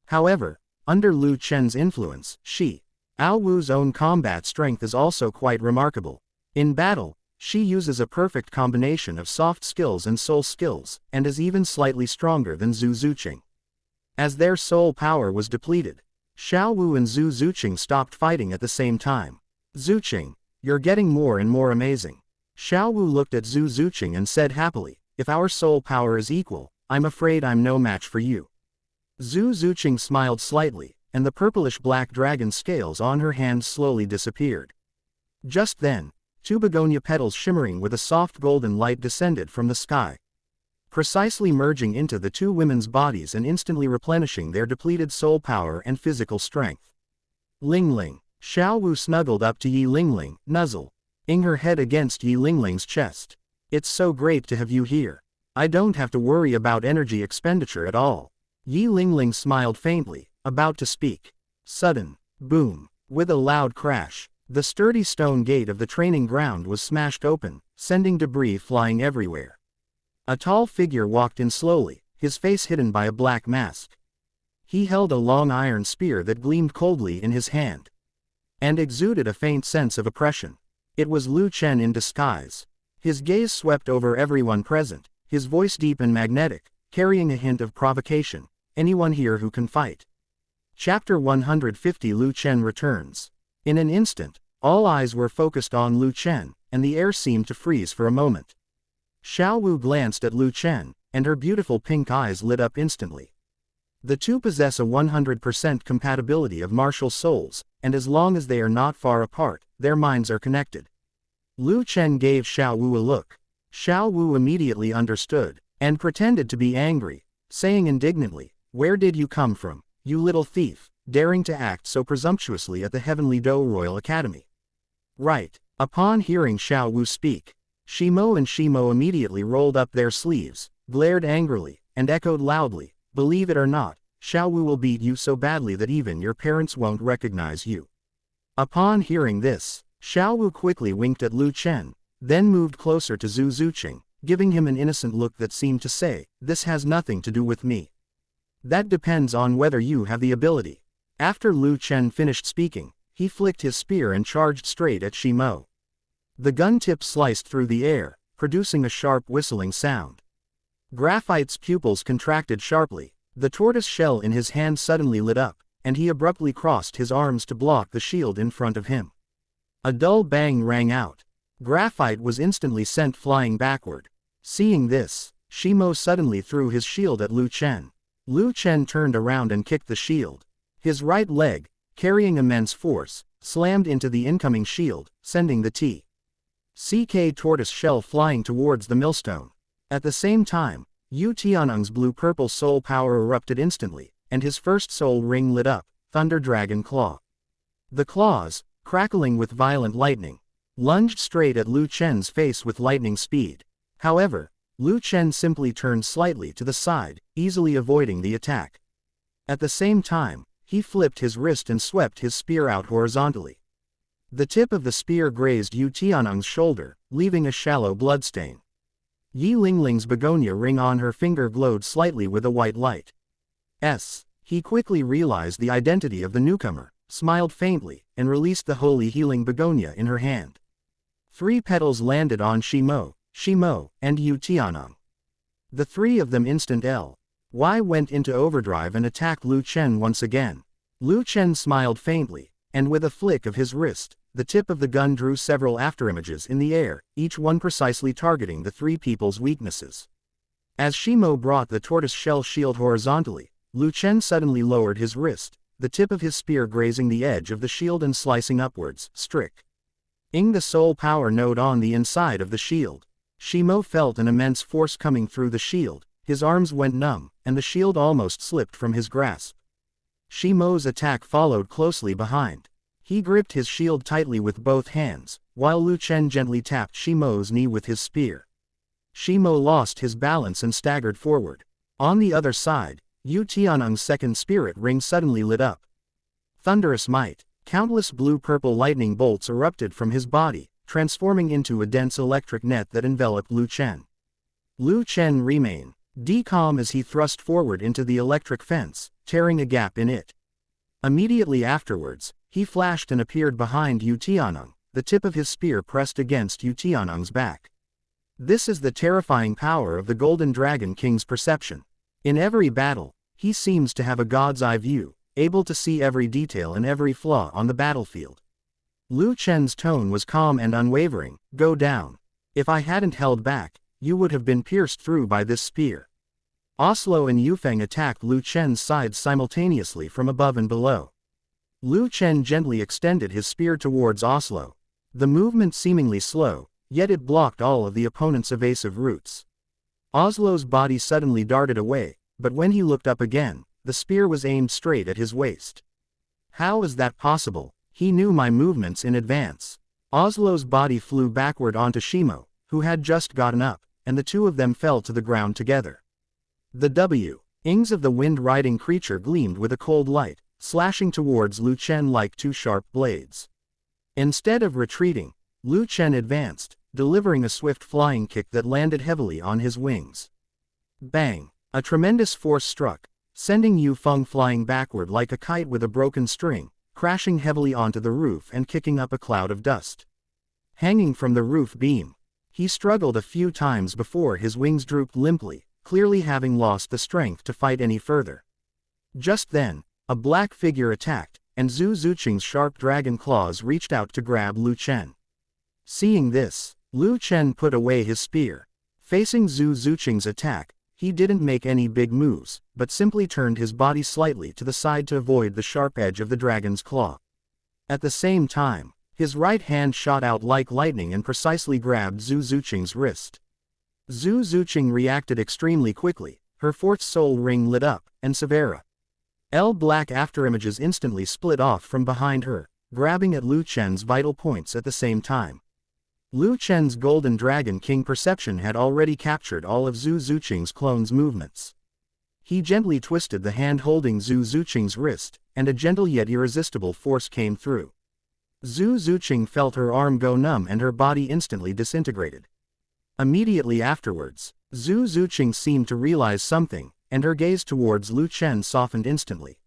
However, under Lu Chen's influence, Xiaowu's own combat strength is also quite remarkable. In battle, She uses a perfect combination of soft skills and soul skills, and is even slightly stronger than Zhu Zuqing. As their soul power was depleted, Xiao Wu and Zhu Zuqing stopped fighting at the same time. Zuqing, you're getting more and more amazing. Xiao Wu looked at Zhu Zuqing and said happily, if our soul power is equal, I'm afraid I'm no match for you. Zhu Zuqing smiled slightly, and the purplish-black dragon scales on her hands slowly disappeared. Just then, two begonia petals shimmering with a soft golden light descended from the sky, precisely merging into the two women's bodies and instantly replenishing their depleted soul power and physical strength. Lingling. Xiao Wu snuggled up to Yi Lingling, nuzzling her head against Yi Lingling's chest. It's so great to have you here. I don't have to worry about energy expenditure at all. Yi Lingling smiled faintly, about to speak. Sudden, boom. With a loud crash, the sturdy stone gate of the training ground was smashed open, sending debris flying everywhere. A tall figure walked in slowly, his face hidden by a black mask. He held a long iron spear that gleamed coldly in his hand, and exuded a faint sense of oppression. It was Lu Chen in disguise. His gaze swept over everyone present, his voice deep and magnetic, carrying a hint of provocation. Anyone here who can fight? Chapter 150 Lu Chen returns. In an instant, all eyes were focused on Lu Chen, and the air seemed to freeze for a moment. Xiao Wu glanced at Lu Chen, and her beautiful pink eyes lit up instantly. The two possess a 100% compatibility of martial souls, and as long as they are not far apart, their minds are connected. Lu Chen gave Xiao Wu a look. Xiao Wu immediately understood, and pretended to be angry, saying indignantly, "Where did you come from, you little thief, daring to act so presumptuously at the Heavenly Dou Royal Academy?" Right. Upon hearing Xiao Wu speak, Shimo and Shimo immediately rolled up their sleeves, glared angrily, and echoed loudly, "Believe it or not, Xiao Wu will beat you so badly that even your parents won't recognize you." Upon hearing this, Xiao Wu quickly winked at Lu Chen, then moved closer to Zhu Zuqing, giving him an innocent look that seemed to say, "This has nothing to do with me. That depends on whether you have the ability." After Lu Chen finished speaking, he flicked his spear and charged straight at Shimo. The gun tip sliced through the air, producing a sharp whistling sound. Graphite's pupils contracted sharply, the tortoise shell in his hand suddenly lit up, and he abruptly crossed his arms to block the shield in front of him. A dull bang rang out. Graphite was instantly sent flying backward. Seeing this, Shimo suddenly threw his shield at Lu Chen. Lu Chen turned around and kicked the shield. His right leg, carrying immense force, slammed into the incoming shield, sending the T.C.K. tortoise shell flying towards the millstone. At the same time, Yu Tianeng's blue-purple soul power erupted instantly, and his first soul ring lit up, Thunder Dragon Claw. The claws, crackling with violent lightning, lunged straight at Lu Chen's face with lightning speed. However, Lu Chen simply turned slightly to the side, easily avoiding the attack. At the same time, he flipped his wrist and swept his spear out horizontally. The tip of the spear grazed Yu Tianeng's shoulder, leaving a shallow bloodstain. Yi Lingling's begonia ring on her finger glowed slightly with a white light. He quickly realized the identity of the newcomer, smiled faintly, and released the holy healing begonia in her hand. 3 petals landed on Shimo, and Yu Tianeng. The 3 of them instant L.Y. went into overdrive and attacked Lu Chen once again. Lu Chen smiled faintly, and with a flick of his wrist, the tip of the gun drew several afterimages in the air, each one precisely targeting the 3 people's weaknesses. As Shimo brought the tortoise shell shield horizontally, Lu Chen suddenly lowered his wrist, the tip of his spear grazing the edge of the shield and slicing upwards, striking the soul power node on the inside of the shield. Shimo felt an immense force coming through the shield, his arms went numb, and the shield almost slipped from his grasp. Shimo's attack followed closely behind. He gripped his shield tightly with both hands, while Lu Chen gently tapped Shimo's knee with his spear. Shimo lost his balance and staggered forward. On the other side, Yu Tianeng's second spirit ring suddenly lit up. Thunderous might, countless blue-purple lightning bolts erupted from his body, transforming into a dense electric net that enveloped Lu Chen. Lu Chen remained calm as he thrust forward into the electric fence, tearing a gap in it. Immediately afterwards, he flashed and appeared behind Yu Tianeng, the tip of his spear pressed against Yu Tianong's back. This is the terrifying power of the Golden Dragon King's perception. In every battle, he seems to have a god's eye view, able to see every detail and every flaw on the battlefield. Lu Chen's tone was calm and unwavering. Go down. If I hadn't held back, you would have been pierced through by this spear. Oslo and Yufeng attacked Lu Chen's sides simultaneously from above and below. Lu Chen gently extended his spear towards Oslo. The movement seemingly slow, yet it blocked all of the opponent's evasive routes. Oslo's body suddenly darted away, but when he looked up again, the spear was aimed straight at his waist. How is that possible? He knew my movements in advance. Oslo's body flew backward onto Shimo, who had just gotten up, and the two of them fell to the ground together. The wings of the wind-riding creature gleamed with a cold light, slashing towards Lu Chen like two sharp blades. Instead of retreating, Lu Chen advanced, delivering a swift flying kick that landed heavily on his wings. Bang! A tremendous force struck, sending Yu Feng flying backward like a kite with a broken string, crashing heavily onto the roof and kicking up a cloud of dust. Hanging from the roof beam, he struggled a few times before his wings drooped limply, clearly having lost the strength to fight any further. Just then, a black figure attacked, and Zhu Zuqing's sharp dragon claws reached out to grab Lu Chen. Seeing this, Lu Chen put away his spear. Facing Zhu Zuqing's attack, he didn't make any big moves, but simply turned his body slightly to the side to avoid the sharp edge of the dragon's claw. At the same time, his right hand shot out like lightning and precisely grabbed Zhu Zuqing's wrist. Zhu Zuqing reacted extremely quickly, her fourth soul ring lit up, and Severa L black afterimages instantly split off from behind her, grabbing at Lu Chen's vital points at the same time. Lu Chen's Golden Dragon King perception had already captured all of Zhu Zuqing's clone's movements. He gently twisted the hand holding Zhu Zuqing's wrist, and a gentle yet irresistible force came through. Zhu Zuqing felt her arm go numb and her body instantly disintegrated. Immediately afterwards, Zhu Zuqing seemed to realize something, and her gaze towards Lu Chen softened instantly.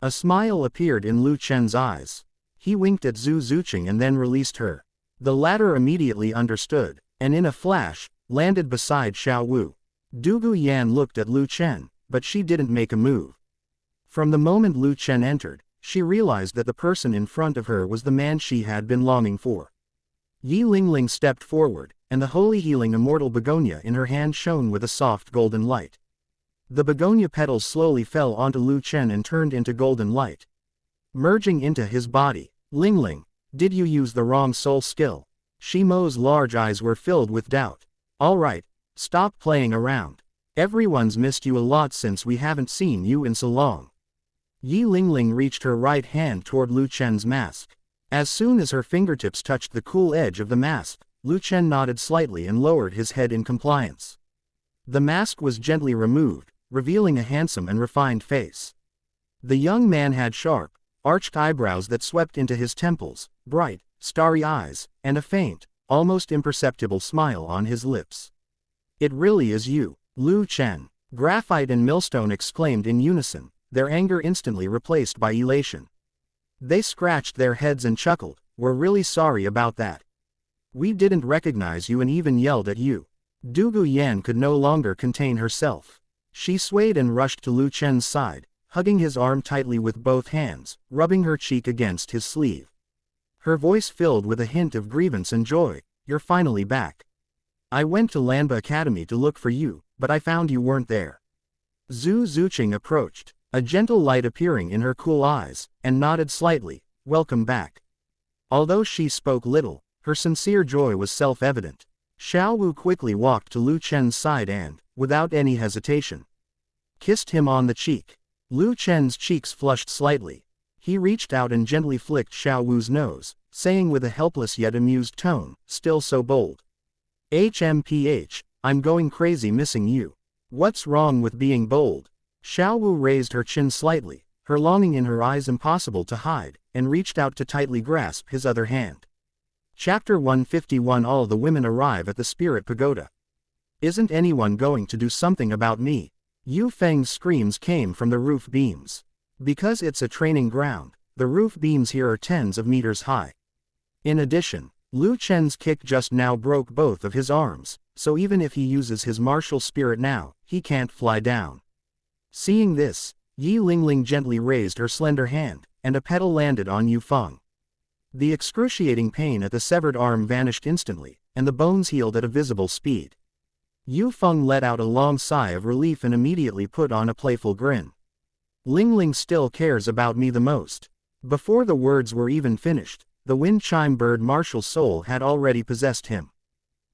A smile appeared in Lu Chen's eyes. He winked at Zhu Zuqing and then released her. The latter immediately understood, and in a flash, landed beside Xiao Wu. Dugu Yan looked at Lu Chen, but she didn't make a move. From the moment Lu Chen entered, she realized that the person in front of her was the man she had been longing for. Yi Lingling stepped forward, and the holy healing immortal begonia in her hand shone with a soft golden light. The begonia petals slowly fell onto Lu Chen and turned into golden light. Merging into his body, Lingling, did you use the wrong soul skill? Shimo's large eyes were filled with doubt. All right, stop playing around. Everyone's missed you a lot since we haven't seen you in so long. Yi Lingling reached her right hand toward Lu Chen's mask. As soon as her fingertips touched the cool edge of the mask, Lu Chen nodded slightly and lowered his head in compliance. The mask was gently removed, revealing a handsome and refined face. The young man had sharp, arched eyebrows that swept into his temples, bright, starry eyes, and a faint, almost imperceptible smile on his lips. It really is you, Lu Chen. Graphite and Millstone exclaimed in unison, their anger instantly replaced by elation. They scratched their heads and chuckled, we're really sorry about that. We didn't recognize you and even yelled at you. Dugu Yan could no longer contain herself. She swayed and rushed to Lu Chen's side, hugging his arm tightly with both hands, rubbing her cheek against his sleeve. Her voice filled with a hint of grievance and joy, you're finally back. I went to Lanba Academy to look for you, but I found you weren't there. Zhu Zuqing approached, a gentle light appearing in her cool eyes, and nodded slightly, welcome back. Although she spoke little, her sincere joy was self-evident. Xiao Wu quickly walked to Lu Chen's side and, without any hesitation, kissed him on the cheek. Lu Chen's cheeks flushed slightly. He reached out and gently flicked Xiao Wu's nose, saying with a helpless yet amused tone, still so bold. HMPH, I'm going crazy missing you. What's wrong with being bold? Xiao Wu raised her chin slightly, her longing in her eyes impossible to hide, and reached out to tightly grasp his other hand. Chapter 151 All the women arrive at the Spirit Pagoda. Isn't anyone going to do something about me? Yu Feng's screams came from the roof beams. Because it's a training ground, the roof beams here are tens of meters high. In addition, Lu Chen's kick just now broke both of his arms, so even if he uses his martial spirit now, he can't fly down. Seeing this, Yi Lingling gently raised her slender hand, and a petal landed on Yu Feng. The excruciating pain at the severed arm vanished instantly, and the bones healed at a visible speed. Yu Feng let out a long sigh of relief and immediately put on a playful grin. Lingling still cares about me the most. Before the words were even finished, the wind chime bird martial soul had already possessed him.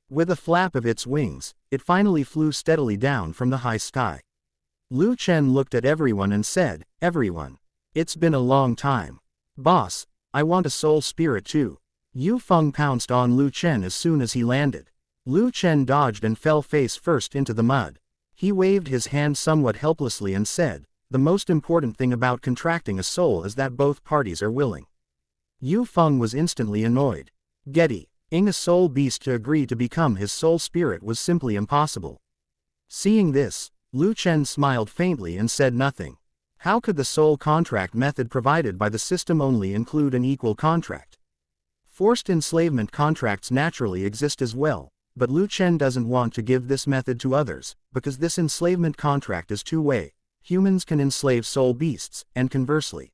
With a flap of its wings, it finally flew steadily down from the high sky. Lu Chen looked at everyone and said, "Everyone. It's been a long time. Boss, I want a soul spirit too." Yu Feng pounced on Lu Chen as soon as he landed. Lu Chen dodged and fell face first into the mud. He waved his hand somewhat helplessly and said, "The most important thing about contracting a soul is that both parties are willing." Yu Feng was instantly annoyed. Getting a soul beast to agree to become his soul spirit was simply impossible. Seeing this, Lu Chen smiled faintly and said nothing. How could the soul contract method provided by the system only include an equal contract? Forced enslavement contracts naturally exist as well, but Lu Chen doesn't want to give this method to others, because this enslavement contract is two-way. Humans can enslave soul beasts, and conversely.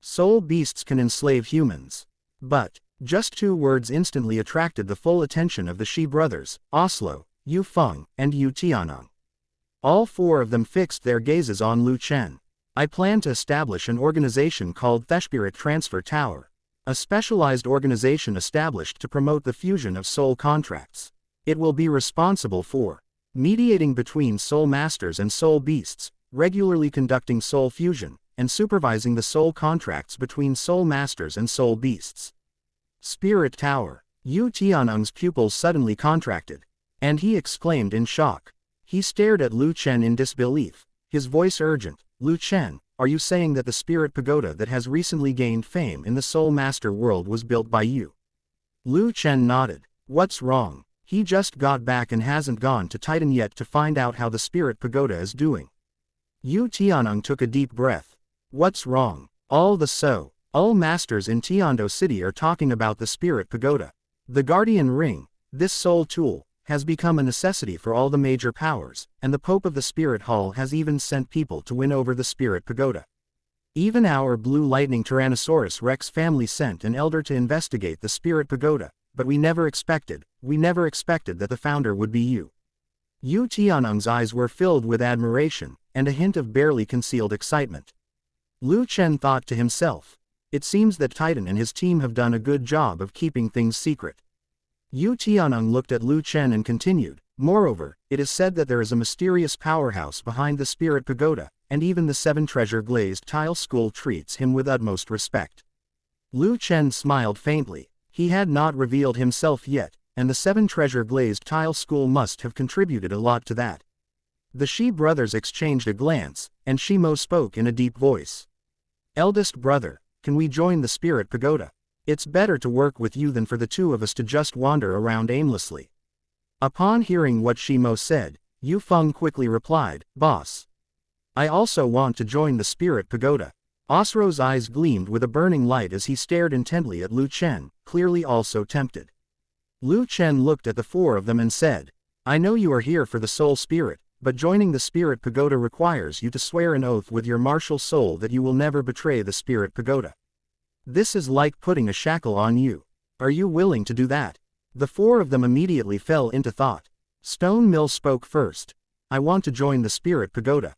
Soul beasts can enslave humans. But, just two words instantly attracted the full attention of the Shi brothers, Oslo, Yu Feng, and Yu Tianong. All four of them fixed their gazes on Lu Chen. "I plan to establish an organization called Theshpirit Transfer Tower. A specialized organization established to promote the fusion of soul contracts. It will be responsible for mediating between soul masters and soul beasts, regularly conducting soul fusion, and supervising the soul contracts between soul masters and soul beasts." Spirit Tower. Yu Tianong's pupils suddenly contracted, and he exclaimed in shock. He stared at Lu Chen in disbelief, his voice urgent. "Lu Chen, are you saying that the Spirit Pagoda that has recently gained fame in the Soul Master world was built by you?" Lu Chen nodded. "What's wrong? He just got back and hasn't gone to Titan yet to find out how the Spirit Pagoda is doing." Yu Tianong took a deep breath. "What's wrong? All masters in Tiando City are talking about the Spirit Pagoda. The Guardian Ring, this soul tool, has become a necessity for all the major powers, and the Pope of the Spirit Hall has even sent people to win over the Spirit Pagoda. Even our Blue Lightning Tyrannosaurus Rex family sent an elder to investigate the Spirit Pagoda, but we never expected that the founder would be you." Yu Tianong's eyes were filled with admiration, and a hint of barely concealed excitement. Lu Chen thought to himself, "It seems that Titan and his team have done a good job of keeping things secret." Yu Tianong looked at Lu Chen and continued, "Moreover, it is said that there is a mysterious powerhouse behind the Spirit Pagoda, and even the Seven Treasure Glazed Tile School treats him with utmost respect." Lu Chen smiled faintly. He had not revealed himself yet, and the Seven Treasure Glazed Tile School must have contributed a lot to that. The Shi brothers exchanged a glance, and Shimo spoke in a deep voice. "Eldest brother, can we join the Spirit Pagoda? It's better to work with you than for the two of us to just wander around aimlessly." Upon hearing what Shimo said, Yu Feng quickly replied, "Boss. I also want to join the Spirit Pagoda." Osro's eyes gleamed with a burning light as he stared intently at Lu Chen, clearly also tempted. Lu Chen looked at the four of them and said, "I know you are here for the soul spirit, but joining the Spirit Pagoda requires you to swear an oath with your martial soul that you will never betray the Spirit Pagoda. This is like putting a shackle on you. Are you willing to do that?" The four of them immediately fell into thought. Stone Mill spoke first. "I want to join the Spirit Pagoda."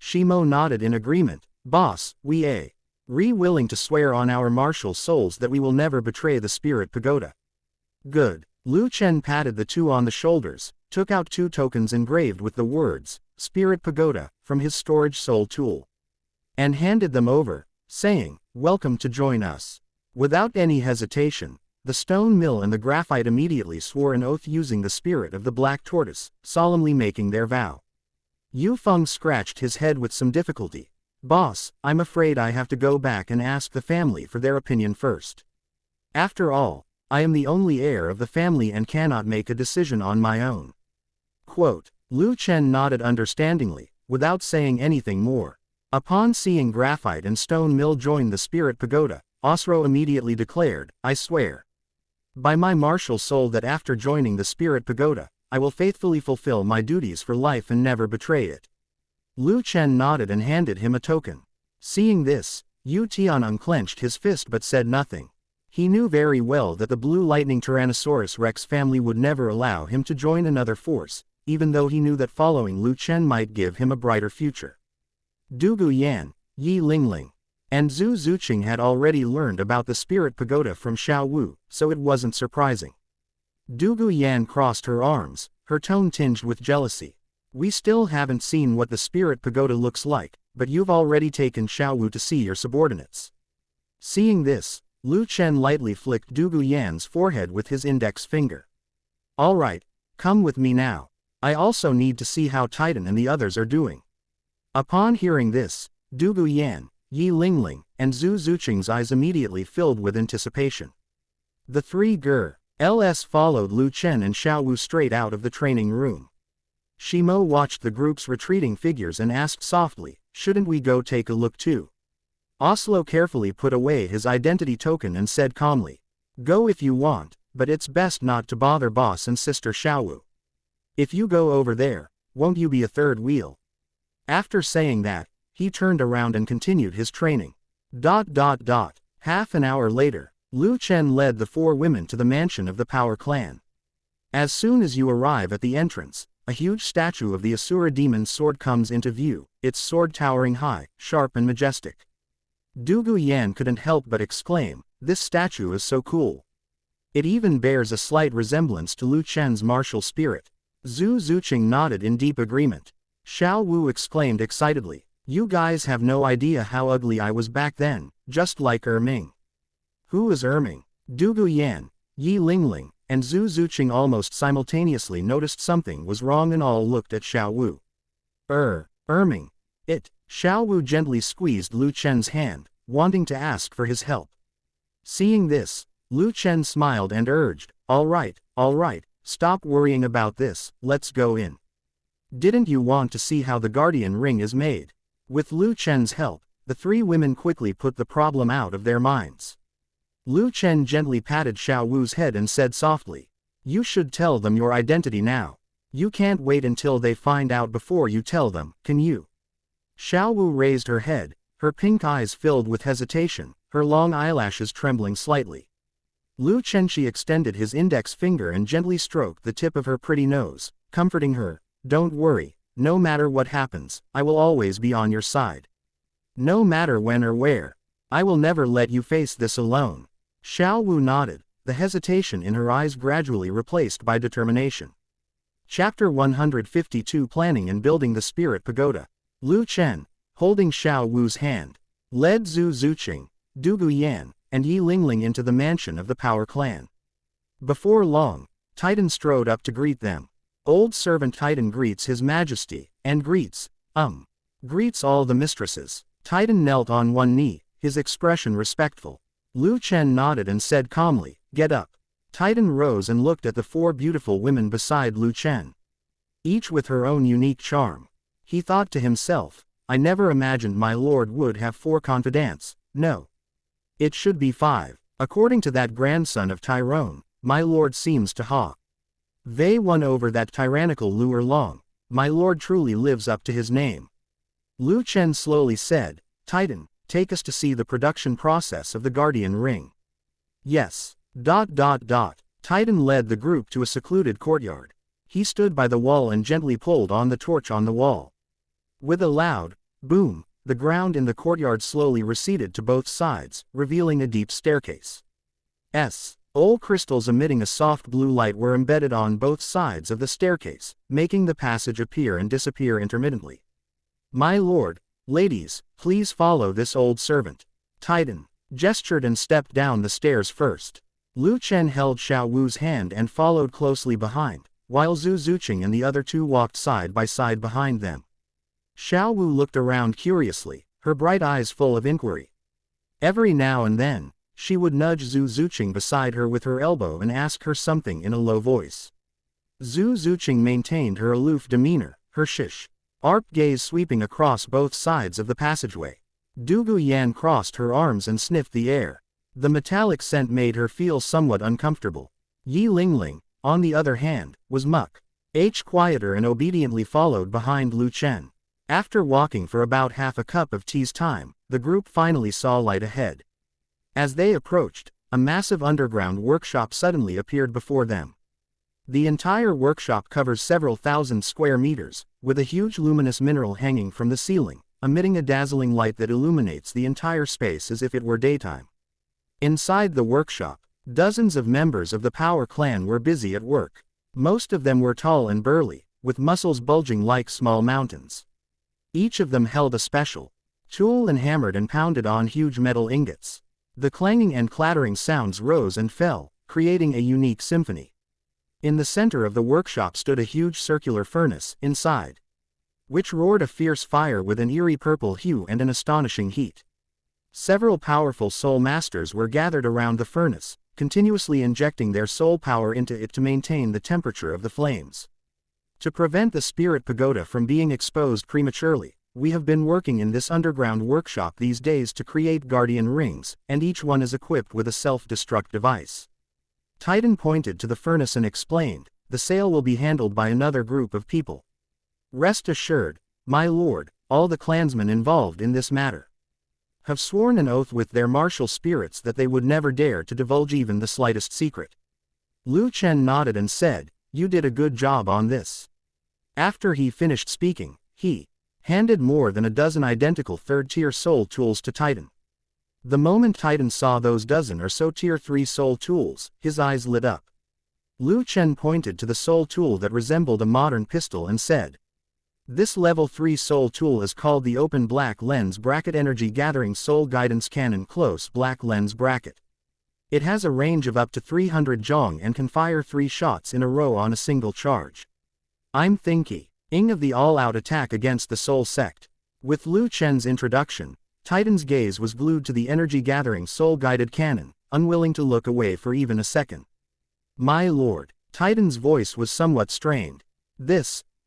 Shimo nodded in agreement. "Boss, we are willing to swear on our martial souls that we will never betray the Spirit Pagoda." "Good." Lu Chen patted the two on the shoulders, took out two tokens engraved with the words, "Spirit Pagoda," from his storage soul tool, and handed them over, saying, "Welcome to join us." Without any hesitation, the stone mill and the graphite immediately swore an oath using the spirit of the black tortoise, solemnly making their vow. Yu Feng scratched his head with some difficulty. "Boss, I'm afraid I have to go back and ask the family for their opinion first. After all, I am the only heir of the family and cannot make a decision on my own." Quote. Lu Chen nodded understandingly, without saying anything more. Upon seeing Graphite and Stone Mill join the Spirit Pagoda, Osro immediately declared, "I swear." By my martial soul that after joining the Spirit Pagoda, I will faithfully fulfill my duties for life and never betray it. Lu Chen nodded and handed him a token. Seeing this, Yu Tian unclenched his fist but said nothing. He knew very well that the Blue Lightning Tyrannosaurus Rex family would never allow him to join another force, even though he knew that following Lu Chen might give him a brighter future. Du Guyan, Yi Lingling, and Zhu Zuqing had already learned about the Spirit Pagoda from Xiao Wu, so it wasn't surprising. Du Guyan crossed her arms, her tone tinged with jealousy. We still haven't seen what the Spirit Pagoda looks like, but you've already taken Xiao Wu to see your subordinates. Seeing this, Lu Chen lightly flicked Du Guyan's forehead with his index finger. All right, come with me now. I also need to see how Titan and the others are doing. Upon hearing this, Du Guyan, Yi Lingling, and Zhu Zuqing's eyes immediately filled with anticipation. The three GRLs followed Lu Chen and Xiao Wu straight out of the training room. Shimo watched the group's retreating figures and asked softly, shouldn't we go take a look too? Oslo carefully put away his identity token and said calmly, go if you want, but it's best not to bother boss and sister Xiao Wu. If you go over there, won't you be a third wheel? After saying that, he turned around and continued his training. Half an hour later, Lu Chen led the four women to the mansion of the Power Clan. As soon as you arrive at the entrance, a huge statue of the Asura demon's sword comes into view, its sword towering high, sharp and majestic. Du Guyan couldn't help but exclaim, this statue is so cool. It even bears a slight resemblance to Lu Chen's martial spirit. Zhu Zuqing nodded in deep agreement. Xiao Wu exclaimed excitedly, you guys have no idea how ugly I was back then, just like Erming. Who is Erming? Du Guyan, Yi Lingling, and Zhu Zuqing almost simultaneously noticed something was wrong and all looked at Xiao Wu. Erming. It. Xiao Wu gently squeezed Lu Chen's hand, wanting to ask for his help. Seeing this, Lu Chen smiled and urged, all right, stop worrying about this, let's go in. Didn't you want to see how the Guardian Ring is made? With Lu Chen's help, the three women quickly put the problem out of their minds. Lu Chen gently patted Xiao Wu's head and said softly, you should tell them your identity now. You can't wait until they find out before you tell them, can you? Xiao Wu raised her head, her pink eyes filled with hesitation, her long eyelashes trembling slightly. Lu Chenxi extended his index finger and gently stroked the tip of her pretty nose, comforting her, don't worry, no matter what happens, I will always be on your side. No matter when or where, I will never let you face this alone. Xiao Wu nodded, the hesitation in her eyes gradually replaced by determination. Chapter 152 Planning and Building the Spirit Pagoda. Lu Chen, holding Xiao Wu's hand, led Zhu Zuqing, Du Guyan, and Yi Lingling into the mansion of the Power Clan. Before long, Titan strode up to greet them. Old servant Titan greets His Majesty, and greets all the mistresses. Titan knelt on one knee, his expression respectful. Lu Chen nodded and said calmly, get up. Titan rose and looked at the four beautiful women beside Lu Chen. Each with her own unique charm. He thought to himself, I never imagined my lord would have four confidants, no. It should be 5, according to that grandson of Tyrone, my lord seems to have won over that tyrannical Liu Erlong, my lord truly lives up to his name. Lu Chen slowly said, Titan, take us to see the production process of the Guardian Ring. Yes. Titan led the group to a secluded courtyard. He stood by the wall and gently pulled on the torch on the wall. With a loud boom, the ground in the courtyard slowly receded to both sides, revealing a deep staircase. Old crystals emitting a soft blue light were embedded on both sides of the staircase, making the passage appear and disappear intermittently. My lord, ladies, please follow this old servant. Titan gestured and stepped down the stairs first. Lu Chen held Xiao Wu's hand and followed closely behind, while Zhu Zuqing and the other two walked side by side behind them. Xiao Wu looked around curiously, her bright eyes full of inquiry. Every now and then, she would nudge Zhu Zuqing beside her with her elbow and ask her something in a low voice. Zhu Zuqing maintained her aloof demeanor, her sharp gaze sweeping across both sides of the passageway. Du Guyan crossed her arms and sniffed the air. The metallic scent made her feel somewhat uncomfortable. Yi Lingling, on the other hand, was quieter and obediently followed behind Lu Chen. After walking for about half a cup of tea's time, the group finally saw light ahead. As they approached, a massive underground workshop suddenly appeared before them. The entire workshop covers several thousand square meters, with a huge luminous mineral hanging from the ceiling, emitting a dazzling light that illuminates the entire space as if it were daytime. Inside the workshop, dozens of members of the Power Clan were busy at work. Most of them were tall and burly, with muscles bulging like small mountains. Each of them held a special tool and hammered and pounded on huge metal ingots. The clanging and clattering sounds rose and fell, creating a unique symphony. In the center of the workshop stood a huge circular furnace, inside which roared a fierce fire with an eerie purple hue and an astonishing heat. Several powerful soul masters were gathered around the furnace, continuously injecting their soul power into it to maintain the temperature of the flames. To prevent the spirit pagoda from being exposed prematurely, we have been working in this underground workshop these days to create guardian rings, and each one is equipped with a self-destruct device. Titan pointed to the furnace and explained, the sale will be handled by another group of people. Rest assured, my lord, all the clansmen involved in this matter have sworn an oath with their martial spirits that they would never dare to divulge even the slightest secret. Lu Chen nodded and said, you did a good job on this. After he finished speaking, he handed more than a dozen identical third-tier soul tools to Titan. The moment Titan saw those dozen or so tier 3 soul tools, his eyes lit up. Lu Chen pointed to the soul tool that resembled a modern pistol and said, this level 3 soul tool is called the Open Black Lens Bracket Energy Gathering Soul Guidance Cannon Close Black Lens Bracket. It has a range of up to 300 Jiang and can fire 3 shots in a row on a single charge. I'm thinking of the all-out attack against the Soul Sect. With Lu Chen's introduction, Titan's gaze was glued to the energy-gathering soul-guided cannon, unwilling to look away for even a second. My lord, Titan's voice was somewhat strained.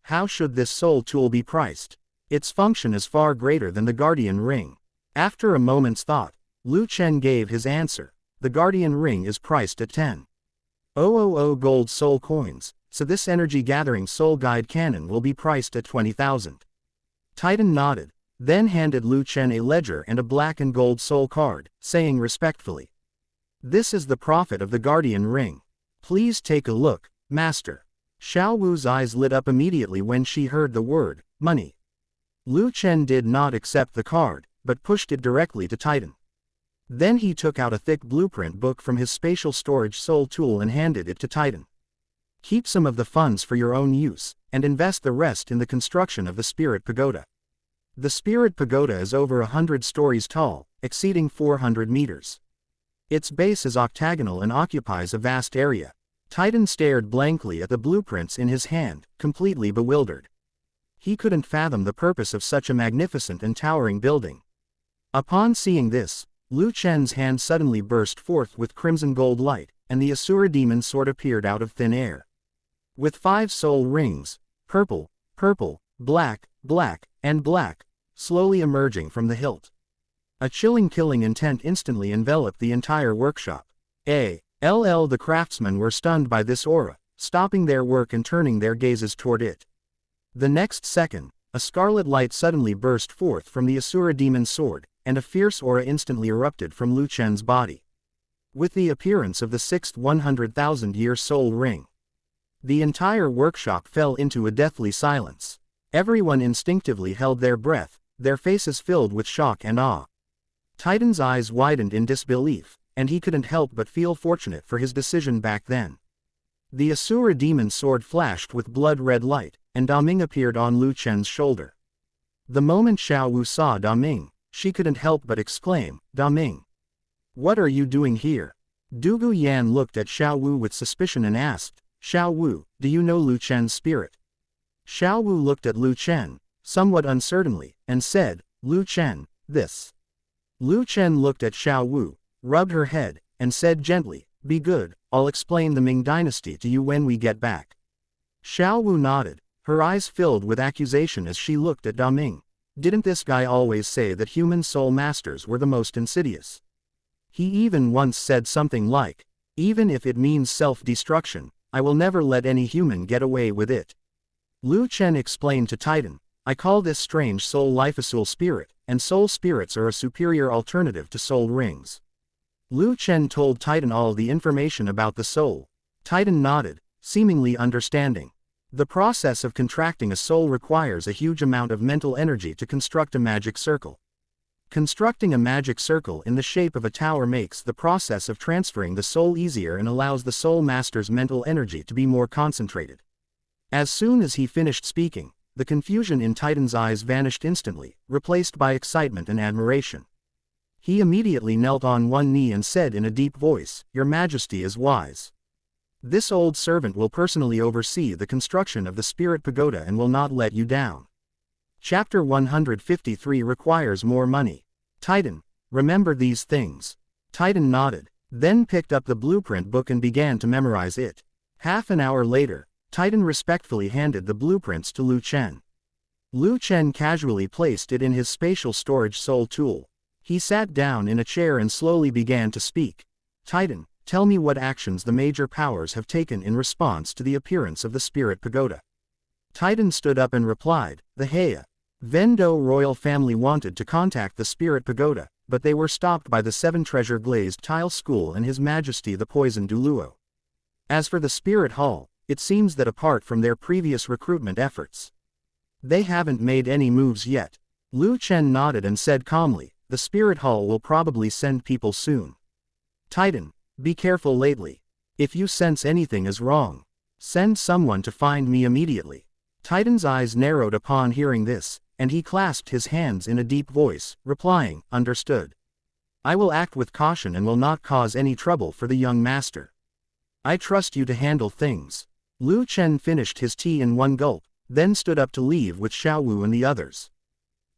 How should this soul tool be priced? Its function is far greater than the Guardian Ring. After a moment's thought, Lu Chen gave his answer. The Guardian Ring is priced at 10,000 gold soul coins, so this energy-gathering soul guide cannon will be priced at 20,000. Titan nodded, then handed Lu Chen a ledger and a black and gold soul card, saying respectfully, this is the profit of the Guardian Ring. Please take a look, master. Xiao Wu's eyes lit up immediately when she heard the word, money. Lu Chen did not accept the card, but pushed it directly to Titan. Then he took out a thick blueprint book from his spatial storage soul tool and handed it to Titan. Keep some of the funds for your own use, and invest the rest in the construction of the Spirit Pagoda. The Spirit Pagoda is over 100 stories tall, exceeding 400 meters. Its base is octagonal and occupies a vast area. Titan stared blankly at the blueprints in his hand, completely bewildered. He couldn't fathom the purpose of such a magnificent and towering building. Upon seeing this, Lu Chen's hand suddenly burst forth with crimson gold light, and the Asura demon sword appeared out of thin air. With 5 soul rings, purple, black, and black, slowly emerging from the hilt. A chilling killing intent instantly enveloped the entire workshop. The craftsmen were stunned by this aura, stopping their work and turning their gazes toward it. The next second, a scarlet light suddenly burst forth from the Asura demon's sword, and a fierce aura instantly erupted from Lu Chen's body. With the appearance of the 6th 100,000-year soul ring, the entire workshop fell into a deathly silence. Everyone instinctively held their breath, their faces filled with shock and awe. Titan's eyes widened in disbelief, and he couldn't help but feel fortunate for his decision back then. The Asura demon's sword flashed with blood-red light, and Daming appeared on Lu Chen's shoulder. The moment Xiao Wu saw Daming, she couldn't help but exclaim, Daming, what are you doing here? Dugu Yan looked at Xiao Wu with suspicion and asked, Xiao Wu, do you know Lu Chen's spirit? Xiao Wu looked at Lu Chen, somewhat uncertainly, and said, Lu Chen, this. Lu Chen looked at Xiao Wu, rubbed her head, and said gently, be good, I'll explain the Ming dynasty to you when we get back. Xiao Wu nodded, her eyes filled with accusation as she looked at Daming. Didn't this guy always say that human soul masters were the most insidious? He even once said something like, "Even if it means self-destruction, I will never let any human get away with it." Lu Chen explained to Titan, "I call this strange soul life a soul spirit, and soul spirits are a superior alternative to soul rings." Lu Chen told Titan all the information about the soul. Titan nodded, seemingly understanding. The process of contracting a soul requires a huge amount of mental energy to construct a magic circle. Constructing a magic circle in the shape of a tower makes the process of transferring the soul easier and allows the soul master's mental energy to be more concentrated. As soon as he finished speaking, the confusion in Titan's eyes vanished instantly, replaced by excitement and admiration. He immediately knelt on one knee and said in a deep voice, "Your Majesty is wise. This old servant will personally oversee the construction of the Spirit Pagoda and will not let you down." Chapter 153 requires more money. Titan, remember these things. Titan nodded, then picked up the blueprint book and began to memorize it. Half an hour later, Titan respectfully handed the blueprints to Lu Chen. Lu Chen casually placed it in his spatial storage soul tool. He sat down in a chair and slowly began to speak. "Titan, tell me what actions the major powers have taken in response to the appearance of the Spirit Pagoda." Titan stood up and replied, "The Heya Vendo royal family wanted to contact the Spirit Pagoda, but they were stopped by the 7 treasure glazed tile school and His Majesty the Poison Douluo. As for the Spirit Hall, it seems that apart from their previous recruitment efforts, they haven't made any moves yet." Lu Chen nodded and said calmly, "The Spirit Hall will probably send people soon. Titan, be careful lately. If you sense anything is wrong, send someone to find me immediately." Titan's eyes narrowed upon hearing this, and he clasped his hands in a deep voice, replying, "Understood. I will act with caution and will not cause any trouble for the young master. I trust you to handle things." Lu Chen finished his tea in one gulp, then stood up to leave with Xiaowu and the others.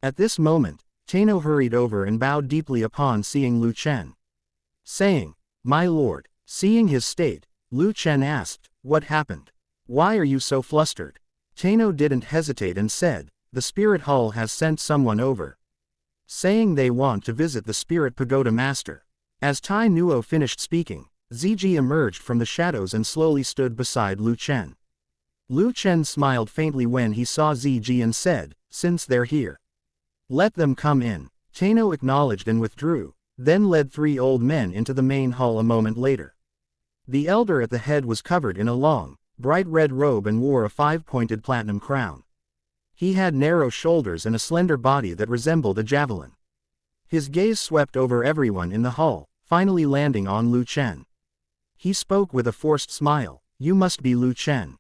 At this moment, Tanghao hurried over and bowed deeply upon seeing Lu Chen, saying, "My lord." Seeing his state, Lu Chen asked, "What happened? Why are you so flustered?" Tanghao didn't hesitate and said, "The Spirit Hall has sent someone over, saying they want to visit the Spirit Pagoda Master." As Tai Nuo finished speaking, Ziji emerged from the shadows and slowly stood beside Lu Chen. Lu Chen smiled faintly when he saw Ziji and said, "Since they're here, let them come in." Tanghao acknowledged and withdrew, then led 3 old men into the main hall a moment later. The elder at the head was covered in a long, bright red robe and wore a 5-pointed platinum crown. He had narrow shoulders and a slender body that resembled a javelin. His gaze swept over everyone in the hall, finally landing on Lu Chen. He spoke with a forced smile, "You must be Lu Chen,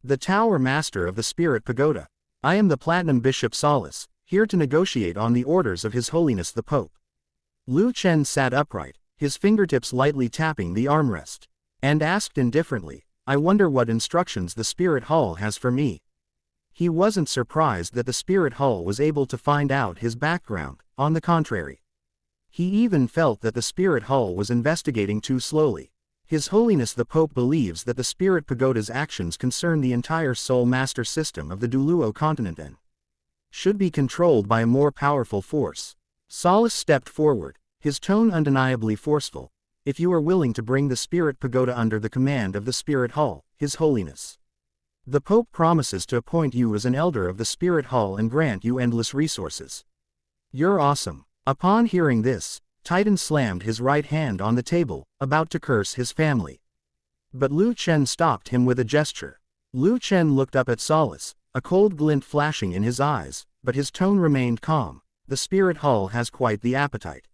the Tower Master of the Spirit Pagoda. I am the Platinum Bishop Solace, here to negotiate on the orders of His Holiness the Pope." Lu Chen sat upright, his fingertips lightly tapping the armrest, and asked indifferently, "I wonder what instructions the Spirit Hall has for me." He wasn't surprised that the Spirit Hall was able to find out his background, on the contrary. He even felt that the Spirit Hall was investigating too slowly. His Holiness the Pope believes that the Spirit Pagoda's actions concern the entire Soul Master system of the Douluo continent and should be controlled by a more powerful force. Solace stepped forward, his tone undeniably forceful. "If you are willing to bring the Spirit Pagoda under the command of the Spirit Hall, His Holiness the Pope promises to appoint you as an elder of the Spirit Hall and grant you endless resources." "You're awesome." Upon hearing this, Titan slammed his right hand on the table, about to curse his family. But Lu Chen stopped him with a gesture. Lu Chen looked up at Solace, a cold glint flashing in his eyes, but his tone remained calm. "The Spirit Hall has quite the appetite.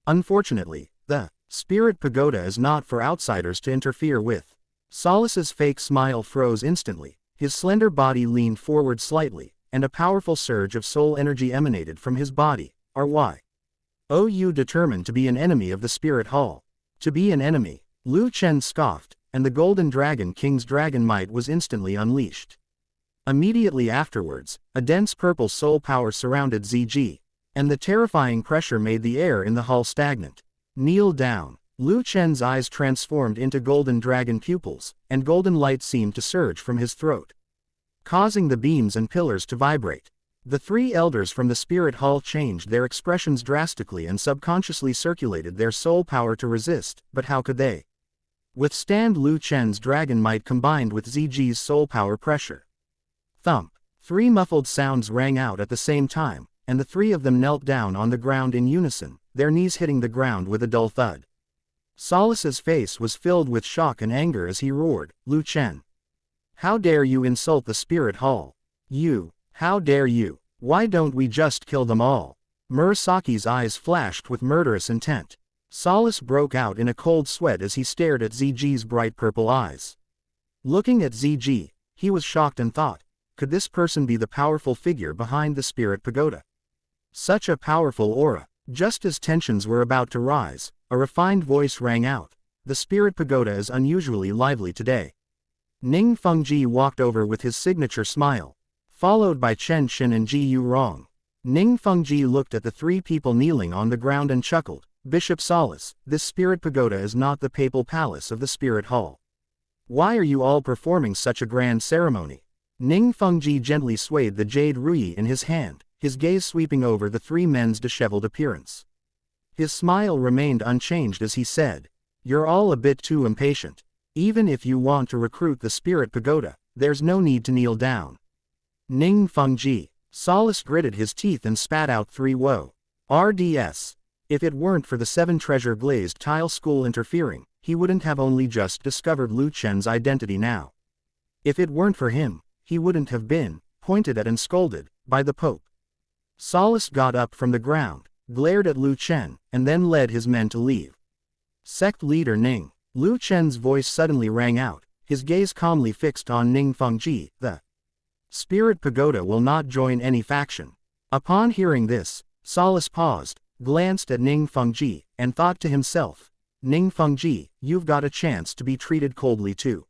Unfortunately, the Spirit Pagoda is not for outsiders to interfere with." Solace's fake smile froze instantly, his slender body leaned forward slightly, and a powerful surge of soul energy emanated from his body. "Are you determined to be an enemy of the Spirit Hall?" "To be an enemy?" Lu Chen scoffed, and the Golden Dragon King's dragon might was instantly unleashed. Immediately afterwards, a dense purple soul power surrounded Ziji, and the terrifying pressure made the air in the hall stagnant. "Kneel down." Lu Chen's eyes transformed into golden dragon pupils, and golden light seemed to surge from his throat, causing the beams and pillars to vibrate. The three elders from the spirit hall changed their expressions drastically and subconsciously circulated their soul power to resist, but how could they withstand Lu Chen's dragon might combined with Ziji's soul power pressure? Thump. Three muffled sounds rang out at the same time, and the three of them knelt down on the ground in unison, their knees hitting the ground with a dull thud. Solace's face was filled with shock and anger as he roared, "Lu Chen! How dare you insult the spirit hall? You! How dare you? Why don't we just kill them all?" Murasaki's eyes flashed with murderous intent. Solace broke out in a cold sweat as he stared at Ziji's bright purple eyes. Looking at Ziji, he was shocked and thought, could this person be the powerful figure behind the spirit pagoda? Such a powerful aura. Just as tensions were about to rise, a refined voice rang out. The spirit pagoda is unusually lively today. Ning Fengji walked over with his signature smile, followed by Chen Xin and Ji Yurong. Ning Fengji looked at the three people kneeling on the ground and chuckled, "Bishop Solace, this spirit pagoda is not the papal palace of the spirit hall. Why are you all performing such a grand ceremony?" Ning Fengji gently swayed the jade ruyi in his hand, his gaze sweeping over the three men's disheveled appearance. His smile remained unchanged as he said, "You're all a bit too impatient. Even if you want to recruit the spirit pagoda, there's no need to kneel down." Ning Fengji. Solace gritted his teeth and spat out three woe. RDS. If it weren't for the 7 treasure glazed tile school interfering, he wouldn't have only just discovered Lu Chen's identity now. If it weren't for him, he wouldn't have been pointed at and scolded by the Pope. Solace got up from the ground, glared at Lu Chen, and then led his men to leave. Sect leader Ning. Lu Chen's voice suddenly rang out, his gaze calmly fixed on Ning Fengji. "The spirit pagoda will not join any faction." Upon hearing this, Solace paused, glanced at Ning Fengji, and thought to himself, "Ning Fengji, you've got a chance to be treated coldly too.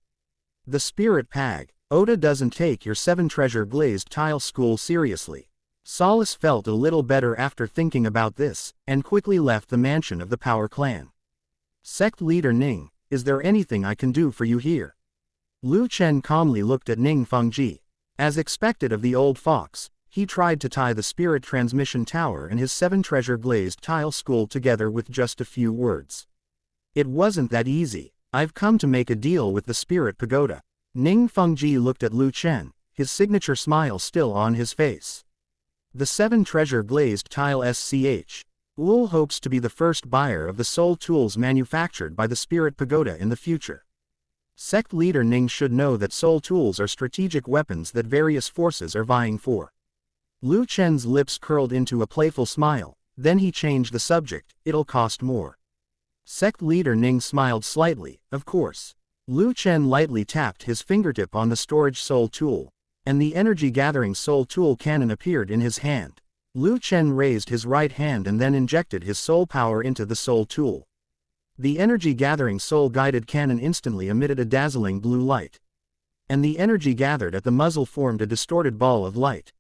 The spirit Pagoda doesn't take your 7 treasure glazed tile school seriously." Solace felt a little better after thinking about this, and quickly left the mansion of the Power Clan. Sect leader Ning, is there anything I can do for you here? Lu Chen calmly looked at Ning Fengji. As expected of the old fox, he tried to tie the spirit transmission tower and his 7 treasure glazed tile school together with just a few words. It wasn't that easy. "I've come to make a deal with the spirit pagoda." Ning Fengji looked at Lu Chen, his signature smile still on his face. "The 7 treasure glazed tile SCH. Ul hopes to be the first buyer of the soul tools manufactured by the spirit pagoda in the future. Sect leader Ning should know that soul tools are strategic weapons that various forces are vying for." Lu Chen's lips curled into a playful smile, then he changed the subject, "It'll cost more." Sect leader Ning smiled slightly, "Of course." Lu Chen lightly tapped his fingertip on the storage soul tool, and the energy-gathering soul tool cannon appeared in his hand. Lu Chen raised his right hand and then injected his soul power into the soul tool. The energy-gathering soul-guided cannon instantly emitted a dazzling blue light. And the energy gathered at the muzzle formed a distorted ball of light.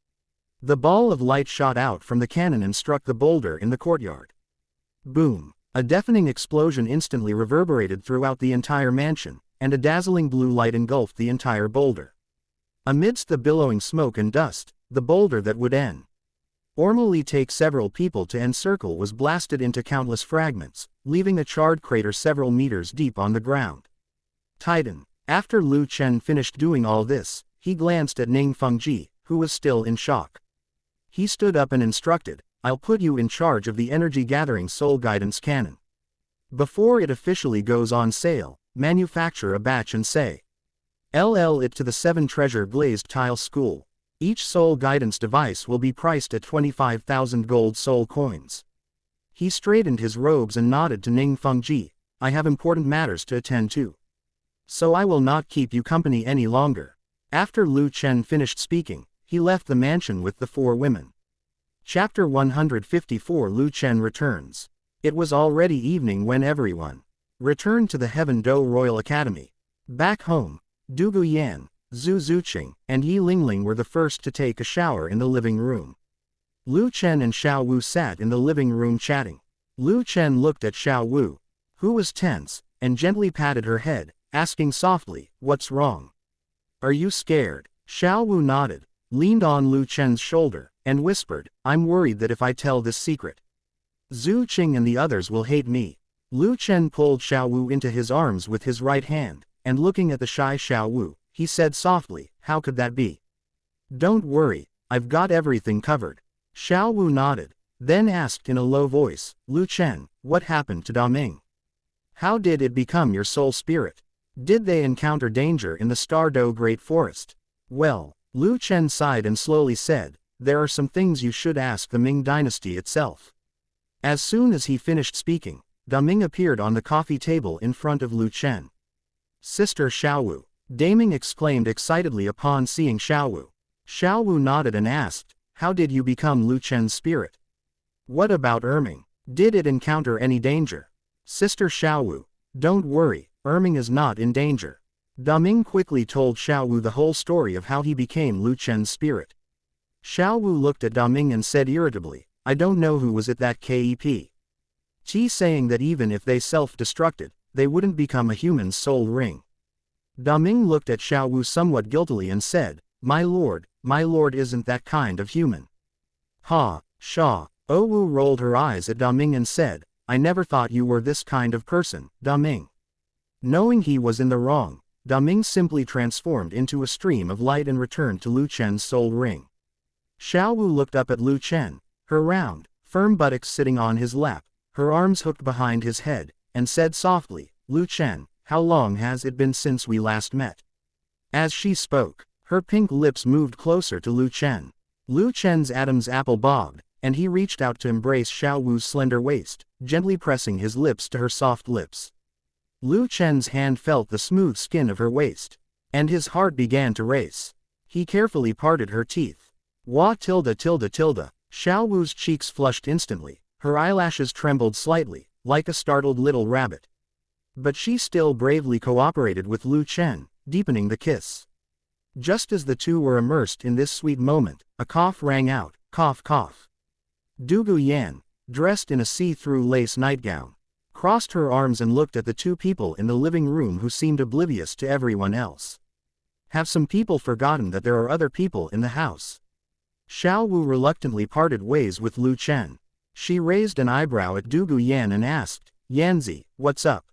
The ball of light shot out from the cannon and struck the boulder in the courtyard. Boom! A deafening explosion instantly reverberated throughout the entire mansion, and a dazzling blue light engulfed the entire boulder. Amidst the billowing smoke and dust, the boulder that would normally take several people to encircle was blasted into countless fragments, leaving a charred crater several meters deep on the ground. Titan. After Lu Chen finished doing all this, he glanced at Ning Fengji, who was still in shock. He stood up and instructed, "I'll put you in charge of the energy-gathering soul guidance cannon. Before it officially goes on sale, manufacture a batch and say it to the 7 treasure glazed tile school. Each soul guidance device will be priced at 25,000 gold soul coins." He straightened his robes and nodded to Ning Fengji, "I have important matters to attend to. So I will not keep you company any longer." After Lu Chen finished speaking, he left the mansion with the 4 women. Chapter 154 Lu Chen returns. It was already evening when everyone returned to the Heaven Do Royal Academy. Back home, Du Guyan, Zhu Zuqing, and Yi Lingling were the first to take a shower in the living room. Lu Chen and Xiao Wu sat in the living room chatting. Lu Chen looked at Xiao Wu, who was tense, and gently patted her head, asking softly, "What's wrong? Are you scared?" Xiao Wu nodded, leaned on Lu Chen's shoulder, and whispered, "I'm worried that if I tell this secret, Zhu Qing and the others will hate me." Lu Chen pulled Xiaowu into his arms with his right hand, and looking at the shy Xiaowu, he said softly, "How could that be?" "Don't worry, I've got everything covered." Xiaowu nodded, then asked in a low voice, "Lu Chen, what happened to Daming? How did it become your soul spirit? Did they encounter danger in the Stardow Great Forest?" "Well," Lu Chen sighed and slowly said, "there are some things you should ask the Ming dynasty itself." As soon as he finished speaking, Daming appeared on the coffee table in front of Lu Chen. "Sister Xiaowu," Daming exclaimed excitedly upon seeing Xiaowu. Xiaowu nodded and asked, "How did you become Lu Chen's spirit? What about Erming? Did it encounter any danger?" "Sister Xiaowu, don't worry, Erming is not in danger." Daming quickly told Xiaowu the whole story of how he became Lu Chen's spirit. Xiaowu looked at Daming and said irritably, "I don't know who was at that KEP. She's saying that even if they self-destructed, they wouldn't become a human's soul ring." Daming looked at Xiaowu somewhat guiltily and said, my lord isn't that kind of human." "Ha, Sha." Owu rolled her eyes at Daming and said, "I never thought you were this kind of person, Daming." Knowing he was in the wrong, Daming simply transformed into a stream of light and returned to Lu Chen's soul ring. Xiaowu looked up at Lu Chen, her round, firm buttocks sitting on his lap, her arms hooked behind his head, and said softly, "Lu Chen, how long has it been since we last met?" As she spoke, her pink lips moved closer to Lu Chen. Lu Chen's Adam's apple bobbed, and he reached out to embrace Xiaowu's slender waist, gently pressing his lips to her soft lips. Lu Chen's hand felt the smooth skin of her waist, and his heart began to race. He carefully parted her teeth. Wah tilde tilde tilde. Xiaowu's cheeks flushed instantly, her eyelashes trembled slightly, like a startled little rabbit. But she still bravely cooperated with Lu Chen, deepening the kiss. Just as the two were immersed in this sweet moment, a cough rang out, cough cough. Dugu Yan, dressed in a see-through lace nightgown, crossed her arms and looked at the two people in the living room who seemed oblivious to everyone else. Have some people forgotten that there are other people in the house? Xiaowu reluctantly parted ways with Lu Chen. She raised an eyebrow at Dugu Yan and asked, "Yanzi, what's up?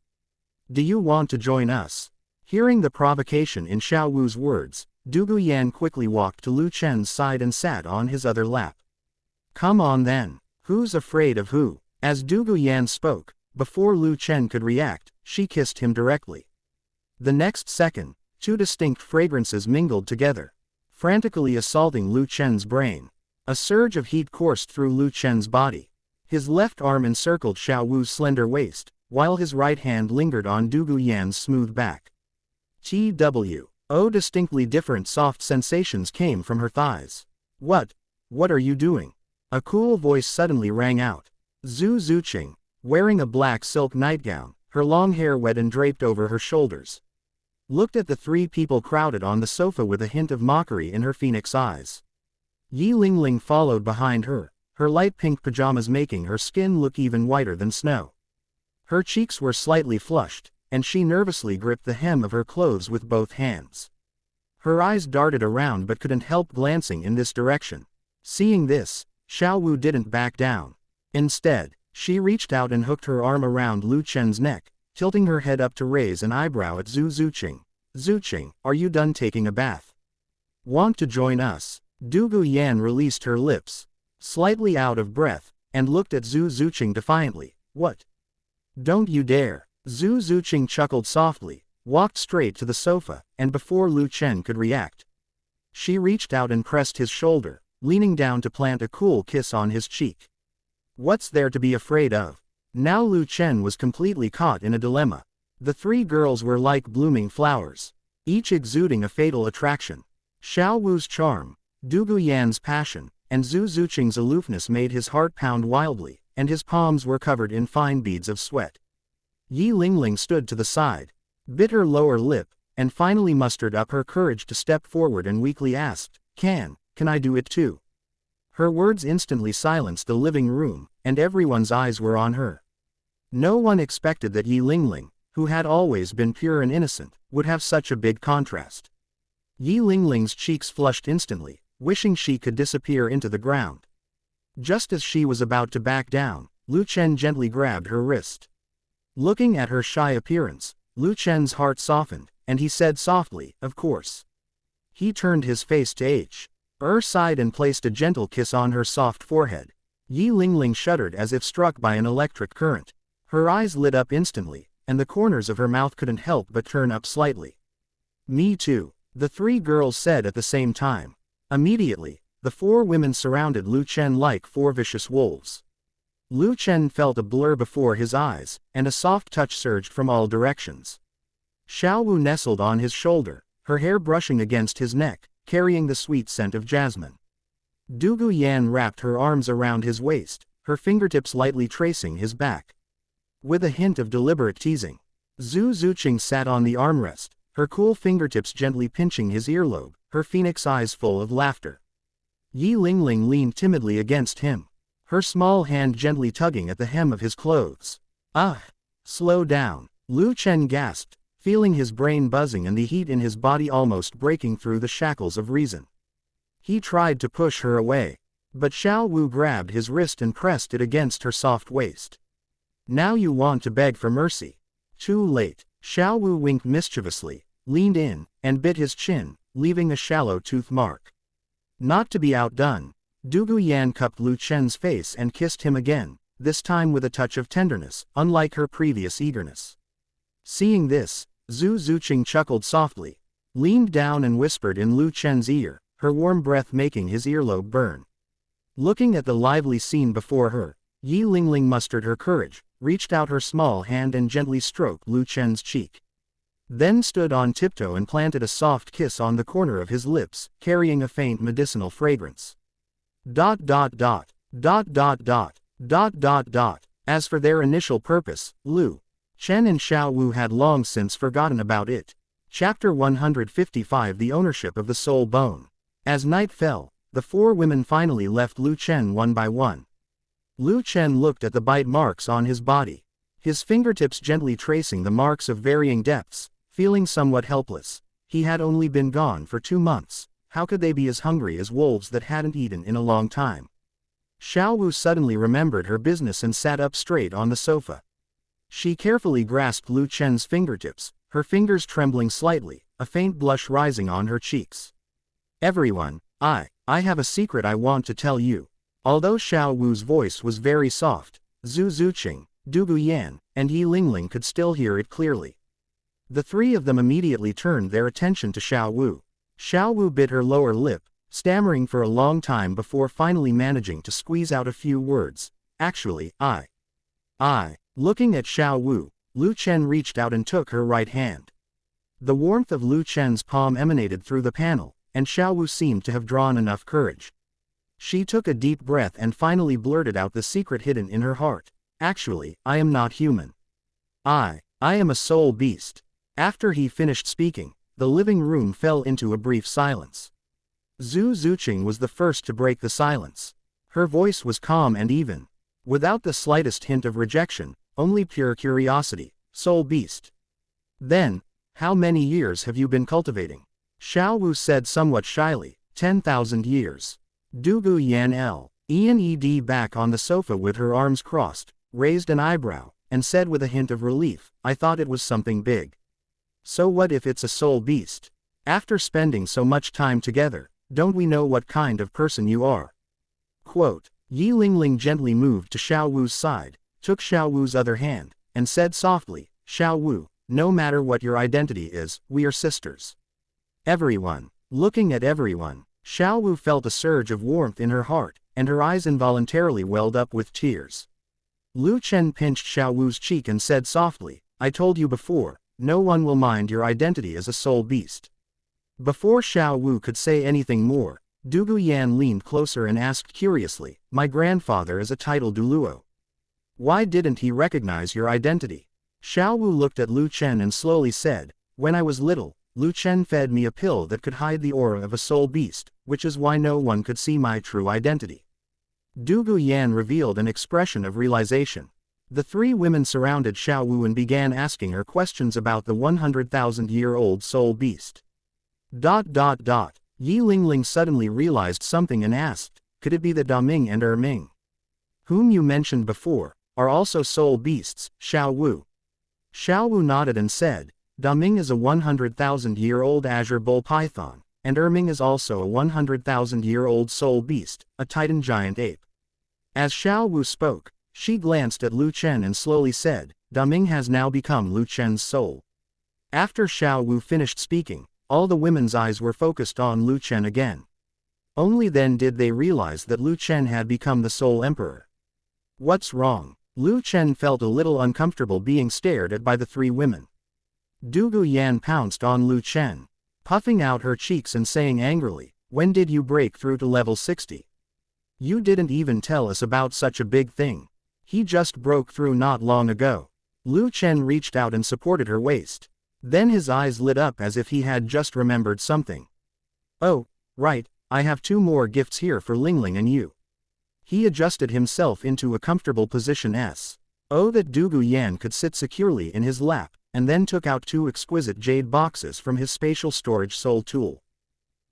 Do you want to join us?" Hearing the provocation in Xiaowu's words, Dugu Yan quickly walked to Lu Chen's side and sat on his other lap. "Come on then, who's afraid of who?" As Dugu Yan spoke, before Lu Chen could react, she kissed him directly. The next second, two distinct fragrances mingled together, frantically assaulting Lu Chen's brain. A surge of heat coursed through Lu Chen's body. His left arm encircled Xiaowu's slender waist, while his right hand lingered on Dugu Yan's smooth back. Distinctly different soft sensations came from her thighs. What are you doing?" A cool voice suddenly rang out. Zhu Zuqing, wearing a black silk nightgown, her long hair wet and draped over her shoulders, looked at the three people crowded on the sofa with a hint of mockery in her phoenix eyes. Yi Lingling followed behind her, her light pink pajamas making her skin look even whiter than snow. Her cheeks were slightly flushed, and she nervously gripped the hem of her clothes with both hands. Her eyes darted around but couldn't help glancing in this direction. Seeing this, Xiaowu didn't back down. Instead, she reached out and hooked her arm around Lu Chen's neck, tilting her head up to raise an eyebrow at Zhu Zuqing. "Zuqing, are you done taking a bath? Want to join us?" Dugu Yan released her lips, slightly out of breath, and looked at Zhu Zuqing defiantly. "What? Don't you dare." Zhu Zuqing chuckled softly, walked straight to the sofa, and before Lu Chen could react, she reached out and pressed his shoulder, leaning down to plant a cool kiss on his cheek. What's there to be afraid of? Now Lu Chen was completely caught in a dilemma. The three girls were like blooming flowers, each exuding a fatal attraction. Xiaowu's charm, Dugu Yan's passion, and Zhu Zuqing's aloofness made his heart pound wildly, and his palms were covered in fine beads of sweat. Yi Lingling stood to the side, bit her lower lip, and finally mustered up her courage to step forward and weakly asked, Can I do it too?" Her words instantly silenced the living room, and everyone's eyes were on her. No one expected that Yi Lingling, who had always been pure and innocent, would have such a big contrast. Yi Lingling's cheeks flushed instantly, wishing she could disappear into the ground. Just as she was about to back down, Lu Chen gently grabbed her wrist. Looking at her shy appearance, Lu Chen's heart softened, and he said softly, "Of course." He turned his face to her side and placed a gentle kiss on her soft forehead. Yi Lingling shuddered as if struck by an electric current. Her eyes lit up instantly, and the corners of her mouth couldn't help but turn up slightly. "Me too," the three girls said at the same time. Immediately, the four women surrounded Lu Chen like four vicious wolves. Lu Chen felt a blur before his eyes, and a soft touch surged from all directions. Xiaowu nestled on his shoulder, her hair brushing against his neck, carrying the sweet scent of jasmine. Dugu Yan wrapped her arms around his waist, her fingertips lightly tracing his back. With a hint of deliberate teasing, Zhu Zuqing sat on the armrest, her cool fingertips gently pinching his earlobe, her phoenix eyes full of laughter. Yi Lingling leaned timidly against him, her small hand gently tugging at the hem of his clothes. "Ah! Slow down," Lu Chen gasped, feeling his brain buzzing and the heat in his body almost breaking through the shackles of reason. He tried to push her away, but Xiaowu grabbed his wrist and pressed it against her soft waist. "Now you want to beg for mercy." Too late. Xiaowu winked mischievously, leaned in, and bit his chin, leaving a shallow tooth mark. Not to be outdone, Dugu Yan cupped Lu Chen's face and kissed him again, this time with a touch of tenderness, unlike her previous eagerness. Seeing this, Zhu Zuqing chuckled softly, leaned down and whispered in Lu Chen's ear, her warm breath making his earlobe burn. Looking at the lively scene before her, Yi Lingling mustered her courage, reached out her small hand and gently stroked Lu Chen's cheek. Then stood on tiptoe and planted a soft kiss on the corner of his lips, carrying a faint medicinal fragrance. ... As for their initial purpose, Lu Chen and Xiaowu had long since forgotten about it. Chapter 155 The Ownership of the Soul Bone. As night fell, the four women finally left Lu Chen one by one. Lu Chen looked at the bite marks on his body, his fingertips gently tracing the marks of varying depths, feeling somewhat helpless. He had only been gone for 2 months, how could they be as hungry as wolves that hadn't eaten in a long time? Xiaowu suddenly remembered her business and sat up straight on the sofa. She carefully grasped Lu Chen's fingertips, her fingers trembling slightly, a faint blush rising on her cheeks. "Everyone, I have a secret I want to tell you." Although Xiaowu's voice was very soft, Zhu Zuqing, Dugu Yan, and Yi Lingling could still hear it clearly. The three of them immediately turned their attention to Xiaowu. Xiaowu bit her lower lip, stammering for a long time before finally managing to squeeze out a few words. "Actually, I. Looking at Xiaowu, Lu Chen reached out and took her right hand. The warmth of Lu Chen's palm emanated through the panel, and Xiaowu seemed to have drawn enough courage. She took a deep breath and finally blurted out the secret hidden in her heart. "Actually, I am not human. I am a soul beast." After he finished speaking, the living room fell into a brief silence. Zhu Zuqing was the first to break the silence. Her voice was calm and even, without the slightest hint of rejection, only pure curiosity. "Soul beast. Then, how many years have you been cultivating?" Xiaowu said somewhat shyly, 10,000 years. Dugu Yan Ened back on the sofa with her arms crossed, raised an eyebrow, and said with a hint of relief, "I thought it was something big." "So what if it's a soul beast? After spending so much time together, don't we know what kind of person you are?" Quote. Yi Lingling gently moved to Xiaowu's side, took Xiaowu's other hand, and said softly, "Xiaowu, no matter what your identity is, we are sisters." Everyone. Looking at everyone, Xiaowu felt a surge of warmth in her heart, and her eyes involuntarily welled up with tears. Lu Chen pinched Xiaowu's cheek and said softly, "I told you before, no one will mind your identity as a soul beast." Before Xiaowu could say anything more, Dugu Yan leaned closer and asked curiously, "My grandfather is a title Douluo. Why didn't he recognize your identity?" Xiaowu looked at Lu Chen and slowly said, "When I was little, Lu Chen fed me a pill that could hide the aura of a soul beast, which is why no one could see my true identity." Dugu Yan revealed an expression of realization. The three women surrounded Xiaowu and began asking her questions about the 100,000-year-old soul beast. Yi Lingling suddenly realized something and asked, could it be that Daming and Ming, whom you mentioned before, are also soul beasts, Xiao Wu? Xiao Wu nodded and said, Daming is a 100,000-year-old azure bull python, and Ming is also a 100,000-year-old soul beast, a titan giant ape. As Xiao Wu spoke, she glanced at Lu Chen and slowly said, Daming has now become Lu Chen's soul. After Xiao Wu finished speaking, all the women's eyes were focused on Lu Chen again. Only then did they realize that Lu Chen had become the Soul Emperor. What's wrong? Lu Chen felt a little uncomfortable being stared at by the three women. Du Guyan pounced on Lu Chen, puffing out her cheeks and saying angrily, when did you break through to level 60? You didn't even tell us about such a big thing. He just broke through not long ago. Lu Chen reached out and supported her waist. Then his eyes lit up as if he had just remembered something. Oh, right, I have 2 more gifts here for Lingling and you. He adjusted himself into a comfortable position so that Du Guyan could sit securely in his lap, and then took out 2 exquisite jade boxes from his spatial storage soul tool.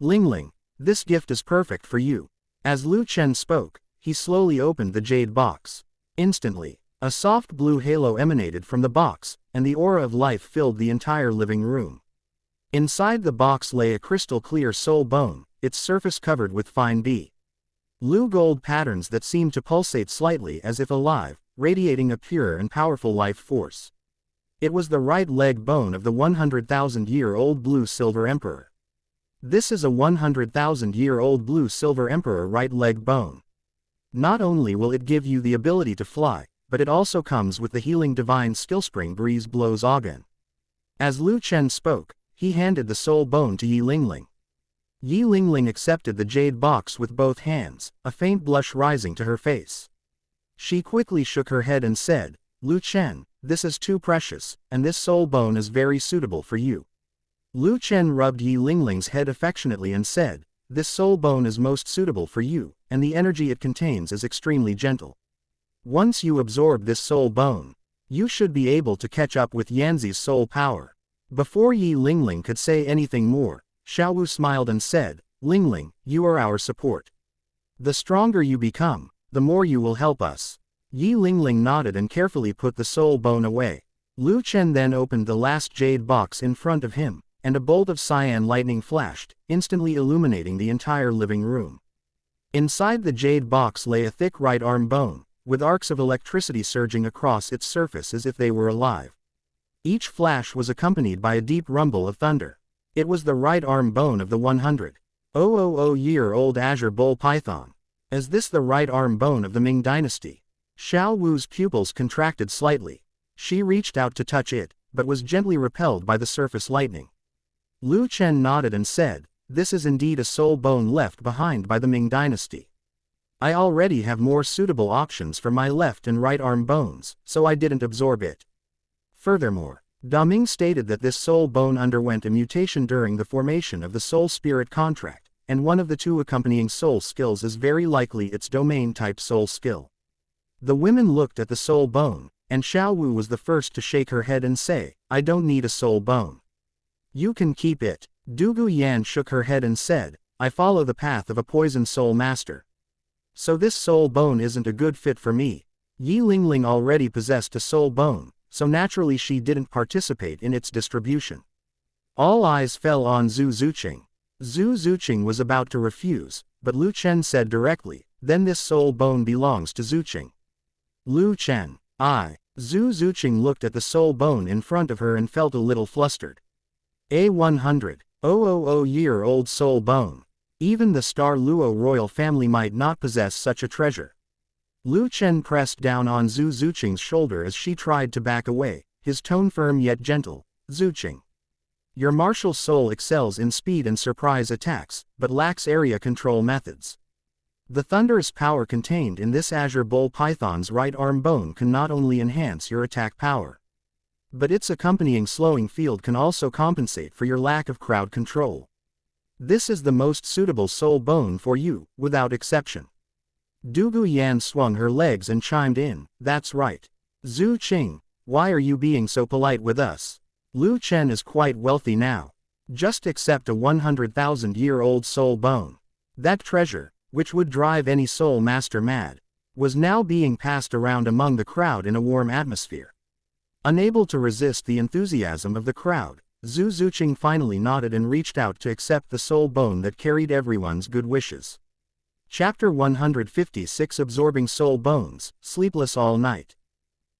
Lingling, this gift is perfect for you. As Lu Chen spoke, he slowly opened the jade box. Instantly, a soft blue halo emanated from the box, and the aura of life filled the entire living room. Inside the box lay a crystal-clear soul bone, its surface covered with fine blue gold patterns that seemed to pulsate slightly as if alive, radiating a pure and powerful life force. It was the right leg bone of the 100,000-year-old Blue-Silver Emperor. This is a 100,000-year-old Blue-Silver Emperor right leg bone. Not only will it give you the ability to fly, but it also comes with the healing divine skillspring Breeze Blows Augen. As Lu Chen spoke, he handed the soul bone to Yi Lingling. Yi Lingling accepted the jade box with both hands, a faint blush rising to her face. She quickly shook her head and said, Lu Chen, this is too precious, and this soul bone is very suitable for you. Lu Chen rubbed Yi Lingling's head affectionately and said, this soul bone is most suitable for you, and the energy it contains is extremely gentle. Once you absorb this soul bone, you should be able to catch up with Yanzi's soul power. Before Yi Lingling could say anything more, Xiao Wu smiled and said, Lingling, you are our support. The stronger you become, the more you will help us. Yi Lingling nodded and carefully put the soul bone away. Lu Chen then opened the last jade box in front of him, and a bolt of cyan lightning flashed, instantly illuminating the entire living room. Inside the jade box lay a thick right arm bone, with arcs of electricity surging across its surface as if they were alive. Each flash was accompanied by a deep rumble of thunder. It was the right arm bone of the 100,000-year-old azure bull python. Is this the right arm bone of the Ming dynasty? Xiao Wu's pupils contracted slightly. She reached out to touch it, but was gently repelled by the surface lightning. Lu Chen nodded and said, this is indeed a soul bone left behind by the Ming dynasty. I already have more suitable options for my left and right arm bones, so I didn't absorb it. Furthermore, Daming stated that this soul bone underwent a mutation during the formation of the soul spirit contract, and one of the 2 accompanying soul skills is very likely its domain-type soul skill. The women looked at the soul bone, and Xiao Wu was the first to shake her head and say, I don't need a soul bone. You can keep it. Du Guyan shook her head and said, I follow the path of a poison soul master. So this soul bone isn't a good fit for me. Yi Lingling already possessed a soul bone, so naturally she didn't participate in its distribution. All eyes fell on Zhu Zuqing. Zhu Zuqing was about to refuse, but Lu Chen said directly, then this soul bone belongs to Zuqing. Lu Chen, Zhu Zuqing looked at the soul bone in front of her and felt a little flustered. A 100,000-year-old soul bone. Even the Star Luo royal family might not possess such a treasure. Lu Chen pressed down on Zhu Zuqing's shoulder as she tried to back away, his tone firm yet gentle. Zuqing, your martial soul excels in speed and surprise attacks, but lacks area control methods. The thunderous power contained in this azure bull python's right arm bone can not only enhance your attack power, but its accompanying slowing field can also compensate for your lack of crowd control. This is the most suitable soul bone for you, without exception. Du Guyan swung her legs and chimed in, that's right. Zhu Qing, why are you being so polite with us? Lu Chen is quite wealthy now. Just accept a 100,000-year-old soul bone. That treasure, which would drive any soul master mad, was now being passed around among the crowd in a warm atmosphere. Unable to resist the enthusiasm of the crowd, Zhu Zuqing finally nodded and reached out to accept the soul bone that carried everyone's good wishes. Chapter 156 Absorbing Soul Bones, Sleepless All Night.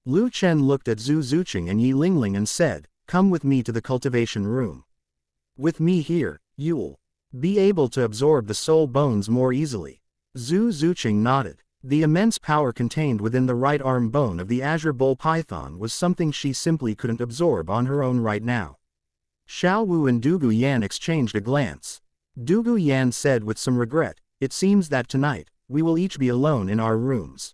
Lu Chen looked at Zhu Zuqing and Yi Lingling and said, "Come with me to the cultivation room. With me here, you'll be able to absorb the soul bones more easily." Zhu Zuqing nodded. The immense power contained within the right arm bone of the azure bull python was something she simply couldn't absorb on her own right now. Xiao Wu and Dugu Yan exchanged a glance. Dugu Yan said with some regret, "It seems that tonight, we will each be alone in our rooms."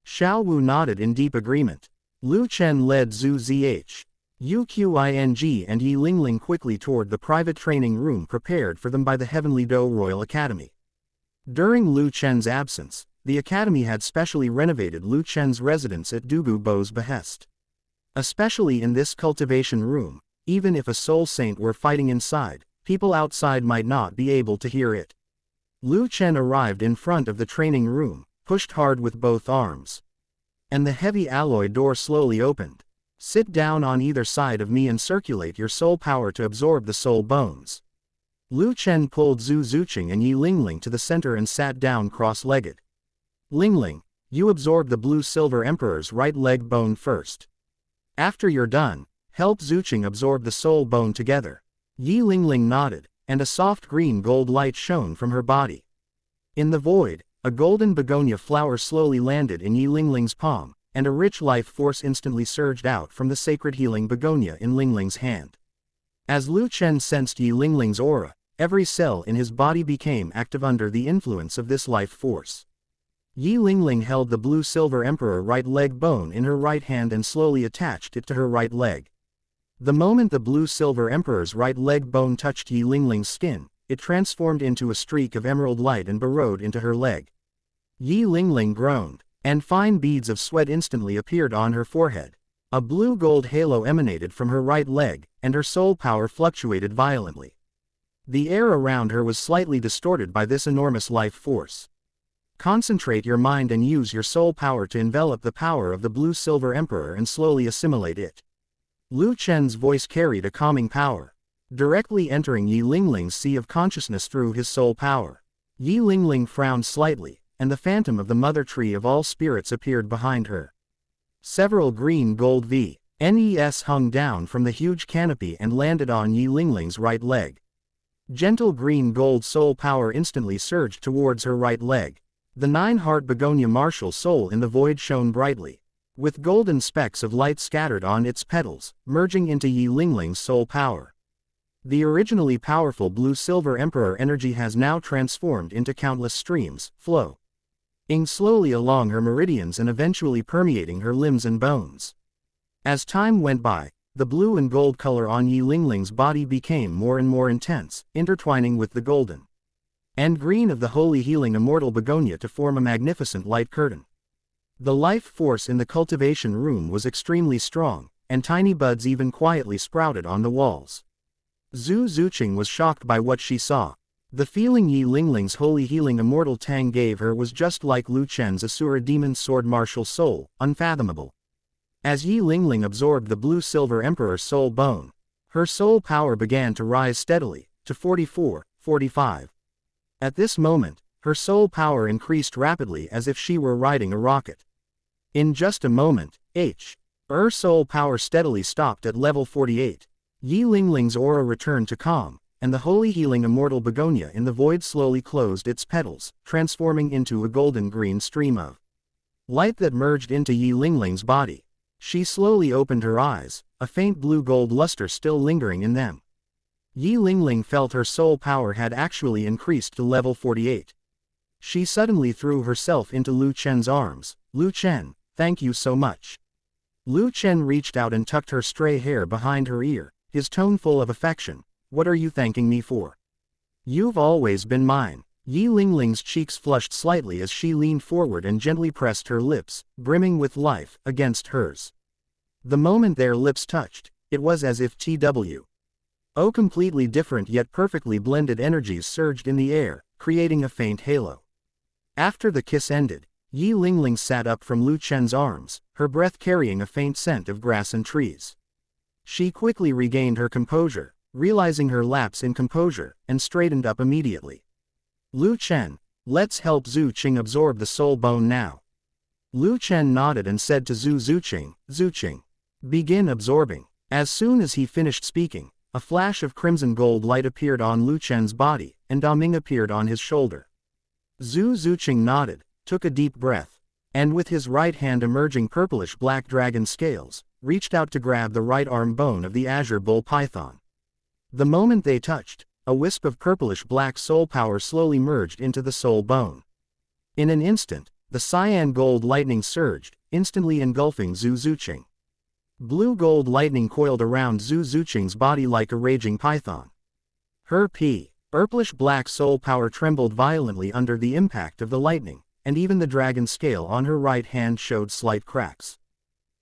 Xiao Wu nodded in deep agreement. Lu Chen led Zhu Zh, Uqing and Yi Lingling quickly toward the private training room prepared for them by the Heavenly Dou Royal Academy. During Lu Chen's absence, the academy had specially renovated Lu Chen's residence at Dugu Bo's behest. Especially in this cultivation room, even if a soul saint were fighting inside, people outside might not be able to hear it. Lu Chen arrived in front of the training room, pushed hard with both arms. And the heavy alloy door slowly opened. "Sit down on either side of me and circulate your soul power to absorb the soul bones." Lu Chen pulled Zhu Zuqing and Yi Lingling to the center and sat down cross-legged. "Lingling, you absorb the blue-silver emperor's right leg bone first. After you're done, help Zuqing absorb the soul bone together." Yi Lingling nodded, and a soft green-gold light shone from her body. In the void, a golden begonia flower slowly landed in Yi Lingling's palm, and a rich life force instantly surged out from the sacred healing begonia in Lingling's hand. As Lu Chen sensed Yi Lingling's aura, every cell in his body became active under the influence of this life force. Yi Lingling held the blue-silver emperor right leg bone in her right hand and slowly attached it to her right leg. The moment the blue-silver emperor's right leg bone touched Yi Lingling's skin, it transformed into a streak of emerald light and burrowed into her leg. Yi Lingling groaned, and fine beads of sweat instantly appeared on her forehead. A blue-gold halo emanated from her right leg, and her soul power fluctuated violently. The air around her was slightly distorted by this enormous life force. Concentrate your mind and use your soul power to envelop the power of the blue-silver emperor and slowly assimilate it. Lu Chen's voice carried a calming power, directly entering Yi Lingling's sea of consciousness through his soul power. Yi Lingling frowned slightly, and the phantom of the mother tree of all spirits appeared behind her. Several green gold VNES hung down from the huge canopy and landed on Yi Lingling's right leg. Gentle green gold soul power instantly surged towards her right leg. The 9-heart begonia martial soul in the void shone brightly, with golden specks of light scattered on its petals, merging into Yi Lingling's soul power. The originally powerful blue-silver emperor energy has now transformed into countless streams, flowing slowly along her meridians and eventually permeating her limbs and bones. As time went by, the blue and gold color on Yi Lingling's body became more and more intense, intertwining with the golden and green of the holy healing immortal begonia to form a magnificent light curtain. The life force in the cultivation room was extremely strong, and tiny buds even quietly sprouted on the walls. Zhu Zuqing was shocked by what she saw. The feeling Yi Lingling's holy healing immortal tang gave her was just like Lu Chen's Asura demon sword martial soul, unfathomable. As Yi Lingling absorbed the blue-silver emperor's soul bone, her soul power began to rise steadily, to 44, 45. At this moment, her soul power increased rapidly as if she were riding a rocket. In just a moment, her soul power steadily stopped at level 48. Yi Lingling's aura returned to calm, and the holy healing immortal begonia in the void slowly closed its petals, transforming into a golden-green stream of light that merged into Yi Lingling's body. She slowly opened her eyes, a faint blue-gold luster still lingering in them. Yi Lingling felt her soul power had actually increased to level 48. She suddenly threw herself into Lu Chen's arms. "Lu Chen, thank you so much." Lu Chen reached out and tucked her stray hair behind her ear, his tone full of affection. "What are you thanking me for? You've always been mine." Yi Lingling's cheeks flushed slightly as she leaned forward and gently pressed her lips, brimming with life, against hers. The moment their lips touched, it was as if Tw. Oh, completely different yet perfectly blended energies surged in the air, creating a faint halo. After the kiss ended, Yi Lingling sat up from Lu Chen's arms, her breath carrying a faint scent of grass and trees. She quickly regained her composure, realizing her lapse in composure, and straightened up immediately. Lu Chen, let's help Zhu Qing absorb the soul bone now. Lu Chen nodded and said to Zhu Qing, begin absorbing. As soon as he finished speaking, a flash of crimson gold light appeared on Lu Chen's body, and Daming appeared on his shoulder. Zhu Qing nodded, took a deep breath, and with his right hand emerging purplish black dragon scales, reached out to grab the right arm bone of the azure bull python. The moment they touched, a wisp of purplish black soul power slowly merged into the soul bone. In an instant, the cyan gold lightning surged, instantly engulfing Zhu Qing. Blue gold lightning coiled around Zhu Qing's body like a raging python. Her purplish black soul power trembled violently under the impact of the lightning, and even the dragon scale on her right hand showed slight cracks.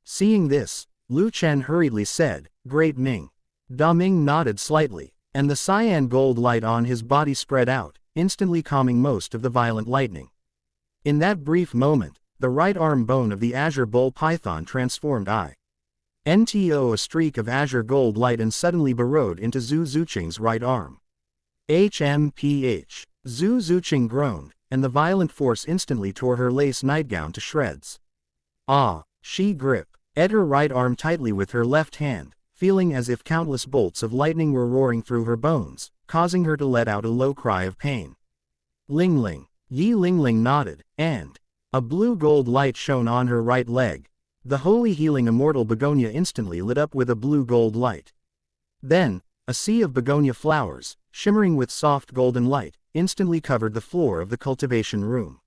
Seeing this, Lu Chen hurriedly said, "Great Ming." Daming nodded slightly, and the cyan gold light on his body spread out, instantly calming most of the violent lightning. In that brief moment, the right arm bone of the azure bull python transformed into a streak of azure gold light and suddenly burrowed into Zhu Qing's right arm. HMPH. Zhu Qing groaned, and the violent force instantly tore her lace nightgown to shreds. She gripped her right arm tightly with her left hand, feeling as if countless bolts of lightning were roaring through her bones, causing her to let out a low cry of pain. Lingling. Yi Lingling nodded, and a blue-gold light shone on her right leg. The holy healing immortal begonia instantly lit up with a blue-gold light. Then, a sea of begonia flowers, shimmering with soft golden light, instantly covered the floor of the cultivation room.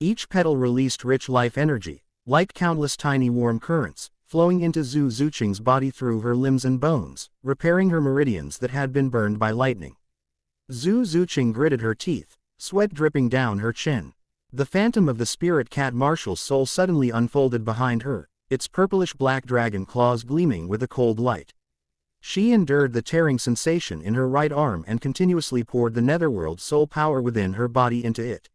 Each petal released rich life energy, like countless tiny warm currents, flowing into Zhu Qing's body through her limbs and bones, repairing her meridians that had been burned by lightning. Zhu Qing gritted her teeth, sweat dripping down her chin. The phantom of the spirit cat Martial's soul suddenly unfolded behind her, its purplish-black dragon claws gleaming with a cold light. She endured the tearing sensation in her right arm and continuously poured the netherworld soul power within her body into it.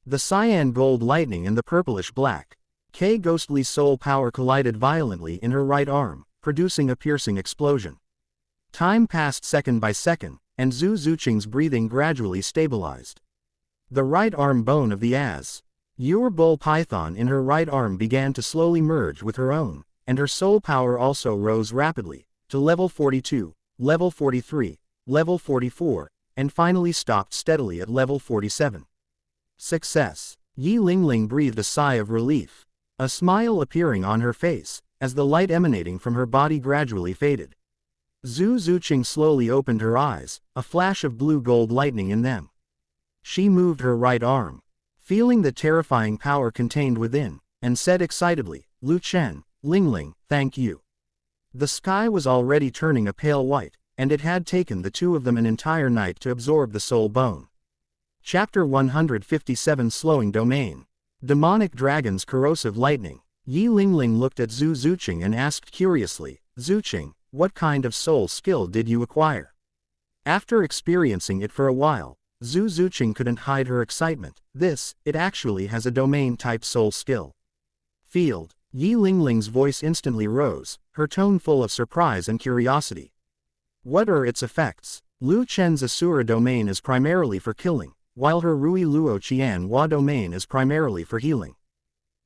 The cyan gold lightning and the purplish-black ghostly soul power collided violently in her right arm, producing a piercing explosion. Time passed second by second, and Zhu Qing's breathing gradually stabilized. The right arm bone of the azure bull python in her right arm began to slowly merge with her own, and her soul power also rose rapidly, to level 42, level 43, level 44, and finally stopped steadily at level 47. Success! Yi Lingling breathed a sigh of relief, a smile appearing on her face, as the light emanating from her body gradually faded. Zhu Qing slowly opened her eyes, a flash of blue-gold lightning in them. She moved her right arm, feeling the terrifying power contained within, and said excitedly, "Lu Chen, Lingling, thank you." The sky was already turning a pale white, and it had taken the two of them an entire night to absorb the soul bone. Chapter 157 Slowing Domain. Demonic Dragon's Corrosive Lightning. Yi Lingling looked at Zhu Qing and asked curiously, "Zhu Qing, what kind of soul skill did you acquire?" After experiencing it for a while, Zhu Qing couldn't hide her excitement. It actually has a domain-type soul skill. Field. Yi Lingling's voice instantly rose, her tone full of surprise and curiosity. What are its effects? Lu Chen's Asura domain is primarily for killing, while her Rui Luo Qianhua domain is primarily for healing.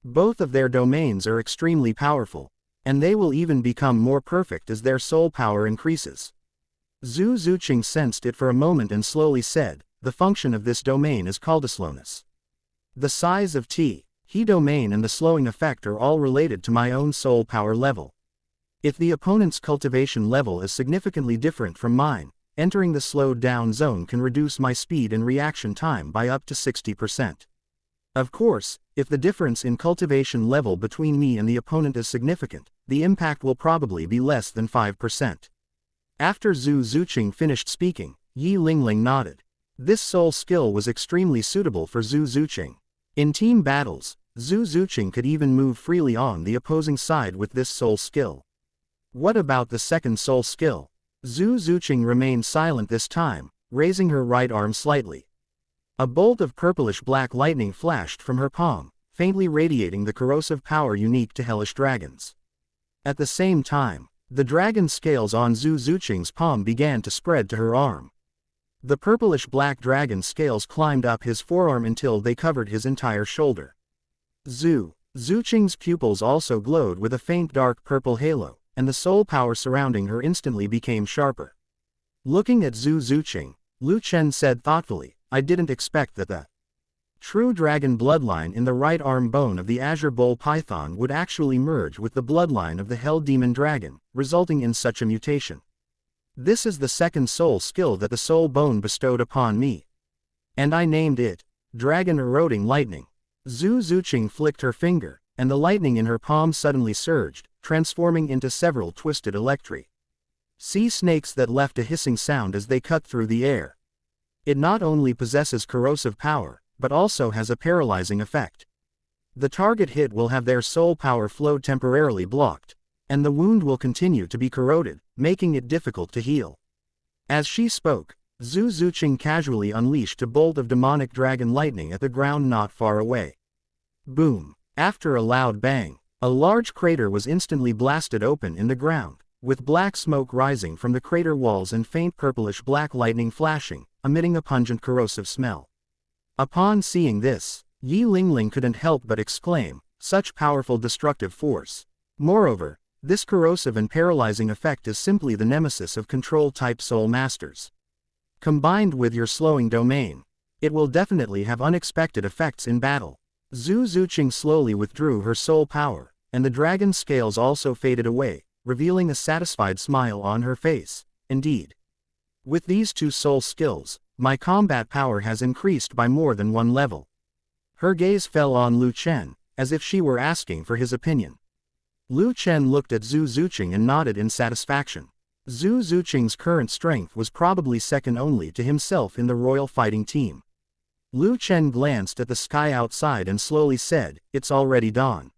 Both of their domains are extremely powerful, and they will even become more perfect as their soul power increases. Zhu Qing sensed it for a moment and slowly said, "The function of this domain is called slowness. The size of he domain and the slowing effect are all related to my own soul power level. If the opponent's cultivation level is significantly different from mine, entering the slowed down zone can reduce my speed and reaction time by up to 60%. Of course, if the difference in cultivation level between me and the opponent is significant, the impact will probably be less than 5%. After Zhu Qing finished speaking, Yi Lingling nodded. This soul skill was extremely suitable for Zhu Qing. In team battles, Zhu Qing could even move freely on the opposing side with this soul skill. What about the second soul skill? Zhu Zuqing remained silent this time, raising her right arm slightly. A bolt of purplish-black lightning flashed from her palm, faintly radiating the corrosive power unique to hellish dragons. At the same time, the dragon scales on Zhu Zuqing's palm began to spread to her arm. The purplish-black dragon scales climbed up his forearm until they covered his entire shoulder. Zhu Zuqing's pupils also glowed with a faint dark purple halo, and the soul power surrounding her instantly became sharper. Looking at Zhu Zuqing, Lu Chen said thoughtfully, "I didn't expect that the true dragon bloodline in the right arm bone of the Azure Bull Python would actually merge with the bloodline of the Hell Demon Dragon, resulting in such a mutation. This is the second soul skill that the soul bone bestowed upon me. And I named it Dragon Eroding Lightning." Zhu Zuqing flicked her finger, and the lightning in her palm suddenly surged, transforming into several twisted electri sea snakes that left a hissing sound as they cut through the air. It not only possesses corrosive power, but also has a paralyzing effect. The target hit will have their soul power flow temporarily blocked, and the wound will continue to be corroded, making it difficult to heal. As she spoke, Zhu Zuqing casually unleashed a bolt of demonic dragon lightning at the ground not far away. Boom! After a loud bang, a large crater was instantly blasted open in the ground, with black smoke rising from the crater walls and faint purplish-black lightning flashing, emitting a pungent corrosive smell. Upon seeing this, Yi Lingling couldn't help but exclaim, "Such powerful destructive force." Moreover, this corrosive and paralyzing effect is simply the nemesis of control-type soul masters. Combined with your slowing domain, it will definitely have unexpected effects in battle. Zhu Zuqing slowly withdrew her soul power, and the dragon scales also faded away, revealing a satisfied smile on her face. Indeed, with these two soul skills, my combat power has increased by more than one level. Her gaze fell on Lu Chen, as if she were asking for his opinion. Lu Chen looked at Zhu Zuqing and nodded in satisfaction. Zhu Zuqing's current strength was probably second only to himself in the royal fighting team. Lu Chen glanced at the sky outside and slowly said, "It's already dawn.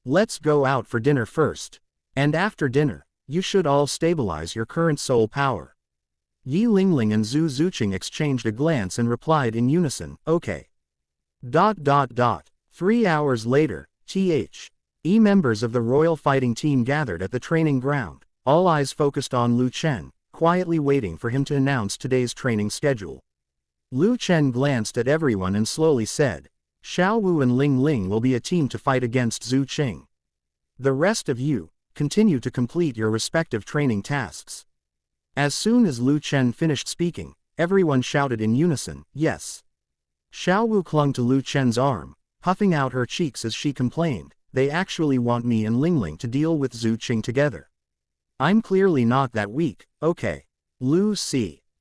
Let's go out for dinner first. And after dinner, you should all stabilize your current soul power." Yi Lingling and Zhu Zuqing exchanged a glance and replied in unison, "Okay." 3 hours later, members of the royal fighting team gathered at the training ground, all eyes focused on Lu Chen, quietly waiting for him to announce today's training schedule. Lu Chen glanced at everyone and slowly said, "Xiao Wu and Ling Ling will be a team to fight against Zhu Qing. The rest of you, continue to complete your respective training tasks." As soon as Lu Chen finished speaking, everyone shouted in unison, "Yes." Xiao Wu clung to Lu Chen's arm, puffing out her cheeks as she complained, "They actually want me and Ling Ling to deal with Zhu Qing together. I'm clearly not that weak, okay." Lu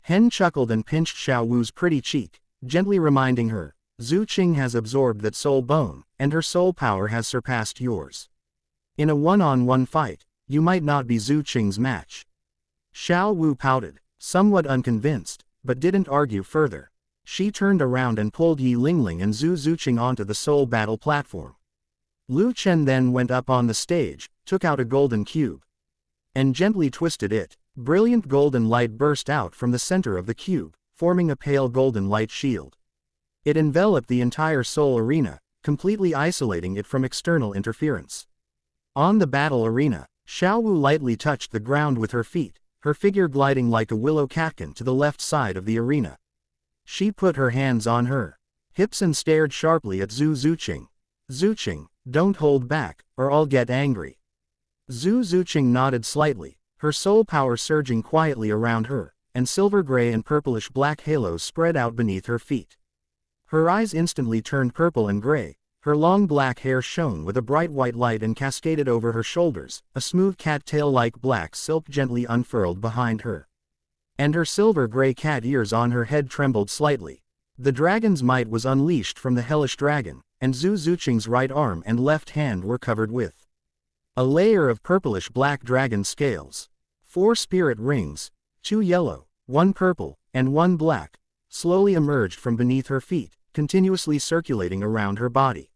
Hen chuckled and pinched Xiao Wu's pretty cheek, gently reminding her, "Zhu Qing has absorbed that soul bone, and her soul power has surpassed yours. In a one-on-one fight, you might not be Zhu Qing's match." Xiao Wu pouted, somewhat unconvinced, but didn't argue further. She turned around and pulled Yi Lingling and Zhu Zuqing onto the soul battle platform. Lu Chen then went up on the stage, took out a golden cube, and gently twisted it. Brilliant golden light burst out from the center of the cube, forming a pale golden light shield. It enveloped the entire soul arena, completely isolating it from external interference. On the battle arena, Xiao Wu lightly touched the ground with her feet, her figure gliding like a willow catkin to the left side of the arena. She put her hands on her hips and stared sharply at Zhu Zuqing. "Zuqing, don't hold back, or I'll get angry." Zhu Zuqing nodded slightly, her soul power surging quietly around her, and silver gray and purplish black halos spread out beneath her feet. Her eyes instantly turned purple and gray, her long black hair shone with a bright white light and cascaded over her shoulders, a smooth cat-tail-like black silk gently unfurled behind her. And her silver-gray cat ears on her head trembled slightly. The dragon's might was unleashed from the hellish dragon, and Zhu Zuqing's right arm and left hand were covered with a layer of purplish-black dragon scales. 4 spirit rings, 2 yellow, 1 purple, and 1 black, slowly emerged from beneath her feet, continuously circulating around her body.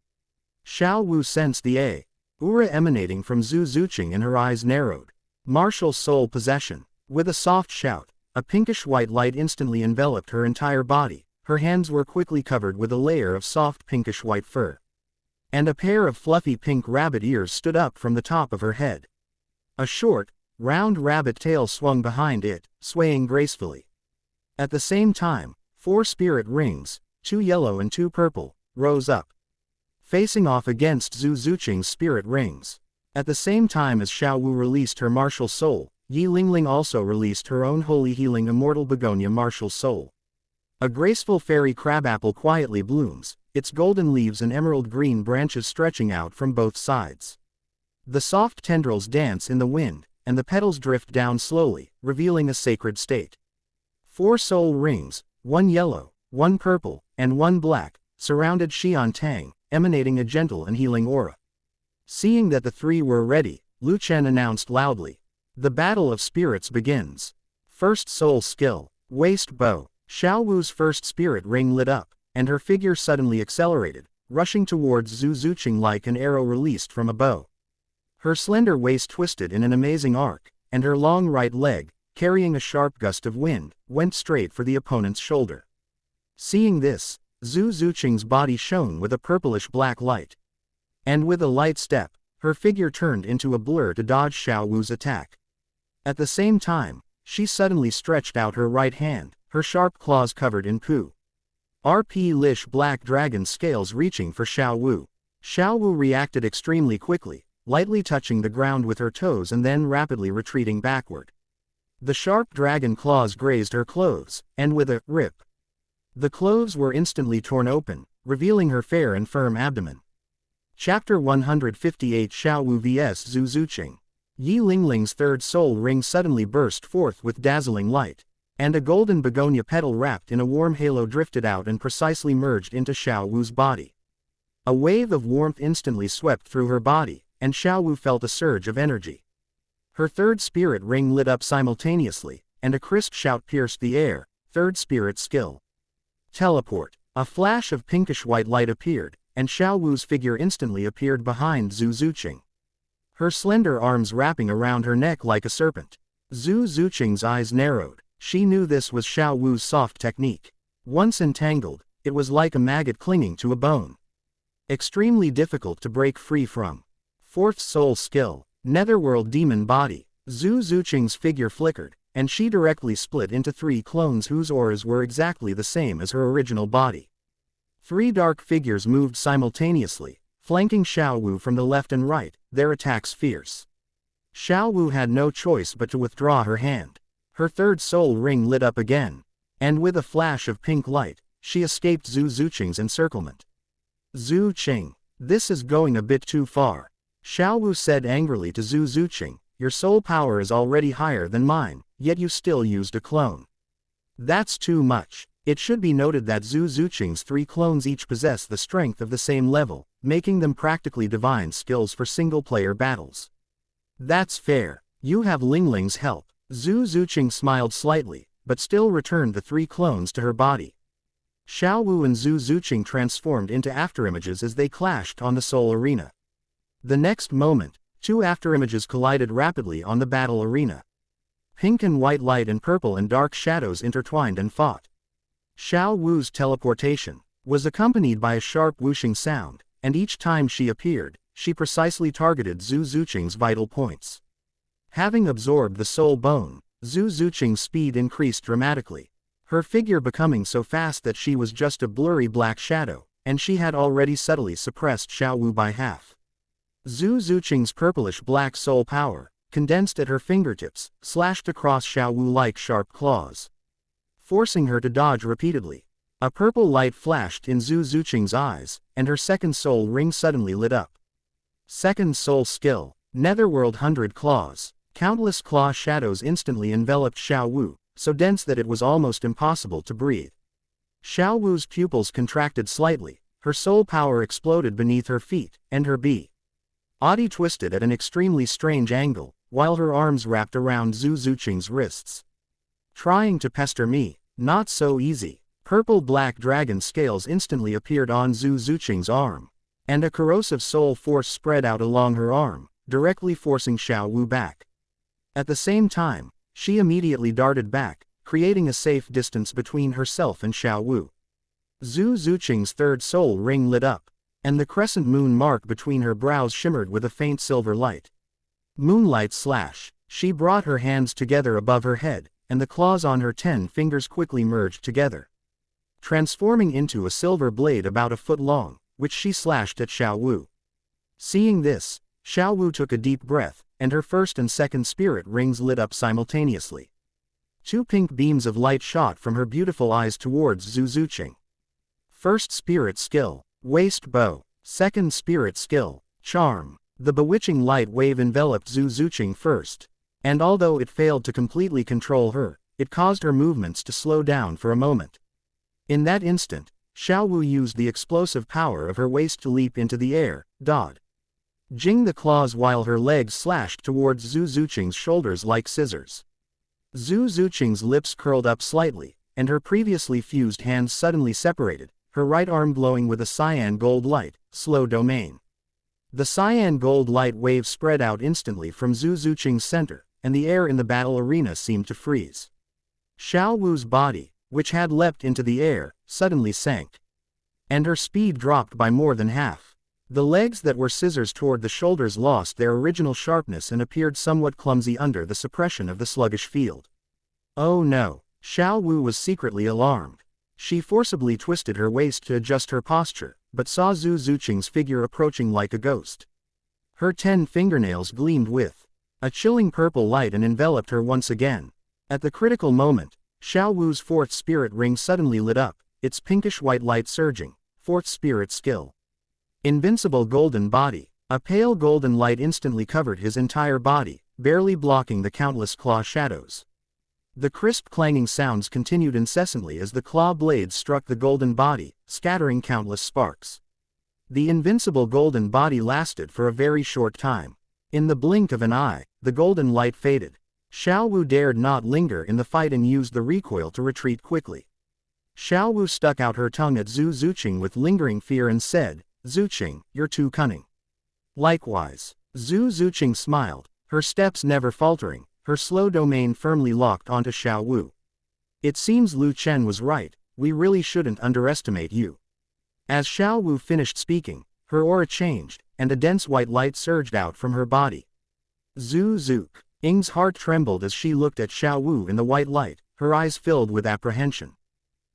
Xiao Wu sensed the aura emanating from Zhu Zuqing and her eyes narrowed. Martial soul possession. With a soft shout, a pinkish-white light instantly enveloped her entire body, her hands were quickly covered with a layer of soft pinkish-white fur. And a pair of fluffy pink rabbit ears stood up from the top of her head. A short, round rabbit tail swung behind it, swaying gracefully. At the same time, 4 spirit rings, 2 yellow and 2 purple, rose up, facing off against Zhu Zuqing's spirit rings. At the same time as Xiao Wu released her martial soul, Yi Lingling also released her own holy healing immortal begonia martial soul. A graceful fairy crabapple quietly blooms, its golden leaves and emerald green branches stretching out from both sides. The soft tendrils dance in the wind, and the petals drift down slowly, revealing a sacred state. 4 soul rings, 1 yellow, 1 purple, and 1 black, surrounded Xian Tang, emanating a gentle and healing aura. Seeing that the 3 were ready, Lu Chen announced loudly. The battle of spirits begins. First soul skill, waist bow. Xiao Wu's first spirit ring lit up, and her figure suddenly accelerated, rushing towards Zhu Zuqing like an arrow released from a bow. Her slender waist twisted in an amazing arc, and her long right leg, carrying a sharp gust of wind, went straight for the opponent's shoulder. Seeing this, Zhu Zuqing's body shone with a purplish-black light. And with a light step, her figure turned into a blur to dodge Xiao Wu's attack. At the same time, she suddenly stretched out her right hand, her sharp claws covered in poo. RP-lish black dragon scales reaching for Xiao Wu. Xiao Wu reacted extremely quickly, lightly touching the ground with her toes and then rapidly retreating backward. The sharp dragon claws grazed her clothes, and with a rip, the clothes were instantly torn open, revealing her fair and firm abdomen. Chapter 158 Xiao Wu vs Zhu Zuqing. Yi Lingling's third soul ring suddenly burst forth with dazzling light, and a golden begonia petal wrapped in a warm halo drifted out and precisely merged into Xiao Wu's body. A wave of warmth instantly swept through her body, and Xiao Wu felt a surge of energy. Her third spirit ring lit up simultaneously, and a crisp shout pierced the air. Third spirit skill. Teleport. A flash of pinkish-white light appeared, and Xiao Wu's figure instantly appeared behind Zhu Zuqing, her slender arms wrapping around her neck like a serpent. Zhu Zuqing's eyes narrowed. She knew this was Xiao Wu's soft technique. Once entangled, it was like a maggot clinging to a bone, extremely difficult to break free from. Fourth soul skill. Netherworld demon body. Zhu Zuqing's figure flickered, and she directly split into 3 clones whose auras were exactly the same as her original body. 3 dark figures moved simultaneously, flanking Xiao Wu from the left and right, their attacks fierce. Xiao Wu had no choice but to withdraw her hand. Her third soul ring lit up again, and with a flash of pink light, she escaped Zhu Zuqing's encirclement. Zhu Qing, this is going a bit too far. Xiao Wu said angrily to Zhu Zuqing, your soul power is already higher than mine, yet you still used a clone. That's too much. It should be noted that Zhu Zuqing's 3 clones each possess the strength of the same level, making them practically divine skills for single-player battles. That's fair. You have Lingling's help. Zhu Zuqing smiled slightly, but still returned the 3 clones to her body. Xiao Wu and Zhu Zuqing transformed into afterimages as they clashed on the soul arena. The next moment, 2 afterimages collided rapidly on the battle arena. Pink and white light and purple and dark shadows intertwined and fought. Xiao Wu's teleportation was accompanied by a sharp whooshing sound, and each time she appeared, she precisely targeted Zhu Zuqing's vital points. Having absorbed the soul bone, Zhu Zuqing's speed increased dramatically, her figure becoming so fast that she was just a blurry black shadow, and she had already subtly suppressed Xiao Wu by half. Zhu Zuqing's purplish-black soul power, condensed at her fingertips, slashed across Xiao Wu like sharp claws, forcing her to dodge repeatedly. A purple light flashed in Zhu Zuqing's eyes, and her second soul ring suddenly lit up. Second soul skill. Netherworld 100 Claws. Countless claw shadows instantly enveloped Xiao Wu, so dense that it was almost impossible to breathe. Xiao Wu's pupils contracted slightly, her soul power exploded beneath her feet, and her body twisted at an extremely strange angle, while her arms wrapped around Zhu Zuqing's wrists. Trying to pester me? Not so easy. Purple-black dragon scales instantly appeared on Zhu Zuqing's arm, and a corrosive soul force spread out along her arm, directly forcing Xiao Wu back. At the same time, she immediately darted back, creating a safe distance between herself and Xiao Wu. Zhu Zuqing's third soul ring lit up, and the crescent moon mark between her brows shimmered with a faint silver light. Moonlight slash. She brought her hands together above her head, and the claws on her 10 fingers quickly merged together, transforming into a silver blade about a foot long, which she slashed at Xiao Wu. Seeing this, Xiao Wu took a deep breath, and her first and second spirit rings lit up simultaneously. 2 pink beams of light shot from her beautiful eyes towards Zhu Zuqing. First spirit skill, waist bow. Second spirit skill, charm. The bewitching light wave enveloped Zhu Zuqing first, and although it failed to completely control her, it caused her movements to slow down for a moment. In that instant, Xiao Wu used the explosive power of her waist to leap into the air, dodging the claws while her legs slashed towards Zhu Zuqing's shoulders like scissors. Zhu Zuqing's lips curled up slightly, and her previously fused hands suddenly separated, her right arm glowing with a cyan gold light, slow domain. The cyan gold light wave spread out instantly from Zhu Zuqing's center, and the air in the battle arena seemed to freeze. Xiao Wu's body, which had leapt into the air, suddenly sank, and her speed dropped by more than half. The legs that were scissors toward the shoulders lost their original sharpness and appeared somewhat clumsy under the suppression of the sluggish field. Oh no! Xiao Wu was secretly alarmed. She forcibly twisted her waist to adjust her posture, but saw Zhu Zuqing's figure approaching like a ghost. Her 10 fingernails gleamed with a chilling purple light and enveloped her once again. At the critical moment, Xiao Wu's 4th spirit ring suddenly lit up, its pinkish-white light surging. 4th spirit skill. Invincible golden body. A pale golden light instantly covered his entire body, barely blocking the countless claw shadows. The crisp clanging sounds continued incessantly as the claw blades struck the golden body, scattering countless sparks. The invincible golden body lasted for a very short time. In the blink of an eye, the golden light faded. Xiao Wu dared not linger in the fight and used the recoil to retreat quickly. Xiao Wu stuck out her tongue at Zhu Zuqing with lingering fear and said, "Zuqing, you're too cunning." Likewise, Zhu Zuqing smiled, her steps never faltering, her slow domain firmly locked onto Xiao Wu. "It seems Lu Chen was right, we really shouldn't underestimate you." As Xiao Wu finished speaking, her aura changed, and a dense white light surged out from her body. Zhu Zuqing's heart trembled as she looked at Xiao Wu in the white light, her eyes filled with apprehension.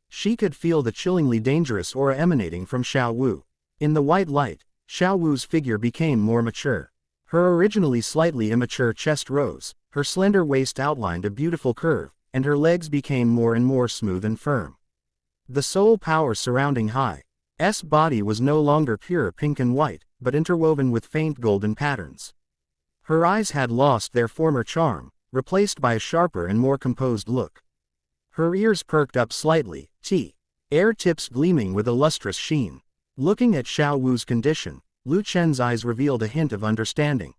She could feel the chillingly dangerous aura emanating from Xiao Wu. In the white light, Xiao Wu's figure became more mature. Her originally slightly immature chest rose, her slender waist outlined a beautiful curve, and her legs became more and more smooth and firm. The soul power surrounding Hai's body was no longer pure pink and white, but interwoven with faint golden patterns. Her eyes had lost their former charm, replaced by a sharper and more composed look. Her ears perked up slightly, air tips gleaming with a lustrous sheen. Looking at Xiao Wu's condition, Lu Chen's eyes revealed a hint of understanding.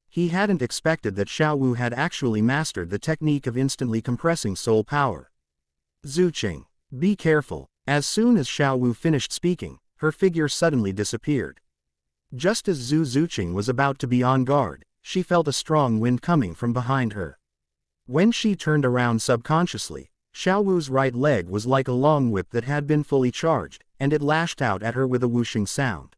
He hadn't expected that Xiao Wu had actually mastered the technique of instantly compressing soul power. "Zuqing, be careful." As soon as Xiao Wu finished speaking, her figure suddenly disappeared. Just as Zhu Zuqing was about to be on guard, she felt a strong wind coming from behind her. When she turned around subconsciously, Xiao Wu's right leg was like a long whip that had been fully charged, and it lashed out at her with a whooshing sound.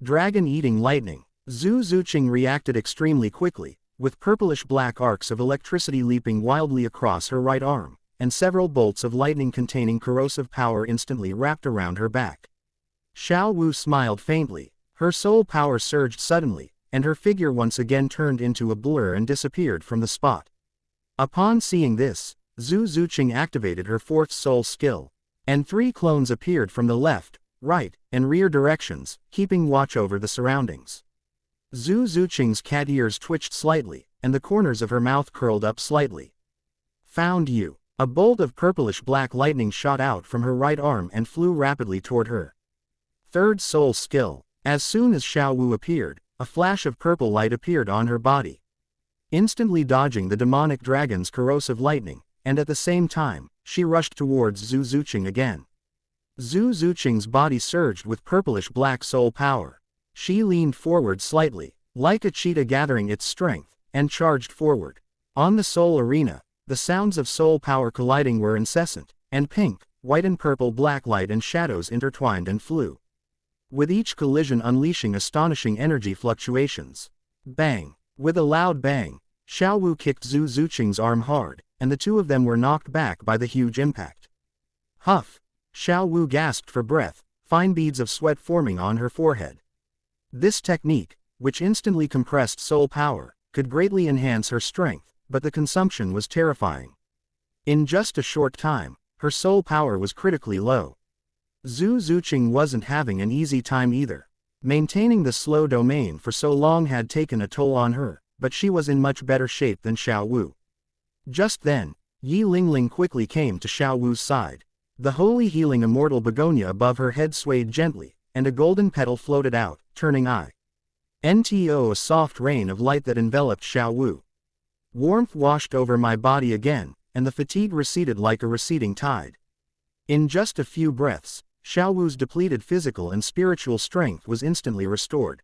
Dragon-eating lightning. Zhu Zuqing reacted extremely quickly, with purplish-black arcs of electricity leaping wildly across her right arm, and several bolts of lightning containing corrosive power instantly wrapped around her back. Xiao Wu smiled faintly, her soul power surged suddenly, and her figure once again turned into a blur and disappeared from the spot. Upon seeing this, Zhu Zuqing activated her 4th soul skill, and 3 clones appeared from the left, right, and rear directions, keeping watch over the surroundings. Zhu Zuqing's cat ears twitched slightly, and the corners of her mouth curled up slightly. "Found you." A bolt of purplish-black lightning shot out from her right arm and flew rapidly toward her. 3rd soul skill. As soon as Xiao Wu appeared, a flash of purple light appeared on her body, instantly dodging the demonic dragon's corrosive lightning, and at the same time, she rushed towards Zhu Zuqing again. Zhu Zuqing's body surged with purplish-black soul power. She leaned forward slightly, like a cheetah gathering its strength, and charged forward. On the soul arena, The sounds of soul power colliding were incessant, and pink, white and purple black light and shadows intertwined and flew, with each collision unleashing astonishing energy fluctuations. Bang! With a loud bang, Xiaowu kicked Zhu Zuqing's arm hard, and the two of them were knocked back by the huge impact. Huff! Xiaowu gasped for breath, fine beads of sweat forming on her forehead. This technique, which instantly compressed soul power, could greatly enhance her strength, but the consumption was terrifying. In just a short time, her soul power was critically low. Zhu Zuqing wasn't having an easy time either. Maintaining the slow domain for so long had taken a toll on her, but she was in much better shape than Xiaowu. Just then, Yi Lingling quickly came to Xiaowu's side. The holy healing immortal begonia above her head swayed gently, and a golden petal floated out, turning a soft rain of light that enveloped Xiaowu. Warmth washed over my body again, and the fatigue receded like a receding tide. In just a few breaths, Xiaowu's depleted physical and spiritual strength was instantly restored.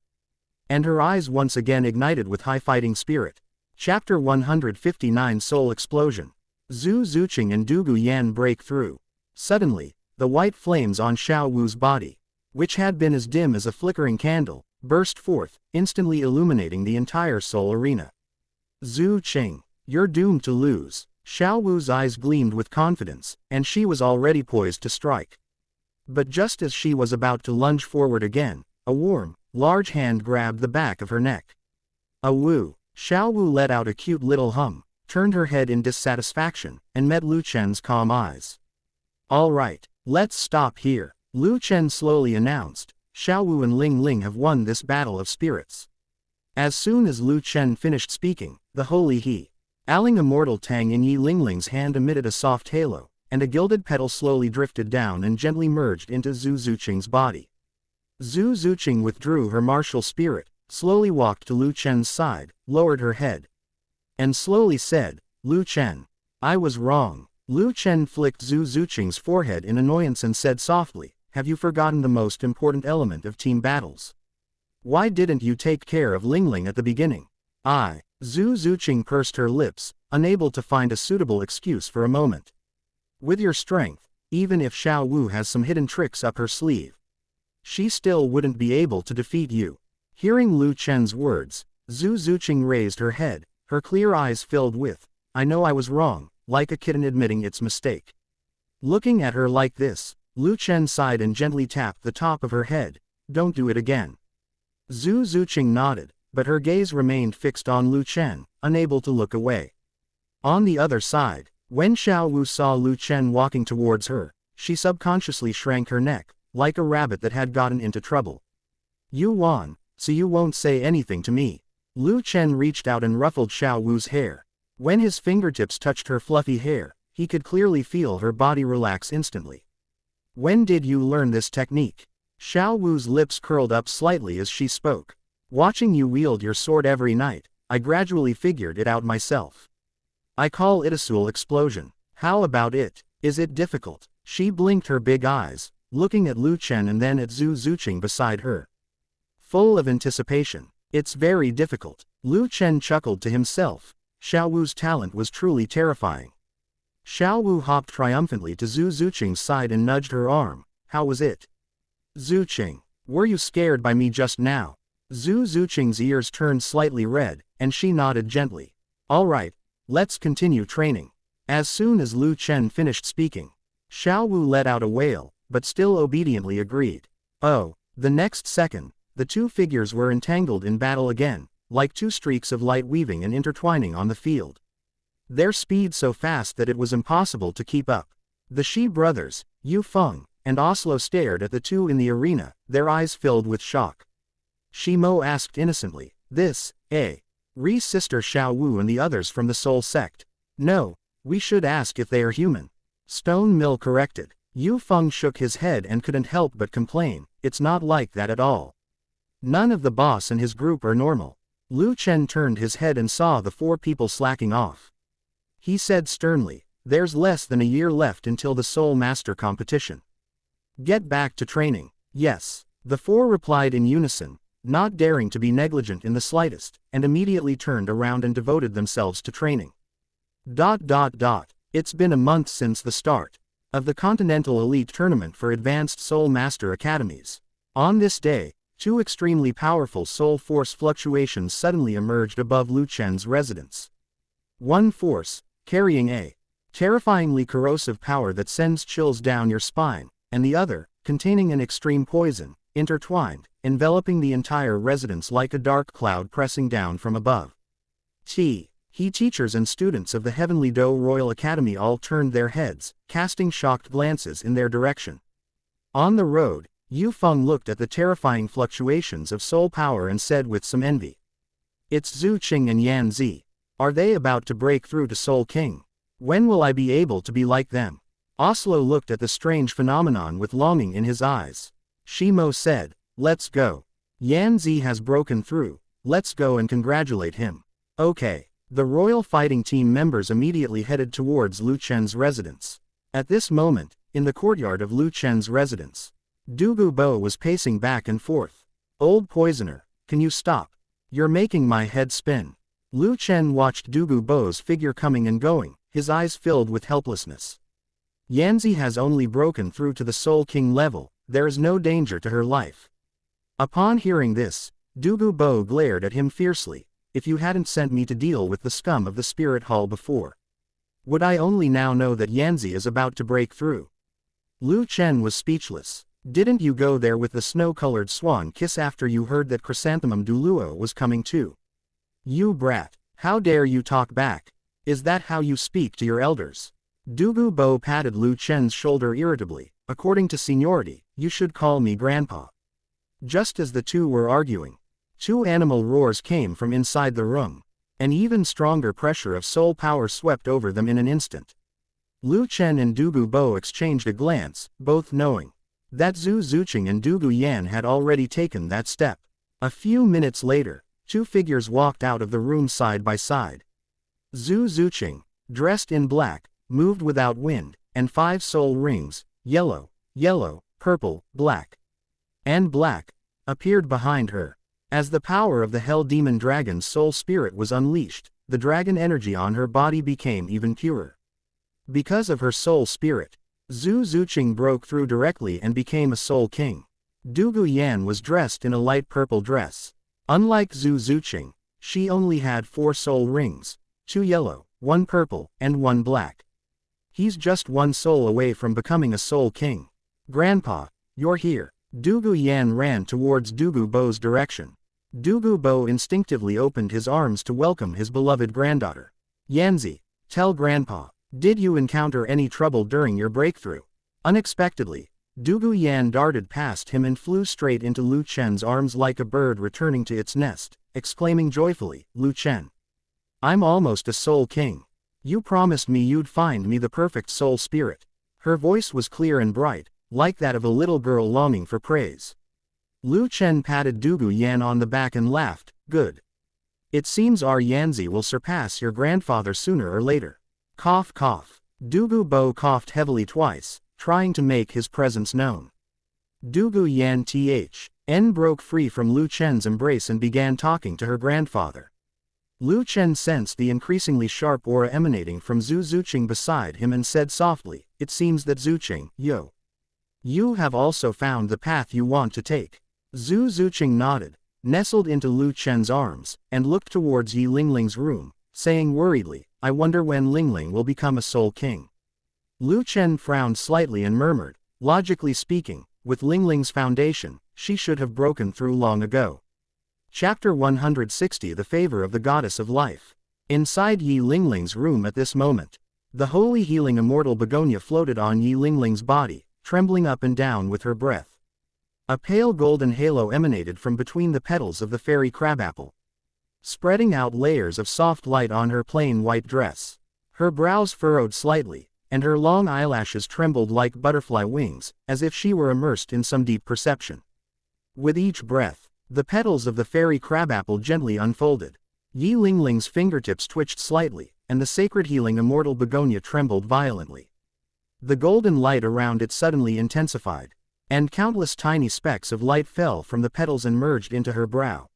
And her eyes once again ignited with high fighting spirit. Chapter 159 Soul Explosion. Zhu Zuqing and Du Guyan break through. Suddenly, the white flames on Xiaowu's body, which had been as dim as a flickering candle, burst forth, instantly illuminating the entire soul arena. Zhu Qing, you're doomed to lose. Xiaowu's eyes gleamed with confidence, and she was already poised to strike. But just as she was about to lunge forward again, a warm, large hand grabbed the back of her neck. Awoo! Xiaowu let out a cute little hum, turned her head in dissatisfaction, and met Lu Chen's calm eyes. All right, let's stop here, Lu Chen slowly announced. Xiaowu and Ling Ling have won this battle of spirits. As soon as Lu Chen finished speaking, the holy healing immortal tang in Yi Lingling's hand emitted a soft halo, and a gilded petal slowly drifted down and gently merged into Zhu Zuqing's body. Zhu Zuqing withdrew her martial spirit, slowly walked to Lu Chen's side, lowered her head, and slowly said, Lu Chen, I was wrong. Lu Chen flicked Zhu Zuqing's forehead in annoyance and said softly, have you forgotten the most important element of team battles? Why didn't you take care of Lingling at the beginning? Zhu Zuqing pursed her lips, unable to find a suitable excuse for a moment. With your strength, even if Xiaowu has some hidden tricks up her sleeve, she still wouldn't be able to defeat you. Hearing Lu Chen's words, Zhu Zuqing raised her head, her clear eyes filled with, I know I was wrong, like a kitten admitting its mistake. Looking at her like this, Lu Chen sighed and gently tapped the top of her head. Don't do it again. Zhu Zuqing nodded, but her gaze remained fixed on Lu Chen, unable to look away. On the other side, when Xiaowu saw Lu Chen walking towards her, she subconsciously shrank her neck, like a rabbit that had gotten into trouble. You won, so you won't say anything to me. Lu Chen reached out and ruffled Xiaowu's hair. When his fingertips touched her fluffy hair, he could clearly feel her body relax instantly. When did you learn this technique? Xiaowu's lips curled up slightly as she spoke. Watching you wield your sword every night, I gradually figured it out myself. I call it a soul explosion. How about it? Is it difficult? She blinked her big eyes, looking at Lu Chen and then at Zhu Zuqing beside her, full of anticipation. It's very difficult. Lu Chen chuckled to himself. Xiaowu's talent was truly terrifying. Xiaowu hopped triumphantly to Zhu Zuqing's side and nudged her arm. How was it? Zuqing, were you scared by me just now? Zhu Zuqing's ears turned slightly red, and she nodded gently. All right, let's continue training. As soon as Lu Chen finished speaking, Xiaowu let out a wail, but still obediently agreed. Oh, the next second, the two figures were entangled in battle again, like two streaks of light weaving and intertwining on the field. Their speed so fast that it was impossible to keep up. The Shi brothers, Yu Feng, and Oslo stared at the two in the arena, their eyes filled with shock. Shi Mo asked innocently, this, Ri's sister Xiaowu and the others from the Soul Sect? No, we should ask if they are human. Stone Mill corrected. Yu Feng shook his head and couldn't help but complain, it's not like that at all. None of the boss and his group are normal. Lu Chen turned his head and saw the four people slacking off. He said sternly, there's less than a year left until the Soul Master competition. Get back to training. Yes. The four replied in unison, not daring to be negligent in the slightest, and immediately turned around and devoted themselves to training. It's been a month since the start of the Continental Elite Tournament for Advanced Soul Master Academies. On this day, two extremely powerful soul force fluctuations suddenly emerged above Lu Chen's residence. One force, carrying a terrifyingly corrosive power that sends chills down your spine, and the other, containing an extreme poison, intertwined, enveloping the entire residence like a dark cloud pressing down from above. Teachers and students of the Heavenly Dou Royal Academy all turned their heads, casting shocked glances in their direction. On the road, Yu Feng looked at the terrifying fluctuations of soul power and said with some envy, "It's Zhu Qing and Yan Zi. Are they about to break through to Soul King? When will I be able to be like them?" Oslo looked at the strange phenomenon with longing in his eyes. Shimo said, "Let's go. Yan Zi has broken through, let's go and congratulate him." Okay. The royal fighting team members immediately headed towards Lu Chen's residence. At this moment, in the courtyard of Lu Chen's residence, Douluo was pacing back and forth. "Old poisoner, can you stop? You're making my head spin." Lu Chen watched Douluo's figure coming and going, his eyes filled with helplessness. Yanzi has only broken through to the Soul King level, there is no danger to her life. Upon hearing this, Douluo glared at him fiercely. "If you hadn't sent me to deal with the scum of the Spirit Hall before, would I only now know that Yanzi is about to break through?" Lu Chen was speechless. "Didn't you go there with the snow-colored swan kiss after you heard that Chrysanthemum Douluo was coming too? You brat, how dare you talk back? Is that how you speak to your elders?" Douluo patted Lu Chen's shoulder irritably. "According to seniority, you should call me grandpa." Just as the two were arguing, two animal roars came from inside the room. An even stronger pressure of soul power swept over them in an instant. Lu Chen and Douluo exchanged a glance, both knowing that Zhu Zuqing and Dugu Yan had already taken that step. A few minutes later, two figures walked out of the room side by side. Zhu Zuqing, dressed in black, moved without wind, and 5 soul rings, yellow, purple, black, and black, appeared behind her. As the power of the Hell Demon Dragon's soul spirit was unleashed, the dragon energy on her body became even purer. Because of her soul spirit, Zhu Zuqing broke through directly and became a Soul King. Dugu Yan was dressed in a light purple dress. Unlike Zhu Zuqing, she only had 4 soul rings, 2 yellow, 1 purple, and 1 black. He's just 1 soul away from becoming a Soul King. "Grandpa, you're here." Dugu Yan ran towards Douluo's direction. Douluo instinctively opened his arms to welcome his beloved granddaughter. "Yanzi, tell Grandpa, did you encounter any trouble during your breakthrough?" Unexpectedly, Dugu Yan darted past him and flew straight into Lu Chen's arms like a bird returning to its nest, exclaiming joyfully, "Lu Chen, I'm almost a Soul King. You promised me you'd find me the perfect soul spirit." Her voice was clear and bright, like that of a little girl longing for praise. Lu Chen patted Dugu Yan on the back and laughed, "Good. It seems our Yanzi will surpass your grandfather sooner or later." Cough cough. Douluo coughed heavily twice, trying to make his presence known. Dugu Yan broke free from Lu Chen's embrace and began talking to her grandfather. Lu Chen sensed the increasingly sharp aura emanating from Zhu Zuqing beside him and said softly, "It seems that Zuqing, you have also found the path you want to take." Zhu Zuqing nodded, nestled into Lu Chen's arms, and looked towards Yi Lingling's room, saying worriedly, "I wonder when Lingling will become a Soul King." Lu Chen frowned slightly and murmured, "Logically speaking, with Lingling's foundation, she should have broken through long ago." Chapter 160 The Favor of the Goddess of Life. Inside Yi Lingling's room at this moment, the holy healing immortal begonia floated on Yi Lingling's body, trembling up and down with her breath. A pale golden halo emanated from between the petals of the fairy crabapple, spreading out layers of soft light on her plain white dress. Her brows furrowed slightly, and her long eyelashes trembled like butterfly wings, as if she were immersed in some deep perception. With each breath, the petals of the fairy crabapple gently unfolded. Yi Lingling's fingertips twitched slightly, and the sacred healing immortal begonia trembled violently. The golden light around it suddenly intensified, and countless tiny specks of light fell from the petals and merged into her brow.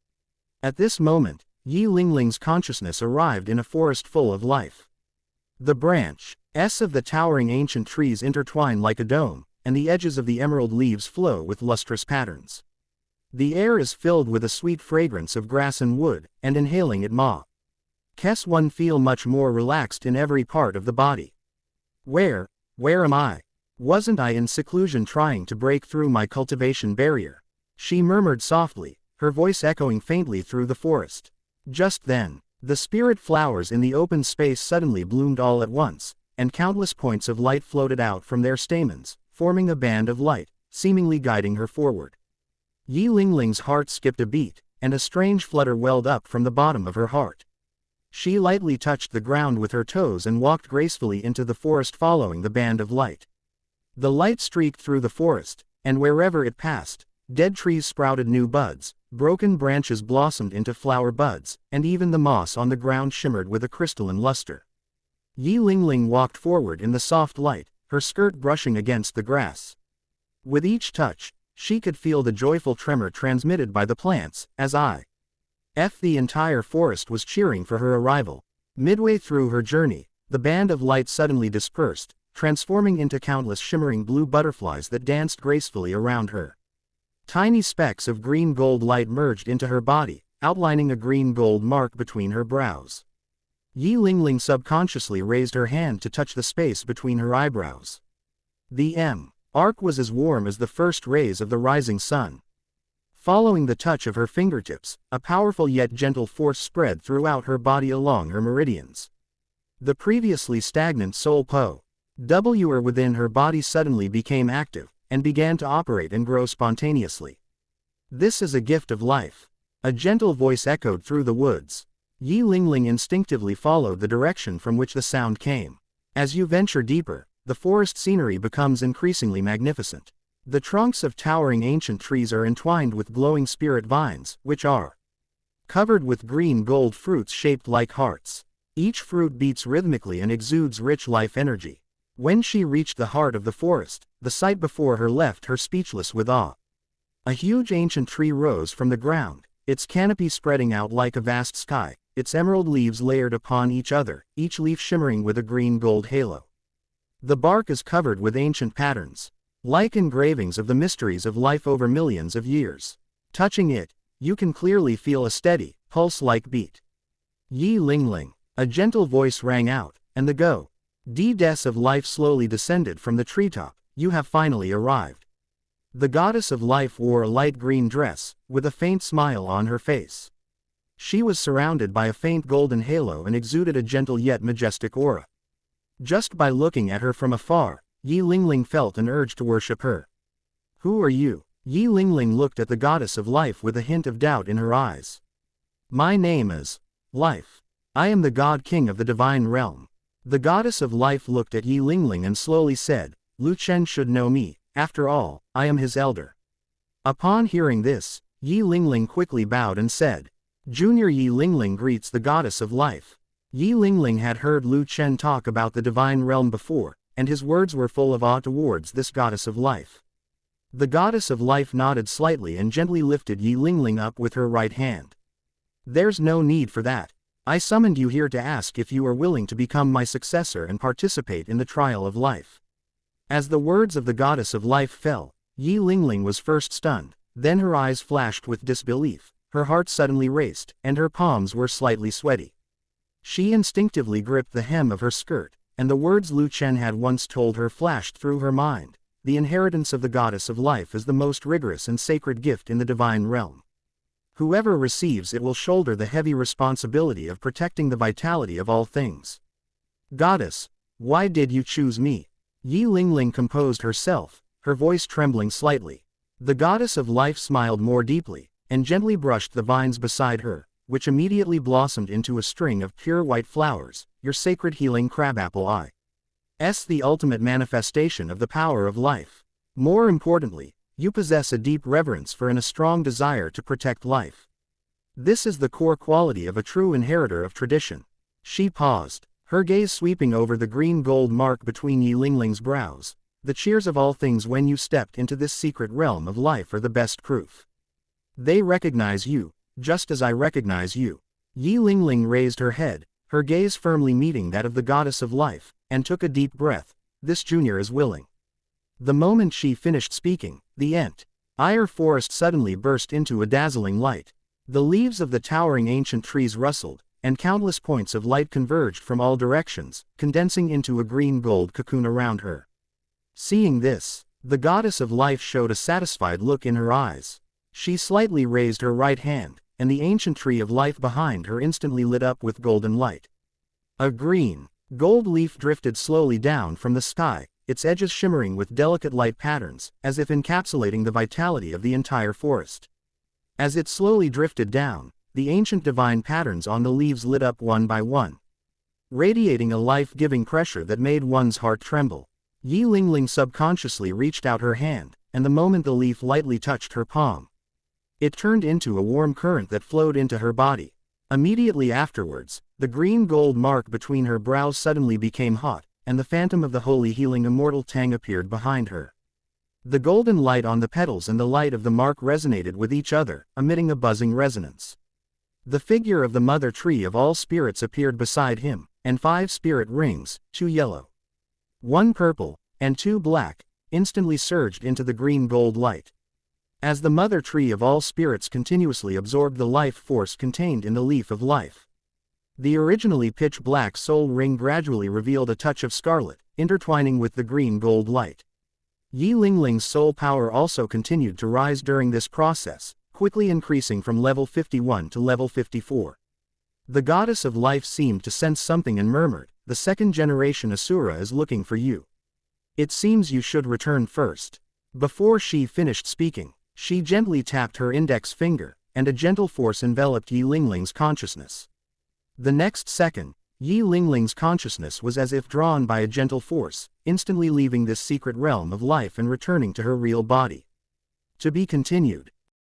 At this moment, Yi Lingling's consciousness arrived in a forest full of life. The branches of the towering ancient trees intertwine like a dome, and the edges of the emerald leaves flow with lustrous patterns. The air is filled with a sweet fragrance of grass and wood, and inhaling it makes one feel much more relaxed in every part of the body. Where am I? Wasn't I in seclusion trying to break through my cultivation barrier? She murmured softly, her voice echoing faintly through the forest. Just then, the spirit flowers in the open space suddenly bloomed all at once, and countless points of light floated out from their stamens, forming a band of light, seemingly guiding her forward. Yi Lingling's heart skipped a beat, and a strange flutter welled up from the bottom of her heart. She lightly touched the ground with her toes and walked gracefully into the forest following the band of light. The light streaked through the forest, and wherever it passed, dead trees sprouted new buds, broken branches blossomed into flower buds, and even the moss on the ground shimmered with a crystalline luster. Yi Lingling walked forward in the soft light, her skirt brushing against the grass. With each touch, she could feel the joyful tremor transmitted by the plants, the entire forest was cheering for her arrival. Midway through her journey, the band of light suddenly dispersed, transforming into countless shimmering blue butterflies that danced gracefully around her. Tiny specks of green-gold light merged into her body, outlining a green-gold mark between her brows. Yi Lingling subconsciously raised her hand to touch the space between her eyebrows. The arc was as warm as the first rays of the rising sun. Following the touch of her fingertips, a powerful yet gentle force spread throughout her body along her meridians. The previously stagnant soul power within her body suddenly became active, and began to operate and grow spontaneously. This is a gift of life. A gentle voice echoed through the woods. Yi Lingling instinctively followed the direction from which the sound came. As you venture deeper, the forest scenery becomes increasingly magnificent. The trunks of towering ancient trees are entwined with glowing spirit vines, which are covered with green gold fruits shaped like hearts. Each fruit beats rhythmically and exudes rich life energy. When she reached the heart of the forest, the sight before her left her speechless with awe. A huge ancient tree rose from the ground, its canopy spreading out like a vast sky, its emerald leaves layered upon each other, each leaf shimmering with a green-gold halo. The bark is covered with ancient patterns, like engravings of the mysteries of life over millions of years. Touching it, you can clearly feel a steady, pulse-like beat. Yi Lingling, a gentle voice rang out, and the goddess of life slowly descended from the treetop. You have finally arrived. The goddess of life wore a light green dress, with a faint smile on her face. She was surrounded by a faint golden halo and exuded a gentle yet majestic aura. Just by looking at her from afar, Yi Lingling felt an urge to worship her. Who are you? Yi Lingling looked at the goddess of life with a hint of doubt in her eyes. My name is Life. I am the god king of the divine realm. The goddess of life looked at Yi Lingling and slowly said, Lu Chen should know me, after all, I am his elder. Upon hearing this, Yi Lingling quickly bowed and said, Junior Yi Lingling greets the goddess of life. Yi Lingling had heard Lu Chen talk about the divine realm before, and his words were full of awe towards this goddess of life. The goddess of life nodded slightly and gently lifted Yi Lingling up with her right hand. There's no need for that. I summoned you here to ask if you are willing to become my successor and participate in the trial of life. As the words of the goddess of life fell, Yi Lingling was first stunned, then her eyes flashed with disbelief, her heart suddenly raced, and her palms were slightly sweaty. She instinctively gripped the hem of her skirt, and the words Lu Chen had once told her flashed through her mind. The inheritance of the goddess of life is the most rigorous and sacred gift in the divine realm. Whoever receives it will shoulder the heavy responsibility of protecting the vitality of all things. Goddess, why did you choose me? Yi Lingling composed herself, her voice trembling slightly. The goddess of life smiled more deeply, and gently brushed the vines beside her, which immediately blossomed into a string of pure white flowers. Your sacred healing crabapple is the ultimate manifestation of the power of life. More importantly, you possess a deep reverence for and a strong desire to protect life. This is the core quality of a true inheritor of tradition. She paused, her gaze sweeping over the green-gold mark between Yi Lingling's brows. The cheers of all things when you stepped into this secret realm of life are the best proof. They recognize you, just as I recognize you. Yi Lingling raised her head, her gaze firmly meeting that of the goddess of life, and took a deep breath. This junior is willing. The moment she finished speaking, the entire forest suddenly burst into a dazzling light. The leaves of the towering ancient trees rustled, and countless points of light converged from all directions, condensing into a green-gold cocoon around her. Seeing this, the goddess of life showed a satisfied look in her eyes. She slightly raised her right hand, and the ancient tree of life behind her instantly lit up with golden light. A green-gold leaf drifted slowly down from the sky, its edges shimmering with delicate light patterns, as if encapsulating the vitality of the entire forest. As it slowly drifted down, the ancient divine patterns on the leaves lit up one by one, radiating a life-giving pressure that made one's heart tremble. Yi Lingling subconsciously reached out her hand, and the moment the leaf lightly touched her palm, it turned into a warm current that flowed into her body. Immediately afterwards, the green-gold mark between her brows suddenly became hot, and the phantom of the holy healing immortal Tang appeared behind her. The golden light on the petals and the light of the mark resonated with each other, emitting a buzzing resonance. The figure of the mother tree of all spirits appeared beside him, and 5 spirit rings, 2 yellow, 1 purple, and 2 black, instantly surged into the green-gold light. As the mother tree of all spirits continuously absorbed the life force contained in the leaf of life, the originally pitch-black soul ring gradually revealed a touch of scarlet, intertwining with the green-gold light. Yi Lingling's soul power also continued to rise during this process, quickly increasing from level 51 to level 54. The goddess of life seemed to sense something and murmured, "The second-generation Asura is looking for you. It seems you should return first." Before she finished speaking, she gently tapped her index finger, and a gentle force enveloped Yi Lingling's consciousness. The next second, Yi Lingling's consciousness was as if drawn by a gentle force, instantly leaving this secret realm of life and returning to her real body. To be continued.